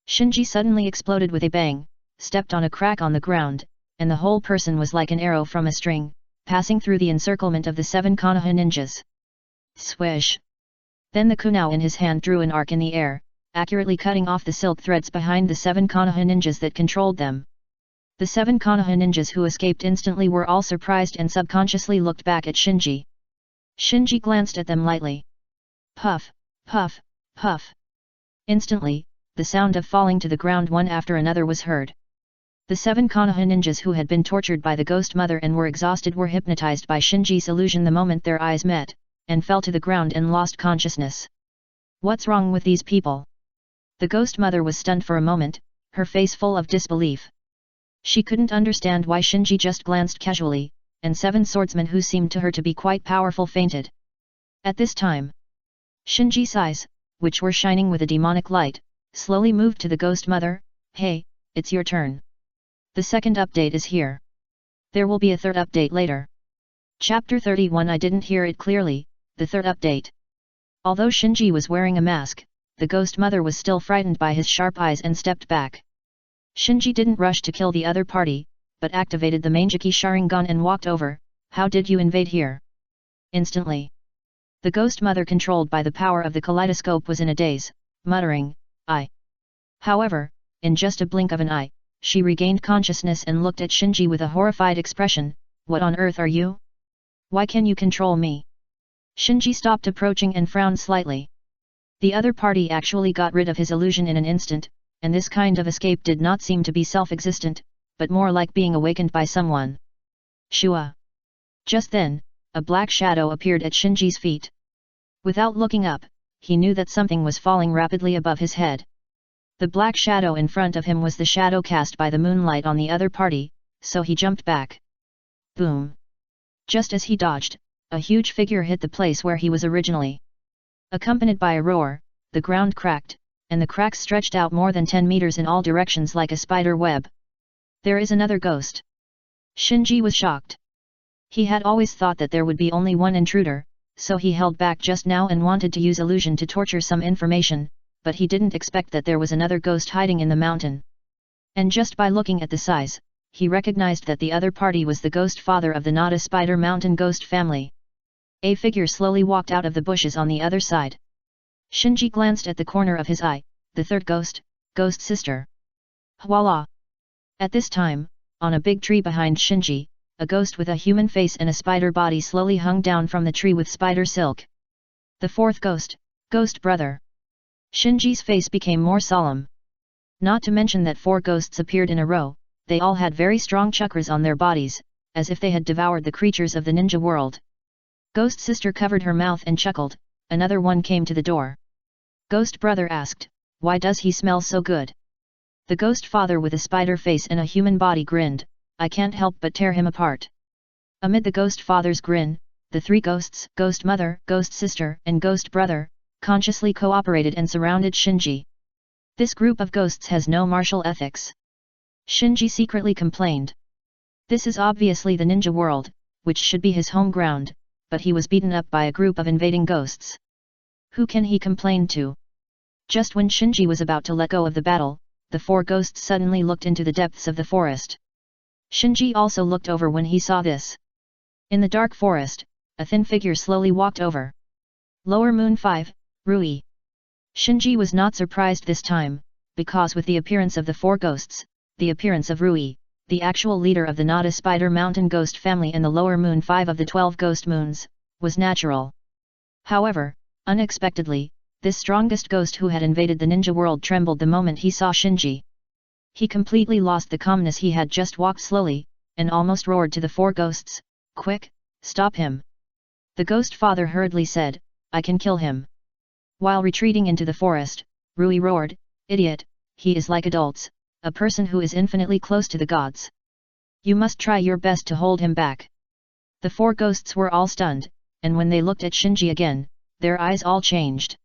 Shinji suddenly exploded with a bang, stepped on a crack on the ground, and the whole person was like an arrow from a string, passing through the encirclement of the 7 Konoha ninjas. Swish! Then the kunao in his hand drew an arc in the air, accurately cutting off the silk threads behind the 7 Konoha ninjas that controlled them. The 7 Konoha ninjas who escaped instantly were all surprised and subconsciously looked back at Shinji. Shinji glanced at them lightly. Puff, puff, puff. Instantly, the sound of falling to the ground one after another was heard. The 7 Konoha ninjas who had been tortured by the ghost mother and were exhausted were hypnotized by Shinji's illusion the moment their eyes met, and fell to the ground and lost consciousness. What's wrong with these people? The ghost mother was stunned for a moment, her face full of disbelief. She couldn't understand why Shinji just glanced casually, and 7 swordsmen who seemed to her to be quite powerful fainted. At this time, Shinji's eyes, which were shining with a demonic light, slowly moved to the ghost mother. Hey, it's your turn. The second update is here. There will be a third update later. Chapter 31. I didn't hear it clearly, the third update. Although Shinji was wearing a mask, the ghost mother was still frightened by his sharp eyes and stepped back. Shinji didn't rush to kill the other party, but activated the Mangeki Sharingan and walked over. How did you invade here? Instantly, the ghost mother controlled by the power of the kaleidoscope was in a daze, muttering, "I." However, in just a blink of an eye, she regained consciousness and looked at Shinji with a horrified expression. "What on earth are you? Why can you control me?" Shinji stopped approaching and frowned slightly. The other party actually got rid of his illusion in an instant, and this kind of escape did not seem to be self-existent, but more like being awakened by someone. Shua. Just then, a black shadow appeared at Shinji's feet. Without looking up, he knew that something was falling rapidly above his head. The black shadow in front of him was the shadow cast by the moonlight on the other party, so he jumped back. Boom! Just as he dodged, a huge figure hit the place where he was originally. Accompanied by a roar, the ground cracked, and the cracks stretched out more than 10 meters in all directions like a spider web. "There is another ghost." Shinji was shocked. He had always thought that there would be only one intruder, so he held back just now and wanted to use illusion to torture some information, but he didn't expect that there was another ghost hiding in the mountain. And just by looking at the size, he recognized that the other party was the ghost father of the Nada Spider Mountain ghost family. A figure slowly walked out of the bushes on the other side. Shinji glanced at the corner of his eye, the third ghost, ghost sister. Voila! At this time, on a big tree behind Shinji, a ghost with a human face and a spider body slowly hung down from the tree with spider silk. The fourth ghost, ghost brother. Shinji's face became more solemn. Not to mention that 4 ghosts appeared in a row, they all had very strong chakras on their bodies, as if they had devoured the creatures of the ninja world. Ghost sister covered her mouth and chuckled. Another one came to the door. Ghost brother asked, "Why does he smell so good?" The ghost father with a spider face and a human body grinned, "I can't help but tear him apart." Amid the ghost father's grin, the 3 ghosts, ghost mother, ghost sister, and ghost brother, consciously cooperated and surrounded Shinji. "This group of ghosts has no martial ethics," Shinji secretly complained. This is obviously the ninja world, which should be his home ground, but he was beaten up by a group of invading ghosts. Who can he complain to? Just when Shinji was about to let go of the battle, the 4 ghosts suddenly looked into the depths of the forest. Shinji also looked over when he saw this. In the dark forest, a thin figure slowly walked over. Lower Moon 5, Rui. Shinji was not surprised this time, because with the appearance of the 4 ghosts, the appearance of Rui, the actual leader of the Nada Spider Mountain ghost family and the lower moon 5 of the 12 ghost moons, was natural. However, unexpectedly, this strongest ghost who had invaded the ninja world trembled the moment he saw Shinji. He completely lost the calmness he had just walked slowly, and almost roared to the 4 ghosts, "Quick, stop him!" The ghost father hurriedly said, "I can kill him." While retreating into the forest, Rui roared, "Idiot, he is like adults, a person who is infinitely close to the gods. You must try your best to hold him back." The 4 ghosts were all stunned, and when they looked at Shinji again, their eyes all changed.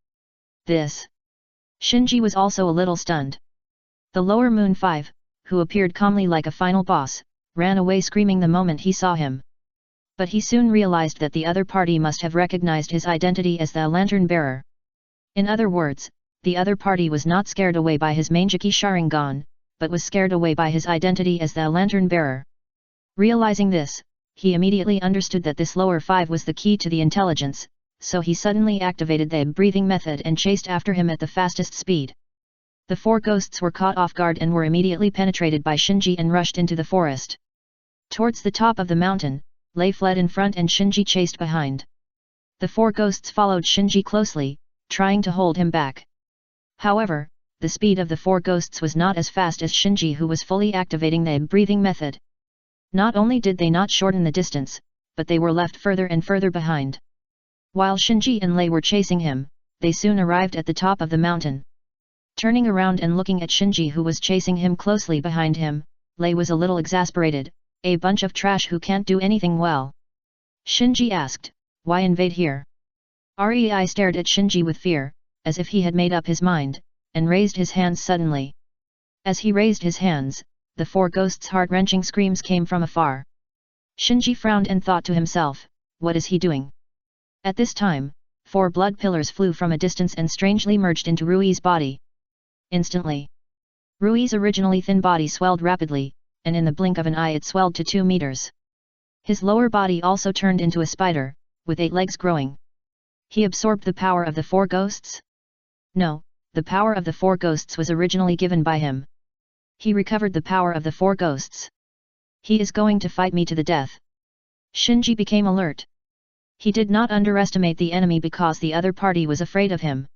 This. Shinji was also a little stunned. The lower moon 5, who appeared calmly like a final boss, ran away screaming the moment he saw him. But he soon realized that the other party must have recognized his identity as the lantern bearer. In other words, the other party was not scared away by his Mangeki Sharingan, but was scared away by his identity as the lantern bearer. Realizing this, he immediately understood that this lower 5 was the key to the intelligence, so he suddenly activated the breathing method and chased after him at the fastest speed. The 4 ghosts were caught off guard and were immediately penetrated by Shinji and rushed into the forest. Towards the top of the mountain, Lei fled in front and Shinji chased behind. The 4 ghosts followed Shinji closely, trying to hold him back. However, the speed of the 4 ghosts was not as fast as Shinji, who was fully activating the breathing method. Not only did they not shorten the distance, but they were left further and further behind. While Shinji and Lei were chasing him, they soon arrived at the top of the mountain. Turning around and looking at Shinji, who was chasing him closely behind him, Lei was a little exasperated. "A bunch of trash who can't do anything well." Shinji asked, "Why invade here?" Rei stared at Shinji with fear, as if he had made up his mind, and raised his hands suddenly. As he raised his hands, the 4 ghosts' heart-wrenching screams came from afar. Shinji frowned and thought to himself, what is he doing? At this time, 4 blood pillars flew from a distance and strangely merged into Rui's body. Instantly, Rui's originally thin body swelled rapidly, and in the blink of an eye it swelled to 2 meters. His lower body also turned into a spider, with 8 legs growing. He absorbed the power of the 4 ghosts? No, the power of the 4 ghosts was originally given by him. He recovered the power of the 4 ghosts. He is going to fight me to the death. Shinji became alert. He did not underestimate the enemy because the other party was afraid of him.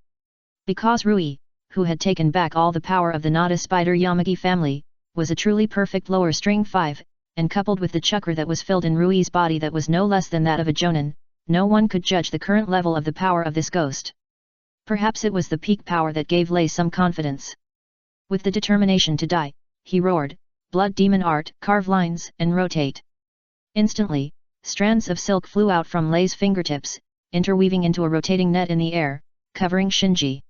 Because Rui, who had taken back all the power of the Nada Spider Yamagi family, was a truly perfect lower string 5, and coupled with the chakra that was filled in Rui's body that was no less than that of a Jonin, no one could judge the current level of the power of this ghost. Perhaps it was the peak power that gave Lei some confidence. With the determination to die, he roared, "Blood demon art, carve lines and rotate." Instantly, strands of silk flew out from Lei's fingertips, interweaving into a rotating net in the air, covering Shinji.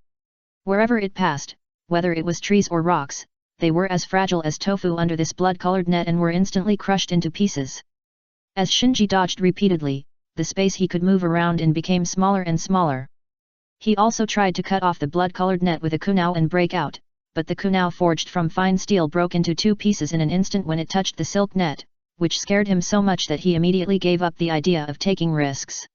Wherever it passed, whether it was trees or rocks, they were as fragile as tofu under this blood-colored net and were instantly crushed into pieces. As Shinji dodged repeatedly, the space he could move around in became smaller and smaller. He also tried to cut off the blood-colored net with a kunao and break out, but the kunao forged from fine steel broke into 2 pieces in an instant when it touched the silk net, which scared him so much that he immediately gave up the idea of taking risks.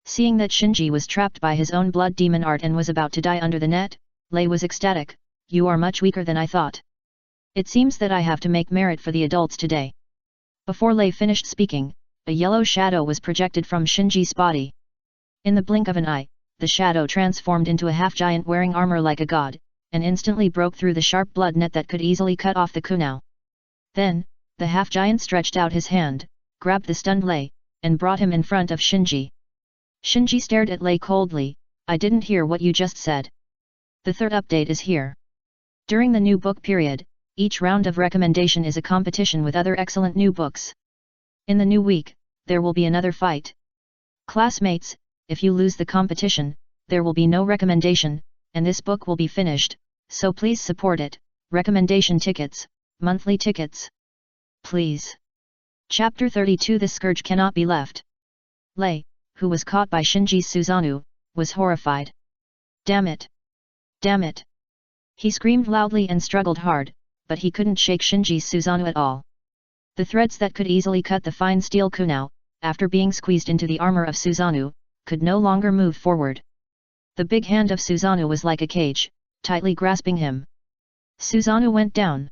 Seeing that Shinji was trapped by his own blood demon art and was about to die under the net, Lei was ecstatic. "You are much weaker than I thought. It seems that I have to make merit for the adults today." Before Lei finished speaking, a yellow shadow was projected from Shinji's body. In the blink of an eye, the shadow transformed into a half-giant wearing armor like a god, and instantly broke through the sharp blood net that could easily cut off the kunao. Then, the half-giant stretched out his hand, grabbed the stunned Lei, and brought him in front of Shinji. Shinji stared at Lei coldly. "I didn't hear what you just said." The third update is here. During the new book period, each round of recommendation is a competition with other excellent new books. In the new week, there will be another fight. Classmates, if you lose the competition, there will be no recommendation, and this book will be finished, so please support it. Recommendation tickets, monthly tickets. Please. Chapter 32 The Scourge Cannot Be Left. Lei, who was caught by Shinji's Susanoo, was horrified. "Damn it! Damn it!" He screamed loudly and struggled hard, but he couldn't shake Shinji's Susanoo at all. The threads that could easily cut the fine steel kunao, after being squeezed into the armor of Susanoo, could no longer move forward. The big hand of Susanoo was like a cage, tightly grasping him. Susanoo went down.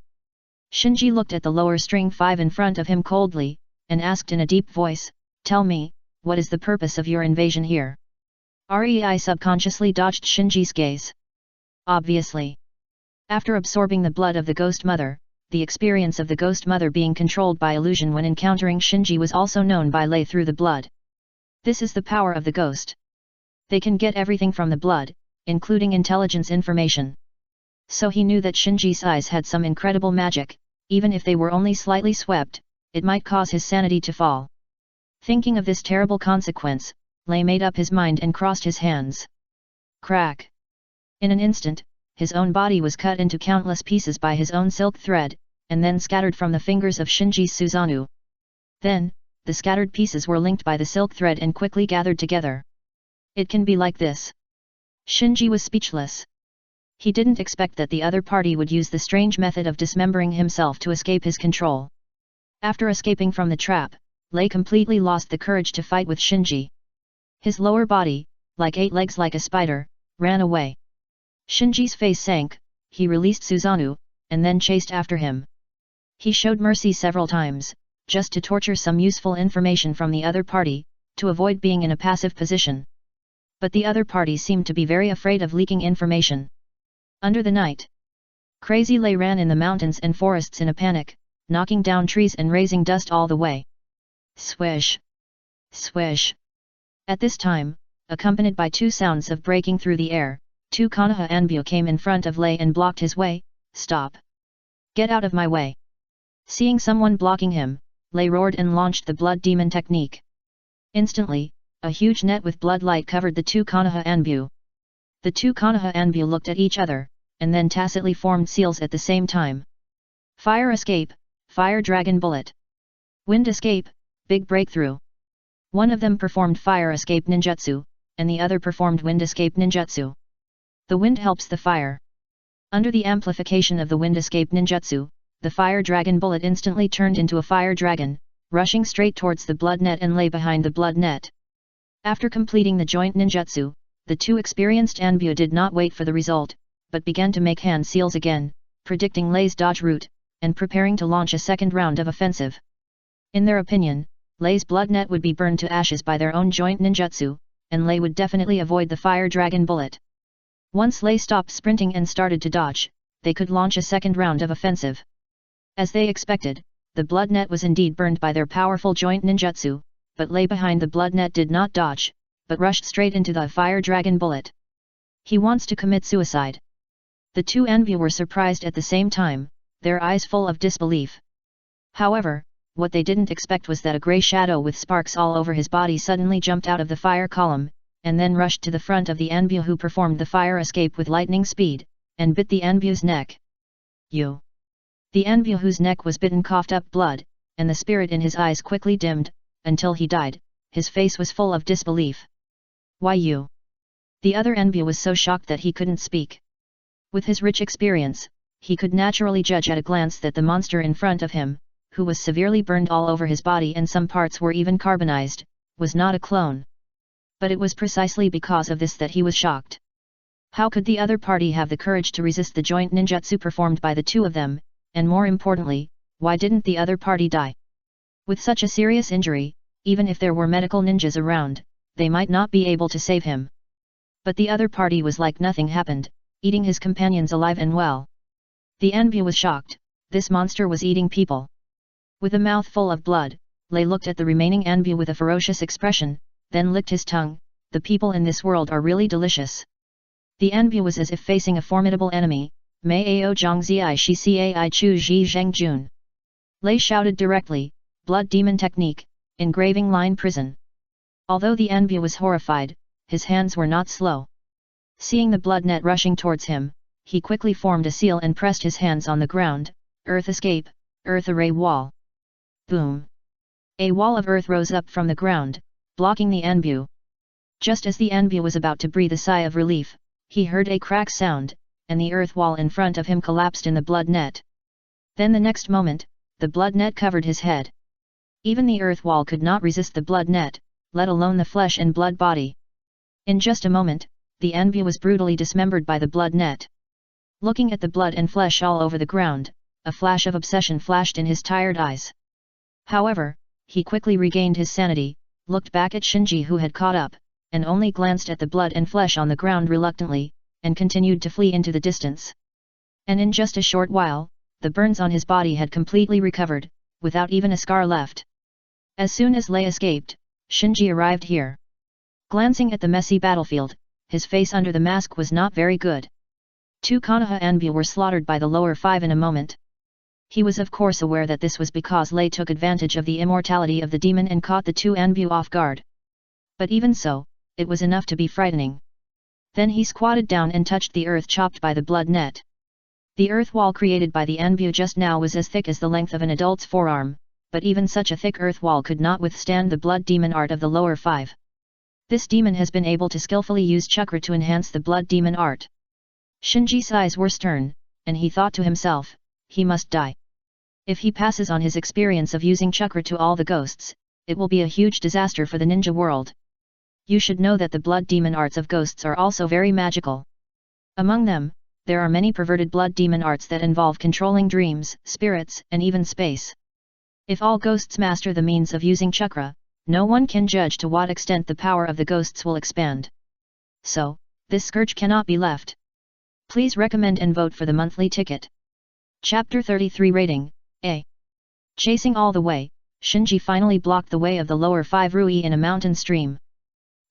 Shinji looked at the lower string 5 in front of him coldly, and asked in a deep voice, "Tell me, what is the purpose of your invasion here?" Rei subconsciously dodged Shinji's gaze. Obviously. After absorbing the blood of the Ghost Mother, the experience of the Ghost Mother being controlled by illusion when encountering Shinji was also known by Lei through the blood. This is the power of the ghost. They can get everything from the blood, including intelligence information. So he knew that Shinji's eyes had some incredible magic, even if they were only slightly swept, it might cause his sanity to fall. Thinking of this terrible consequence, Lei made up his mind and crossed his hands. Crack! In an instant, his own body was cut into countless pieces by his own silk thread, and then scattered from the fingers of Shinji's Susanoo. Then, the scattered pieces were linked by the silk thread and quickly gathered together. It can be like this. Shinji was speechless. He didn't expect that the other party would use the strange method of dismembering himself to escape his control. After escaping from the trap, Lei completely lost the courage to fight with Shinji. His lower body, like 8 legs like a spider, ran away. Shinji's face sank, he released Susanoo, and then chased after him. He showed mercy several times, just to torture some useful information from the other party, to avoid being in a passive position. But the other party seemed to be very afraid of leaking information. Under the night, Crazy Lei ran in the mountains and forests in a panic, knocking down trees and raising dust all the way. Swish! Swish! At this time, accompanied by 2 sounds of breaking through the air, 2 Konoha Anbu came in front of Lei and blocked his way. "Stop! Get out of my way!" Seeing someone blocking him, Lei roared and launched the blood demon technique. Instantly, a huge net with blood light covered the 2 Konoha Anbu. The 2 Konoha Anbu looked at each other, and then tacitly formed seals at the same time. Fire escape, fire dragon bullet. Wind escape, big breakthrough. One of them performed fire escape ninjutsu, and the other performed wind escape ninjutsu. The wind helps the fire. Under the amplification of the wind escape ninjutsu, the fire dragon bullet instantly turned into a fire dragon, rushing straight towards the blood net and lay behind the blood net. After completing the joint ninjutsu, the two experienced Anbu did not wait for the result, but began to make hand seals again, predicting Lei's dodge route, and preparing to launch a second round of offensive. In their opinion, Lei's blood net would be burned to ashes by their own joint ninjutsu, and Lei would definitely avoid the fire dragon bullet. Once Lei stopped sprinting and started to dodge, they could launch a second round of offensive. As they expected, the blood net was indeed burned by their powerful joint ninjutsu, but Lei behind the blood net did not dodge, but rushed straight into the fire dragon bullet. He wants to commit suicide. The two Anbu were surprised at the same time, their eyes full of disbelief. However, what they didn't expect was that a grey shadow with sparks all over his body suddenly jumped out of the fire column, and then rushed to the front of the Anbu who performed the fire escape with lightning speed, and bit the Anbu's neck. You! The Anbu whose neck was bitten coughed up blood, and the spirit in his eyes quickly dimmed, until he died. His face was full of disbelief. Why you? The other Anbu was so shocked that he couldn't speak. With his rich experience, he could naturally judge at a glance that the monster in front of him, who was severely burned all over his body and some parts were even carbonized, was not a clone. But it was precisely because of this that he was shocked. How could the other party have the courage to resist the joint ninjutsu performed by the two of them, and more importantly, why didn't the other party die? With such a serious injury, even if there were medical ninjas around, they might not be able to save him. But the other party was like nothing happened, eating his companions alive and well. The Anbu was shocked, this monster was eating people. With a mouth full of blood, Lei looked at the remaining Anbu with a ferocious expression, then licked his tongue. The people in this world are really delicious. The Anbu was as if facing a formidable enemy. Mei ao zhangzi shi cai chu ji zheng jun. Lei shouted directly, blood demon technique, engraving line prison. Although the Anbu was horrified, his hands were not slow. Seeing the blood net rushing towards him, he quickly formed a seal and pressed his hands on the ground. Earth escape, earth array wall. Boom! A wall of earth rose up from the ground, blocking the Anbu. Just as the Anbu was about to breathe a sigh of relief, he heard a crack sound, and the earth wall in front of him collapsed in the blood net. Then the next moment, the blood net covered his head. Even the earth wall could not resist the blood net, let alone the flesh and blood body. In just a moment, the Anbu was brutally dismembered by the blood net. Looking at the blood and flesh all over the ground, a flash of obsession flashed in his tired eyes. However, he quickly regained his sanity, looked back at Shinji who had caught up, and only glanced at the blood and flesh on the ground reluctantly, and continued to flee into the distance. And in just a short while, the burns on his body had completely recovered, without even a scar left. As soon as Lei escaped, Shinji arrived here. Glancing at the messy battlefield, his face under the mask was not very good. Two Konoha Anbu were slaughtered by the lower five in a moment. He was of course aware that this was because Lei took advantage of the immortality of the demon and caught the two Anbu off guard. But even so, it was enough to be frightening. Then he squatted down and touched the earth chopped by the blood net. The earth wall created by the Anbu just now was as thick as the length of an adult's forearm, but even such a thick earth wall could not withstand the blood demon art of the lower five. This demon has been able to skillfully use chakra to enhance the blood demon art. Shinji's eyes were stern, and he thought to himself, he must die. If he passes on his experience of using chakra to all the ghosts, it will be a huge disaster for the ninja world. You should know that the blood demon arts of ghosts are also very magical. Among them, there are many perverted blood demon arts that involve controlling dreams, spirits, and even space. If all ghosts master the means of using chakra, no one can judge to what extent the power of the ghosts will expand. So, this scourge cannot be left. Please recommend and vote for the monthly ticket. Chapter 33 Rating, A. Chasing all the way, Shinji finally blocked the way of the lower five Rui in a mountain stream.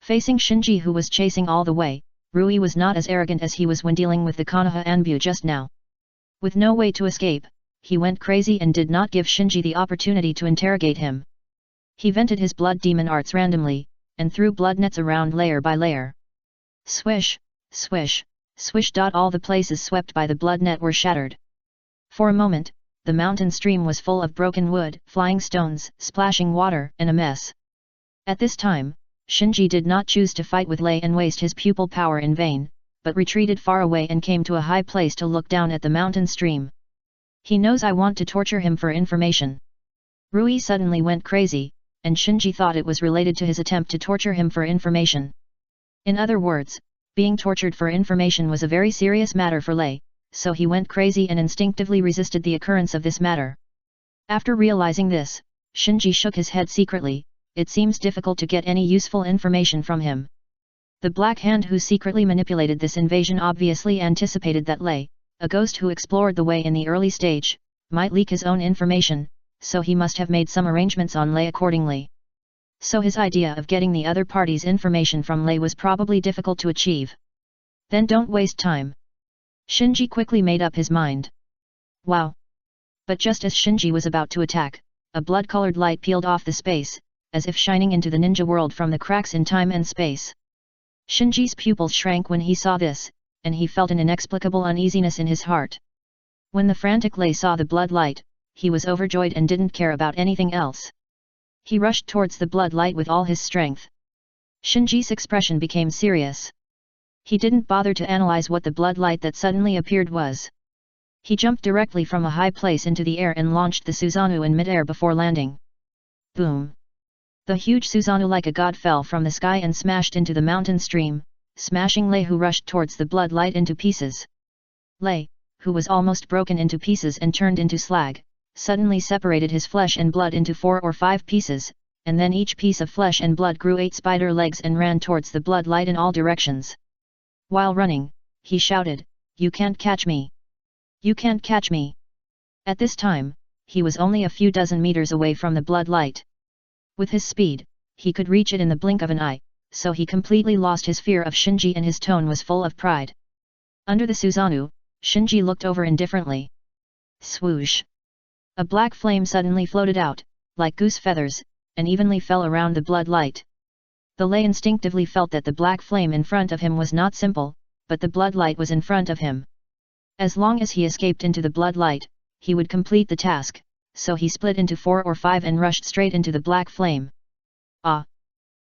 Facing Shinji who was chasing all the way, Rui was not as arrogant as he was when dealing with the Konoha Anbu just now. With no way to escape, he went crazy and did not give Shinji the opportunity to interrogate him. He vented his blood demon arts randomly, and threw blood nets around layer by layer. Swish, swish, swish. All the places swept by the blood net were shattered. For a moment, the mountain stream was full of broken wood, flying stones, splashing water, and a mess. At this time, Shinji did not choose to fight with Lei and waste his pupil power in vain, but retreated far away and came to a high place to look down at the mountain stream. He knows I want to torture him for information. Rui suddenly went crazy, and Shinji thought it was related to his attempt to torture him for information. In other words, being tortured for information was a very serious matter for Lei, so he went crazy and instinctively resisted the occurrence of this matter. After realizing this, Shinji shook his head secretly. It seems difficult to get any useful information from him. The Black Hand who secretly manipulated this invasion obviously anticipated that Lei, a ghost who explored the way in the early stage, might leak his own information, so he must have made some arrangements on Lei accordingly. So his idea of getting the other party's information from Lei was probably difficult to achieve. Then don't waste time. Shinji quickly made up his mind. Wow! But just as Shinji was about to attack, a blood-colored light peeled off the space, as if shining into the ninja world from the cracks in time and space. Shinji's pupils shrank when he saw this, and he felt an inexplicable uneasiness in his heart. When the frantic Lei saw the blood light, he was overjoyed and didn't care about anything else. He rushed towards the blood light with all his strength. Shinji's expression became serious. He didn't bother to analyze what the blood light that suddenly appeared was. He jumped directly from a high place into the air and launched the Susanoo in midair before landing. Boom! The huge Susanoo like a god fell from the sky and smashed into the mountain stream, smashing Lei who rushed towards the blood light into pieces. Lei, who was almost broken into pieces and turned into slag, suddenly separated his flesh and blood into 4 or 5 pieces, and then each piece of flesh and blood grew 8 spider legs and ran towards the blood light in all directions. While running, he shouted, "You can't catch me! You can't catch me!" At this time, he was only a few dozen meters away from the blood light. With his speed, he could reach it in the blink of an eye, so he completely lost his fear of Shinji and his tone was full of pride. Under the Susanoo, Shinji looked over indifferently. Swoosh! A black flame suddenly floated out, like goose feathers, and evenly fell around the blood light. The Lei instinctively felt that the black flame in front of him was not simple, but the blood light was in front of him. As long as he escaped into the blood light, he would complete the task, so he split into 4 or 5 and rushed straight into the black flame. Ah!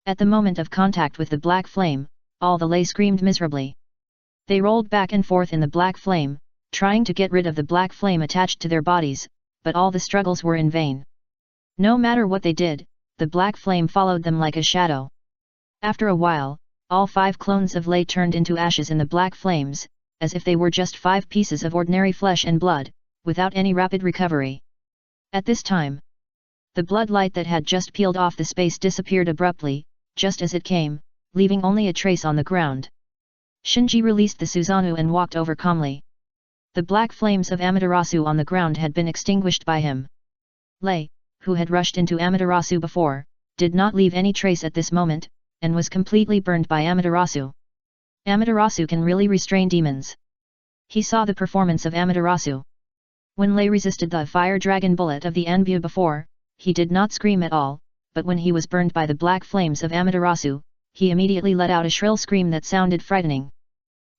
At the moment of contact with the black flame, all the Lei screamed miserably. They rolled back and forth in the black flame, trying to get rid of the black flame attached to their bodies, but all the struggles were in vain. No matter what they did, the black flame followed them like a shadow. After a while, all 5 clones of Lei turned into ashes in the black flames, as if they were just 5 pieces of ordinary flesh and blood, without any rapid recovery. At this time, the blood light that had just peeled off the space disappeared abruptly, just as it came, leaving only a trace on the ground. Shinji released the Susanoo and walked over calmly. The black flames of Amaterasu on the ground had been extinguished by him. Lei, who had rushed into Amaterasu before, did not leave any trace at this moment, and was completely burned by Amaterasu. Amaterasu can really restrain demons. He saw the performance of Amaterasu. When Lei resisted the fire dragon bullet of the Anbu before, he did not scream at all, but when he was burned by the black flames of Amaterasu, he immediately let out a shrill scream that sounded frightening.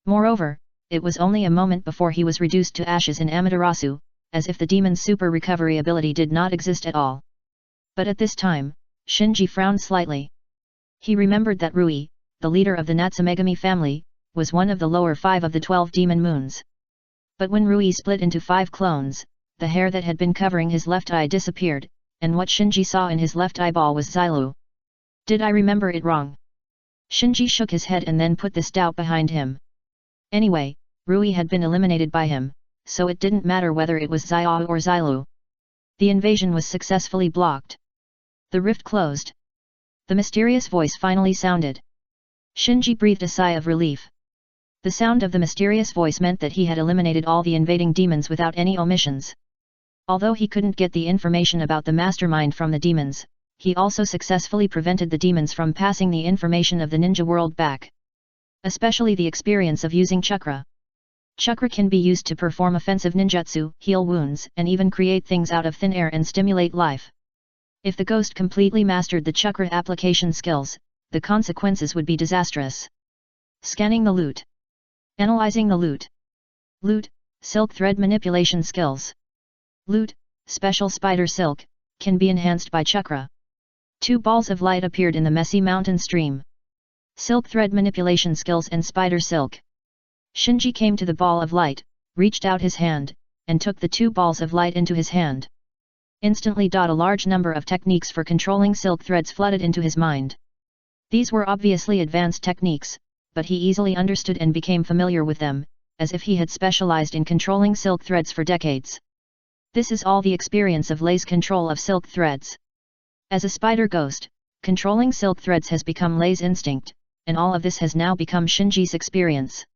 Moreover, it was only a moment before he was reduced to ashes in Amaterasu, as if the demon's super recovery ability did not exist at all. But at this time, Shinji frowned slightly. He remembered that Rui, the leader of the Natsumegami family, was one of the lower 5 of the 12 demon moons. But when Rui split into 5 clones, the hair that had been covering his left eye disappeared, and what Shinji saw in his left eyeball was Xilu. Did I remember it wrong? Shinji shook his head and then put this doubt behind him. Anyway, Rui had been eliminated by him, so it didn't matter whether it was Xiao or Xilu. The invasion was successfully blocked. The rift closed. The mysterious voice finally sounded. Shinji breathed a sigh of relief. The sound of the mysterious voice meant that he had eliminated all the invading demons without any omissions. Although he couldn't get the information about the mastermind from the demons, he also successfully prevented the demons from passing the information of the ninja world back. Especially the experience of using chakra. Chakra can be used to perform offensive ninjutsu, heal wounds, and even create things out of thin air and stimulate life. If the ghost completely mastered the chakra application skills, the consequences would be disastrous. Scanning the loot. Analyzing the loot. Loot, silk thread manipulation skills. Loot, special spider silk, can be enhanced by chakra. 2 balls of light appeared in the messy mountain stream. Silk thread manipulation skills and spider silk. Shinji came to the ball of light, reached out his hand, and took the 2 balls of light into his hand. Instantly, a large number of techniques for controlling silk threads flooded into his mind. These were obviously advanced techniques, but he easily understood and became familiar with them, as if he had specialized in controlling silk threads for decades. This is all the experience of Lei's control of silk threads. As a spider ghost, controlling silk threads has become Lei's instinct, and all of this has now become Shinji's experience.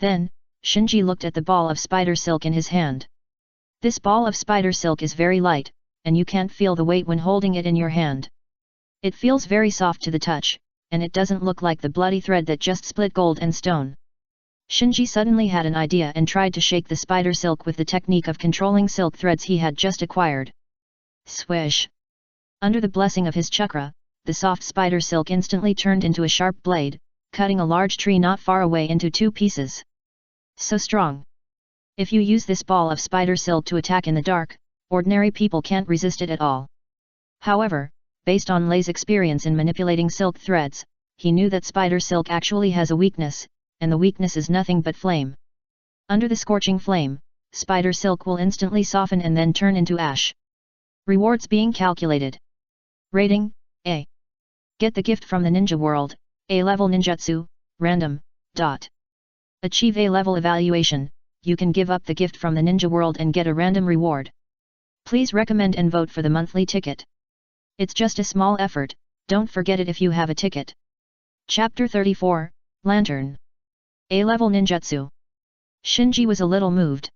Then, Shinji looked at the ball of spider silk in his hand. This ball of spider silk is very light, and you can't feel the weight when holding it in your hand. It feels very soft to the touch, and it doesn't look like the bloody thread that just split gold and stone. Shinji suddenly had an idea and tried to shake the spider silk with the technique of controlling silk threads he had just acquired. Swish! Under the blessing of his chakra, the soft spider silk instantly turned into a sharp blade, cutting a large tree not far away into 2 pieces. So strong! If you use this ball of spider silk to attack in the dark, ordinary people can't resist it at all. However, based on Lei's experience in manipulating silk threads, he knew that spider silk actually has a weakness, and the weakness is nothing but flame. Under the scorching flame, spider silk will instantly soften and then turn into ash. Rewards being calculated. Rating, A. Get the gift from the ninja world, A-level ninjutsu, random, dot. Achieve A-level evaluation, you can give up the gift from the ninja world and get a random reward. Please recommend and vote for the monthly ticket. It's just a small effort, don't forget it if you have a ticket. Chapter 34, Lantern. A-level ninjutsu. Shinji was a little moved.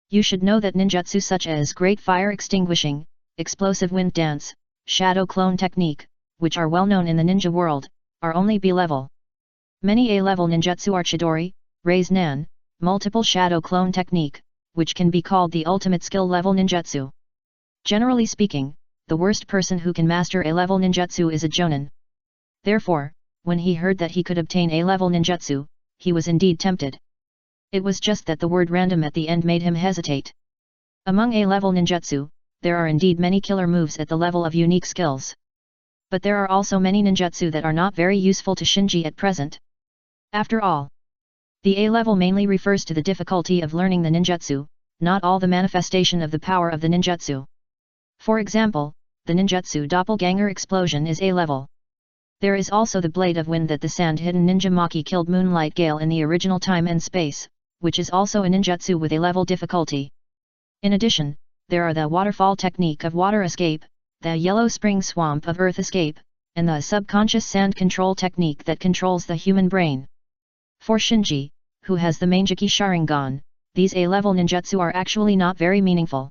You should know that ninjutsu such as Great Fire Extinguishing, Explosive Wind Dance, Shadow Clone Technique, which are well known in the ninja world, are only B-level. Many A-level ninjutsu are Chidori, Raise Nan, Multiple Shadow Clone Technique, which can be called the ultimate skill level ninjutsu. Generally speaking, the worst person who can master A-level ninjutsu is a jonin. Therefore, when he heard that he could obtain A-level ninjutsu, he was indeed tempted. It was just that the word random at the end made him hesitate. Among A-level ninjutsu, there are indeed many killer moves at the level of unique skills. But there are also many ninjutsu that are not very useful to Shinji at present. After all, the A-level mainly refers to the difficulty of learning the ninjutsu, not all the manifestation of the power of the ninjutsu. For example, the ninjutsu Doppelganger Explosion is A-level. There is also the Blade of Wind that the sand-hidden ninja Maki killed Moonlight Gale in the original Time and Space, which is also a ninjutsu with A-level difficulty. In addition, there are the Waterfall Technique of Water Escape, the Yellow Spring Swamp of Earth Escape, and the Subconscious Sand Control Technique that controls the human brain. For Shinji, who has the Manjiki Sharingan, these A-level ninjutsu are actually not very meaningful.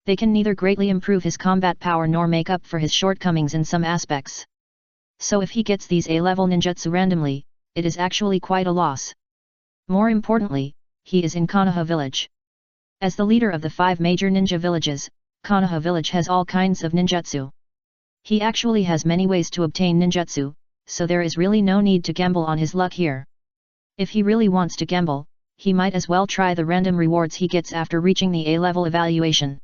They can neither greatly improve his combat power nor make up for his shortcomings in some aspects. So if he gets these A-level ninjutsu randomly, it is actually quite a loss. More importantly, he is in Konoha village. As the leader of the 5 major ninja villages, Konoha village has all kinds of ninjutsu. He actually has many ways to obtain ninjutsu, so there is really no need to gamble on his luck here. If he really wants to gamble, he might as well try the random rewards he gets after reaching the A-level evaluation.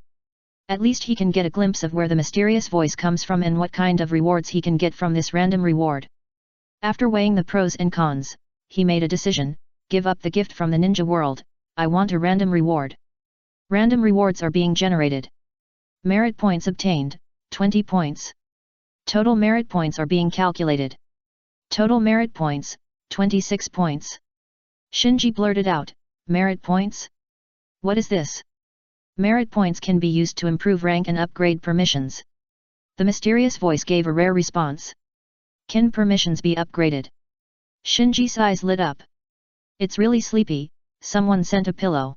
At least he can get a glimpse of where the mysterious voice comes from and what kind of rewards he can get from this random reward. After weighing the pros and cons, he made a decision: give up the gift from the ninja world, I want a random reward. Random rewards are being generated. Merit points obtained, 20 points. Total merit points are being calculated. Total merit points, 26 points. Shinji blurted out, merit points? What is this? Merit points can be used to improve rank and upgrade permissions. The mysterious voice gave a rare response. Can permissions be upgraded? Shinji's eyes lit up. It's really sleepy, someone sent a pillow.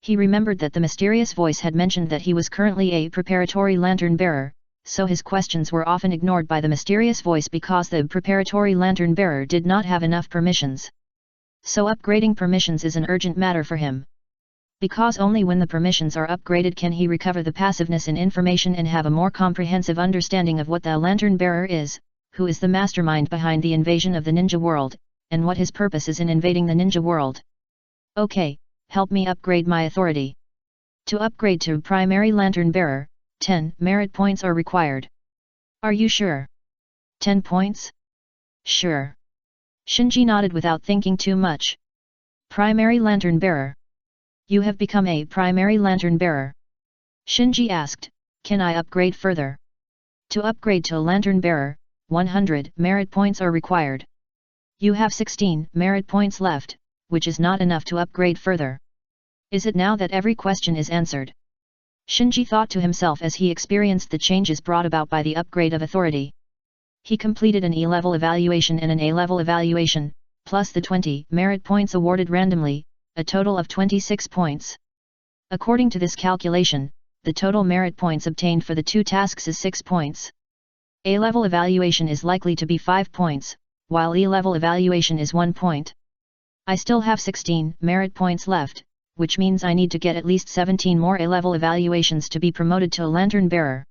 He remembered that the mysterious voice had mentioned that he was currently a preparatory lantern bearer, so his questions were often ignored by the mysterious voice because the preparatory lantern bearer did not have enough permissions. So upgrading permissions is an urgent matter for him. Because only when the permissions are upgraded can he recover the passiveness in information and have a more comprehensive understanding of what the lantern bearer is, who is the mastermind behind the invasion of the ninja world, and what his purpose is in invading the ninja world. Okay, help me upgrade my authority. To upgrade to primary lantern bearer, 10 merit points are required. Are you sure? 10 points? Sure. Shinji nodded without thinking too much. Primary lantern bearer. You have become a primary lantern bearer? Shinji asked, Can I upgrade further? To upgrade to a lantern bearer, 100 merit points are required. You have 16 merit points left, which is not enough to upgrade further. Is it now that every question is answered? Shinji thought to himself as he experienced the changes brought about by the upgrade of authority. He completed an E-level evaluation and an A-level evaluation, plus the 20 merit points awarded randomly, a total of 26 points. According to this calculation, the total merit points obtained for the 2 tasks is 6 points. A-level evaluation is likely to be 5 points, while E-level evaluation is 1 point. I still have 16 merit points left, which means I need to get at least 17 more A-level evaluations to be promoted to a lantern bearer.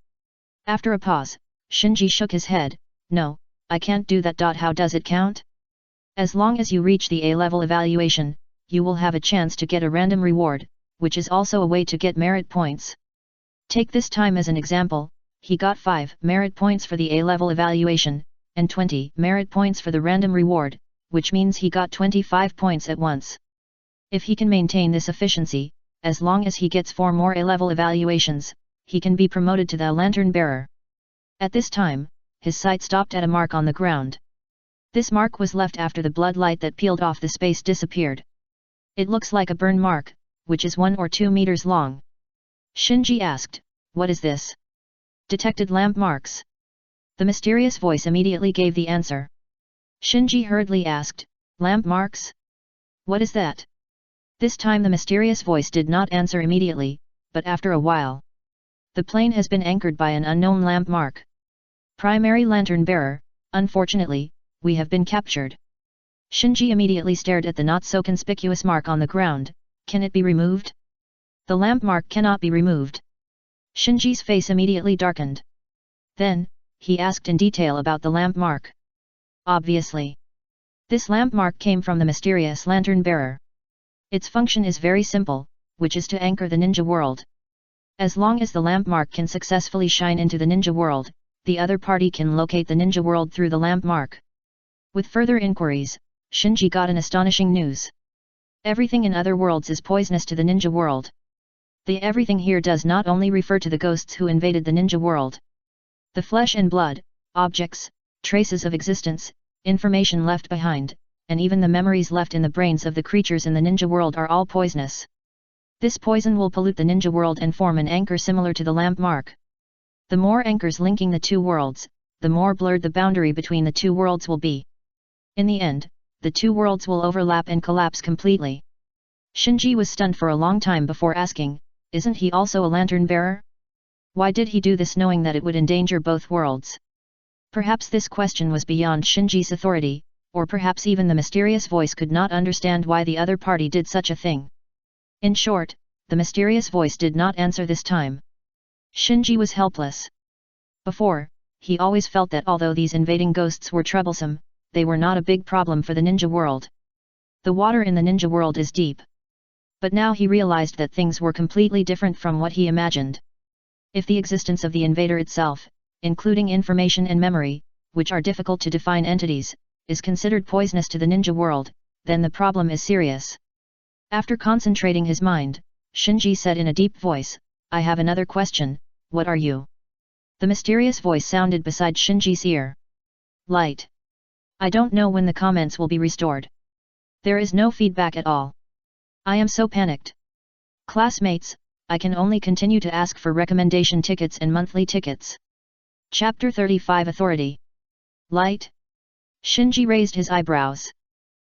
After a pause, Shinji shook his head. No, I can't do that. How does it count? As long as you reach the A-level evaluation, you will have a chance to get a random reward, which is also a way to get merit points. Take this time as an example. He got 5 merit points for the A-level evaluation, and 20 merit points for the random reward, which means he got 25 points at once. If he can maintain this efficiency, as long as he gets 4 more A-level evaluations, he can be promoted to the lantern bearer. At this time, his sight stopped at a mark on the ground. This mark was left after the blood light that peeled off the space disappeared. It looks like a burn mark, which is 1 or 2 meters long. Shinji asked, "What is this?" "Detected lamp marks." The mysterious voice immediately gave the answer. Shinji hurriedly asked, "Lamp marks? What is that?" This time the mysterious voice did not answer immediately, but after a while. "The plane has been anchored by an unknown lamp mark. Primary lantern bearer, unfortunately, we have been captured." Shinji immediately stared at the not-so-conspicuous mark on the ground. "Can it be removed?" "The lamp mark cannot be removed." Shinji's face immediately darkened. Then, he asked in detail about the lamp mark. Obviously, this lamp mark came from the mysterious lantern bearer. Its function is very simple, which is to anchor the ninja world. As long as the lamp mark can successfully shine into the ninja world, the other party can locate the ninja world through the lamp mark. With further inquiries, Shinji got an astonishing news. Everything in other worlds is poisonous to the ninja world. The everything here does not only refer to the ghosts who invaded the ninja world. The flesh and blood, objects, traces of existence, information left behind, and even the memories left in the brains of the creatures in the ninja world are all poisonous. This poison will pollute the ninja world and form an anchor similar to the lamp mark. The more anchors linking the two worlds, the more blurred the boundary between the two worlds will be. In the end, the two worlds will overlap and collapse completely. Shinji was stunned for a long time before asking, "Isn't he also a lantern bearer? Why did he do this knowing that it would endanger both worlds?" Perhaps this question was beyond Shinji's authority, or perhaps even the mysterious voice could not understand why the other party did such a thing. In short, the mysterious voice did not answer this time. Shinji was helpless. Before, he always felt that although these invading ghosts were troublesome, they were not a big problem for the ninja world. The water in the ninja world is deep. But now he realized that things were completely different from what he imagined. If the existence of the invader itself, including information and memory, which are difficult to define entities, is considered poisonous to the ninja world, then the problem is serious. After concentrating his mind, Shinji said in a deep voice, "I have another question, what are you?" The mysterious voice sounded beside Shinji's ear. "Light. I don't know when the comments will be restored. There is no feedback at all. I am so panicked. Classmates, I can only continue to ask for recommendation tickets and monthly tickets." Chapter 35 Authority. Light? Shinji raised his eyebrows.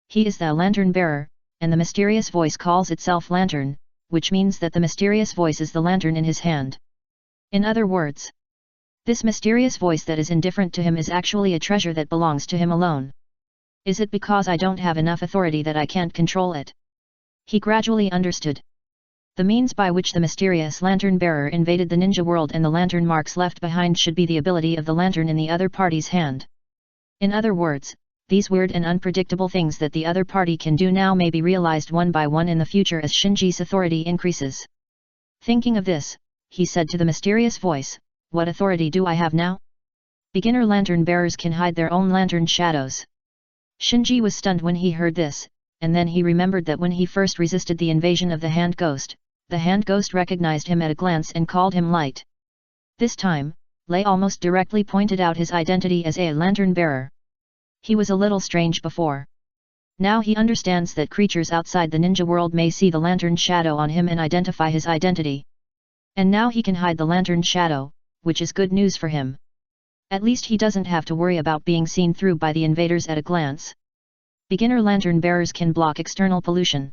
He is the lantern bearer, and the mysterious voice calls itself lantern, which means that the mysterious voice is the lantern in his hand. In other words, this mysterious voice that is indifferent to him is actually a treasure that belongs to him alone. Is it because I don't have enough authority that I can't control it? He gradually understood. The means by which the mysterious lantern bearer invaded the ninja world and the lantern marks left behind should be the ability of the lantern in the other party's hand. In other words, these weird and unpredictable things that the other party can do now may be realized one by one in the future as Shinji's authority increases. Thinking of this, he said to the mysterious voice, "What authority do I have now?" Beginner lantern bearers can hide their own lantern shadows. Shinji was stunned when he heard this, and then he remembered that when he first resisted the invasion of the hand ghost recognized him at a glance and called him Light. This time, Lei almost directly pointed out his identity as a lantern bearer. He was a little strange before. Now he understands that creatures outside the ninja world may see the lantern shadow on him and identify his identity. And now he can hide the lantern shadow, which is good news for him. At least he doesn't have to worry about being seen through by the invaders at a glance. Beginner lantern bearers can block external pollution.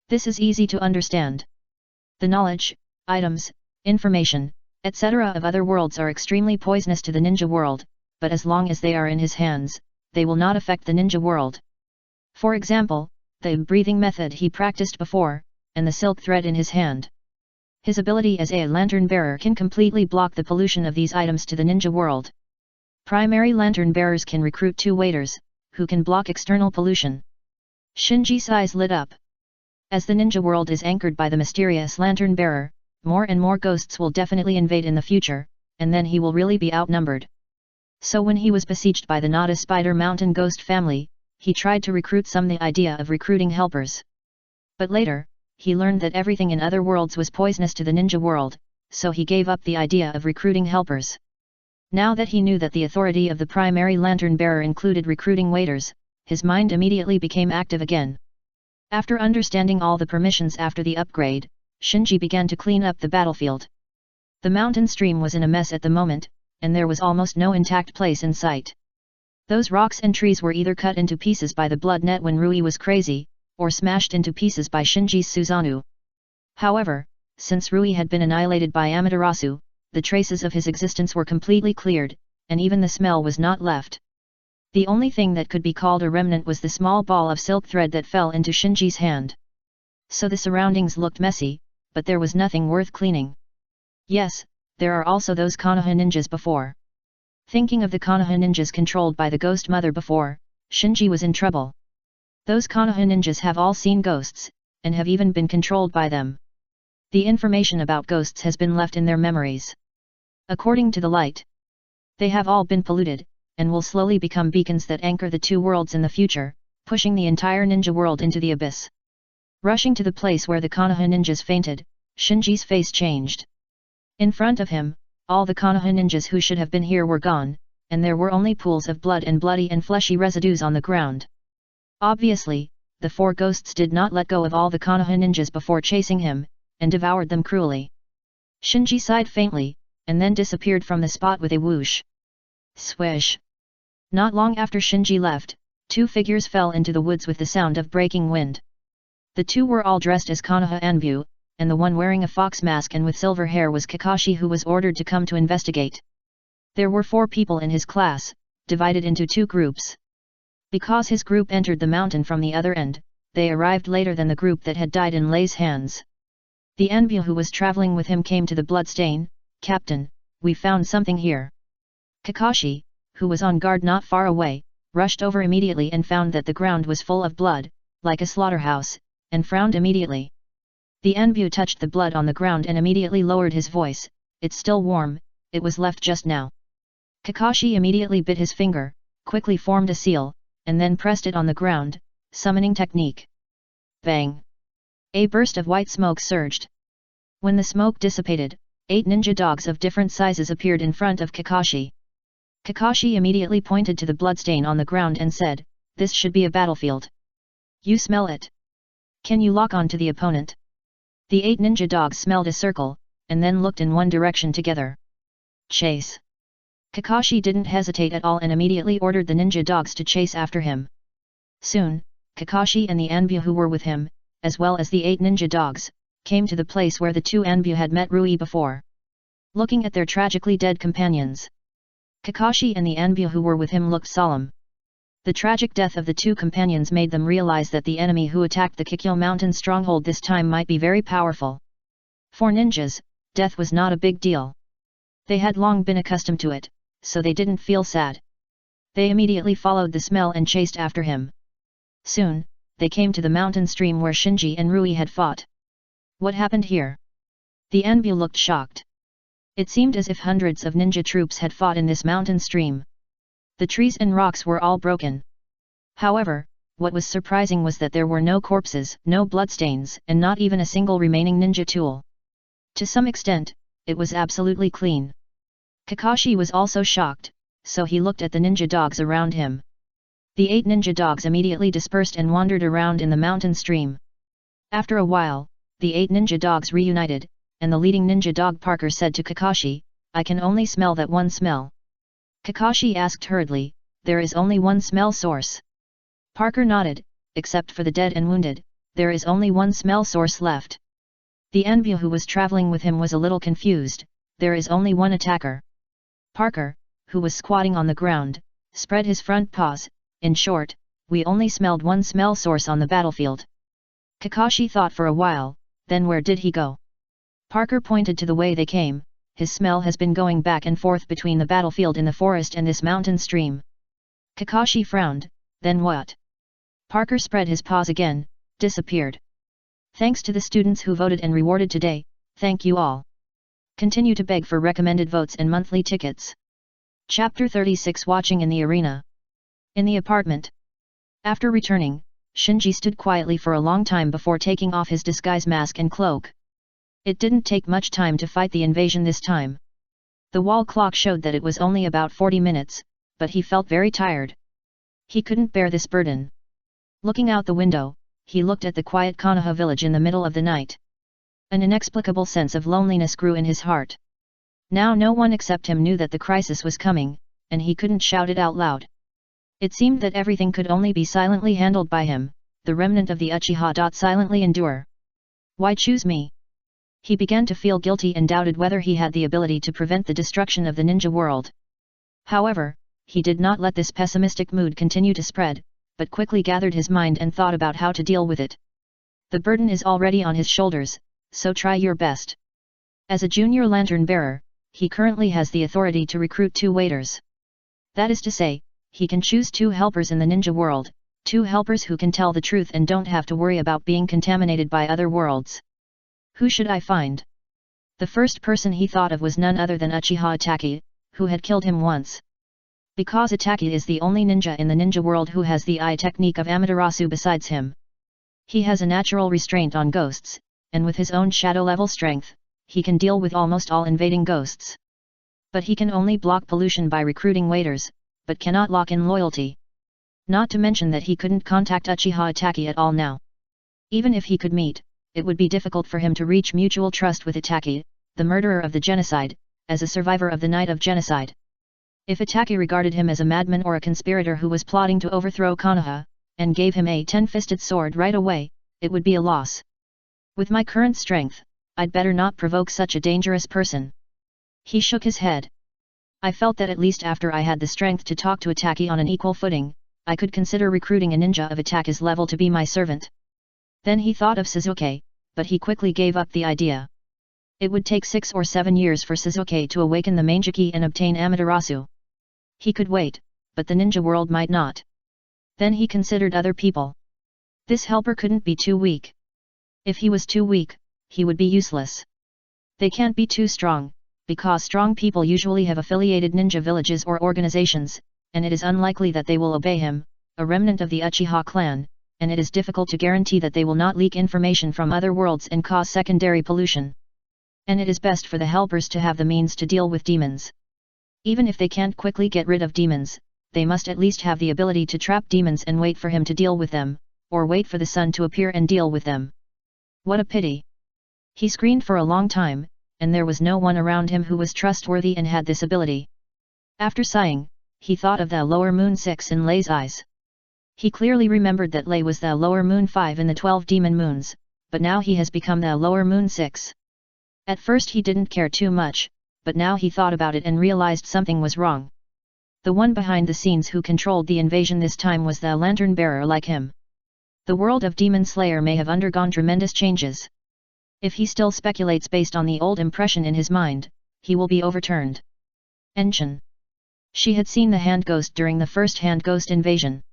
This is easy to understand. The knowledge, items, information, etc. of other worlds are extremely poisonous to the ninja world, but as long as they are in his hands, they will not affect the ninja world. For example, the breathing method he practiced before, and the silk thread in his hand. His ability as a lantern bearer can completely block the pollution of these items to the ninja world. Primary lantern bearers can recruit 2 waiters, who can block external pollution. Shinji's eyes lit up. As the ninja world is anchored by the mysterious lantern bearer, more and more ghosts will definitely invade in the future, and then he will really be outnumbered. So when he was besieged by the Nada Spider Mountain ghost family, he tried to recruit some. The idea of recruiting helpers. But later, he learned that everything in other worlds was poisonous to the ninja world, so he gave up the idea of recruiting helpers. Now that he knew that the authority of the primary lantern bearer included recruiting waiters, his mind immediately became active again. After understanding all the permissions after the upgrade, Shinji began to clean up the battlefield. The mountain stream was in a mess at the moment, and there was almost no intact place in sight. Those rocks and trees were either cut into pieces by the blood net when Rui was crazy, or smashed into pieces by Shinji's Susanoo. However, since Rui had been annihilated by Amaterasu, the traces of his existence were completely cleared, and even the smell was not left. The only thing that could be called a remnant was the small ball of silk thread that fell into Shinji's hand. So the surroundings looked messy, but there was nothing worth cleaning. Yes, there are also those Konoha ninjas before. Thinking of the Konoha ninjas controlled by the Ghost Mother before, Shinji was in trouble. Those Konoha ninjas have all seen ghosts, and have even been controlled by them. The information about ghosts has been left in their memories. According to the light, they have all been polluted, and will slowly become beacons that anchor the 2 worlds in the future, pushing the entire ninja world into the abyss. Rushing to the place where the Konoha ninjas fainted, Shinji's face changed. In front of him, all the Konoha ninjas who should have been here were gone, and there were only pools of blood and bloody and fleshy residues on the ground. Obviously, the 4 ghosts did not let go of all the Konoha ninjas before chasing him, and devoured them cruelly. Shinji sighed faintly, and then disappeared from the spot with a whoosh. Swish! Not long after Shinji left, 2 figures fell into the woods with the sound of breaking wind. The 2 were all dressed as Konoha Anbu, and the one wearing a fox mask and with silver hair was Kakashi, who was ordered to come to investigate. There were 4 people in his class, divided into 2 groups. Because his group entered the mountain from the other end, they arrived later than the group that had died in Lei's hands. The Anbu who was traveling with him came to the bloodstain. "Captain, we found something here." Kakashi, who was on guard not far away, rushed over immediately and found that the ground was full of blood, like a slaughterhouse, and frowned immediately. The Anbu touched the blood on the ground and immediately lowered his voice. "It's still warm, it was left just now." Kakashi immediately bit his finger, quickly formed a seal, and then pressed it on the ground, summoning technique. Bang! A burst of white smoke surged. When the smoke dissipated, 8 ninja dogs of different sizes appeared in front of Kakashi. Kakashi immediately pointed to the bloodstain on the ground and said, "This should be a battlefield. You smell it? Can you lock on to the opponent?" The 8 ninja dogs smelled a circle, and then looked in one direction together. Chase! Kakashi didn't hesitate at all and immediately ordered the ninja dogs to chase after him. Soon, Kakashi and the Anbu who were with him, as well as the 8 ninja dogs, came to the place where the 2 Anbu had met Rui before. Looking at their tragically dead companions, Kakashi and the Anbu who were with him looked solemn. The tragic death of the 2 companions made them realize that the enemy who attacked the Kikyo Mountain stronghold this time might be very powerful. For ninjas, death was not a big deal. They had long been accustomed to it, so they didn't feel sad. They immediately followed the smell and chased after him. Soon, they came to the mountain stream where Shinji and Rui had fought. What happened here? The Anbu looked shocked. It seemed as if hundreds of ninja troops had fought in this mountain stream. The trees and rocks were all broken. However, what was surprising was that there were no corpses, no bloodstains, and not even a single remaining ninja tool. To some extent, it was absolutely clean. Kakashi was also shocked, so he looked at the ninja dogs around him. The 8 ninja dogs immediately dispersed and wandered around in the mountain stream. After a while, the 8 ninja dogs reunited, and the leading ninja dog Parker said to Kakashi, "I can only smell that one smell." Kakashi asked hurriedly, "There is only one smell source?" Parker nodded, "Except for the dead and wounded, there is only one smell source left." The envoy who was traveling with him was a little confused, "There is only one attacker." Parker, who was squatting on the ground, spread his front paws, "In short, we only smelled one smell source on the battlefield." Kakashi thought for a while, then where did he go? Parker pointed to the way they came, "His smell has been going back and forth between the battlefield in the forest and this mountain stream." Kakashi frowned, "Then what?" Parker spread his paws again, disappeared. Thanks to the students who voted and rewarded today, thank you all. Continue to beg for recommended votes and monthly tickets. Chapter 36 Watching in the Arena. In the apartment. After returning, Shinji stood quietly for a long time before taking off his disguise mask and cloak. It didn't take much time to fight the invasion this time. The wall clock showed that it was only about 40 minutes, but he felt very tired. He couldn't bear this burden. Looking out the window, he looked at the quiet Konoha village in the middle of the night. An inexplicable sense of loneliness grew in his heart. Now no one except him knew that the crisis was coming, and he couldn't shout it out loud. It seemed that everything could only be silently handled by him, the remnant of the Uchiha. Silently endure. Why choose me? He began to feel guilty and doubted whether he had the ability to prevent the destruction of the ninja world. However, he did not let this pessimistic mood continue to spread, but quickly gathered his mind and thought about how to deal with it. The burden is already on his shoulders, so try your best. As a junior lantern bearer, he currently has the authority to recruit 2 waiters. That is to say, he can choose 2 helpers in the ninja world, 2 helpers who can tell the truth and don't have to worry about being contaminated by other worlds. Who should I find? The first person he thought of was none other than Uchiha Itachi, who had killed him once. Because Itachi is the only ninja in the ninja world who has the eye technique of Amaterasu besides him. He has a natural restraint on ghosts, and with his own shadow level strength, he can deal with almost all invading ghosts. But he can only block pollution by recruiting waiters, but cannot lock in loyalty. Not to mention that he couldn't contact Uchiha Itachi at all now. Even if he could meet, it would be difficult for him to reach mutual trust with Itachi, the murderer of the genocide, as a survivor of the night of genocide. If Itachi regarded him as a madman or a conspirator who was plotting to overthrow Konoha, and gave him a 10-fisted sword right away, it would be a loss. With my current strength, I'd better not provoke such a dangerous person. He shook his head. I felt that at least after I had the strength to talk to Itachi on an equal footing, I could consider recruiting a ninja of Itachi's level to be my servant. Then he thought of Sasuke, but he quickly gave up the idea. It would take 6 or 7 years for Sasuke to awaken the Mangeki and obtain Amaterasu. He could wait, but the ninja world might not. Then he considered other people. This helper couldn't be too weak. If he was too weak, he would be useless. They can't be too strong, because strong people usually have affiliated ninja villages or organizations, and it is unlikely that they will obey him, a remnant of the Uchiha clan, and it is difficult to guarantee that they will not leak information from other worlds and cause secondary pollution. And it is best for the helpers to have the means to deal with demons. Even if they can't quickly get rid of demons, they must at least have the ability to trap demons and wait for him to deal with them, or wait for the sun to appear and deal with them. What a pity! He screened for a long time, and there was no one around him who was trustworthy and had this ability. After sighing, he thought of the lower moon 6 in Lei's eyes. He clearly remembered that Lei was the lower moon 5 in the 12 demon moons, but now he has become the lower moon 6. At first he didn't care too much, but now he thought about it and realized something was wrong. The one behind the scenes who controlled the invasion this time was the lantern bearer like him. The world of Demon Slayer may have undergone tremendous changes. If he still speculates based on the old impression in his mind, he will be overturned. Enshin. She had seen the hand ghost during the first hand ghost invasion.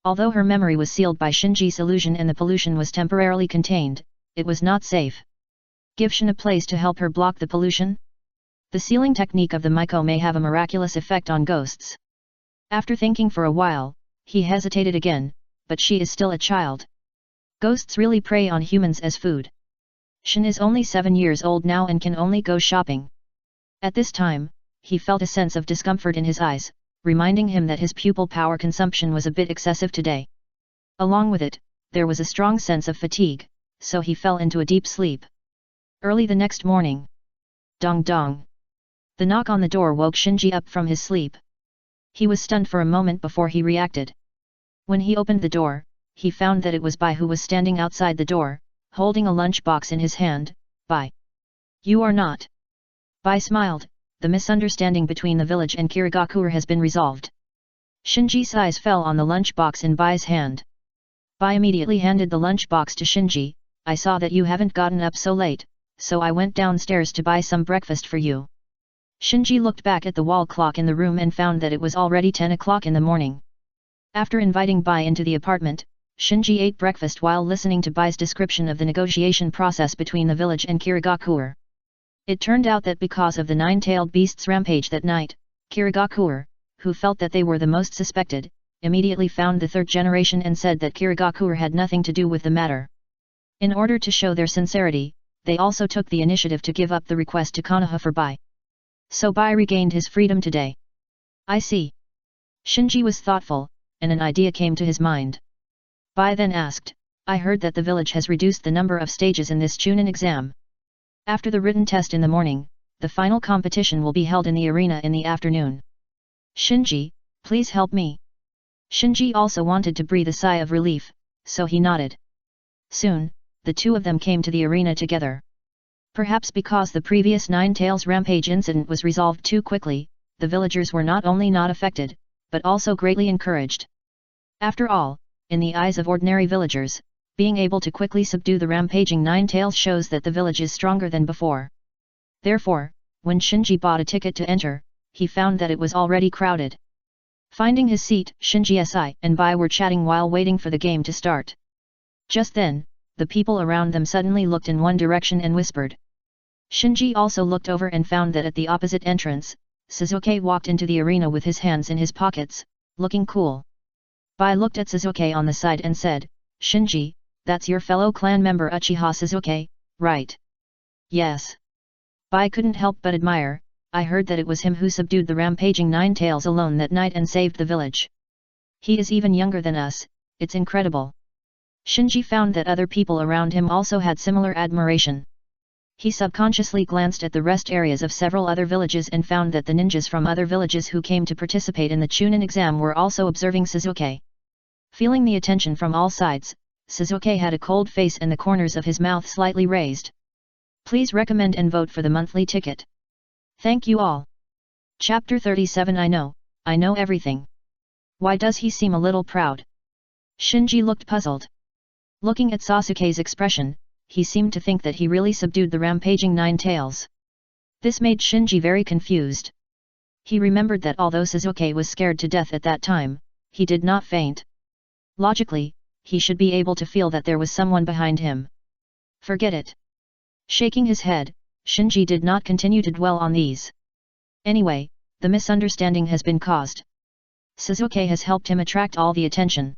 Although her memory was sealed by Shinji's illusion and the pollution was temporarily contained, it was not safe. Give Shin a place to help her block the pollution? The sealing technique of the Miko may have a miraculous effect on ghosts. After thinking for a while, he hesitated again, but she is still a child. Ghosts really prey on humans as food. Shin is only 7 years old now and can only go shopping. At this time, he felt a sense of discomfort in his eyes, reminding him that his pupil power consumption was a bit excessive today. Along with it, there was a strong sense of fatigue, so he fell into a deep sleep. Early the next morning. Dong dong. The knock on the door woke Shinji up from his sleep. He was stunned for a moment before he reacted. When he opened the door, he found that it was Bai who was standing outside the door, holding a lunchbox in his hand. Bai. You are not. Bai smiled, the misunderstanding between the village and Kirigakure has been resolved. Shinji's eyes fell on the lunchbox in Bai's hand. Bai immediately handed the lunchbox to Shinji. I saw that you haven't gotten up so late, so I went downstairs to buy some breakfast for you. Shinji looked back at the wall clock in the room and found that it was already 10 o'clock in the morning. After inviting Bai into the apartment, Shinji ate breakfast while listening to Bai's description of the negotiation process between the village and Kirigakure. It turned out that because of the nine-tailed beast's rampage that night, Kirigakure, who felt that they were the most suspected, immediately found the third generation and said that Kirigakure had nothing to do with the matter. In order to show their sincerity, they also took the initiative to give up the request to Konoha for Bai. So Bai regained his freedom today. I see. Shinji was thoughtful, and an idea came to his mind. Bai then asked, I heard that the village has reduced the number of stages in this Chunin exam. After the written test in the morning, the final competition will be held in the arena in the afternoon. Shinji, please help me. Shinji also wanted to breathe a sigh of relief, so he nodded. Soon, the two of them came to the arena together. Perhaps because the previous Nine-Tails rampage incident was resolved too quickly, the villagers were not only not affected, but also greatly encouraged. After all, in the eyes of ordinary villagers, being able to quickly subdue the rampaging Nine-Tails shows that the village is stronger than before. Therefore, when Shinji bought a ticket to enter, he found that it was already crowded. Finding his seat, Shinji Si and Bai were chatting while waiting for the game to start. Just then, the people around them suddenly looked in one direction and whispered. Shinji also looked over and found that at the opposite entrance, Suzuki walked into the arena with his hands in his pockets, looking cool. Bai looked at Suzuki on the side and said, Shinji, that's your fellow clan member Uchiha Suzuki, right? Yes. Bai couldn't help but admire. I heard that it was him who subdued the rampaging Nine-Tails alone that night and saved the village. He is even younger than us, it's incredible. Shinji found that other people around him also had similar admiration. He subconsciously glanced at the rest areas of several other villages and found that the ninjas from other villages who came to participate in the Chunin exam were also observing Suzuki. Feeling the attention from all sides, Suzuki had a cold face and the corners of his mouth slightly raised. Please recommend and vote for the monthly ticket. Thank you all. Chapter 37 I know everything. Why does he seem a little proud? Shinji looked puzzled. Looking at Sasuke's expression, he seemed to think that he really subdued the rampaging Nine-Tails. This made Shinji very confused. He remembered that although Suzuki was scared to death at that time, he did not faint. Logically, he should be able to feel that there was someone behind him. Forget it. Shaking his head, Shinji did not continue to dwell on these. Anyway, the misunderstanding has been caused. Suzuki has helped him attract all the attention.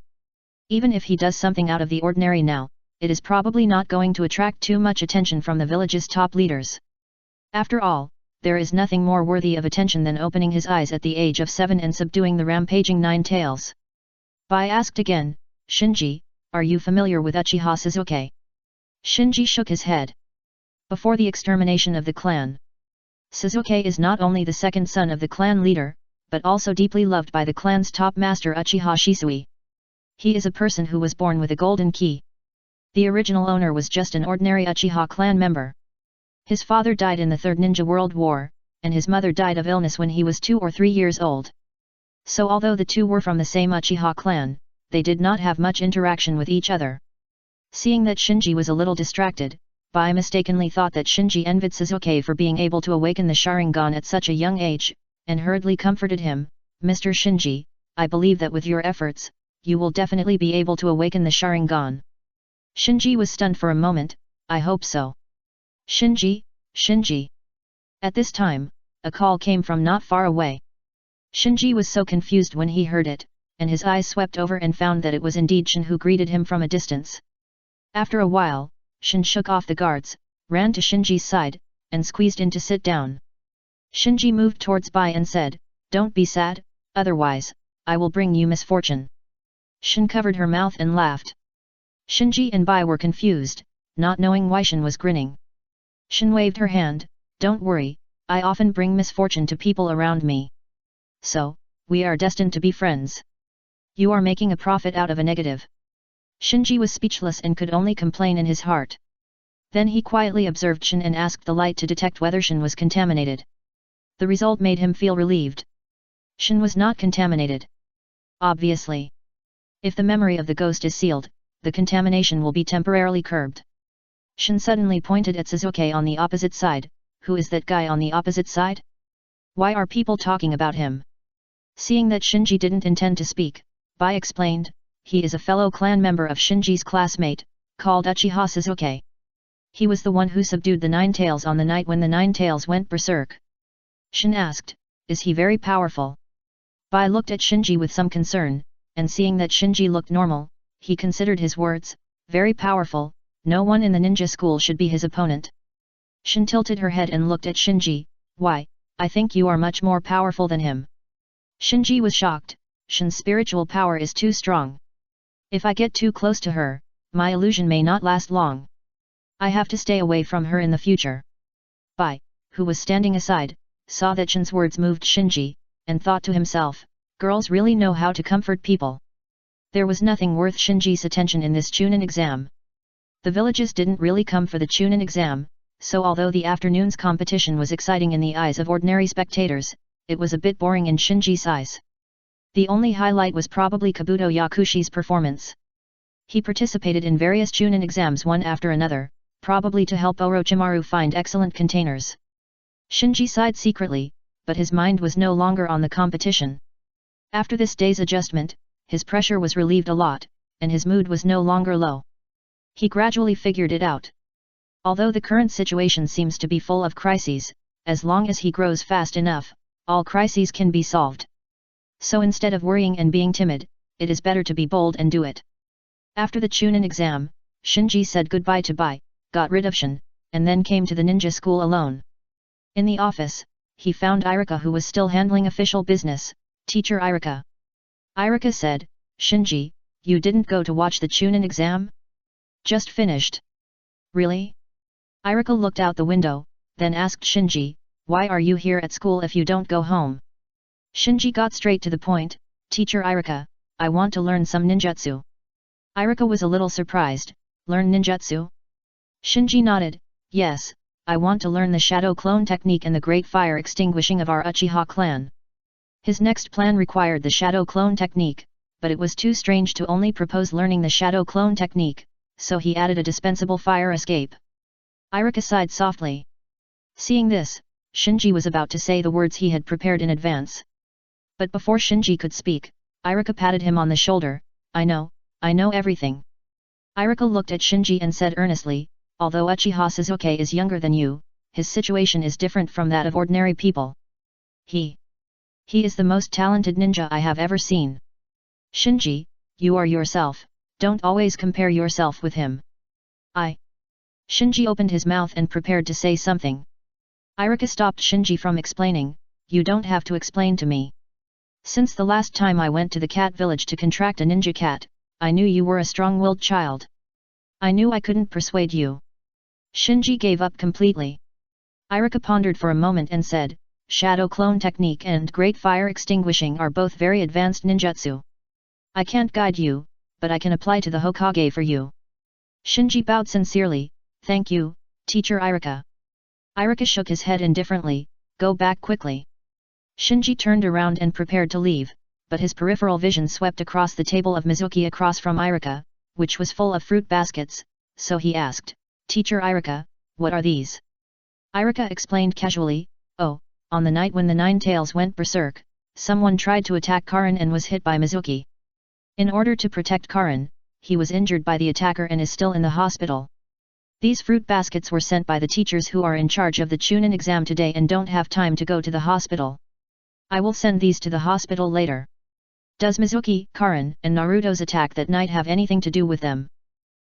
Even if he does something out of the ordinary now, it is probably not going to attract too much attention from the village's top leaders. After all, there is nothing more worthy of attention than opening his eyes at the age of 7 and subduing the rampaging Nine-Tails. Bai asked again, Shinji, are you familiar with Uchiha Suzuki? Shinji shook his head. Before the extermination of the clan, Suzuki is not only the second son of the clan leader, but also deeply loved by the clan's top master Uchiha Shisui. He is a person who was born with a golden key. The original owner was just an ordinary Uchiha clan member. His father died in the Third Ninja World War, and his mother died of illness when he was 2 or 3 years old. So although the two were from the same Uchiha clan, they did not have much interaction with each other. Seeing that Shinji was a little distracted, Bai mistakenly thought that Shinji envied Suzuki for being able to awaken the Sharingan at such a young age, and hurriedly comforted him, Mr. Shinji, I believe that with your efforts, you will definitely be able to awaken the Sharingan. Shinji was stunned for a moment, I hope so. Shinji, Shinji. At this time, a call came from not far away. Shinji was so confused when he heard it, and his eyes swept over and found that it was indeed Shin who greeted him from a distance. After a while, Shin shook off the guards, ran to Shinji's side, and squeezed in to sit down. Shinji moved towards Bai and said, "Don't be sad, otherwise, I will bring you misfortune." Shin covered her mouth and laughed. Shinji and Bai were confused, not knowing why Shin was grinning. Shin waved her hand, "Don't worry, I often bring misfortune to people around me. So, we are destined to be friends. You are making a profit out of a negative." Shinji was speechless and could only complain in his heart. Then he quietly observed Shin and asked the light to detect whether Shin was contaminated. The result made him feel relieved. Shin was not contaminated. Obviously. If the memory of the ghost is sealed, the contamination will be temporarily curbed. Shin suddenly pointed at Suzuki on the opposite side. "Who is that guy on the opposite side? Why are people talking about him?" Seeing that Shinji didn't intend to speak, Bai explained, "He is a fellow clan member of Shinji's classmate, called Uchiha Suzuki. He was the one who subdued the Nine-Tails on the night when the Nine-Tails went berserk." Shin asked, "Is he very powerful?" Bai looked at Shinji with some concern, and seeing that Shinji looked normal, he considered his words, "Very powerful, no one in the ninja school should be his opponent." Shin tilted her head and looked at Shinji, "Why, I think you are much more powerful than him." Shinji was shocked, Shin's spiritual power is too strong. If I get too close to her, my illusion may not last long. I have to stay away from her in the future. Bai, who was standing aside, saw that Shin's words moved Shinji, and thought to himself, girls really know how to comfort people. There was nothing worth Shinji's attention in this Chunin exam. The villages didn't really come for the Chunin exam, so although the afternoon's competition was exciting in the eyes of ordinary spectators, it was a bit boring in Shinji's eyes. The only highlight was probably Kabuto Yakushi's performance. He participated in various Chunin exams one after another, probably to help Orochimaru find excellent containers. Shinji sighed secretly, but his mind was no longer on the competition. After this day's adjustment, his pressure was relieved a lot, and his mood was no longer low. He gradually figured it out. Although the current situation seems to be full of crises, as long as he grows fast enough, all crises can be solved. So instead of worrying and being timid, it is better to be bold and do it. After the Chunin exam, Shinji said goodbye to Bai, got rid of Shin, and then came to the ninja school alone. In the office, he found Irika, who was still handling official business. "Teacher Irika." Irika said, "Shinji, you didn't go to watch the Chunin exam? Just finished." "Really?" Irika looked out the window, then asked Shinji, "Why are you here at school if you don't go home?" Shinji got straight to the point, "Teacher Irika, I want to learn some ninjutsu." Irika was a little surprised, "Learn ninjutsu?" Shinji nodded, "Yes, I want to learn the shadow clone technique and the great fire extinguishing of our Uchiha clan." His next plan required the shadow clone technique, but it was too strange to only propose learning the shadow clone technique, so he added a dispensable fire escape. Irika sighed softly. Seeing this, Shinji was about to say the words he had prepared in advance. But before Shinji could speak, Irika patted him on the shoulder, I know everything." Irika looked at Shinji and said earnestly, "Although Uchiha Suzuki is younger than you, his situation is different from that of ordinary people. He is the most talented ninja I have ever seen. Shinji, you are yourself, don't always compare yourself with him." Shinji opened his mouth and prepared to say something. Irika stopped Shinji from explaining, "You don't have to explain to me. Since the last time I went to the cat village to contract a ninja cat, I knew you were a strong-willed child. I knew I couldn't persuade you." Shinji gave up completely. Irika pondered for a moment and said, "Shadow clone technique and great fire extinguishing are both very advanced ninjutsu. I can't guide you, but I can apply to the Hokage for you." Shinji bowed sincerely, "Thank you, Teacher Irika." Irika shook his head indifferently, "Go back quickly." Shinji turned around and prepared to leave, but his peripheral vision swept across the table of Mizuki across from Irika, which was full of fruit baskets, so he asked, "Teacher Irika, what are these?" Irika explained casually, "Oh, on the night when the Nine-Tails went berserk, someone tried to attack Karin and was hit by Mizuki. In order to protect Karin, he was injured by the attacker and is still in the hospital. These fruit baskets were sent by the teachers who are in charge of the Chunin exam today and don't have time to go to the hospital. I will send these to the hospital later." "Does Mizuki, Karin, and Naruto's attack that night have anything to do with them?"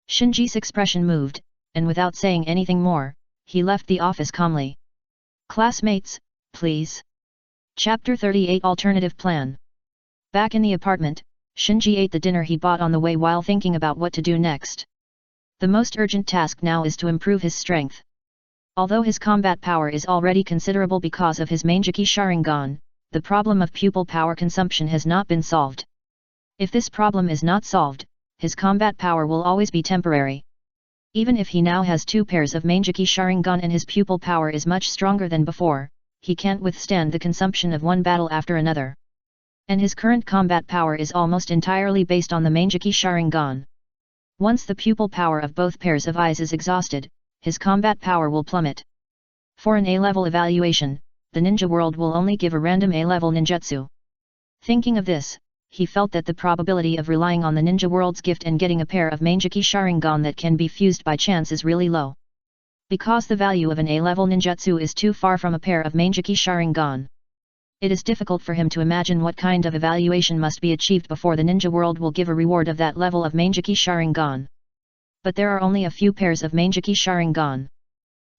Shinji's expression moved, and without saying anything more, he left the office calmly. "Classmates, please. Chapter 38 Alternative Plan. Back in the apartment, Shinji ate the dinner he bought on the way while thinking about what to do next. The most urgent task now is to improve his strength. Although his combat power is already considerable because of his Mangeki Sharingan, the problem of pupil power consumption has not been solved. If this problem is not solved, his combat power will always be temporary. Even if he now has 2 pairs of Mangeki Sharingan and his pupil power is much stronger than before, he can't withstand the consumption of one battle after another. And his current combat power is almost entirely based on the Mangeki Sharingan. Once the pupil power of both pairs of eyes is exhausted, his combat power will plummet. For an A-level evaluation, the ninja world will only give a random A-level ninjutsu. Thinking of this, he felt that the probability of relying on the ninja world's gift and getting a pair of Mangeki Sharingan that can be fused by chance is really low. Because the value of an A-level ninjutsu is too far from a pair of Mangeki Sharingan. It is difficult for him to imagine what kind of evaluation must be achieved before the ninja world will give a reward of that level of Mangeki Sharingan. But there are only a few pairs of Mangeki Sharingan.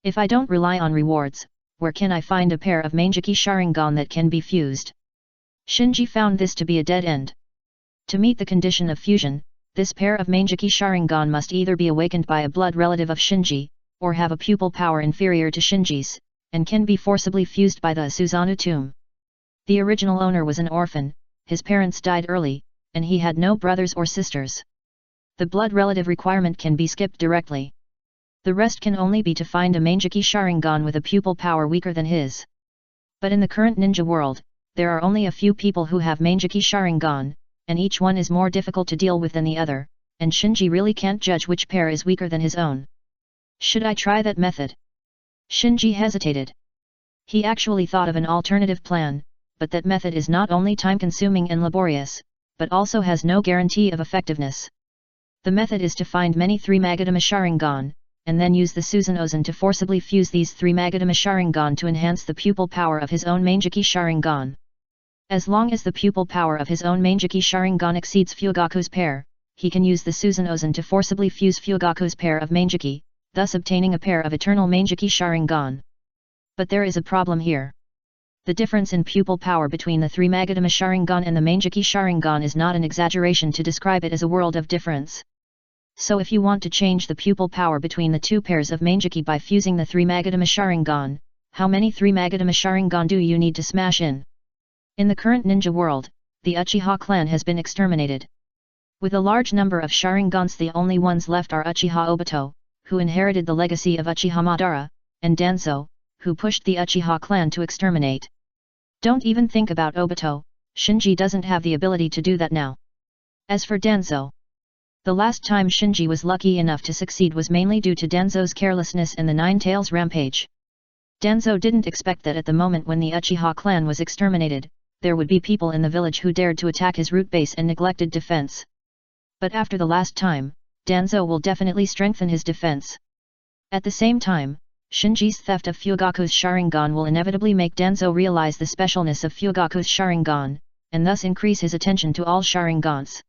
If I don't rely on rewards, where can I find a pair of Mangeki Sharingan that can be fused? Shinji found this to be a dead end. To meet the condition of fusion, this pair of Mangeki Sharingan must either be awakened by a blood relative of Shinji, or have a pupil power inferior to Shinji's, and can be forcibly fused by the Susanoo tomb. The original owner was an orphan, his parents died early, and he had no brothers or sisters. The blood relative requirement can be skipped directly. The rest can only be to find a Mangeki Sharingan with a pupil power weaker than his. But in the current ninja world, there are only a few people who have Mangeki Sharingan, and each one is more difficult to deal with than the other, and Shinji really can't judge which pair is weaker than his own. Should I try that method? Shinji hesitated. He actually thought of an alternative plan, but that method is not only time-consuming and laborious, but also has no guarantee of effectiveness. The method is to find many 3 Magatama Sharingan, and then use the Susanoo to forcibly fuse these 3 Magatama Sharingan to enhance the pupil power of his own Mangeki Sharingan. As long as the pupil power of his own Mangeki Sharingan exceeds Fugaku's pair, he can use the Susanoo to forcibly fuse Fugaku's pair of Mangeki, thus obtaining a pair of eternal Mangeki Sharingan. But there is a problem here. The difference in pupil power between the 3 Magatama Sharingan and the Mangeki Sharingan is not an exaggeration to describe it as a world of difference. So if you want to change the pupil power between the 2 pairs of Mangeki by fusing the 3 Magatama Sharingan, how many 3 Magatama Sharingan do you need to smash in? In the current ninja world, the Uchiha clan has been exterminated. With a large number of Sharingans, the only ones left are Uchiha Obito, who inherited the legacy of Uchiha Madara, and Danzo, who pushed the Uchiha clan to exterminate. Don't even think about Obito, Shinji doesn't have the ability to do that now. As for Danzo, the last time Shinji was lucky enough to succeed was mainly due to Danzo's carelessness and the Nine-Tails rampage. Danzo didn't expect that at the moment when the Uchiha clan was exterminated, there would be people in the village who dared to attack his root base and neglected defense. But after the last time, Danzo will definitely strengthen his defense. At the same time, Shinji's theft of Fugaku's Sharingan will inevitably make Danzo realize the specialness of Fugaku's Sharingan, and thus increase his attention to all Sharingans.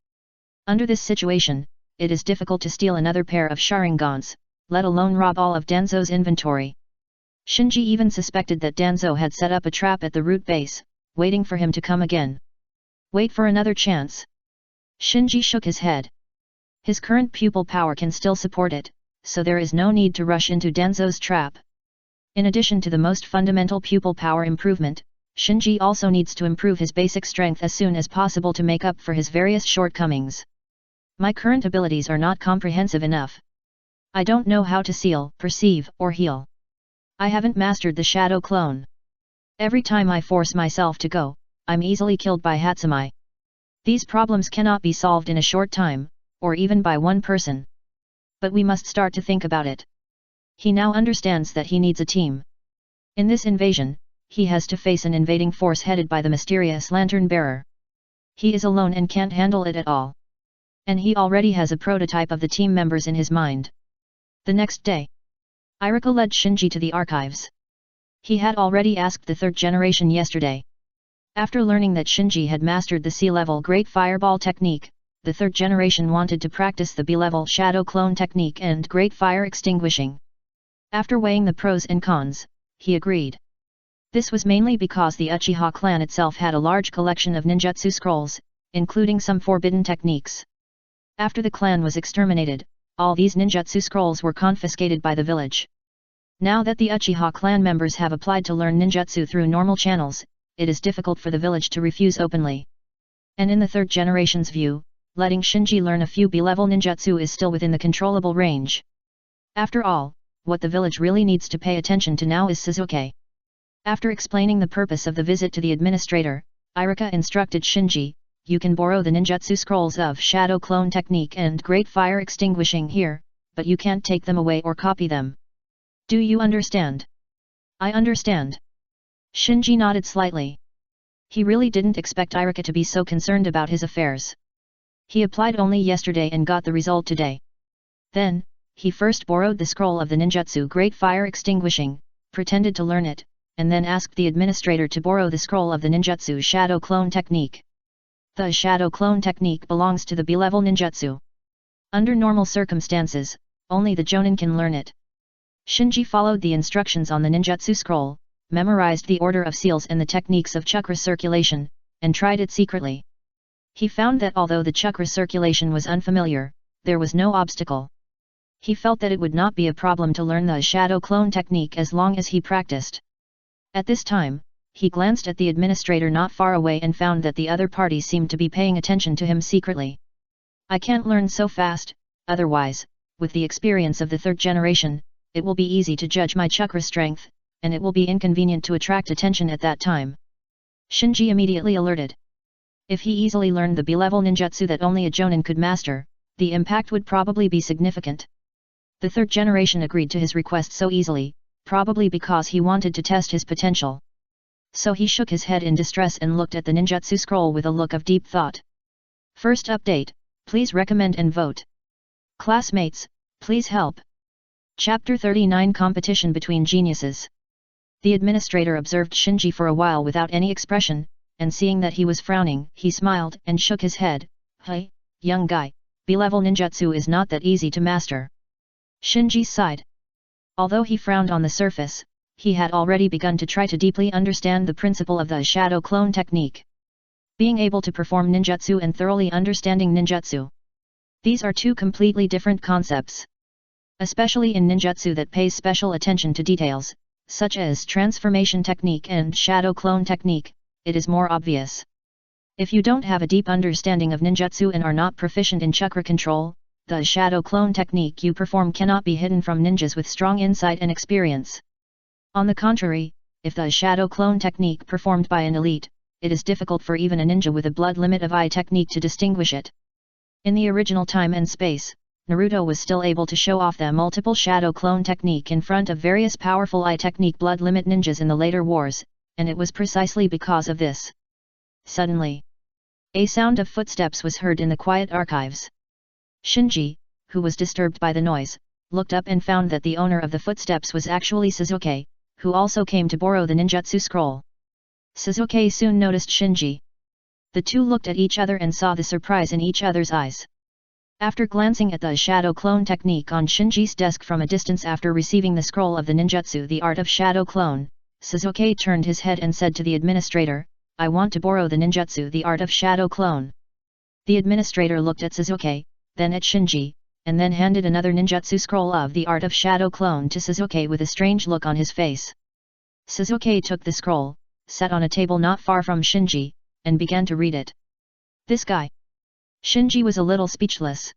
Under this situation, it is difficult to steal another pair of Sharingans, let alone rob all of Danzo's inventory. Shinji even suspected that Danzo had set up a trap at the root base, waiting for him to come again. Wait for another chance. Shinji shook his head. His current pupil power can still support it, so there is no need to rush into Danzo's trap. In addition to the most fundamental pupil power improvement, Shinji also needs to improve his basic strength as soon as possible to make up for his various shortcomings. My current abilities are not comprehensive enough. I don't know how to seal, perceive, or heal. I haven't mastered the shadow clone. Every time I force myself to go, I'm easily killed by Hatsumai. These problems cannot be solved in a short time, or even by one person. But we must start to think about it. He now understands that he needs a team. In this invasion, he has to face an invading force headed by the mysterious lantern bearer. He is alone and can't handle it at all. And he already has a prototype of the team members in his mind. The next day, Irika led Shinji to the archives. He had already asked the 3rd generation yesterday. After learning that Shinji had mastered the C-level Great Fireball technique, the 3rd generation wanted to practice the B-level Shadow Clone technique and Great Fire Extinguishing. After weighing the pros and cons, he agreed. This was mainly because the Uchiha clan itself had a large collection of ninjutsu scrolls, including some forbidden techniques. After the clan was exterminated, all these ninjutsu scrolls were confiscated by the village. Now that the Uchiha clan members have applied to learn ninjutsu through normal channels, it is difficult for the village to refuse openly. And in the third generation's view, letting Shinji learn a few B-level ninjutsu is still within the controllable range. After all, what the village really needs to pay attention to now is Sasuke. After explaining the purpose of the visit to the administrator, Irika instructed Shinji, "You can borrow the ninjutsu scrolls of Shadow Clone Technique and Great Fire Extinguishing here, but you can't take them away or copy them. Do you understand?" "I understand." Shinji nodded slightly. He really didn't expect Irika to be so concerned about his affairs. He applied only yesterday and got the result today. Then, he first borrowed the scroll of the ninjutsu Great Fire Extinguishing, pretended to learn it, and then asked the administrator to borrow the scroll of the ninjutsu Shadow Clone Technique. The Shadow Clone Technique belongs to the B-level ninjutsu. Under normal circumstances, only the Jonin can learn it. Shinji followed the instructions on the ninjutsu scroll, memorized the order of seals and the techniques of chakra circulation, and tried it secretly. He found that although the chakra circulation was unfamiliar, there was no obstacle. He felt that it would not be a problem to learn the Shadow Clone Technique as long as he practiced. At this time, he glanced at the administrator not far away and found that the other party seemed to be paying attention to him secretly. "I can't learn so fast, otherwise, with the experience of the third generation, it will be easy to judge my chakra strength, and it will be inconvenient to attract attention at that time." Shinji immediately alerted. If he easily learned the B-level ninjutsu that only a Jonin could master, the impact would probably be significant. The third generation agreed to his request so easily, probably because he wanted to test his potential. So he shook his head in distress and looked at the ninjutsu scroll with a look of deep thought. First update, please recommend and vote. Classmates, please help. Chapter 39 Competition Between Geniuses. The administrator observed Shinji for a while without any expression, and seeing that he was frowning, he smiled and shook his head. "Hey, young guy, B-level ninjutsu is not that easy to master." Shinji sighed. Although he frowned on the surface, he had already begun to try to deeply understand the principle of the Shadow Clone Technique. Being able to perform ninjutsu and thoroughly understanding ninjutsu. These are two completely different concepts. Especially in ninjutsu that pays special attention to details, such as transformation technique and Shadow Clone Technique, it is more obvious. If you don't have a deep understanding of ninjutsu and are not proficient in chakra control, the Shadow Clone Technique you perform cannot be hidden from ninjas with strong insight and experience. On the contrary, if the Shadow Clone Technique performed by an elite, it is difficult for even a ninja with a blood limit of eye technique to distinguish it. In the original time and space, Naruto was still able to show off the multiple Shadow Clone Technique in front of various powerful eye technique blood limit ninjas in the later wars, and it was precisely because of this. Suddenly, a sound of footsteps was heard in the quiet archives. Shinji, who was disturbed by the noise, looked up and found that the owner of the footsteps was actually Sasuke, who also came to borrow the ninjutsu scroll. Sasuke soon noticed Shinji. The two looked at each other and saw the surprise in each other's eyes. After glancing at the Shadow Clone Technique on Shinji's desk from a distance after receiving the scroll of the ninjutsu the art of Shadow Clone, Sasuke turned his head and said to the administrator, "I want to borrow the ninjutsu the art of Shadow Clone." The administrator looked at Sasuke, then at Shinji, and then handed another ninjutsu scroll of the art of Shadow Clone to Sasuke with a strange look on his face. Sasuke took the scroll, sat on a table not far from Shinji, and began to read it. This guy. Shinji was a little speechless.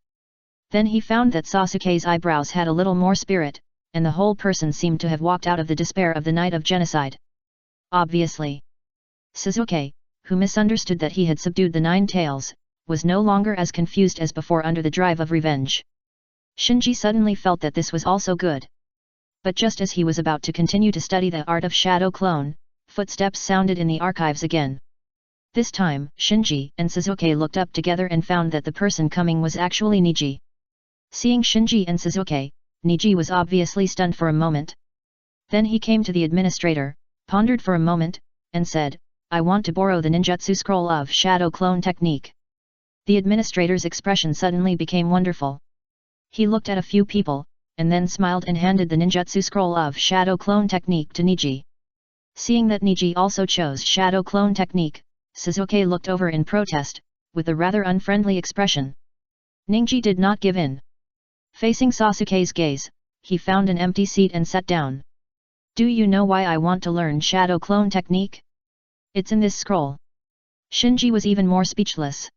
Then he found that Sasuke's eyebrows had a little more spirit, and the whole person seemed to have walked out of the despair of the night of genocide. Obviously, Sasuke, who misunderstood that he had subdued the Nine-Tails, was no longer as confused as before under the drive of revenge. Shinji suddenly felt that this was also good. But just as he was about to continue to study the art of Shadow Clone, footsteps sounded in the archives again. This time, Shinji and Sasuke looked up together and found that the person coming was actually Niji. Seeing Shinji and Sasuke, Niji was obviously stunned for a moment. Then he came to the administrator, pondered for a moment, and said, "I want to borrow the ninjutsu scroll of Shadow Clone Technique." The administrator's expression suddenly became wonderful. He looked at a few people, and then smiled and handed the ninjutsu scroll of Shadow Clone Technique to Niji. Seeing that Niji also chose shadow clone technique, Sasuke looked over in protest, with a rather unfriendly expression. Ningji did not give in. Facing Sasuke's gaze, he found an empty seat and sat down. Do you know why I want to learn shadow clone technique? It's in this scroll. Shinji was even more speechless.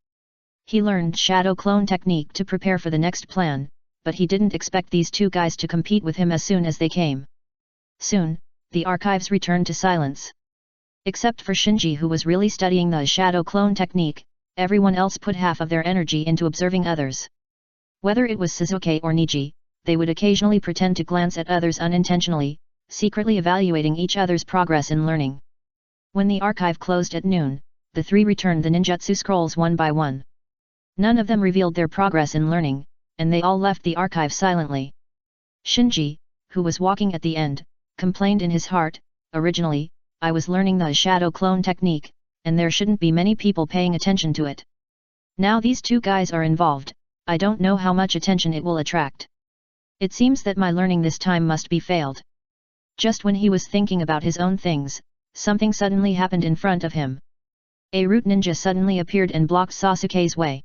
He learned shadow clone technique to prepare for the next plan, but he didn't expect these two guys to compete with him as soon as they came. Soon, the archives returned to silence. Except for Shinji, who was really studying the shadow clone technique, everyone else put half of their energy into observing others. Whether it was Sasuke or Niji, they would occasionally pretend to glance at others unintentionally, secretly evaluating each other's progress in learning. When the archive closed at noon, the three returned the ninjutsu scrolls one by one. None of them revealed their progress in learning, and they all left the archive silently. Shinji, who was walking at the end, complained in his heart, originally, I was learning the shadow clone technique, and there shouldn't be many people paying attention to it. Now these two guys are involved, I don't know how much attention it will attract. It seems that my learning this time must be failed. Just when he was thinking about his own things, something suddenly happened in front of him. A root ninja suddenly appeared and blocked Sasuke's way.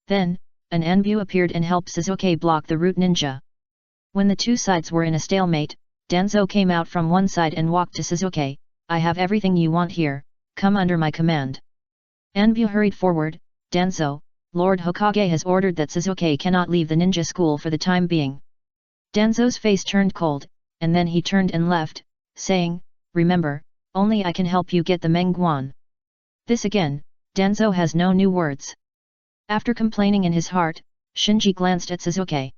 Then, an Anbu appeared and helped Sasuke block the root ninja. When the two sides were in a stalemate, Danzo came out from one side and walked to Sasuke. I have everything you want here, come under my command. Anbu hurried forward. Danzo, Lord Hokage has ordered that Sasuke cannot leave the ninja school for the time being. Danzo's face turned cold, and then he turned and left, saying, remember, only I can help you get the Mengguan. This again, Danzo has no new words. After complaining in his heart, Shinji glanced at Sasuke.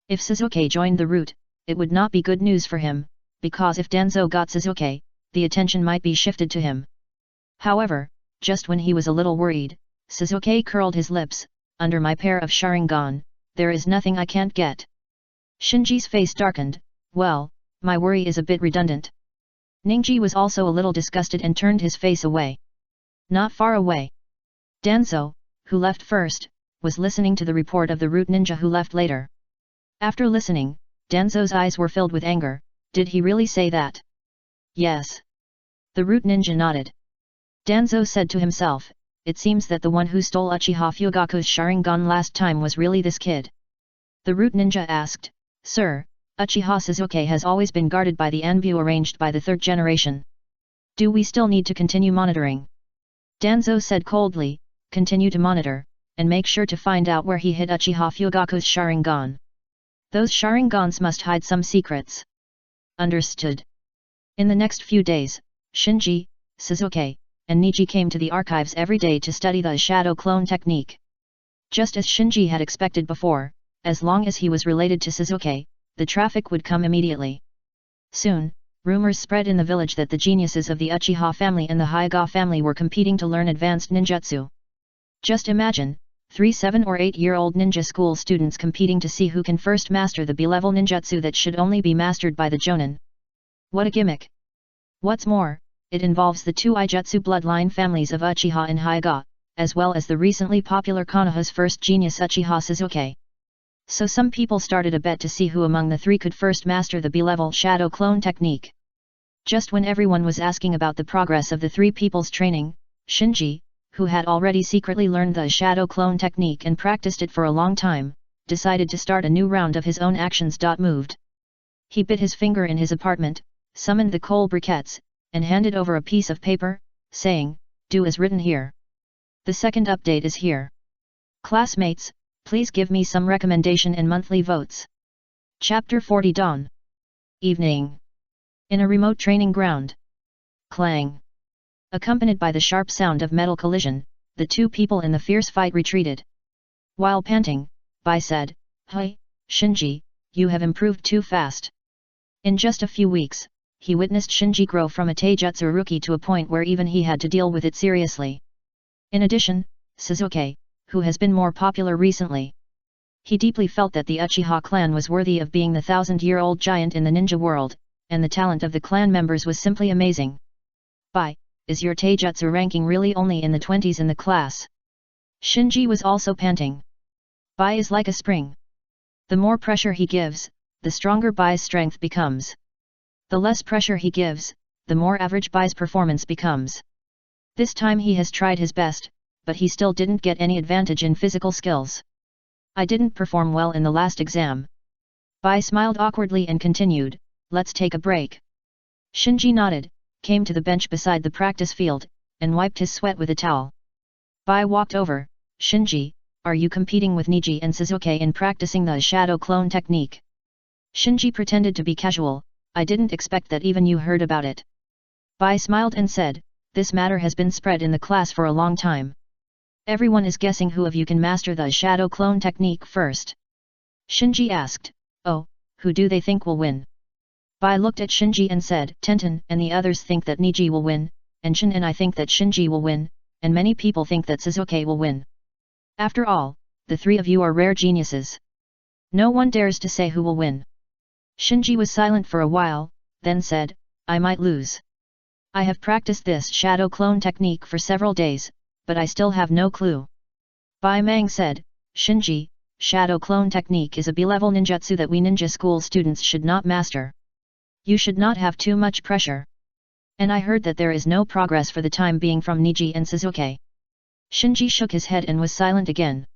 If Sasuke joined the route, it would not be good news for him, because if Danzo got Sasuke, the attention might be shifted to him. However, just when he was a little worried, Sasuke curled his lips, under my pair of Sharingan, there is nothing I can't get. Shinji's face darkened, well, my worry is a bit redundant. Ningji was also a little disgusted and turned his face away. Not far away. Danzo, who left first, was listening to the report of the root ninja who left later. After listening, Danzo's eyes were filled with anger. Did he really say that? Yes. The root ninja nodded. Danzo said to himself, it seems that the one who stole Uchiha Fugaku's Sharingan last time was really this kid. The root ninja asked, Sir, Uchiha Sasuke has always been guarded by the Anbu arranged by the third generation. Do we still need to continue monitoring? Danzo said coldly, continue to monitor, and make sure to find out where he hid Uchiha Fugaku's Sharingan. Those Sharingans must hide some secrets. Understood. In the next few days, Shinji, Sasuke, and Niji came to the archives every day to study the shadow clone technique. Just as Shinji had expected before, as long as he was related to Sasuke, the traffic would come immediately. Soon, rumors spread in the village that the geniuses of the Uchiha family and the Hyuga family were competing to learn advanced ninjutsu. Just imagine, 3 7 or 8-year-old ninja school students competing to see who can first master the B-level ninjutsu that should only be mastered by the Chunin. What a gimmick! What's more, it involves the two Ijutsu bloodline families of Uchiha and Hyuga, as well as the recently popular Konoha's first genius Uchiha Sasuke. So some people started a bet to see who among the three could first master the B-level shadow clone technique. Just when everyone was asking about the progress of the three people's training, Shinji, who had already secretly learned the shadow clone technique and practiced it for a long time, decided to start a new round of his own actions. Moved. He bit his finger in his apartment, summoned the coal briquettes, and handed over a piece of paper, saying, do as written here. The second update is here. Classmates, please give me some recommendation and monthly votes. Chapter 40 Dawn. Evening. In a remote training ground. Clang. Accompanied by the sharp sound of metal collision, the two people in the fierce fight retreated. While panting, Bai said, Hi, Shinji, you have improved too fast. In just a few weeks, he witnessed Shinji grow from a taijutsu rookie to a point where even he had to deal with it seriously. In addition, Sasuke, who has been more popular recently. He deeply felt that the Uchiha clan was worthy of being the 1,000-year-old giant in the ninja world, and the talent of the clan members was simply amazing. Bai, is your taijutsu ranking really only in the 20s in the class? Shinji was also panting. Bai is like a spring. The more pressure he gives, the stronger Bai's strength becomes. The less pressure he gives, the more average Bai's performance becomes. This time he has tried his best, but he still didn't get any advantage in physical skills. I didn't perform well in the last exam. Bai smiled awkwardly and continued, let's take a break. Shinji nodded, came to the bench beside the practice field, and wiped his sweat with a towel. Bai walked over, Shinji, are you competing with Niji and Suzuki in practicing the shadow clone technique? Shinji pretended to be casual, I didn't expect that even you heard about it. Bai smiled and said, this matter has been spread in the class for a long time. Everyone is guessing who of you can master the shadow clone technique first. Shinji asked, oh, who do they think will win? Bai looked at Shinji and said, Tenten and the others think that Niji will win, and Shin and I think that Shinji will win, and many people think that Suzuki will win. After all, the three of you are rare geniuses. No one dares to say who will win. Shinji was silent for a while, then said, I might lose. I have practiced this shadow clone technique for several days, but I still have no clue. Bai Mang said, Shinji, shadow clone technique is a B-level ninjutsu that we ninja school students should not master. You should not have too much pressure. And I heard that there is no progress for the time being from Niji and Suzuki. Shinji shook his head and was silent again.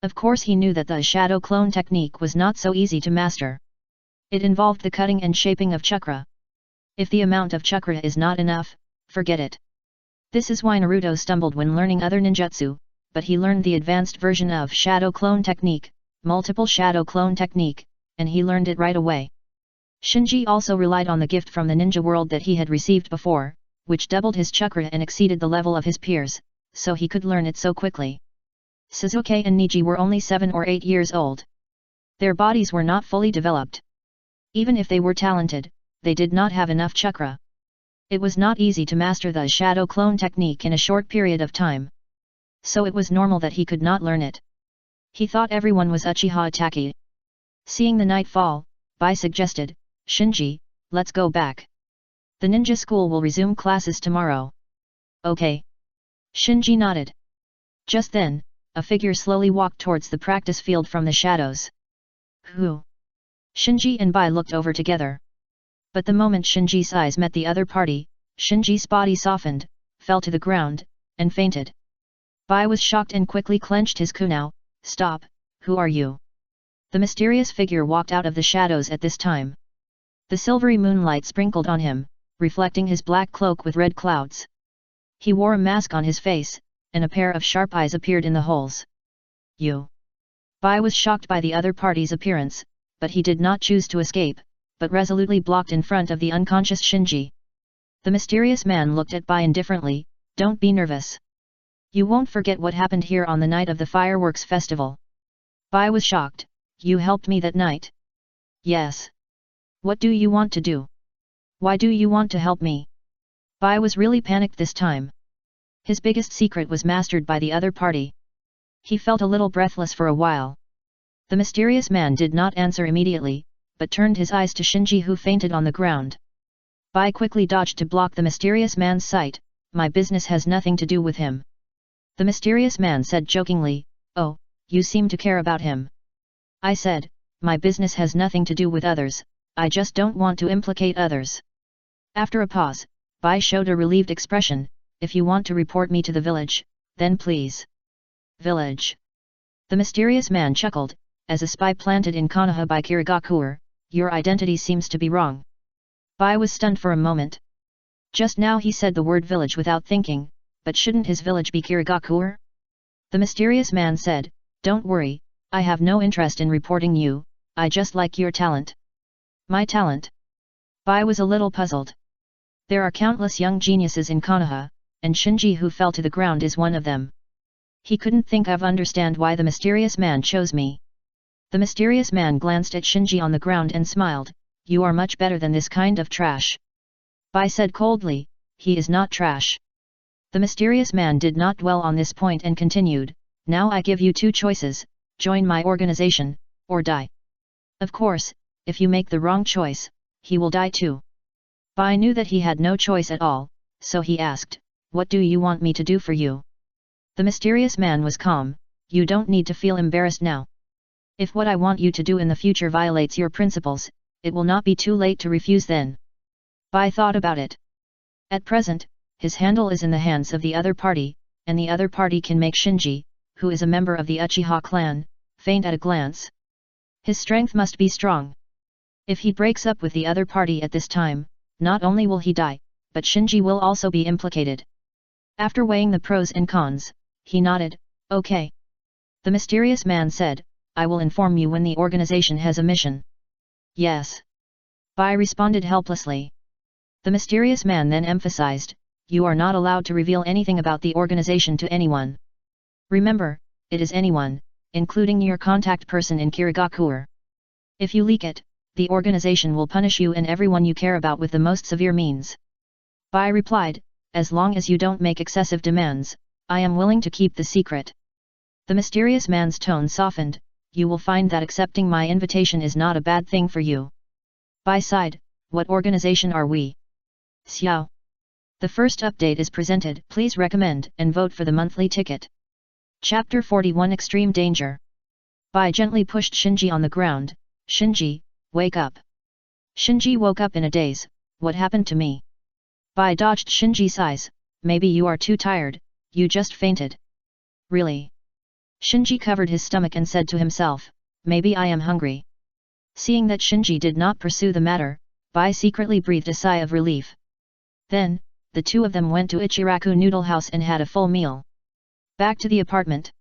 Of course he knew that the shadow clone technique was not so easy to master. It involved the cutting and shaping of chakra. If the amount of chakra is not enough, forget it. This is why Naruto stumbled when learning other ninjutsu, but he learned the advanced version of shadow clone technique, multiple shadow clone technique, and he learned it right away. Shinji also relied on the gift from the ninja world that he had received before, which doubled his chakra and exceeded the level of his peers, so he could learn it so quickly. Suzuki and Niji were only 7 or 8 years old. Their bodies were not fully developed. Even if they were talented, they did not have enough chakra. It was not easy to master the shadow clone technique in a short period of time. So it was normal that he could not learn it. He thought everyone was Uchiha Taki. Seeing the night fall, Bai suggested, Shinji, let's go back. The ninja school will resume classes tomorrow. Okay. Shinji nodded. Just then, a figure slowly walked towards the practice field from the shadows. Who? Shinji and Bai looked over together. But the moment Shinji's eyes met the other party, Shinji's body softened, fell to the ground, and fainted. Bai was shocked and quickly clenched his kunao. Stop, who are you? The mysterious figure walked out of the shadows at this time. The silvery moonlight sprinkled on him, reflecting his black cloak with red clouds. He wore a mask on his face, and a pair of sharp eyes appeared in the holes. You. Bai was shocked by the other party's appearance, but he did not choose to escape, but resolutely blocked in front of the unconscious Shinji. The mysterious man looked at Bai indifferently, don't be nervous. You won't forget what happened here on the night of the fireworks festival. Bai was shocked, you helped me that night? Yes. What do you want to do? Why do you want to help me? Bai was really panicked this time. His biggest secret was mastered by the other party. He felt a little breathless for a while. The mysterious man did not answer immediately, but turned his eyes to Shinji who fainted on the ground. Bai quickly dodged to block the mysterious man's sight, my business has nothing to do with him. The mysterious man said jokingly, oh, you seem to care about him. I said, my business has nothing to do with others, I just don't want to implicate others. After a pause, Bai showed a relieved expression, if you want to report me to the village, then please. Village. The mysterious man chuckled, as a spy planted in Konoha by Kirigakure, your identity seems to be wrong. Bai was stunned for a moment. Just now he said the word village without thinking, but shouldn't his village be Kirigakure? The mysterious man said, don't worry, I have no interest in reporting you, I just like your talent. My talent? Bai was a little puzzled. There are countless young geniuses in Konoha, and Shinji who fell to the ground is one of them. He couldn't think of understand why the mysterious man chose me. The mysterious man glanced at Shinji on the ground and smiled, you are much better than this kind of trash. Bai said coldly, he is not trash. The mysterious man did not dwell on this point and continued, now I give you two choices, join my organization, or die. Of course, if you make the wrong choice, he will die too. Bai knew that he had no choice at all, so he asked, what do you want me to do for you? The mysterious man was calm, you don't need to feel embarrassed now. If what I want you to do in the future violates your principles, it will not be too late to refuse then. Bai thought about it. At present, his handle is in the hands of the other party, and the other party can make Shinji, who is a member of the Uchiha clan, faint at a glance. His strength must be strong. If he breaks up with the other party at this time, not only will he die, but Shinji will also be implicated. After weighing the pros and cons, he nodded, "Okay." The mysterious man said, "I will inform you when the organization has a mission." "Yes." Bai responded helplessly. The mysterious man then emphasized, "You are not allowed to reveal anything about the organization to anyone. Remember, it is anyone, including your contact person in Kirigakure. If you leak it, the organization will punish you and everyone you care about with the most severe means." Bai replied, "As long as you don't make excessive demands, I am willing to keep the secret." The mysterious man's tone softened, "You will find that accepting my invitation is not a bad thing for you." Bai sighed, "What organization are we?" Xiao. The first update is presented. Please recommend and vote for the monthly ticket. Chapter 41 Extreme Danger. Bai gently pushed Shinji on the ground. "Shinji, wake up." Shinji woke up in a daze. "What happened to me?" Bai dodged Shinji's eyes. "Maybe you are too tired, you just fainted." "Really?" Shinji covered his stomach and said to himself, "Maybe I am hungry." Seeing that Shinji did not pursue the matter, Bai secretly breathed a sigh of relief. Then, the two of them went to Ichiraku Noodle House and had a full meal. Back to the apartment.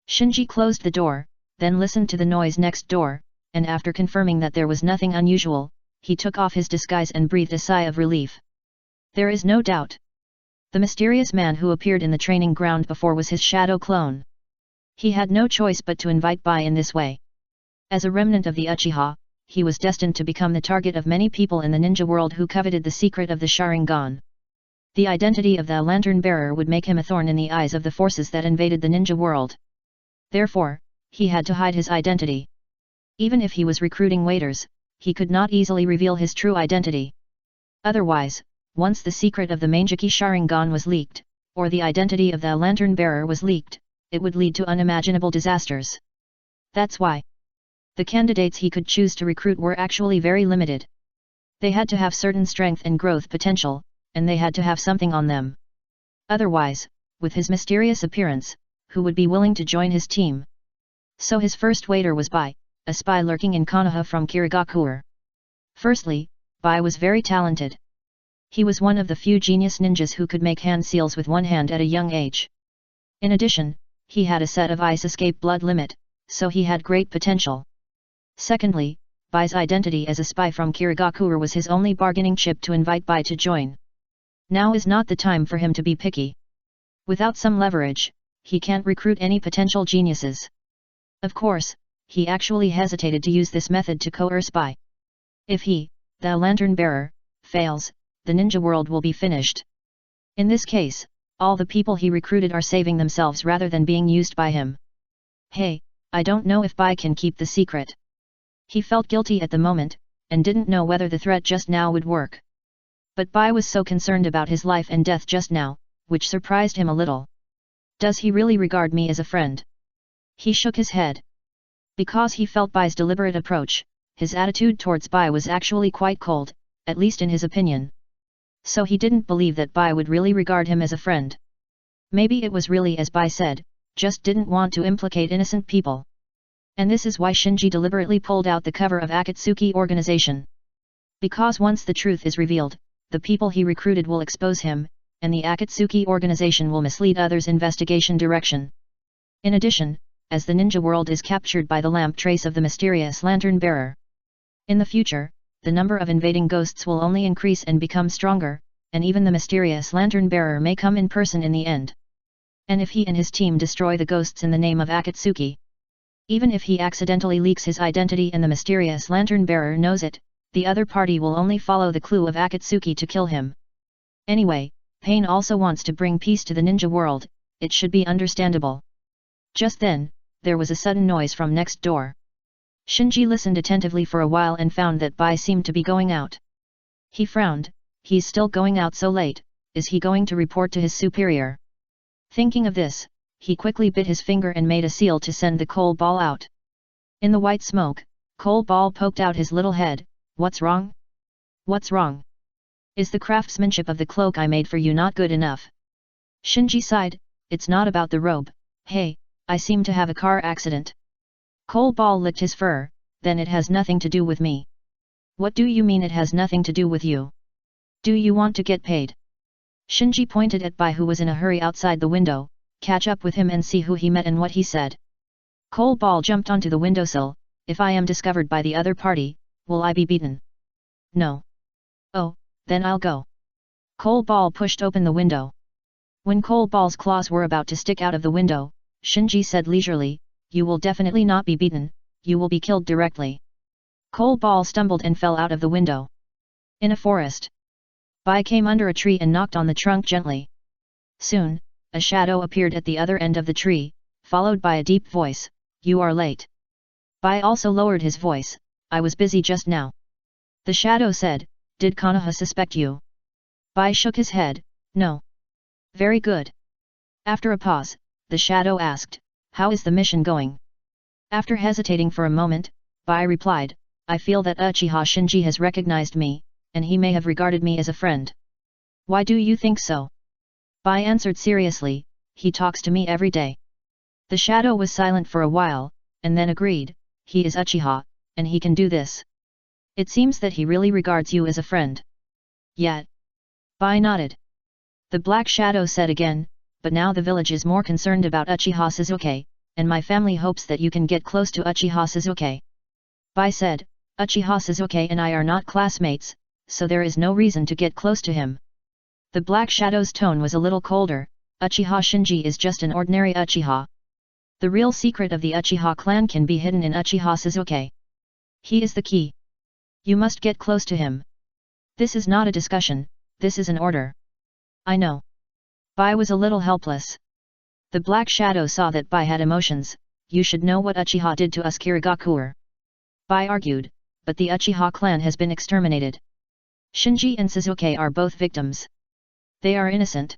Shinji closed the door, then listened to the noise next door, and after confirming that there was nothing unusual, he took off his disguise and breathed a sigh of relief. There is no doubt. The mysterious man who appeared in the training ground before was his shadow clone. He had no choice but to invite Bai in this way. As a remnant of the Uchiha, he was destined to become the target of many people in the ninja world who coveted the secret of the Sharingan. The identity of the lantern bearer would make him a thorn in the eyes of the forces that invaded the ninja world. Therefore, he had to hide his identity. Even if he was recruiting waiters, he could not easily reveal his true identity. Otherwise, once the secret of the Mangeki Sharingan was leaked, or the identity of the lantern bearer was leaked, it would lead to unimaginable disasters. That's why the candidates he could choose to recruit were actually very limited. They had to have certain strength and growth potential, and they had to have something on them. Otherwise, with his mysterious appearance, who would be willing to join his team? So his first waiter was Bai, a spy lurking in Konoha from Kirigakure. Firstly, Bai was very talented. He was one of the few genius ninjas who could make hand seals with one hand at a young age. In addition, he had a set of ice escape blood limit, so he had great potential. Secondly, Bai's identity as a spy from Kirigakure was his only bargaining chip to invite Bai to join. Now is not the time for him to be picky. Without some leverage, he can't recruit any potential geniuses. Of course, he actually hesitated to use this method to coerce Bai. If he, the lantern bearer, fails, the ninja world will be finished. In this case, all the people he recruited are saving themselves rather than being used by him. Hey, I don't know if Bai can keep the secret. He felt guilty at the moment, and didn't know whether the threat just now would work. But Bai was so concerned about his life and death just now, which surprised him a little. Does he really regard me as a friend? He shook his head. Because he felt Bai's deliberate approach, his attitude towards Bai was actually quite cold, at least in his opinion. So he didn't believe that Bai would really regard him as a friend. Maybe it was really as Bai said, just didn't want to implicate innocent people. And this is why Shinji deliberately pulled out the cover of Akatsuki organization. Because once the truth is revealed, the people he recruited will expose him, and the Akatsuki organization will mislead others' investigation direction. In addition, as the ninja world is captured by the lamp trace of the mysterious lantern bearer. In the future, the number of invading ghosts will only increase and become stronger, and even the mysterious lantern bearer may come in person in the end. And if he and his team destroy the ghosts in the name of Akatsuki, even if he accidentally leaks his identity and the mysterious lantern bearer knows it, the other party will only follow the clue of Akatsuki to kill him. Anyway, Pain also wants to bring peace to the ninja world, it should be understandable. Just then, there was a sudden noise from next door. Shinji listened attentively for a while and found that Bai seemed to be going out. He frowned, he's still going out so late, is he going to report to his superior? Thinking of this, he quickly bit his finger and made a seal to send the coal ball out. In the white smoke, Coal Ball poked out his little head. What's wrong? What's wrong? Is the craftsmanship of the cloak I made for you not good enough? Shinji sighed, it's not about the robe, hey, I seem to have a car accident. Coal Ball licked his fur, then it has nothing to do with me. What do you mean it has nothing to do with you? Do you want to get paid? Shinji pointed at Bai, who was in a hurry outside the window, catch up with him and see who he met and what he said. Coal Ball jumped onto the windowsill, if I am discovered by the other party, will I be beaten? No. Oh, then I'll go. Coal Ball pushed open the window. When Coal Ball's claws were about to stick out of the window, Shinji said leisurely, you will definitely not be beaten, you will be killed directly. Coal Ball stumbled and fell out of the window. In a forest. Bai came under a tree and knocked on the trunk gently. Soon, a shadow appeared at the other end of the tree, followed by a deep voice, you are late. Bai also lowered his voice, I was busy just now. The shadow said, did Konoha suspect you? Bai shook his head, no. Very good. After a pause, the shadow asked, how is the mission going? After hesitating for a moment, Bai replied, I feel that Uchiha Shinji has recognized me, and he may have regarded me as a friend. Why do you think so? Bai answered seriously, he talks to me every day. The shadow was silent for a while, and then agreed, he is Uchiha, and he can do this. It seems that he really regards you as a friend. Yet. Bai nodded. The black shadow said again, but now the village is more concerned about Uchiha Sasuke, and my family hopes that you can get close to Uchiha Sasuke. Bai said, Uchiha Sasuke and I are not classmates, so there is no reason to get close to him. The black shadow's tone was a little colder, Uchiha Shinji is just an ordinary Uchiha. The real secret of the Uchiha clan can be hidden in Uchiha Sasuke. He is the key. You must get close to him. This is not a discussion, this is an order. I know. Bai was a little helpless. The black shadow saw that Bai had emotions, you should know what Uchiha did to us Kirigakuer. Bai argued, but the Uchiha clan has been exterminated. Shinji and Sasuke are both victims. They are innocent.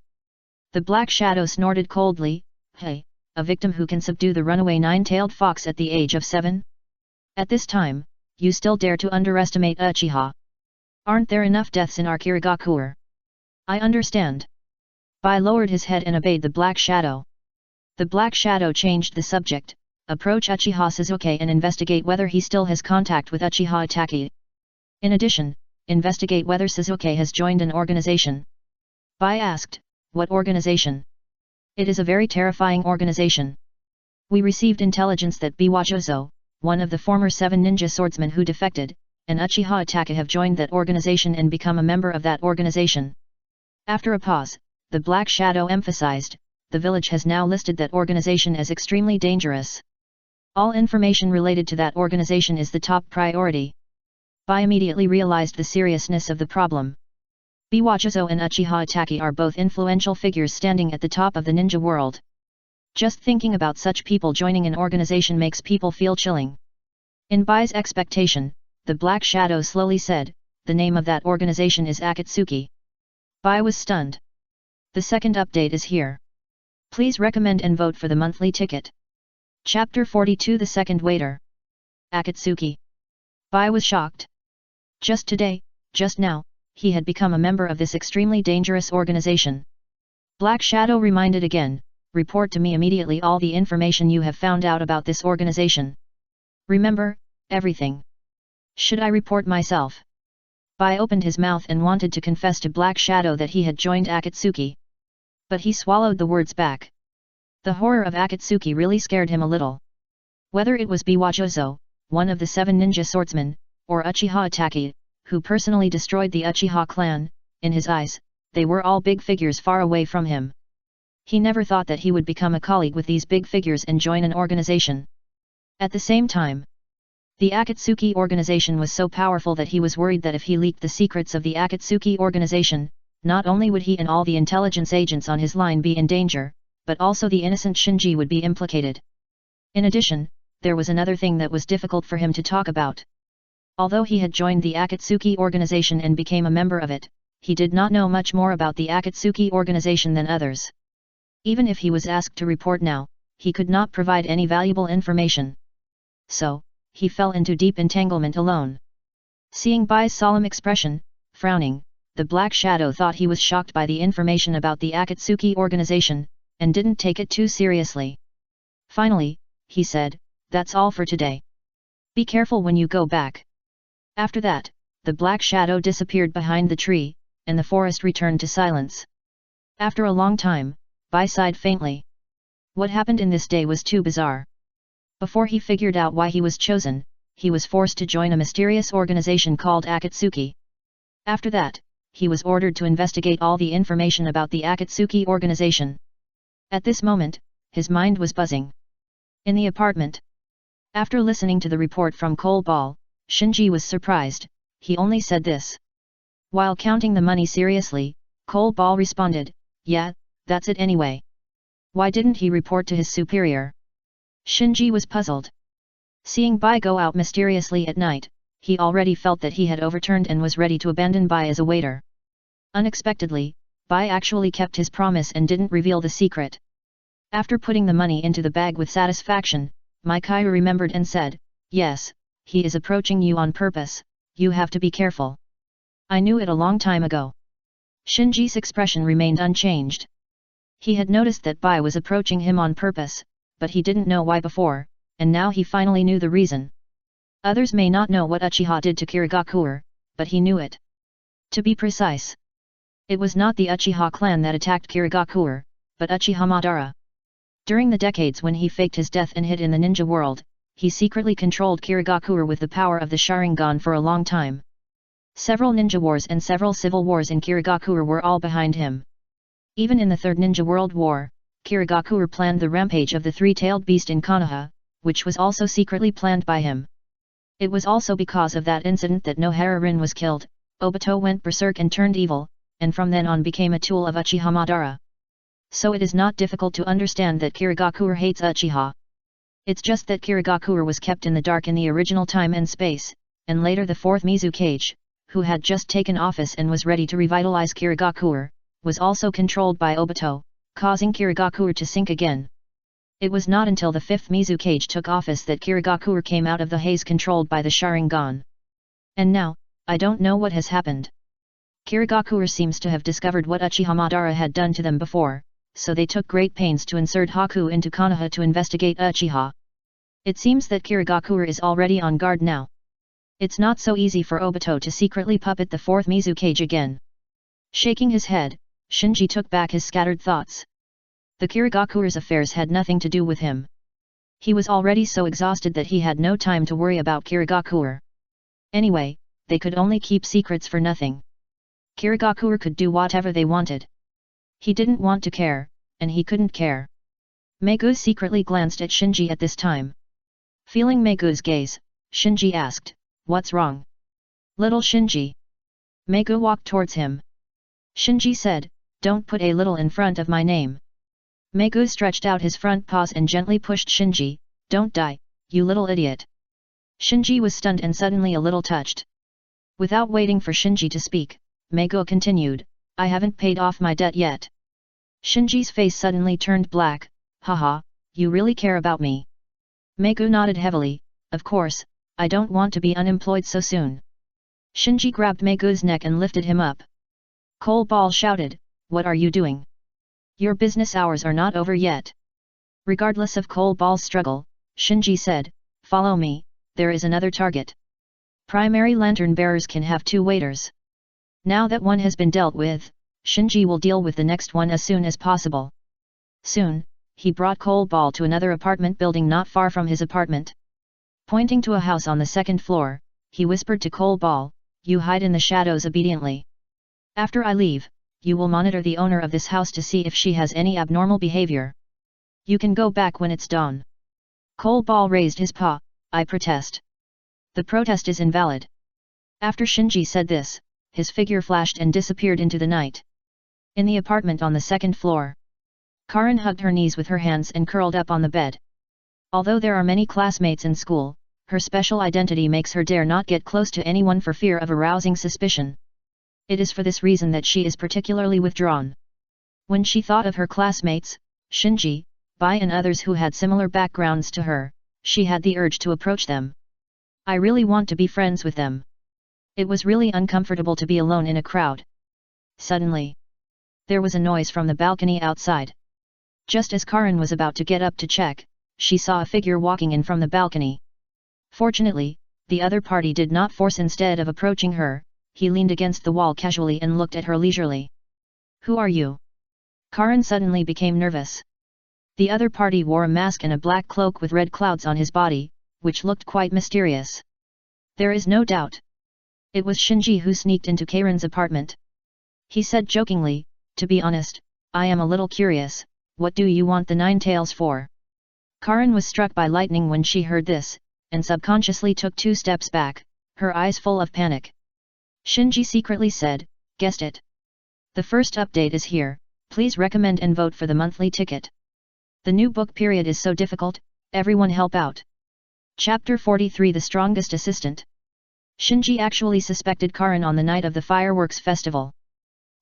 The black shadow snorted coldly, hey, a victim who can subdue the runaway nine-tailed fox at the age of 7? At this time, you still dare to underestimate Uchiha. Aren't there enough deaths in our Kirigakuer? I understand. Bai lowered his head and obeyed the black shadow. The black shadow changed the subject, approach Uchiha Sasuke and investigate whether he still has contact with Uchiha Itachi. In addition, investigate whether Sasuke has joined an organization. Bai asked, what organization? It is a very terrifying organization. We received intelligence that Biwajozo, one of the former 7 ninja swordsmen who defected, and Uchiha Itachi have joined that organization and become a member of that organization. After a pause, the black shadow emphasized, the village has now listed that organization as extremely dangerous. All information related to that organization is the top priority. Bai immediately realized the seriousness of the problem. Biwajozo and Uchiha Itachi are both influential figures standing at the top of the ninja world. Just thinking about such people joining an organization makes people feel chilling. In Bai's expectation, the black shadow slowly said, the name of that organization is Akatsuki. Bai was stunned. The second update is here. Please recommend and vote for the monthly ticket. Chapter 42 The Second Waiter. Akatsuki. Bai was shocked. Just today, just now, he had become a member of this extremely dangerous organization. Black Shadow reminded again, report to me immediately all the information you have found out about this organization. Remember, everything. Should I report myself? Bai opened his mouth and wanted to confess to Black Shadow that he had joined Akatsuki. But he swallowed the words back. The horror of Akatsuki really scared him a little. Whether it was Biwajozo, one of the 7 ninja swordsmen, or Uchiha Itachi, who personally destroyed the Uchiha clan, in his eyes, they were all big figures far away from him. He never thought that he would become a colleague with these big figures and join an organization. At the same time, the Akatsuki organization was so powerful that he was worried that if he leaked the secrets of the Akatsuki organization, not only would he and all the intelligence agents on his line be in danger, but also the innocent Shinji would be implicated. In addition, there was another thing that was difficult for him to talk about. Although he had joined the Akatsuki organization and became a member of it, he did not know much more about the Akatsuki organization than others. Even if he was asked to report now, he could not provide any valuable information. So, he fell into deep entanglement alone. Seeing Bai's solemn expression, frowning, the Black Shadow thought he was shocked by the information about the Akatsuki organization, and didn't take it too seriously. Finally, he said, "That's all for today. Be careful when you go back." After that, the Black Shadow disappeared behind the tree, and the forest returned to silence. After a long time, Bai sighed faintly. What happened in this day was too bizarre. Before he figured out why he was chosen, he was forced to join a mysterious organization called Akatsuki. After that, he was ordered to investigate all the information about the Akatsuki organization. At this moment, his mind was buzzing. In the apartment. After listening to the report from Cole Ball, Shinji was surprised. He only said this. While counting the money seriously, Cole Ball responded, "Yeah, that's it anyway. Why didn't he report to his superior?" Shinji was puzzled. Seeing Bai go out mysteriously at night, he already felt that he had overturned and was ready to abandon Bai as a waiter. Unexpectedly, Bai actually kept his promise and didn't reveal the secret. After putting the money into the bag with satisfaction, Mikhail remembered and said, "Yes, he is approaching you on purpose, you have to be careful. I knew it a long time ago." Shinji's expression remained unchanged. He had noticed that Bai was approaching him on purpose, but he didn't know why before, and now he finally knew the reason. Others may not know what Uchiha did to Kirigakure, but he knew it. To be precise, it was not the Uchiha clan that attacked Kirigakure, but Uchiha Madara. During the decades when he faked his death and hid in the ninja world, he secretly controlled Kirigakure with the power of the Sharingan for a long time. Several ninja wars and several civil wars in Kirigakure were all behind him. Even in the Third Ninja World War, Kirigakure planned the rampage of the three-tailed beast in Konoha, which was also secretly planned by him. It was also because of that incident that Nohara Rin was killed, Obito went berserk and turned evil, and from then on became a tool of Uchiha Madara. So it is not difficult to understand that Kirigakure hates Uchiha. It's just that Kirigakure was kept in the dark in the original time and space, and later the fourth Mizukage, who had just taken office and was ready to revitalize Kirigakure, was also controlled by Obito, causing Kirigakure to sink again. It was not until the fifth Mizukage took office that Kirigakure came out of the haze controlled by the Sharingan. And now, I don't know what has happened. Kirigakure seems to have discovered what Uchiha Madara had done to them before, so they took great pains to insert Haku into Konoha to investigate Uchiha. It seems that Kirigakure is already on guard now. It's not so easy for Obito to secretly puppet the fourth Mizukage again. Shaking his head, Shinji took back his scattered thoughts. The Kirigakure's affairs had nothing to do with him. He was already so exhausted that he had no time to worry about Kirigakure. Anyway, they could only keep secrets for nothing. Kirigakure could do whatever they wanted. He didn't want to care, and he couldn't care. Megu secretly glanced at Shinji at this time. Feeling Megu's gaze, Shinji asked, "What's wrong?" "Little Shinji." Megu walked towards him. Shinji said, "Don't put a little in front of my name." Megu stretched out his front paws and gently pushed Shinji, "Don't die, you little idiot." Shinji was stunned and suddenly a little touched. Without waiting for Shinji to speak, Megu continued, "I haven't paid off my debt yet." Shinji's face suddenly turned black. "Haha, you really care about me." Megu nodded heavily, "Of course, I don't want to be unemployed so soon." Shinji grabbed Megu's neck and lifted him up. Cole Ball shouted, "What are you doing? Your business hours are not over yet." Regardless of Cole Ball's struggle, Shinji said, "Follow me, there is another target. Primary lantern bearers can have 2 waiters. Now that one has been dealt with, Shinji will deal with the next one as soon as possible." Soon, he brought Cole Ball to another apartment building not far from his apartment. Pointing to a house on the 2nd floor, he whispered to Cole Ball, "You hide in the shadows obediently. After I leave, you will monitor the owner of this house to see if she has any abnormal behavior. You can go back when it's dawn." Cole Ball raised his paw, "I protest." "The protest is invalid." After Shinji said this, his figure flashed and disappeared into the night. In the apartment on the 2nd floor, Karin hugged her knees with her hands and curled up on the bed. Although there are many classmates in school, her special identity makes her dare not get close to anyone for fear of arousing suspicion. It is for this reason that she is particularly withdrawn. When she thought of her classmates, Shinji, Bai and others who had similar backgrounds to her, she had the urge to approach them. "I really want to be friends with them." It was really uncomfortable to be alone in a crowd. Suddenly, there was a noise from the balcony outside. Just as Karin was about to get up to check, she saw a figure walking in from the balcony. Fortunately, the other party did not force. Instead of approaching her, he leaned against the wall casually and looked at her leisurely. "Who are you?" Karin suddenly became nervous. The other party wore a mask and a black cloak with red clouds on his body, which looked quite mysterious. There is no doubt. It was Shinji who sneaked into Karin's apartment. He said jokingly, "To be honest, I am a little curious, what do you want the Nine-Tails for?" Karin was struck by lightning when she heard this, and subconsciously took 2 steps back, her eyes full of panic. Shinji secretly said, "Guessed it. The first update is here, please recommend and vote for the monthly ticket. The new book period is so difficult, everyone help out." Chapter 43 The Strongest Assistant. Shinji actually suspected Karin on the night of the fireworks festival.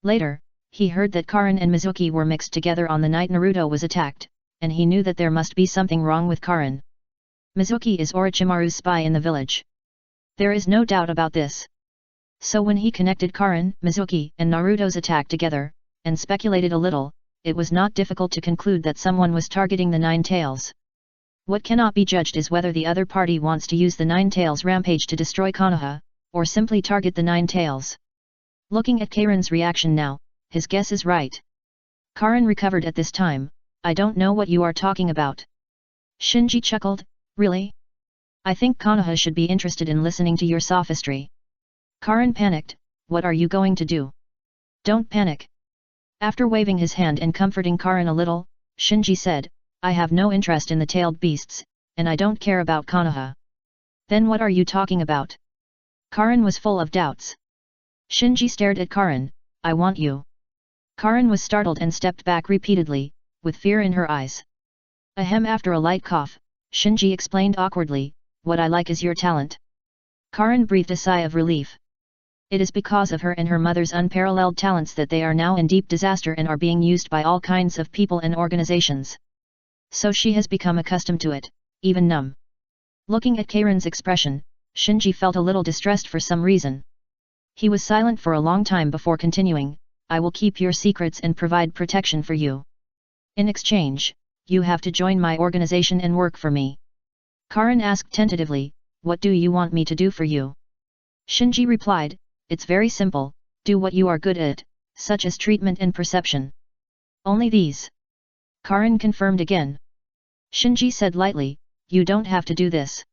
Later, he heard that Karin and Mizuki were mixed together on the night Naruto was attacked, and he knew that there must be something wrong with Karin. Mizuki is Orochimaru's spy in the village. There is no doubt about this. So when he connected Karin, Mizuki, and Naruto's attack together, and speculated a little, it was not difficult to conclude that someone was targeting the Nine-Tails. What cannot be judged is whether the other party wants to use the Nine-Tails rampage to destroy Konoha, or simply target the Nine-Tails. Looking at Karin's reaction now, his guess is right. Karin recovered at this time. "I don't know what you are talking about." Shinji chuckled, "Really? I think Konoha should be interested in listening to your sophistry." Karin panicked, "What are you going to do?" "Don't panic." After waving his hand and comforting Karin a little, Shinji said, "I have no interest in the tailed beasts, and I don't care about Konoha." "Then what are you talking about?" Karin was full of doubts. Shinji stared at Karin, "I want you." Karin was startled and stepped back repeatedly, with fear in her eyes. Ahem. After a light cough, Shinji explained awkwardly, "What I like is your talent." Karin breathed a sigh of relief. It is because of her and her mother's unparalleled talents that they are now in deep disaster and are being used by all kinds of people and organizations. So she has become accustomed to it, even numb. Looking at Karin's expression, Shinji felt a little distressed for some reason. He was silent for a long time before continuing, "I will keep your secrets and provide protection for you. In exchange, you have to join my organization and work for me." Karin asked tentatively, "What do you want me to do for you?" Shinji replied, "It's very simple, do what you are good at, such as treatment and perception." "Only these?" Karin confirmed again. Shinji said lightly, "You don't have to do this.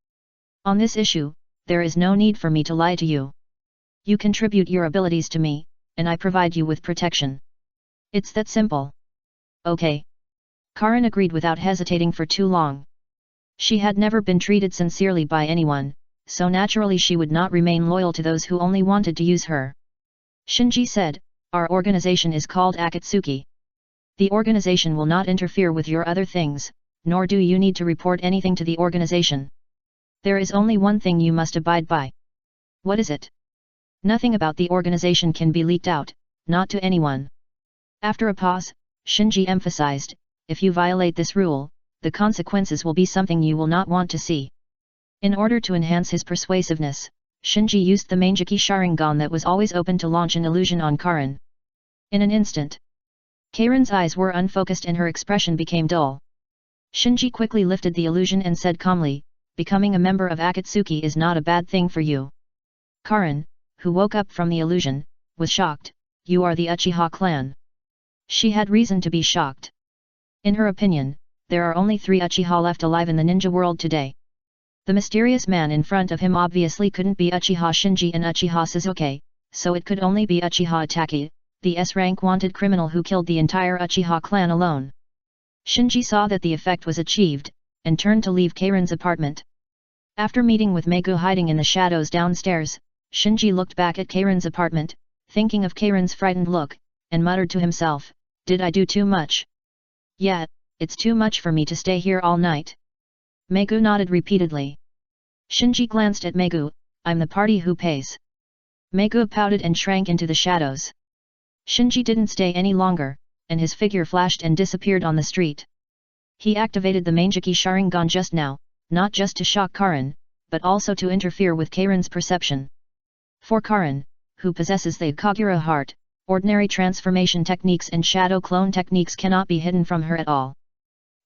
On this issue, there is no need for me to lie to you. You contribute your abilities to me, and I provide you with protection. It's that simple." "Okay." Karin agreed without hesitating for too long. She had never been treated sincerely by anyone, so naturally she would not remain loyal to those who only wanted to use her. Shinji said, "Our organization is called Akatsuki. The organization will not interfere with your other things, nor do you need to report anything to the organization. There is only one thing you must abide by." "What is it?" "Nothing about the organization can be leaked out, not to anyone." After a pause, Shinji emphasized, "If you violate this rule, the consequences will be something you will not want to see." In order to enhance his persuasiveness, Shinji used the Manjiki Sharingan that was always open to launch an illusion on Karin. In an instant, Karin's eyes were unfocused and her expression became dull. Shinji quickly lifted the illusion and said calmly, "Becoming a member of Akatsuki is not a bad thing for you." Karin, who woke up from the illusion, was shocked, "You are the Uchiha clan." She had reason to be shocked. In her opinion, there are only 3 Uchiha left alive in the ninja world today. The mysterious man in front of him obviously couldn't be Uchiha Shinji and Uchiha Sasuke, so it could only be Uchiha Itachi, the S-rank wanted criminal who killed the entire Uchiha clan alone. Shinji saw that the effect was achieved, and turned to leave Karin's apartment. After meeting with Megu hiding in the shadows downstairs, Shinji looked back at Karin's apartment, thinking of Karin's frightened look, and muttered to himself, "Did I do too much? Yeah, it's too much for me to stay here all night." Megu nodded repeatedly. Shinji glanced at Megu, "I'm the party who pays." Megu pouted and shrank into the shadows. Shinji didn't stay any longer, and his figure flashed and disappeared on the street. He activated the Manjiki Sharingan just now, not just to shock Karin, but also to interfere with Karin's perception. For Karin, who possesses the Kagura heart, Ordinary transformation techniques and shadow clone techniques cannot be hidden from her at all.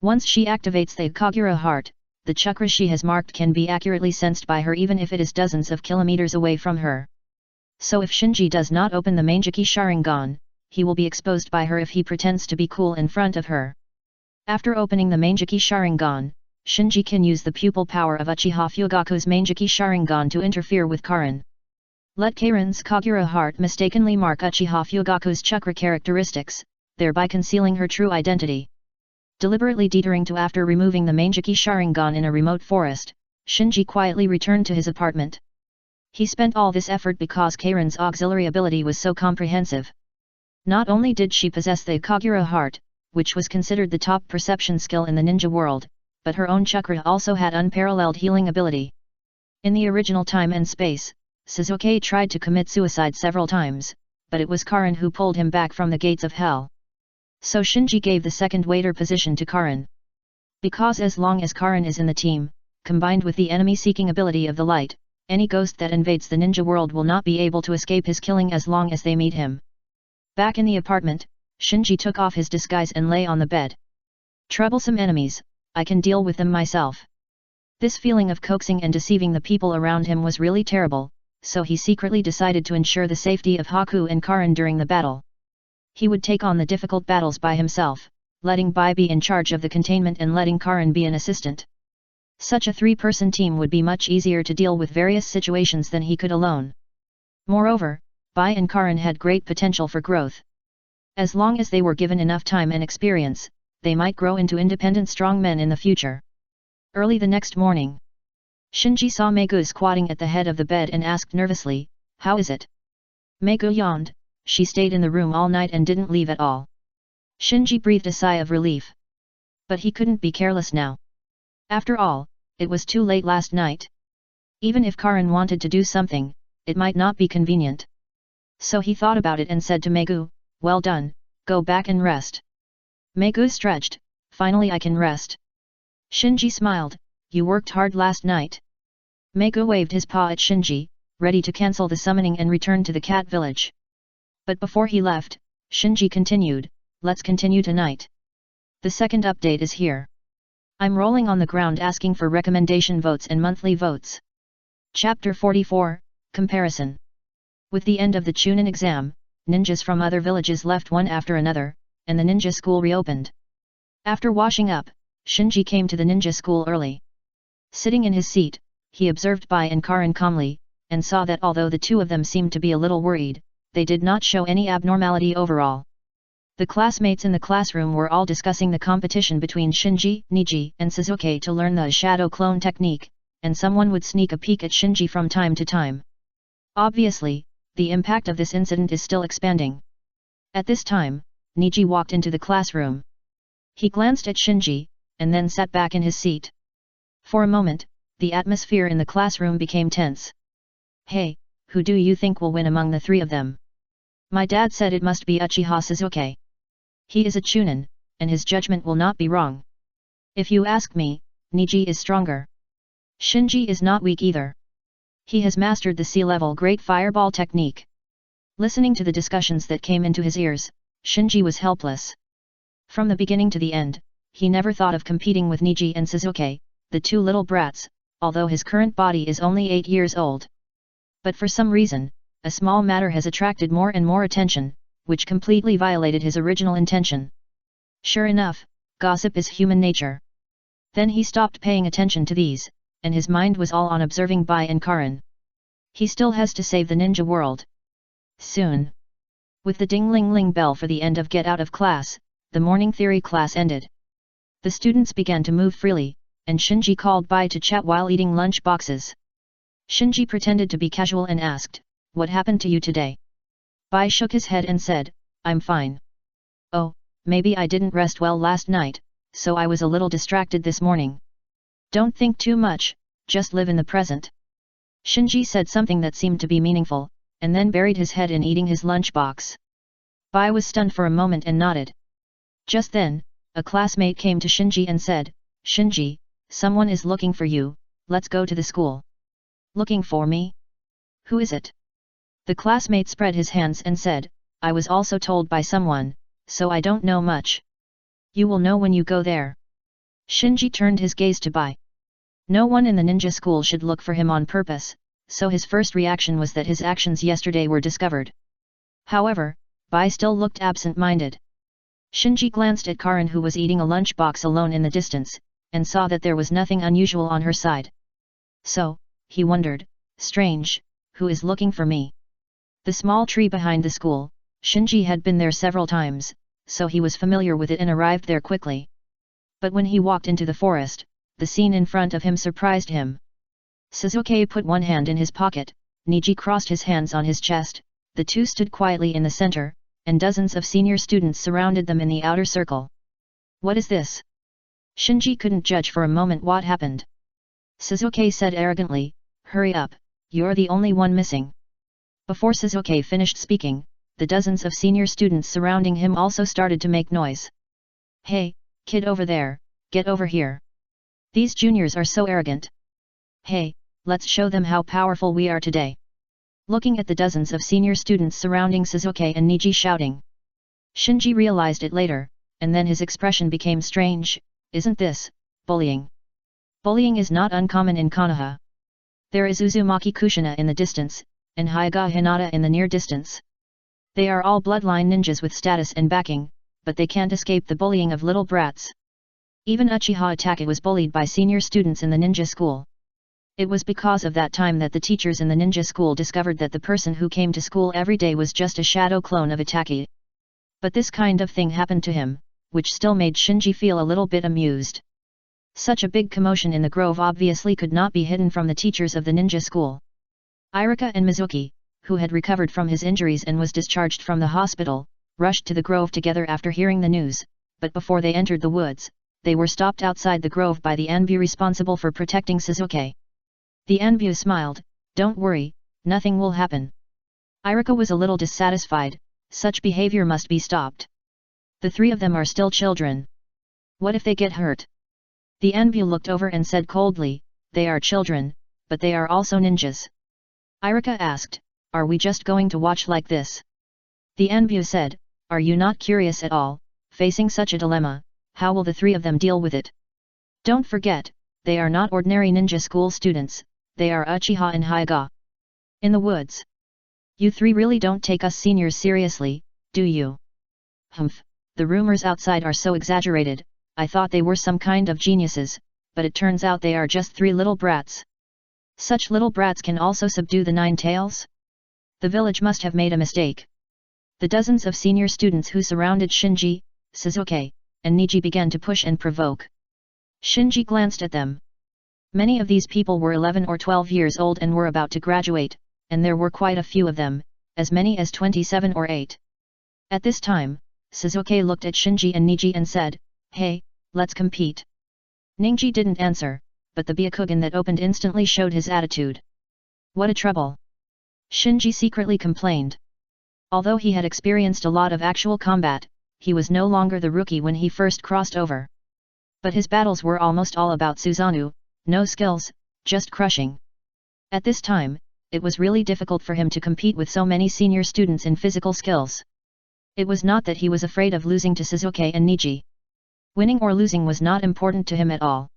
Once she activates the Kagura heart, the chakra she has marked can be accurately sensed by her even if it is dozens of kilometers away from her. So if Shinji does not open the Mangeki Sharingan, he will be exposed by her if he pretends to be cool in front of her. After opening the Mangeki Sharingan, Shinji can use the pupil power of Uchiha Fugaku's Mangeki Sharingan to interfere with Karin. Let Karin's Kagura heart mistakenly mark Uchiha Fugaku's chakra characteristics, thereby concealing her true identity. Deliberately deterring to after removing the Mangeki Sharingan in a remote forest, Shinji quietly returned to his apartment. He spent all this effort because Karin's auxiliary ability was so comprehensive. Not only did she possess the Kagura heart, which was considered the top perception skill in the ninja world, but her own chakra also had unparalleled healing ability. In the original time and space, Sasuke tried to commit suicide several times, but it was Karin who pulled him back from the gates of hell. So Shinji gave the second waiter position to Karin. Because as long as Karin is in the team, combined with the enemy-seeking ability of the light, any ghost that invades the ninja world will not be able to escape his killing as long as they meet him. Back in the apartment, Shinji took off his disguise and lay on the bed. Troublesome enemies, I can deal with them myself. This feeling of coaxing and deceiving the people around him was really terrible, so he secretly decided to ensure the safety of Haku and Karin during the battle. He would take on the difficult battles by himself, letting Bai be in charge of the containment and letting Karin be an assistant. Such a three-person team would be much easier to deal with various situations than he could alone. Moreover, Bai and Karin had great potential for growth. As long as they were given enough time and experience, they might grow into independent strong men in the future. Early the next morning, Shinji saw Megu squatting at the head of the bed and asked nervously, "How is it?" Megu yawned. She stayed in the room all night and didn't leave at all. Shinji breathed a sigh of relief. But he couldn't be careless now. After all, it was too late last night. Even if Karin wanted to do something, it might not be convenient. So he thought about it and said to Megu, "Well done, go back and rest." Megu stretched, "Finally I can rest." Shinji smiled, "You worked hard last night." Megu waved his paw at Shinji, ready to cancel the summoning and return to the cat village. But before he left, Shinji continued, "Let's continue tonight. The second update is here. I'm rolling on the ground asking for recommendation votes and monthly votes." Chapter 44, Comparison. With the end of the Chunin exam, ninjas from other villages left one after another, and the ninja school reopened. After washing up, Shinji came to the ninja school early. Sitting in his seat, he observed Bai and Karin calmly, and saw that although the two of them seemed to be a little worried, they did not show any abnormality overall. The classmates in the classroom were all discussing the competition between Shinji, Niji, and Sasuke to learn the shadow clone technique, and someone would sneak a peek at Shinji from time to time. Obviously, the impact of this incident is still expanding. At this time, Niji walked into the classroom. He glanced at Shinji, and then sat back in his seat. For a moment, the atmosphere in the classroom became tense. "Hey, who do you think will win among the three of them?" "My dad said it must be Uchiha Sasuke. He is a Chunin, and his judgment will not be wrong. If you ask me, Niji is stronger. Shinji is not weak either. He has mastered the sea-level Great Fireball technique." Listening to the discussions that came into his ears, Shinji was helpless. From the beginning to the end, he never thought of competing with Niji and Sasuke, the two little brats, although his current body is only 8 years old. But for some reason, a small matter has attracted more and more attention, which completely violated his original intention. Sure enough, gossip is human nature. Then he stopped paying attention to these, and his mind was all on observing Bai and Karin. He still has to save the ninja world. Soon. With the ding-ling-ling bell for the end of get out of class, the morning theory class ended. The students began to move freely, and Shinji called Bai to chat while eating lunch boxes. Shinji pretended to be casual and asked, "What happened to you today?" Bai shook his head and said, "I'm fine." "Oh, maybe I didn't rest well last night, so I was a little distracted this morning." "Don't think too much, just live in the present." Shinji said something that seemed to be meaningful, and then buried his head in eating his lunchbox. Bai was stunned for a moment and nodded. Just then, a classmate came to Shinji and said, "Shinji, someone is looking for you, let's go to the school." "Looking for me? Who is it?" The classmate spread his hands and said, I was also told by someone, so I don't know much. You will know when you go there. Shinji turned his gaze to Bai. No one in the ninja school should look for him on purpose, so his first reaction was that his actions yesterday were discovered. However, Bai still looked absent-minded. Shinji glanced at Karin, who was eating a lunchbox alone in the distance, and saw that there was nothing unusual on her side. So, he wondered, strange, who is looking for me? The small tree behind the school, Shinji had been there several times, so he was familiar with it and arrived there quickly. But when he walked into the forest, the scene in front of him surprised him. Sasuke put one hand in his pocket, Niji crossed his hands on his chest, the two stood quietly in the center, and dozens of senior students surrounded them in the outer circle. What is this? Shinji couldn't judge for a moment what happened. Sasuke said arrogantly, hurry up, you're the only one missing. Before Sasuke finished speaking, the dozens of senior students surrounding him also started to make noise. Hey, kid over there, get over here. These juniors are so arrogant. Hey, let's show them how powerful we are today. Looking at the dozens of senior students surrounding Sasuke and Niji shouting. Shinji realized it later, and then his expression became strange. Isn't this bullying? Bullying is not uncommon in Konoha. There is Uzumaki Kushina in the distance, and Hyuga Hinata in the near distance. They are all bloodline ninjas with status and backing, but they can't escape the bullying of little brats. Even Uchiha Itachi was bullied by senior students in the ninja school. It was because of that time that the teachers in the ninja school discovered that the person who came to school every day was just a shadow clone of Itachi. But this kind of thing happened to him, which still made Shinji feel a little bit amused. Such a big commotion in the grove obviously could not be hidden from the teachers of the ninja school. Irika and Mizuki, who had recovered from his injuries and was discharged from the hospital, rushed to the grove together after hearing the news, but before they entered the woods, they were stopped outside the grove by the Anbu responsible for protecting Sasuke. The Anbu smiled, don't worry, nothing will happen. Irika was a little dissatisfied, such behavior must be stopped. The three of them are still children. What if they get hurt? The Anbu looked over and said coldly, they are children, but they are also ninjas. Irika asked, are we just going to watch like this? The Anbu said, are you not curious at all, facing such a dilemma, how will the three of them deal with it? Don't forget, they are not ordinary ninja school students, they are Uchiha and Hyuga. In the woods. You three really don't take us seniors seriously, do you? Humph, the rumors outside are so exaggerated, I thought they were some kind of geniuses, but it turns out they are just three little brats. Such little brats can also subdue the Nine-Tails? The village must have made a mistake. The dozens of senior students who surrounded Shinji, Sasuke, and Niji began to push and provoke. Shinji glanced at them. Many of these people were 11 or 12 years old and were about to graduate, and there were quite a few of them, as many as 27 or 8. At this time, Sasuke looked at Shinji and Niji and said, hey, let's compete. Ningji didn't answer, but the Byakugan that opened instantly showed his attitude. What a trouble! Shinji secretly complained. Although he had experienced a lot of actual combat, he was no longer the rookie when he first crossed over. But his battles were almost all about Susanoo, no skills, just crushing. At this time, it was really difficult for him to compete with so many senior students in physical skills. It was not that he was afraid of losing to Sasuke and Niji. Winning or losing was not important to him at all.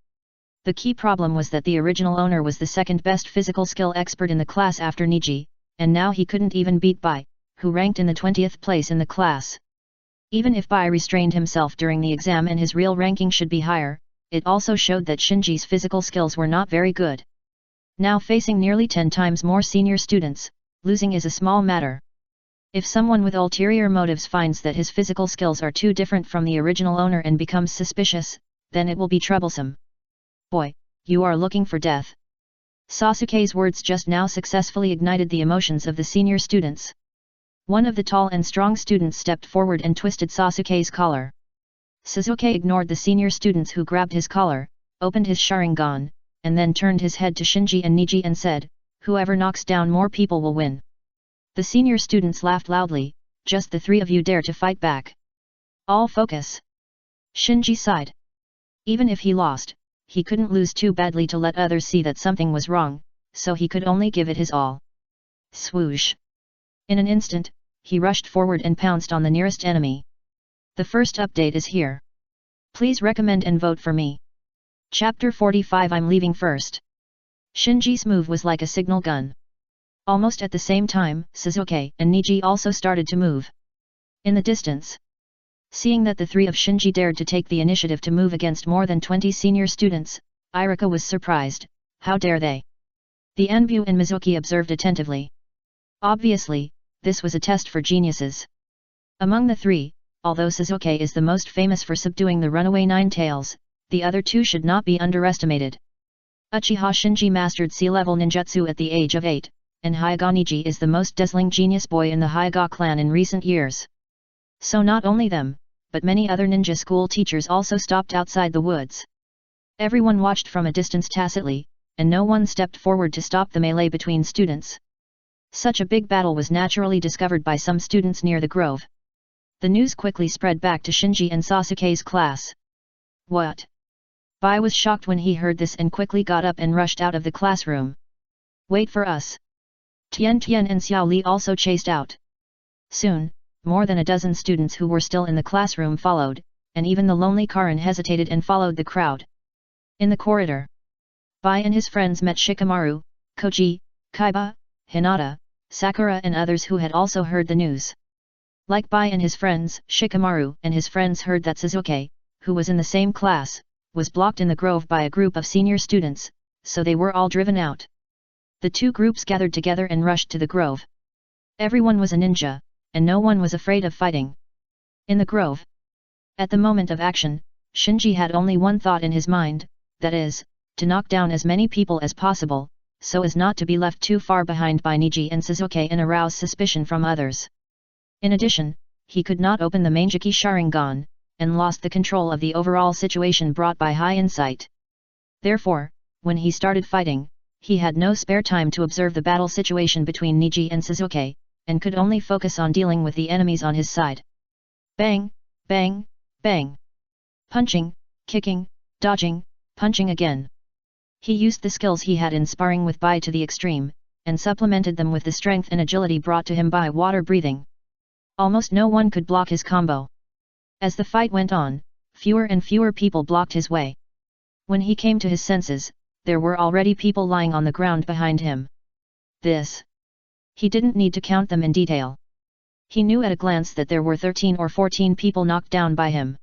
The key problem was that the original owner was the second best physical skill expert in the class after Niji, and now he couldn't even beat Bai, who ranked in the 20th place in the class. Even if Bai restrained himself during the exam and his real ranking should be higher, it also showed that Shinji's physical skills were not very good. Now facing nearly 10 times more senior students, losing is a small matter. If someone with ulterior motives finds that his physical skills are too different from the original owner and becomes suspicious, then it will be troublesome. Boy, you are looking for death. Sasuke's words just now successfully ignited the emotions of the senior students. One of the tall and strong students stepped forward and twisted Sasuke's collar. Sasuke ignored the senior students who grabbed his collar, opened his Sharingan, and then turned his head to Shinji and Niji and said, whoever knocks down more people will win. The senior students laughed loudly, just the three of you dare to fight back. All focus. Shinji sighed. Even if he lost, he couldn't lose too badly to let others see that something was wrong, so he could only give it his all. Swoosh. In an instant, he rushed forward and pounced on the nearest enemy. The first update is here. Please recommend and vote for me. Chapter 45 I'm leaving first. Shinji's move was like a signal gun. Almost at the same time, Sasuke and Niji also started to move. In the distance. Seeing that the three of Shinji dared to take the initiative to move against more than 20 senior students, Irika was surprised. How dare they? The Anbu and Mizuki observed attentively. Obviously, this was a test for geniuses. Among the three, although Sasuke is the most famous for subduing the runaway Nine-Tails, the other two should not be underestimated. Uchiha Shinji mastered sea-level ninjutsu at the age of 8, and Hyuga Niji is the most dazzling genius boy in the Hyuga clan in recent years. So not only them, but many other ninja school teachers also stopped outside the woods. Everyone watched from a distance tacitly, and no one stepped forward to stop the melee between students. Such a big battle was naturally discovered by some students near the grove. The news quickly spread back to Shinji and Sasuke's class. What? Bai was shocked when he heard this and quickly got up and rushed out of the classroom. Wait for us. Tian and Xiao Li also chased out. Soon, more than a dozen students who were still in the classroom followed, and even the lonely Karin hesitated and followed the crowd. In the corridor, Bai and his friends met Shikamaru, Koji, Kaiba, Hinata, Sakura and others who had also heard the news. Like Bai and his friends, Shikamaru and his friends heard that Sasuke, who was in the same class, was blocked in the grove by a group of senior students, so they were all driven out. The two groups gathered together and rushed to the grove. Everyone was a ninja, and no one was afraid of fighting. In the grove, at the moment of action, Shinji had only one thought in his mind, that is, to knock down as many people as possible, so as not to be left too far behind by Niji and Sasuke and arouse suspicion from others. In addition, he could not open the Manjiki Sharingan, and lost the control of the overall situation brought by high insight. Therefore, when he started fighting, he had no spare time to observe the battle situation between Niji and Sasuke, and could only focus on dealing with the enemies on his side. Bang, bang, bang. Punching, kicking, dodging, punching again. He used the skills he had in sparring with Bai to the extreme, and supplemented them with the strength and agility brought to him by water breathing. Almost no one could block his combo. As the fight went on, fewer and fewer people blocked his way. When he came to his senses, there were already people lying on the ground behind him. He didn't need to count them in detail. He knew at a glance that there were 13 or 14 people knocked down by him.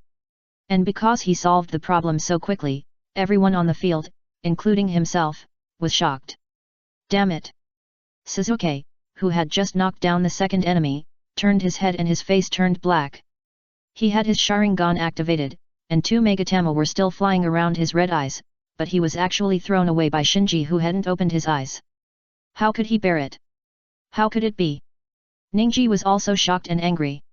And because he solved the problem so quickly, everyone on the field, including himself, was shocked. Damn it! Sasuke, who had just knocked down the second enemy, turned his head and his face turned black. He had his Sharingan activated, and 2 Megatama were still flying around his red eyes, but he was actually thrown away by Shinji who hadn't opened his eyes. How could he bear it? How could it be? Ningji was also shocked and angry.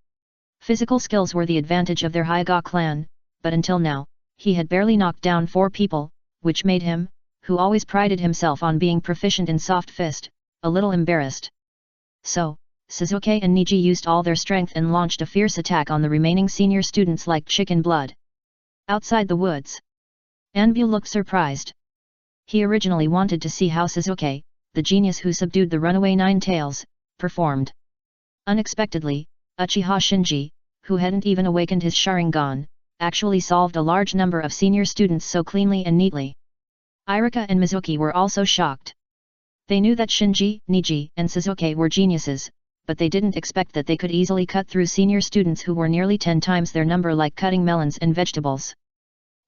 Physical skills were the advantage of their Hyuga clan, but until now, he had barely knocked down 4 people, which made him, who always prided himself on being proficient in soft fist, a little embarrassed. So, Sasuke and Niji used all their strength and launched a fierce attack on the remaining senior students like chicken blood. Outside the woods, Anbu looked surprised. He originally wanted to see how Sasuke, the genius who subdued the runaway Nine-Tails, performed. Unexpectedly, Uchiha Shinji, who hadn't even awakened his Sharingan, actually solved a large number of senior students so cleanly and neatly. Irika and Mizuki were also shocked. They knew that Shinji, Niji, and Sasuke were geniuses, but they didn't expect that they could easily cut through senior students who were nearly 10 times their number like cutting melons and vegetables.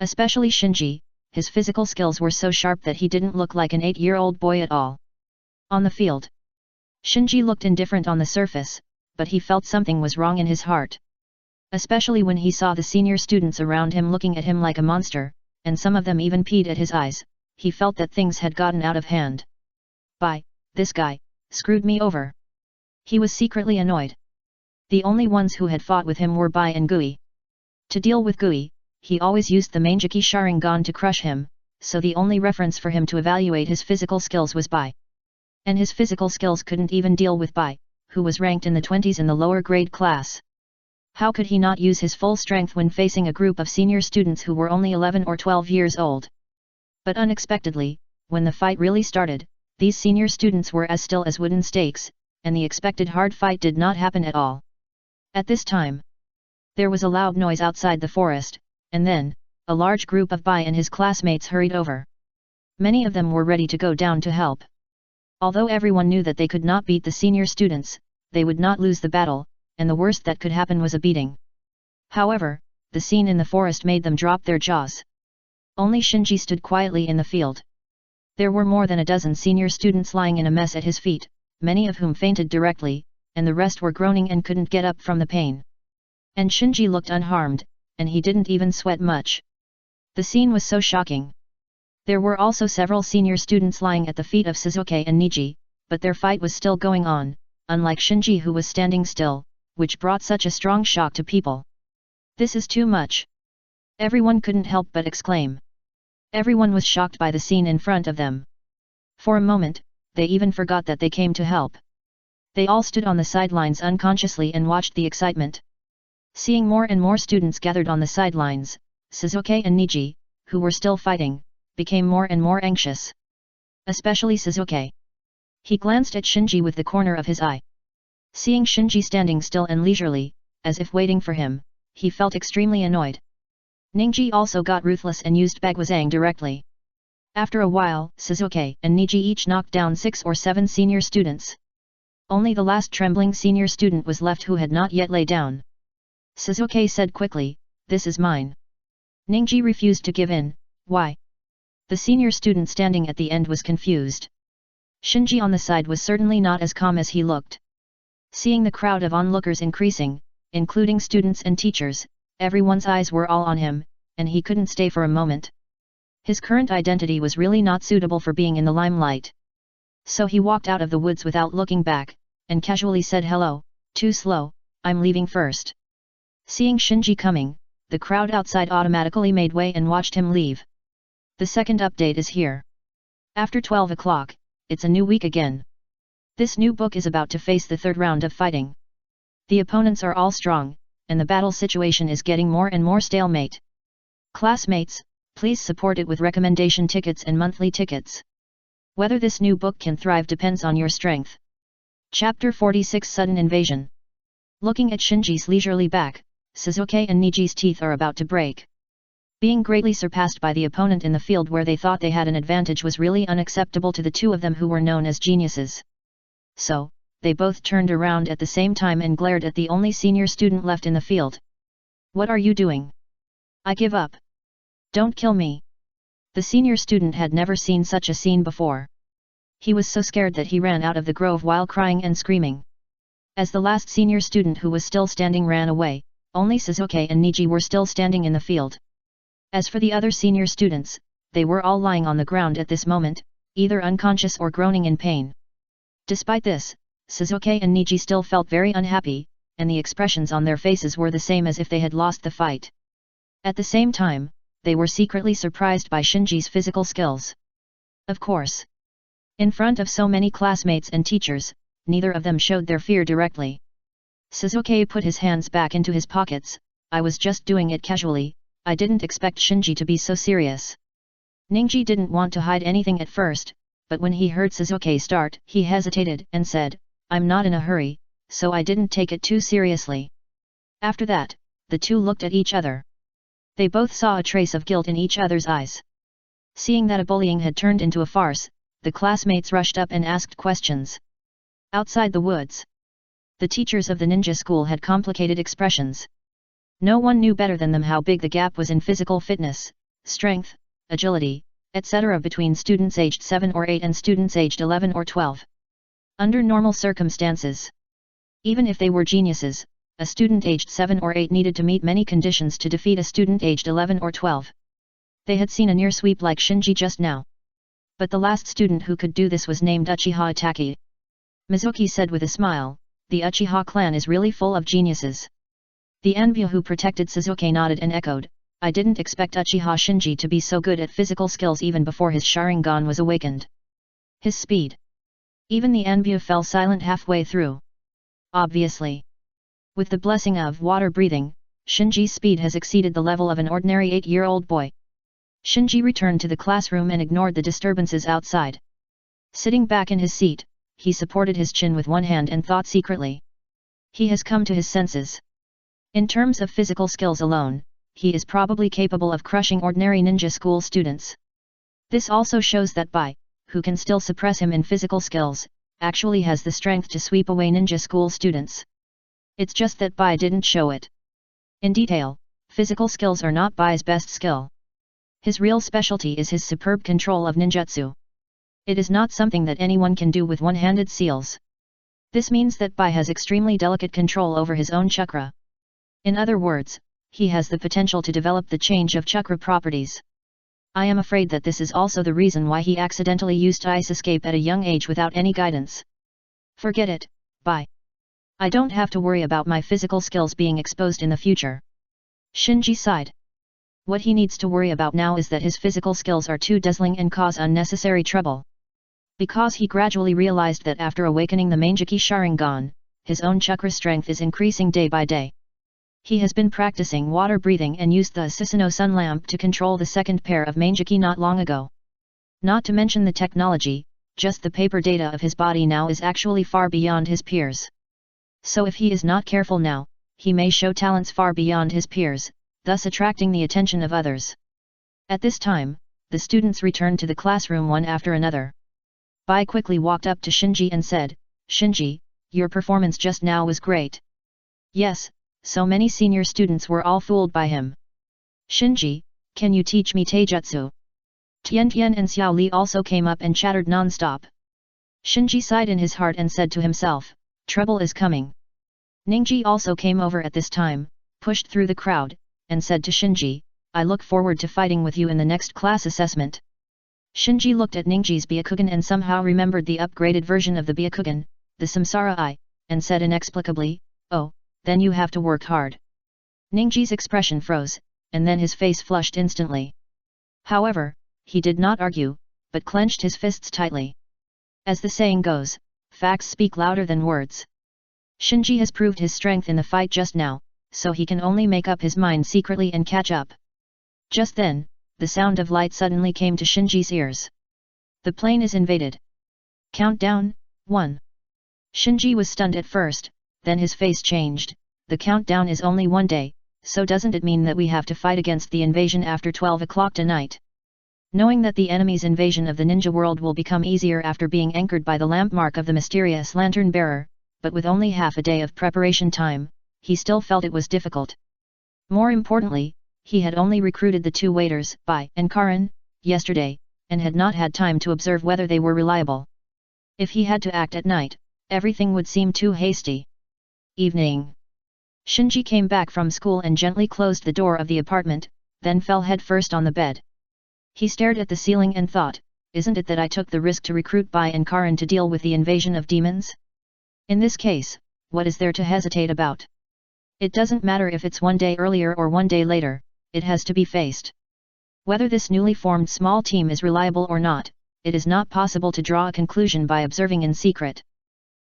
Especially Shinji, his physical skills were so sharp that he didn't look like an 8-year-old boy at all. On the field, Shinji looked indifferent on the surface, but he felt something was wrong in his heart. Especially when he saw the senior students around him looking at him like a monster, and some of them even peed at his eyes, he felt that things had gotten out of hand. This guy, screwed me over. He was secretly annoyed. The only ones who had fought with him were Bai and Gui. To deal with Gui, he always used the Manjiki Sharingan to crush him, so the only reference for him to evaluate his physical skills was Bai. And his physical skills couldn't even deal with Bai, who was ranked in the 20s in the lower grade class. How could he not use his full strength when facing a group of senior students who were only 11 or 12 years old? But unexpectedly, when the fight really started, these senior students were as still as wooden stakes, and the expected hard fight did not happen at all. At this time, there was a loud noise outside the forest, and then, a large group of Bai and his classmates hurried over. Many of them were ready to go down to help. Although everyone knew that they could not beat the senior students, they would not lose the battle, and the worst that could happen was a beating. However, the scene in the forest made them drop their jaws. Only Shinji stood quietly in the field. There were more than a dozen senior students lying in a mess at his feet, many of whom fainted directly, and the rest were groaning and couldn't get up from the pain. And Shinji looked unharmed, and he didn't even sweat much. The scene was so shocking. There were also several senior students lying at the feet of Suzuki and Niji, but their fight was still going on, unlike Shinji who was standing still, which brought such a strong shock to people. This is too much. Everyone couldn't help but exclaim. Everyone was shocked by the scene in front of them. For a moment, they even forgot that they came to help. They all stood on the sidelines unconsciously and watched the excitement. Seeing more and more students gathered on the sidelines, Suzuki and Niji, who were still fighting, became more and more anxious. Especially Suzuki. He glanced at Shinji with the corner of his eye. Seeing Shinji standing still and leisurely, as if waiting for him, he felt extremely annoyed. Ningji also got ruthless and used Bagwazang directly. After a while, Suzuki and Niji each knocked down 6 or 7 senior students. Only the last trembling senior student was left who had not yet lay down. Suzuki said quickly, "This is mine." Ningji refused to give in. Why? The senior student standing at the end was confused. Shinji on the side was certainly not as calm as he looked. Seeing the crowd of onlookers increasing, including students and teachers, everyone's eyes were all on him, and he couldn't stay for a moment. His current identity was really not suitable for being in the limelight. So he walked out of the woods without looking back, and casually said, "Hello, too slow, I'm leaving first." Seeing Shinji coming, the crowd outside automatically made way and watched him leave. The second update is here. After 12 o'clock, it's a new week again. This new book is about to face the third round of fighting. The opponents are all strong, and the battle situation is getting more and more stalemate. Classmates, please support it with recommendation tickets and monthly tickets. Whether this new book can thrive depends on your strength. Chapter 46 Sudden Invasion. Looking at Shinji's leisurely back, Suzuki and Niji's teeth are about to break. Being greatly surpassed by the opponent in the field where they thought they had an advantage was really unacceptable to the two of them who were known as geniuses. So, they both turned around at the same time and glared at the only senior student left in the field. "What are you doing? I give up. Don't kill me." The senior student had never seen such a scene before. He was so scared that he ran out of the grove while crying and screaming. As the last senior student who was still standing ran away, only Suzuki and Niji were still standing in the field. As for the other senior students, they were all lying on the ground at this moment, either unconscious or groaning in pain. Despite this, Suzuki and Niji still felt very unhappy, and the expressions on their faces were the same as if they had lost the fight. At the same time, they were secretly surprised by Shinji's physical skills. Of course. In front of so many classmates and teachers, neither of them showed their fear directly. Suzuki put his hands back into his pockets. "I was just doing it casually, I didn't expect Shinji to be so serious." Ningji didn't want to hide anything at first, but when he heard Suzuki start, he hesitated and said, "I'm not in a hurry, so I didn't take it too seriously." After that, the two looked at each other. They both saw a trace of guilt in each other's eyes. Seeing that a bullying had turned into a farce, the classmates rushed up and asked questions. Outside the woods, the teachers of the ninja school had complicated expressions. No one knew better than them how big the gap was in physical fitness, strength, agility, etc. between students aged 7 or 8 and students aged 11 or 12. Under normal circumstances, even if they were geniuses, a student aged 7 or 8 needed to meet many conditions to defeat a student aged 11 or 12. They had seen a near sweep like Shinji just now. But the last student who could do this was named Uchiha Itaki. Mizuki said with a smile, "The Uchiha clan is really full of geniuses." The Anbya who protected Suzuki nodded and echoed, "I didn't expect Uchiha Shinji to be so good at physical skills even before his Sharingan was awakened. His speed." Even the Anbya fell silent halfway through. Obviously. With the blessing of water breathing, Shinji's speed has exceeded the level of an ordinary 8-year-old boy. Shinji returned to the classroom and ignored the disturbances outside. Sitting back in his seat, he supported his chin with one hand and thought secretly. He has come to his senses. In terms of physical skills alone, he is probably capable of crushing ordinary ninja school students. This also shows that Bai, who can still suppress him in physical skills, actually has the strength to sweep away ninja school students. It's just that Bai didn't show it. In detail, physical skills are not Bai's best skill. His real specialty is his superb control of ninjutsu. It is not something that anyone can do with one-handed seals. This means that Bai has extremely delicate control over his own chakra. In other words, he has the potential to develop the change of chakra properties. I am afraid that this is also the reason why he accidentally used ice escape at a young age without any guidance. Forget it, Bai. I don't have to worry about my physical skills being exposed in the future. Shinji sighed. What he needs to worry about now is that his physical skills are too dazzling and cause unnecessary trouble. Because he gradually realized that after awakening the Mangeki Sharingan, his own chakra strength is increasing day by day. He has been practicing water breathing and used the Susanoo sun lamp to control the second pair of Mangeki not long ago. Not to mention the technology, just the paper data of his body now is actually far beyond his peers. So if he is not careful now, he may show talents far beyond his peers, thus attracting the attention of others. At this time, the students returned to the classroom one after another. Bai quickly walked up to Shinji and said, "Shinji, your performance just now was great." Yes, so many senior students were all fooled by him. "Shinji, can you teach me taijutsu?" Tian Tian and Xiao Li also came up and chattered non-stop. Shinji sighed in his heart and said to himself, "Trouble is coming." Ningji also came over at this time, pushed through the crowd, and said to Shinji, "I look forward to fighting with you in the next class assessment." Shinji looked at Ningji's Byakugan and somehow remembered the upgraded version of the Byakugan, the Samsara Eye, and said inexplicably, "Oh, then you have to work hard." Ningji's expression froze, and then his face flushed instantly. However, he did not argue, but clenched his fists tightly. As the saying goes, facts speak louder than words. Shinji has proved his strength in the fight just now, so he can only make up his mind secretly and catch up. Just then, the sound of light suddenly came to Shinji's ears. The plane is invaded. Countdown, 1. Shinji was stunned at first, then his face changed. The countdown is only 1 day, so doesn't it mean that we have to fight against the invasion after 12 o'clock tonight? Knowing that the enemy's invasion of the ninja world will become easier after being anchored by the landmark of the mysterious lantern bearer, but with only half a day of preparation time, he still felt it was difficult. More importantly, he had only recruited the 2 waiters, Bai and Karin, yesterday, and had not had time to observe whether they were reliable. If he had to act at night, everything would seem too hasty. Evening. Shinji came back from school and gently closed the door of the apartment, then fell headfirst on the bed. He stared at the ceiling and thought, isn't it that I took the risk to recruit Bai and Karin to deal with the invasion of demons? In this case, what is there to hesitate about? It doesn't matter if it's 1 day earlier or 1 day later, it has to be faced. Whether this newly formed small team is reliable or not, it is not possible to draw a conclusion by observing in secret.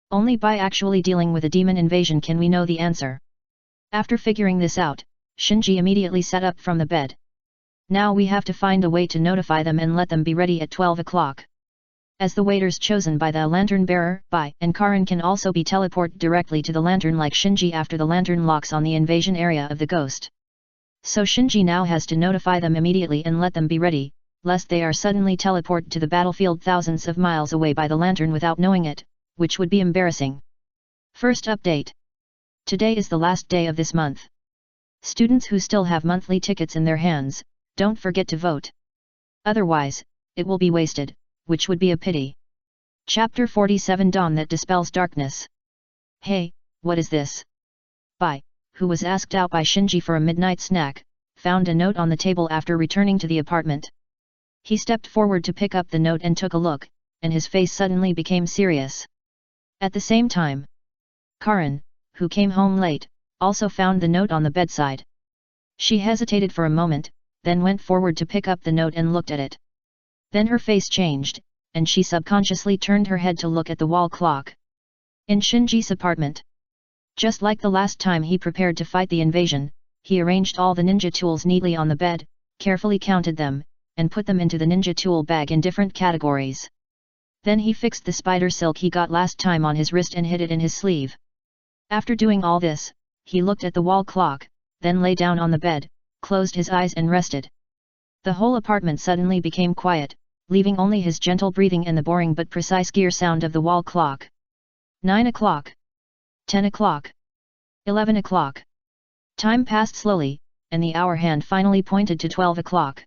Only by actually dealing with a demon invasion can we know the answer. After figuring this out, Shinji immediately sat up from the bed. Now we have to find a way to notify them and let them be ready at 12 o'clock. As the waiters chosen by the lantern bearer, Bai and Karin can also be teleported directly to the lantern like Shinji after the lantern locks on the invasion area of the ghost. So Shinji now has to notify them immediately and let them be ready, lest they are suddenly teleported to the battlefield thousands of miles away by the lantern without knowing it, which would be embarrassing. First update. Today is the last day of this month. Students who still have monthly tickets in their hands, don't forget to vote. Otherwise, it will be wasted, which would be a pity. Chapter 47 Dawn that Dispels Darkness. Hey, what is this? Bai, who was asked out by Shinji for a midnight snack, found a note on the table after returning to the apartment. He stepped forward to pick up the note and took a look, and his face suddenly became serious. At the same time, Karin, who came home late, also found the note on the bedside. She hesitated for a moment, then went forward to pick up the note and looked at it. Then her face changed, and she subconsciously turned her head to look at the wall clock. In Shinji's apartment. Just like the last time he prepared to fight the invasion, he arranged all the ninja tools neatly on the bed, carefully counted them, and put them into the ninja tool bag in different categories. Then he fixed the spider silk he got last time on his wrist and hid it in his sleeve. After doing all this, he looked at the wall clock, then lay down on the bed, closed his eyes and rested. The whole apartment suddenly became quiet, leaving only his gentle breathing and the boring but precise gear sound of the wall clock. 9 o'clock. 10 o'clock. 11 o'clock. Time passed slowly, and the hour hand finally pointed to 12 o'clock.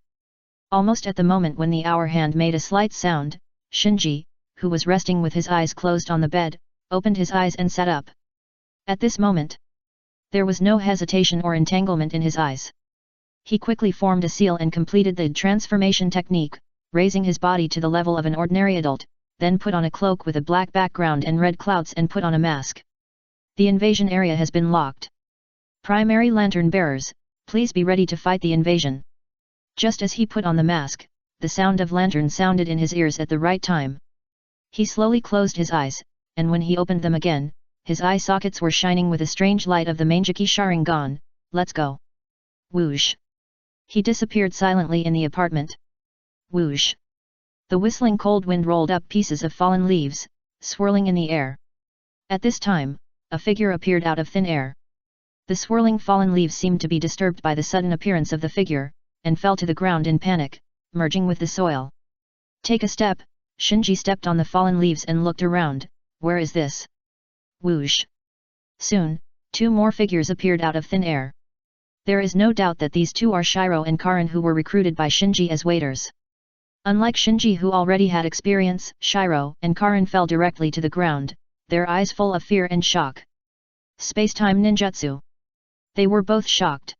Almost at the moment when the hour hand made a slight sound, Shinji, who was resting with his eyes closed on the bed, opened his eyes and sat up. At this moment, there was no hesitation or entanglement in his eyes. He quickly formed a seal and completed the transformation technique, raising his body to the level of an ordinary adult, then put on a cloak with a black background and red clouds and put on a mask. The invasion area has been locked. Primary lantern bearers, please be ready to fight the invasion. Just as he put on the mask, the sound of lantern sounded in his ears at the right time. He slowly closed his eyes, and when he opened them again, his eye sockets were shining with a strange light of the Mangeki Sharingan. Let's go. Whoosh. He disappeared silently in the apartment. Whoosh. The whistling cold wind rolled up pieces of fallen leaves, swirling in the air. At this time, a figure appeared out of thin air. The swirling fallen leaves seemed to be disturbed by the sudden appearance of the figure, and fell to the ground in panic, merging with the soil. Take a step. Shinji stepped on the fallen leaves and looked around. Where is this? Whoosh. Soon, 2 more figures appeared out of thin air. There is no doubt that these 2 are Shiro and Karin, who were recruited by Shinji as waiters. Unlike Shinji, who already had experience, Shiro and Karin fell directly to the ground, their eyes full of fear and shock. Space-time ninjutsu. They were both shocked.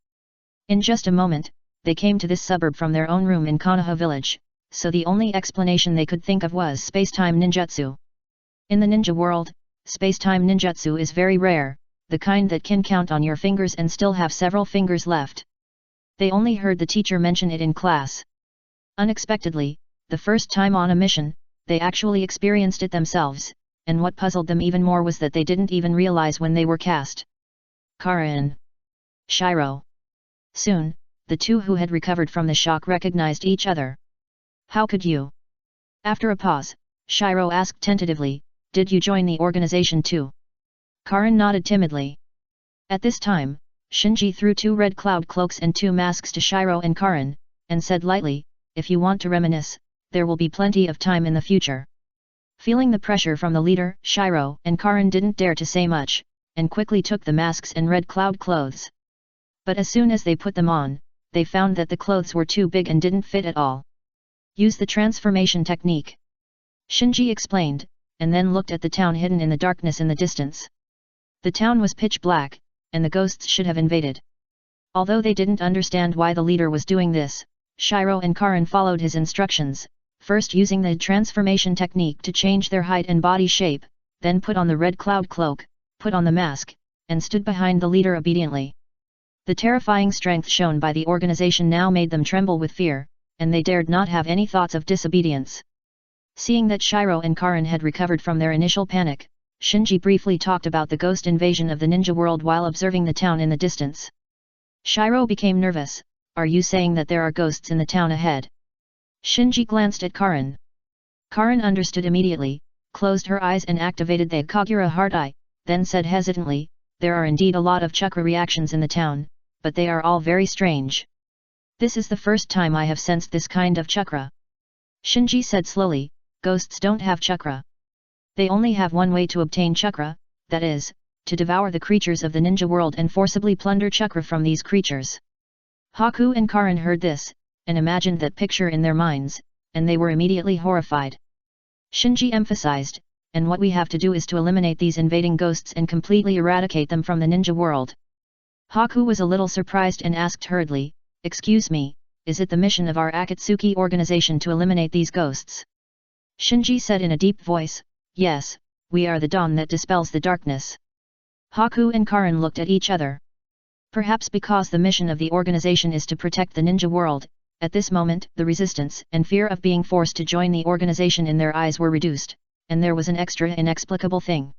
In just a moment, they came to this suburb from their own room in Konoha village, so the only explanation they could think of was space-time ninjutsu. In the ninja world, space-time ninjutsu is very rare, the kind that can count on your fingers and still have several fingers left. They only heard the teacher mention it in class. Unexpectedly, the first time on a mission, they actually experienced it themselves, and what puzzled them even more was that they didn't even realize when they were cast. Karin. Shiro. Soon, the 2 who had recovered from the shock recognized each other. How could you? After a pause, Shiro asked tentatively, did you join the organization too? Karin nodded timidly. At this time, Shinji threw 2 red cloud cloaks and 2 masks to Shiro and Karin, and said lightly, if you want to reminisce, there will be plenty of time in the future. Feeling the pressure from the leader, Shiro and Karin didn't dare to say much, and quickly took the masks and red cloud clothes. But as soon as they put them on, they found that the clothes were too big and didn't fit at all. Use the transformation technique. Shinji explained, and then looked at the town hidden in the darkness in the distance. The town was pitch black, and the ghosts should have invaded. Although they didn't understand why the leader was doing this, Shiro and Karin followed his instructions, first using the transformation technique to change their height and body shape, then put on the red cloud cloak, put on the mask, and stood behind the leader obediently. The terrifying strength shown by the organization now made them tremble with fear, and they dared not have any thoughts of disobedience. Seeing that Shiro and Karin had recovered from their initial panic, Shinji briefly talked about the ghost invasion of the ninja world while observing the town in the distance. Shiro became nervous. Are you saying that there are ghosts in the town ahead? Shinji glanced at Karin. Karin understood immediately, closed her eyes and activated the Kagura heart eye, then said hesitantly, there are indeed a lot of chakra reactions in the town, but they are all very strange. This is the first time I have sensed this kind of chakra. Shinji said slowly, ghosts don't have chakra. They only have one way to obtain chakra, that is, to devour the creatures of the ninja world and forcibly plunder chakra from these creatures. Haku and Karin heard this, and imagined that picture in their minds, and they were immediately horrified. Shinji emphasized, and what we have to do is to eliminate these invading ghosts and completely eradicate them from the ninja world. Haku was a little surprised and asked hurriedly, excuse me, is it the mission of our Akatsuki organization to eliminate these ghosts? Shinji said in a deep voice, yes, we are the dawn that dispels the darkness. Haku and Karin looked at each other. Perhaps because the mission of the organization is to protect the ninja world, at this moment the resistance and fear of being forced to join the organization in their eyes were reduced, and there was an extra inexplicable thing.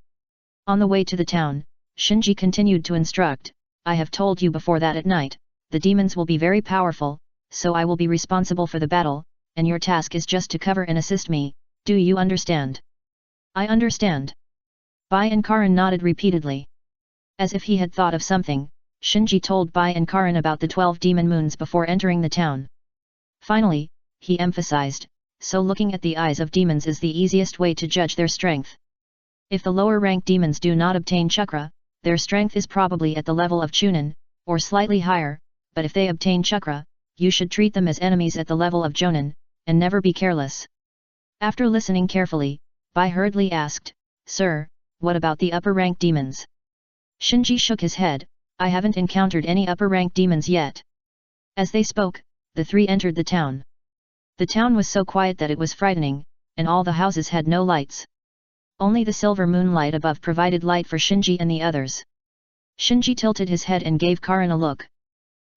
On the way to the town, Shinji continued to instruct, I have told you before that at night, the demons will be very powerful, so I will be responsible for the battle, and your task is just to cover and assist me, Do you understand? I understand. Bai and Karin nodded repeatedly. As if he had thought of something, Shinji told Bai and Karin about the 12 demon moons before entering the town. Finally, he emphasized, so looking at the eyes of demons is the easiest way to judge their strength. If the lower rank demons do not obtain chakra, their strength is probably at the level of Chunin, or slightly higher, but if they obtain chakra, you should treat them as enemies at the level of Jonin, and never be careless. After listening carefully, Bai hurriedly asked, Sir, what about the upper rank demons? Shinji shook his head, I haven't encountered any upper rank demons yet. As they spoke, the three entered the town. The town was so quiet that it was frightening, and all the houses had no lights. Only the silver moonlight above provided light for Shinji and the others. Shinji tilted his head and gave Karin a look.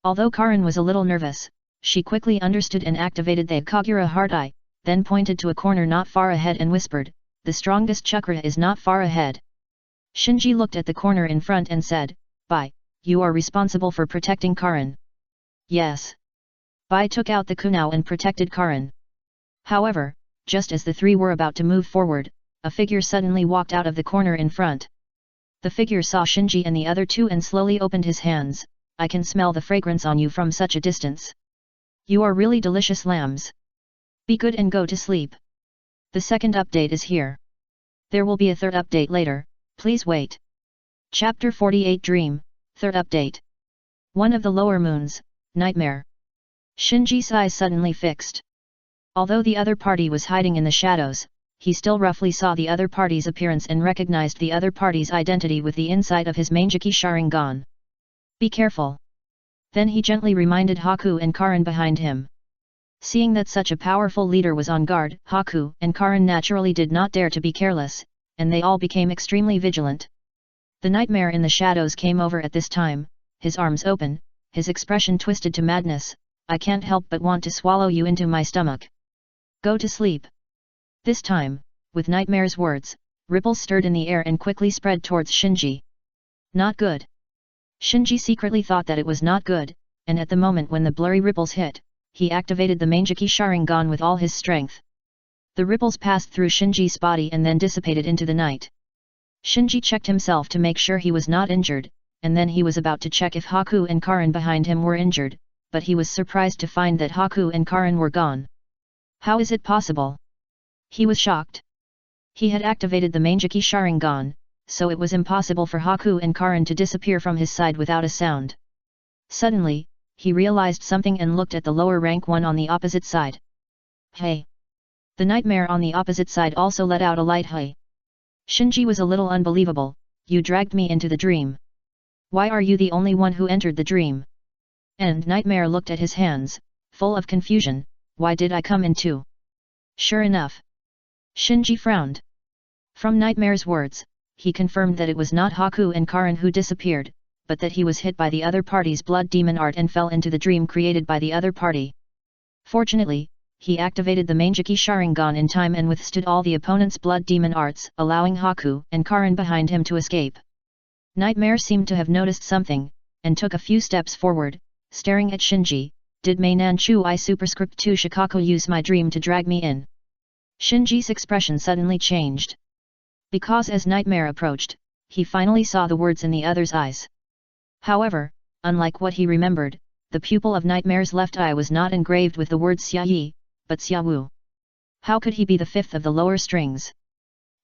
Although Karin was a little nervous, she quickly understood and activated the Kagura Heart Eye, then pointed to a corner not far ahead and whispered, the strongest chakra is not far ahead. Shinji looked at the corner in front and said, Bai, you are responsible for protecting Karin. Yes. Bai took out the kunao and protected Karin. However, just as the three were about to move forward, a figure suddenly walked out of the corner in front. The figure saw Shinji and the other two and slowly opened his hands, I can smell the fragrance on you from such a distance. You are really delicious lambs. Be good and go to sleep. The second update is here. There will be a third update later, please wait. Chapter 48 Dream, third update. One of the lower moons, Nightmare. Shinji's eyes suddenly fixed. Although the other party was hiding in the shadows, he still roughly saw the other party's appearance and recognized the other party's identity with the insight of his Mangeki Sharingan. Be careful. Then he gently reminded Haku and Karin behind him. Seeing that such a powerful leader was on guard, Haku and Karin naturally did not dare to be careless, and they all became extremely vigilant. The nightmare in the shadows came over at this time, his arms open, his expression twisted to madness, I can't help but want to swallow you into my stomach. Go to sleep. This time, with Nightmare's words, ripples stirred in the air and quickly spread towards Shinji. Not good. Shinji secretly thought that it was not good, and at the moment when the blurry ripples hit, he activated the Mangeki Sharingan with all his strength. The ripples passed through Shinji's body and then dissipated into the night. Shinji checked himself to make sure he was not injured, and then he was about to check if Haku and Karin behind him were injured, but he was surprised to find that Haku and Karin were gone. How is it possible? He was shocked. He had activated the Mangeki Sharingan, so it was impossible for Haku and Karin to disappear from his side without a sound. Suddenly, he realized something and looked at the lower rank one on the opposite side. Hey! The nightmare on the opposite side also let out a light hey. Shinji was a little unbelievable, you dragged me into the dream. Why are you the only one who entered the dream? And Nightmare looked at his hands, full of confusion, why did I come in too? Sure enough. Shinji frowned. From Nightmare's words, he confirmed that it was not Haku and Karin who disappeared, but that he was hit by the other party's blood demon art and fell into the dream created by the other party. Fortunately, he activated the Mangeki Sharingan in time and withstood all the opponent's blood demon arts, allowing Haku and Karin behind him to escape. Nightmare seemed to have noticed something, and took a few steps forward, staring at Shinji, did Mei Nanchu I superscript 2 Shikaku use my dream to drag me in? Shinji's expression suddenly changed. Because as Nightmare approached, he finally saw the words in the other's eyes. However, unlike what he remembered, the pupil of Nightmare's left eye was not engraved with the word Xia Yi, but Xia Wu. How could he be the fifth of the lower strings?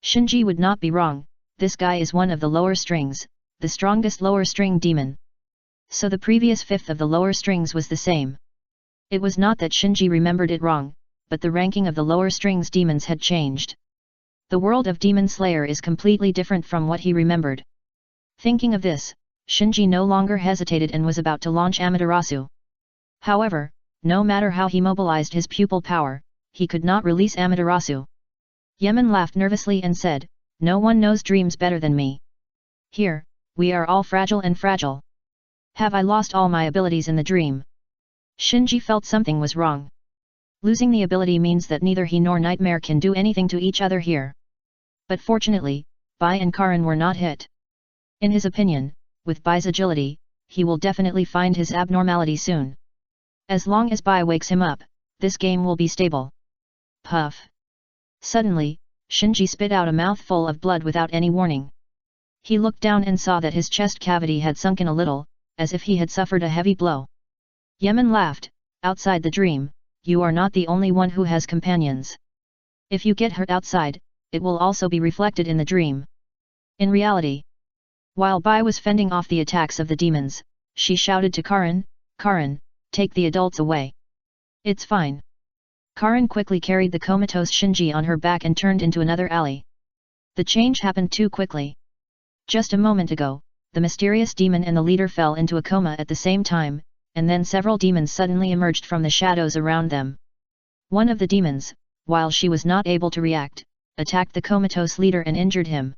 Shinji would not be wrong, this guy is one of the lower strings, the strongest lower string demon. So the previous fifth of the lower strings was the same. It was not that Shinji remembered it wrong, but the ranking of the lower strings demons had changed. The world of Demon Slayer is completely different from what he remembered. Thinking of this, Shinji no longer hesitated and was about to launch Amaterasu. However, no matter how he mobilized his pupil power, he could not release Amaterasu. Yemen laughed nervously and said, no one knows dreams better than me. Here, we are all fragile and fragile. Have I lost all my abilities in the dream? Shinji felt something was wrong. Losing the ability means that neither he nor Nightmare can do anything to each other here. But fortunately, Bai and Karin were not hit. In his opinion, with Bai's agility, he will definitely find his abnormality soon. As long as Bai wakes him up, this game will be stable. Puff. Suddenly, Shinji spit out a mouthful of blood without any warning. He looked down and saw that his chest cavity had sunken a little, as if he had suffered a heavy blow. Yemen laughed. Outside the dream, you are not the only one who has companions. If you get hurt outside, it will also be reflected in the dream. In reality, while Bai was fending off the attacks of the demons, she shouted to Karin, "Karin, take the adults away." "It's fine." Karin quickly carried the comatose Shinji on her back and turned into another alley. The change happened too quickly. Just a moment ago, the mysterious demon and the leader fell into a coma at the same time, and then several demons suddenly emerged from the shadows around them. One of the demons, while she was not able to react, attacked the comatose leader and injured him.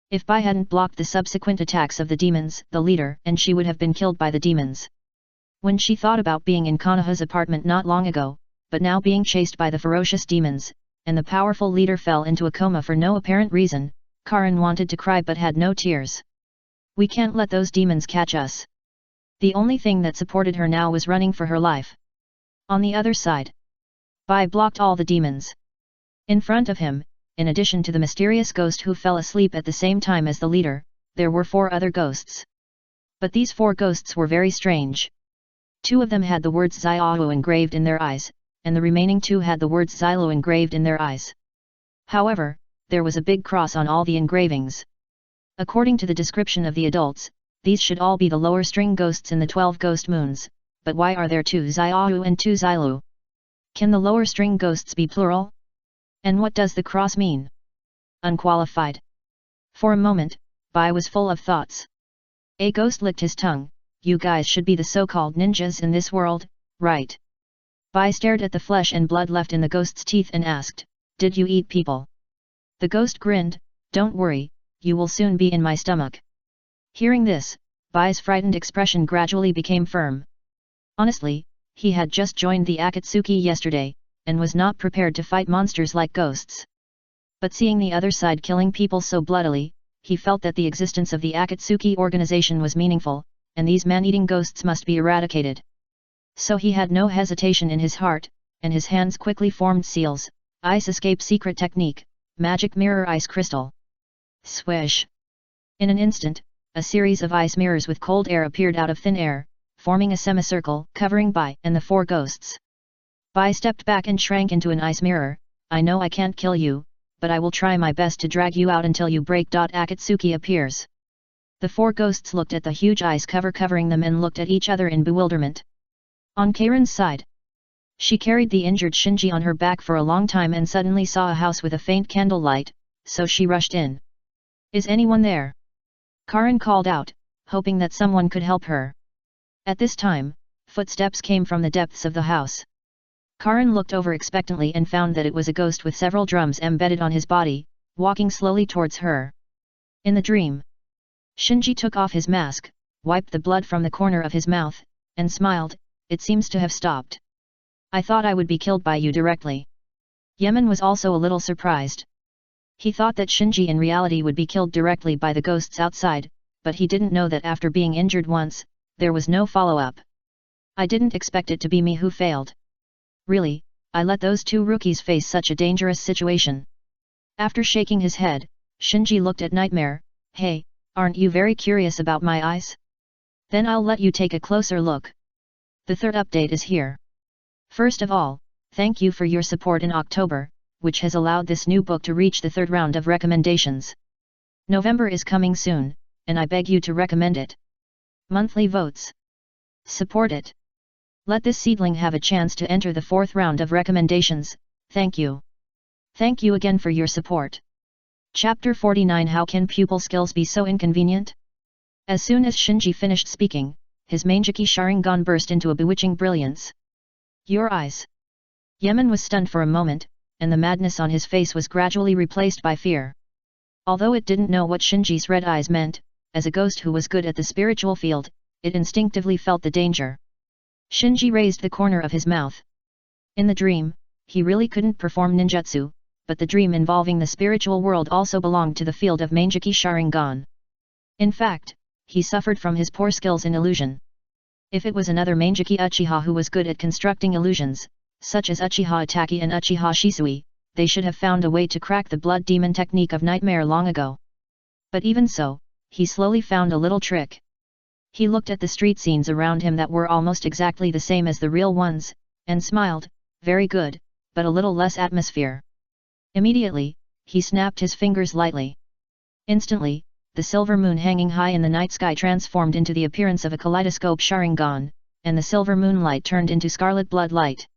If Bai hadn't blocked the subsequent attacks of the demons, the leader and she would have been killed by the demons. When she thought about being in Konoha's apartment not long ago, but now being chased by the ferocious demons, and the powerful leader fell into a coma for no apparent reason, Karin wanted to cry but had no tears. "We can't let those demons catch us." The only thing that supported her now was running for her life. On the other side, Bai blocked all the demons. In front of him, in addition to the mysterious ghost who fell asleep at the same time as the leader, there were 4 other ghosts. But these 4 ghosts were very strange. 2 of them had the words Xiao engraved in their eyes, and the remaining 2 had the words Xilo engraved in their eyes. However, there was a big cross on all the engravings. According to the description of the adults, these should all be the lower string ghosts in the 12 ghost moons, but why are there 2 Xiao and 2 Xilu? Can the lower string ghosts be plural? And what does the cross mean? Unqualified. For a moment, Bai was full of thoughts. A ghost licked his tongue. "You guys should be the so-called ninjas in this world, right?" Bai stared at the flesh and blood left in the ghost's teeth and asked, "Did you eat people?" The ghost grinned, "Don't worry, you will soon be in my stomach." Hearing this, Bai's frightened expression gradually became firm. Honestly, he had just joined the Akatsuki yesterday, and was not prepared to fight monsters like ghosts. But seeing the other side killing people so bloodily, he felt that the existence of the Akatsuki organization was meaningful, and these man-eating ghosts must be eradicated. So he had no hesitation in his heart, and his hands quickly formed seals, ice escape secret technique, magic mirror ice crystal. Swish! In an instant, a series of ice mirrors with cold air appeared out of thin air, forming a semicircle covering Bai and the 4 ghosts. Bai stepped back and shrank into an ice mirror. "I know I can't kill you, but I will try my best to drag you out until you break." Akatsuki appears. The 4 ghosts looked at the huge ice cover covering them and looked at each other in bewilderment. On Karin's side, she carried the injured Shinji on her back for a long time and suddenly saw a house with a faint candlelight, so she rushed in. "Is anyone there?" Karin called out, hoping that someone could help her. At this time, footsteps came from the depths of the house. Karin looked over expectantly and found that it was a ghost with several drums embedded on his body, walking slowly towards her. In the dream, Shinji took off his mask, wiped the blood from the corner of his mouth, and smiled. "It seems to have stopped. I thought I would be killed by you directly." Yemen was also a little surprised. He thought that Shinji in reality would be killed directly by the ghosts outside, but he didn't know that after being injured once, there was no follow-up. "I didn't expect it to be me who failed. Really, I let those 2 rookies face such a dangerous situation." After shaking his head, Shinji looked at Nightmare. "Hey, aren't you very curious about my eyes? Then I'll let you take a closer look." The 3rd update is here. First of all, thank you for your support in October, which has allowed this new book to reach the 3rd round of recommendations. November is coming soon, and I beg you to recommend it. Monthly votes. Support it. Let this seedling have a chance to enter the 4th round of recommendations. Thank you. Thank you again for your support. Chapter 49. How can pupil skills be so inconvenient? As soon as Shinji finished speaking, his Mangeki Sharingan burst into a bewitching brilliance. "Your eyes." Yemen was stunned for a moment, and the madness on his face was gradually replaced by fear. Although it didn't know what Shinji's red eyes meant, as a ghost who was good at the spiritual field, it instinctively felt the danger. Shinji raised the corner of his mouth. In the dream, he really couldn't perform ninjutsu, but the dream involving the spiritual world also belonged to the field of Mangeki Sharingan. In fact, he suffered from his poor skills in illusion. If it was another Mangeki Uchiha who was good at constructing illusions, such as Uchiha Itaki and Uchiha Shisui, they should have found a way to crack the blood demon technique of nightmare long ago. But even so, he slowly found a little trick. He looked at the street scenes around him that were almost exactly the same as the real ones, and smiled, very good, but a little less atmosphere. Immediately, he snapped his fingers lightly. Instantly, the silver moon hanging high in the night sky transformed into the appearance of a kaleidoscope Sharingan, and the silver moonlight turned into scarlet blood light.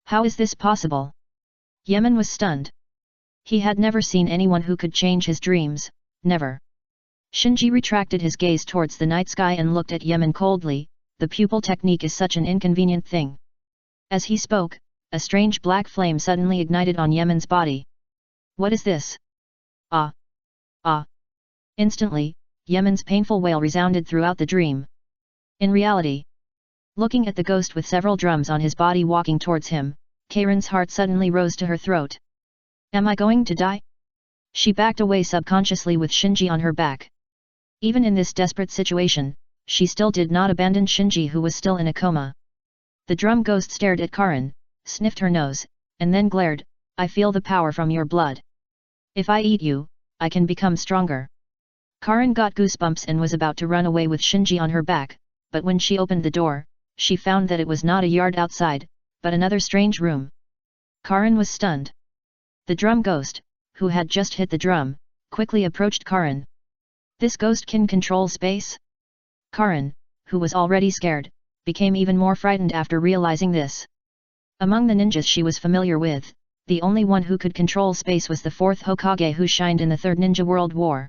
How is this possible? Yemen was stunned. He had never seen anyone who could change his dreams, never. Shinji retracted his gaze towards the night sky and looked at Yemen coldly. The pupil technique is such an inconvenient thing. As he spoke, a strange black flame suddenly ignited on Yemen's body. What is this? Ah! Ah! Instantly, Yemen's painful wail resounded throughout the dream. In reality, looking at the ghost with several drums on his body walking towards him, Karin's heart suddenly rose to her throat. Am I going to die? She backed away subconsciously with Shinji on her back. Even in this desperate situation, she still did not abandon Shinji, who was still in a coma. The drum ghost stared at Karin, sniffed her nose, and then glared, I feel the power from your blood. If I eat you, I can become stronger. Karin got goosebumps and was about to run away with Shinji on her back, but when she opened the door, she found that it was not a yard outside, but another strange room. Karin was stunned. The drum ghost, who had just hit the drum, quickly approached Karin. This ghost can control space? Karin, who was already scared, became even more frightened after realizing this. Among the ninjas she was familiar with, the only one who could control space was the fourth Hokage who shined in the Third Ninja World War.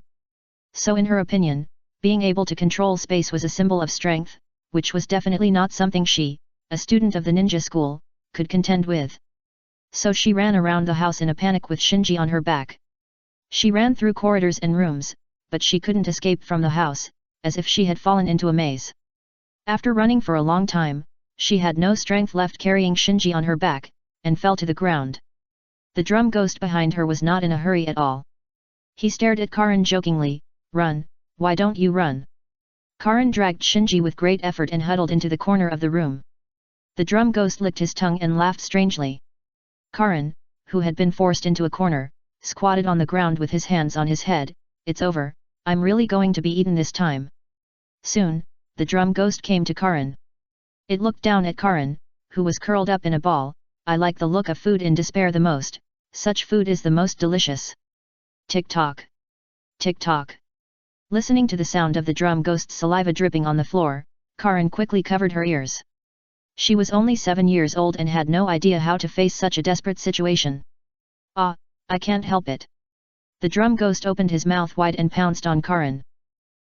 So in her opinion, being able to control space was a symbol of strength, which was definitely not something she, a student of the ninja school, could contend with. So she ran around the house in a panic with Shinji on her back. She ran through corridors and rooms, but she couldn't escape from the house, as if she had fallen into a maze. After running for a long time, she had no strength left carrying Shinji on her back, and fell to the ground. The drum ghost behind her was not in a hurry at all. He stared at Karin jokingly, Run, why don't you run? Karin dragged Shinji with great effort and huddled into the corner of the room. The drum ghost licked his tongue and laughed strangely. Karin, who had been forced into a corner, squatted on the ground with his hands on his head, It's over, I'm really going to be eaten this time. Soon, the drum ghost came to Karin. It looked down at Karin, who was curled up in a ball. I like the look of food in despair the most, such food is the most delicious. Tick-tock. Tick-tock. Listening to the sound of the drum ghost's saliva dripping on the floor, Karin quickly covered her ears. She was only 7 years old and had no idea how to face such a desperate situation. Ah, I can't help it. The drum ghost opened his mouth wide and pounced on Karin.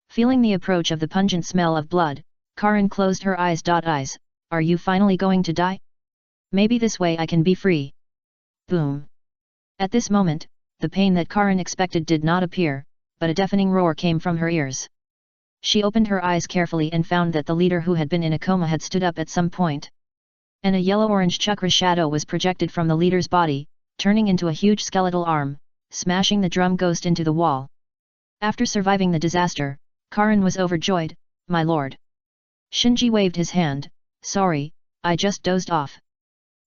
Feeling the approach of the pungent smell of blood, Karin closed her eyes. Eyes, are you finally going to die? Maybe this way I can be free. Boom. At this moment, the pain that Karin expected did not appear, but a deafening roar came from her ears. She opened her eyes carefully and found that the leader who had been in a coma had stood up at some point. And a yellow-orange chakra shadow was projected from the leader's body, turning into a huge skeletal arm, smashing the drum ghost into the wall. After surviving the disaster, Karin was overjoyed, My lord. Shinji waved his hand, Sorry, I just dozed off.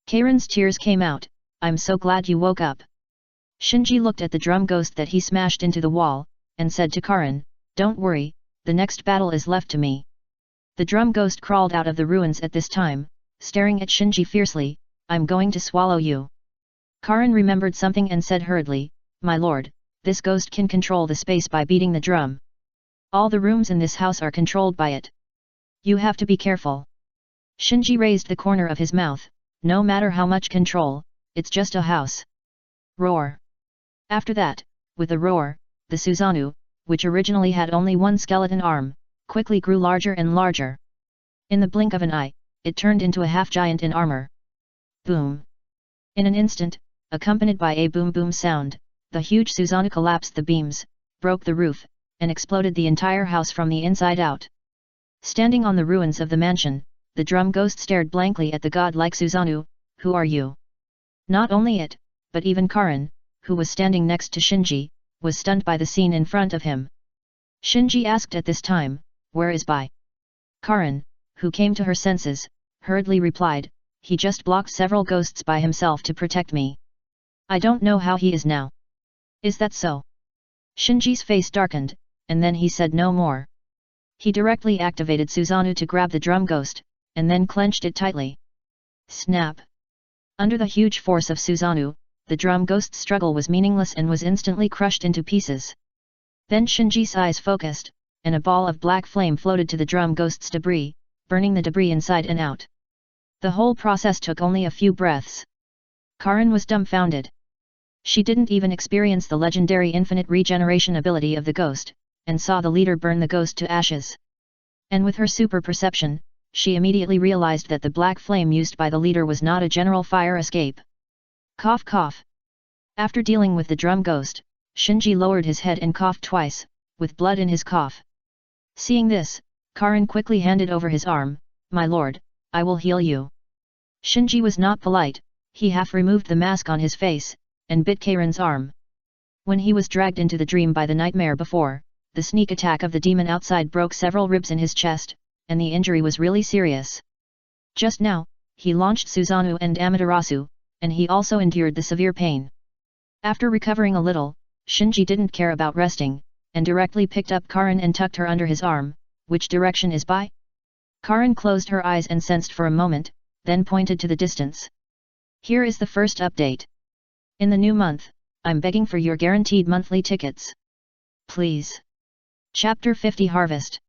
Karin's tears came out, I'm so glad you woke up. Shinji looked at the drum ghost that he smashed into the wall, and said to Karin, Don't worry, the next battle is left to me. The drum ghost crawled out of the ruins at this time, staring at Shinji fiercely, I'm going to swallow you. Karin remembered something and said hurriedly, My lord, this ghost can control the space by beating the drum. All the rooms in this house are controlled by it. You have to be careful. Shinji raised the corner of his mouth, No matter how much control, it's just a house. Roar. After that, with a roar, the Susanoo, which originally had only one skeleton arm, quickly grew larger and larger. In the blink of an eye, it turned into a half-giant in armor. Boom! In an instant, accompanied by a boom-boom sound, the huge Susanoo collapsed the beams, broke the roof, and exploded the entire house from the inside out. Standing on the ruins of the mansion, the drum ghost stared blankly at the godlike Susanoo, Who are you? Not only it, but even Karin, who was standing next to Shinji, was stunned by the scene in front of him. Shinji asked at this time, Where is Bai? Karin, who came to her senses, hurriedly replied, He just blocked several ghosts by himself to protect me. I don't know how he is now. Is that so? Shinji's face darkened, and then he said no more. He directly activated Susanoo to grab the drum ghost, and then clenched it tightly. Snap! Under the huge force of Susanoo, the drum ghost's struggle was meaningless and was instantly crushed into pieces. Then Shinji's eyes focused, and a ball of black flame floated to the drum ghost's debris, burning the debris inside and out. The whole process took only a few breaths. Karin was dumbfounded. She didn't even experience the legendary infinite regeneration ability of the ghost, and saw the leader burn the ghost to ashes. And with her super perception, she immediately realized that the black flame used by the leader was not a general fire escape. Cough cough. After dealing with the drum ghost, Shinji lowered his head and coughed twice, with blood in his cough. Seeing this, Karin quickly handed over his arm. My lord, I will heal you. Shinji was not polite, he half removed the mask on his face, and bit Karin's arm. When he was dragged into the dream by the nightmare before, the sneak attack of the demon outside broke several ribs in his chest, and the injury was really serious. Just now, he launched Susanoo and Amaterasu, and he also endured the severe pain. After recovering a little, Shinji didn't care about resting, and directly picked up Karin and tucked her under his arm. Which direction is by? Karin closed her eyes and sensed for a moment, then pointed to the distance. Here is the first update. In the new month, I'm begging for your guaranteed monthly tickets. Please. Chapter 50 Harvest.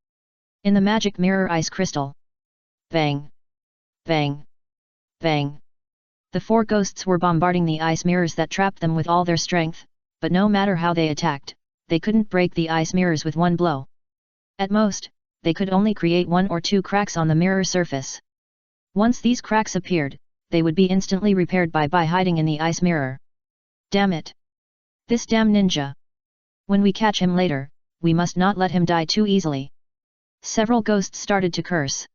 In the magic mirror ice crystal. Bang. Bang. Bang. The four ghosts were bombarding the ice mirrors that trapped them with all their strength, but no matter how they attacked, they couldn't break the ice mirrors with one blow. At most, they could only create 1 or 2 cracks on the mirror surface. Once these cracks appeared, they would be instantly repaired by hiding in the ice mirror. Damn it! This damn ninja! When we catch him later, we must not let him die too easily. Several ghosts started to curse.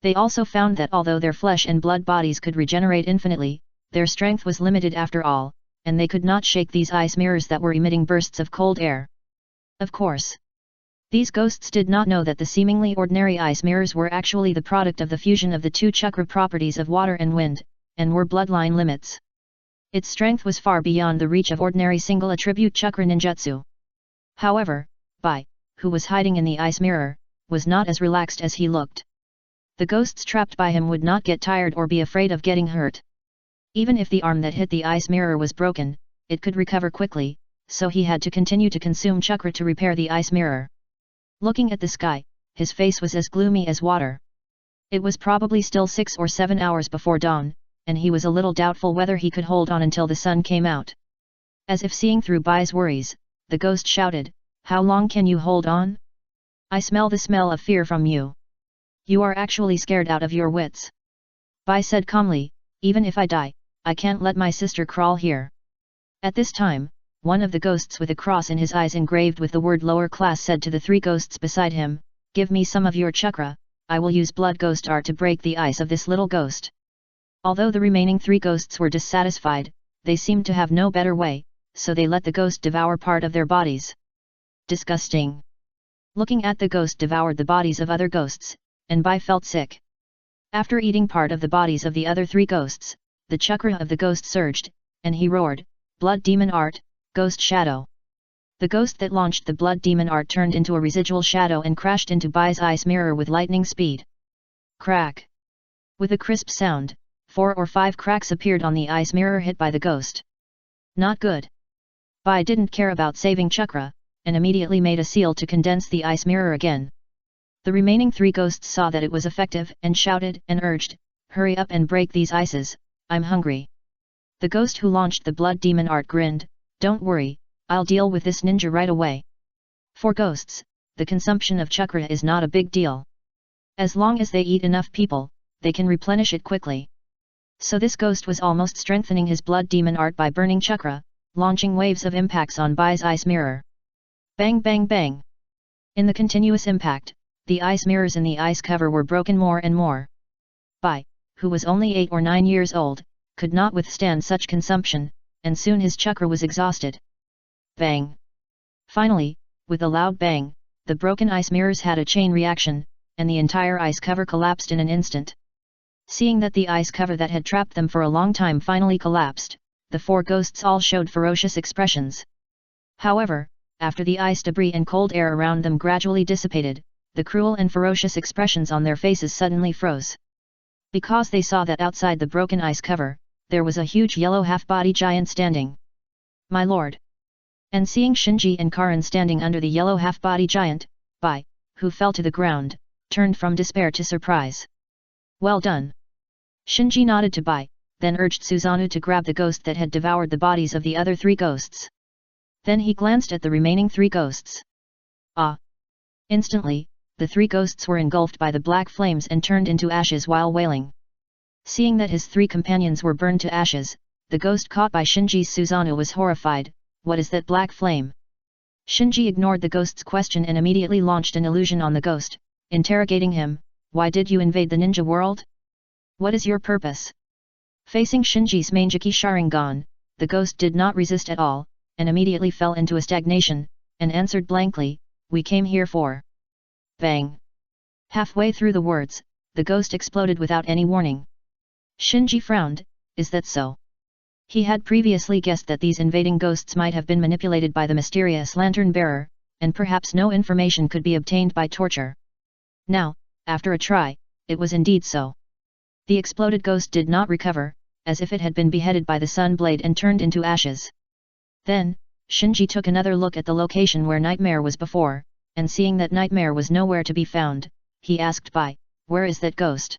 They also found that although their flesh and blood bodies could regenerate infinitely, their strength was limited after all, and they could not shake these ice mirrors that were emitting bursts of cold air. Of course. These ghosts did not know that the seemingly ordinary ice mirrors were actually the product of the fusion of the 2 chakra properties of water and wind, and were bloodline limits. Its strength was far beyond the reach of ordinary single attribute chakra ninjutsu. However, Bai, who was hiding in the ice mirror, was not as relaxed as he looked. The ghosts trapped by him would not get tired or be afraid of getting hurt. Even if the arm that hit the ice mirror was broken, it could recover quickly, so he had to continue to consume chakra to repair the ice mirror. Looking at the sky, his face was as gloomy as water. It was probably still 6 or 7 hours before dawn, and he was a little doubtful whether he could hold on until the sun came out. As if seeing through Bai's worries, the ghost shouted, "How long can you hold on? I smell the smell of fear from you. You are actually scared out of your wits." Bai said calmly, "Even if I die, I can't let my sister crawl here." At this time, one of the ghosts with a cross in his eyes engraved with the word lower class said to the 3 ghosts beside him, "Give me some of your chakra, I will use blood ghost art to break the ice of this little ghost." Although the remaining 3 ghosts were dissatisfied, they seemed to have no better way, so they let the ghost devour part of their bodies. Disgusting. Looking at the ghost devoured the bodies of other ghosts, and Bai felt sick. After eating part of the bodies of the other 3 ghosts, the chakra of the ghost surged, and he roared, "Blood demon art, ghost shadow." The ghost that launched the blood demon art turned into a residual shadow and crashed into Bai's ice mirror with lightning speed. Crack! With a crisp sound, 4 or 5 cracks appeared on the ice mirror hit by the ghost. Not good. Bai didn't care about saving chakra, and immediately made a seal to condense the ice mirror again. The remaining 3 ghosts saw that it was effective and shouted and urged, "Hurry up and break these ices, I'm hungry." The ghost who launched the blood demon art grinned, "Don't worry, I'll deal with this ninja right away." For ghosts, the consumption of chakra is not a big deal. As long as they eat enough people, they can replenish it quickly. So this ghost was almost strengthening his blood demon art by burning chakra, launching waves of impacts on Bai's ice mirror. Bang bang bang! In the continuous impact, the ice mirrors in the ice cover were broken more and more. Bai, who was only 8 or 9 years old, could not withstand such consumption, and soon his chakra was exhausted. Bang! Finally, with a loud bang, the broken ice mirrors had a chain reaction, and the entire ice cover collapsed in an instant. Seeing that the ice cover that had trapped them for a long time finally collapsed, the 4 ghosts all showed ferocious expressions. However, after the ice debris and cold air around them gradually dissipated, the cruel and ferocious expressions on their faces suddenly froze. Because they saw that outside the broken ice cover, there was a huge yellow half-body giant standing. "My lord!" And seeing Shinji and Karin standing under the yellow half-body giant, Bai, who fell to the ground, turned from despair to surprise. "Well done!" Shinji nodded to Bai, then urged Susanoo to grab the ghost that had devoured the bodies of the other 3 ghosts. Then he glanced at the remaining 3 ghosts. Ah! Instantly, the 3 ghosts were engulfed by the black flames and turned into ashes while wailing. Seeing that his 3 companions were burned to ashes, the ghost caught by Shinji's Susanoo was horrified. "What is that black flame?" Shinji ignored the ghost's question and immediately launched an illusion on the ghost, interrogating him, "Why did you invade the ninja world? What is your purpose?" Facing Shinji's Mangeki Sharingan, the ghost did not resist at all, and immediately fell into a stagnation, and answered blankly, "We came here for..." Bang! Halfway through the words, the ghost exploded without any warning. Shinji frowned. Is that so? He had previously guessed that these invading ghosts might have been manipulated by the mysterious lantern-bearer, and perhaps no information could be obtained by torture. Now, after a try, it was indeed so. The exploded ghost did not recover, as if it had been beheaded by the sun blade and turned into ashes. Then, Shinji took another look at the location where Nightmare was before, and seeing that Nightmare was nowhere to be found, he asked Bai, "Where is that ghost?"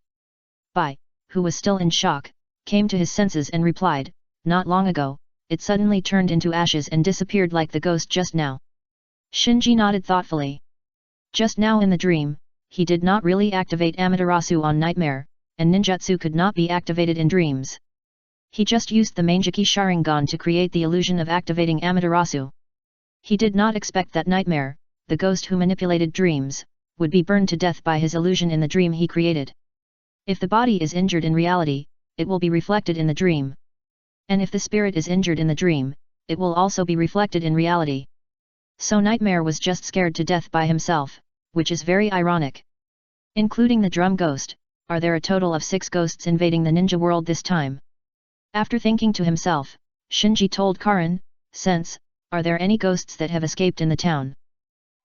Bai, who was still in shock, came to his senses and replied, "Not long ago, it suddenly turned into ashes and disappeared like the ghost just now." Shinji nodded thoughtfully. Just now in the dream, he did not really activate Amaterasu on Nightmare, and ninjutsu could not be activated in dreams. He just used the Mangeki Sharingan to create the illusion of activating Amaterasu. He did not expect that Nightmare, the ghost who manipulated dreams, would be burned to death by his illusion in the dream he created. If the body is injured in reality, it will be reflected in the dream. And if the spirit is injured in the dream, it will also be reflected in reality. So Nightmare was just scared to death by himself, which is very ironic. Including the drum ghost, are there a total of 6 ghosts invading the ninja world this time? After thinking to himself, Shinji told Karin, "Sense, are there any ghosts that have escaped in the town?"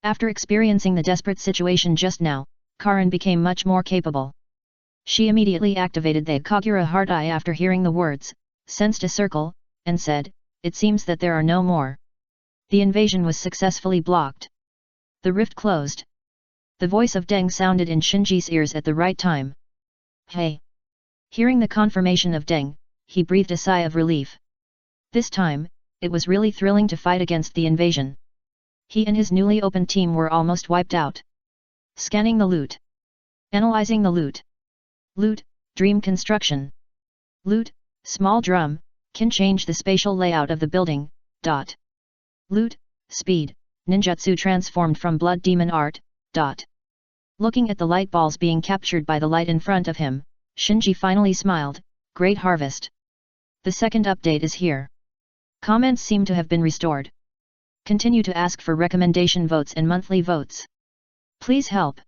After experiencing the desperate situation just now, Karin became much more capable. She immediately activated the Kagura Heart Eye after hearing the words, sensed a circle, and said, "It seems that there are no more." The invasion was successfully blocked. The rift closed. The voice of Deng sounded in Shinji's ears at the right time. "Hey!" Hearing the confirmation of Deng, he breathed a sigh of relief. This time, it was really thrilling to fight against the invasion. He and his newly opened team were almost wiped out. Scanning the loot. Analyzing the loot. Loot, dream construction. Loot, small drum, can change the spatial layout of the building. Loot, speed, ninjutsu transformed from blood demon art. Looking at the light balls being captured by the light in front of him, Shinji finally smiled. Great harvest. The second update is here. Comments seem to have been restored. Continue to ask for recommendation votes and monthly votes. Please help.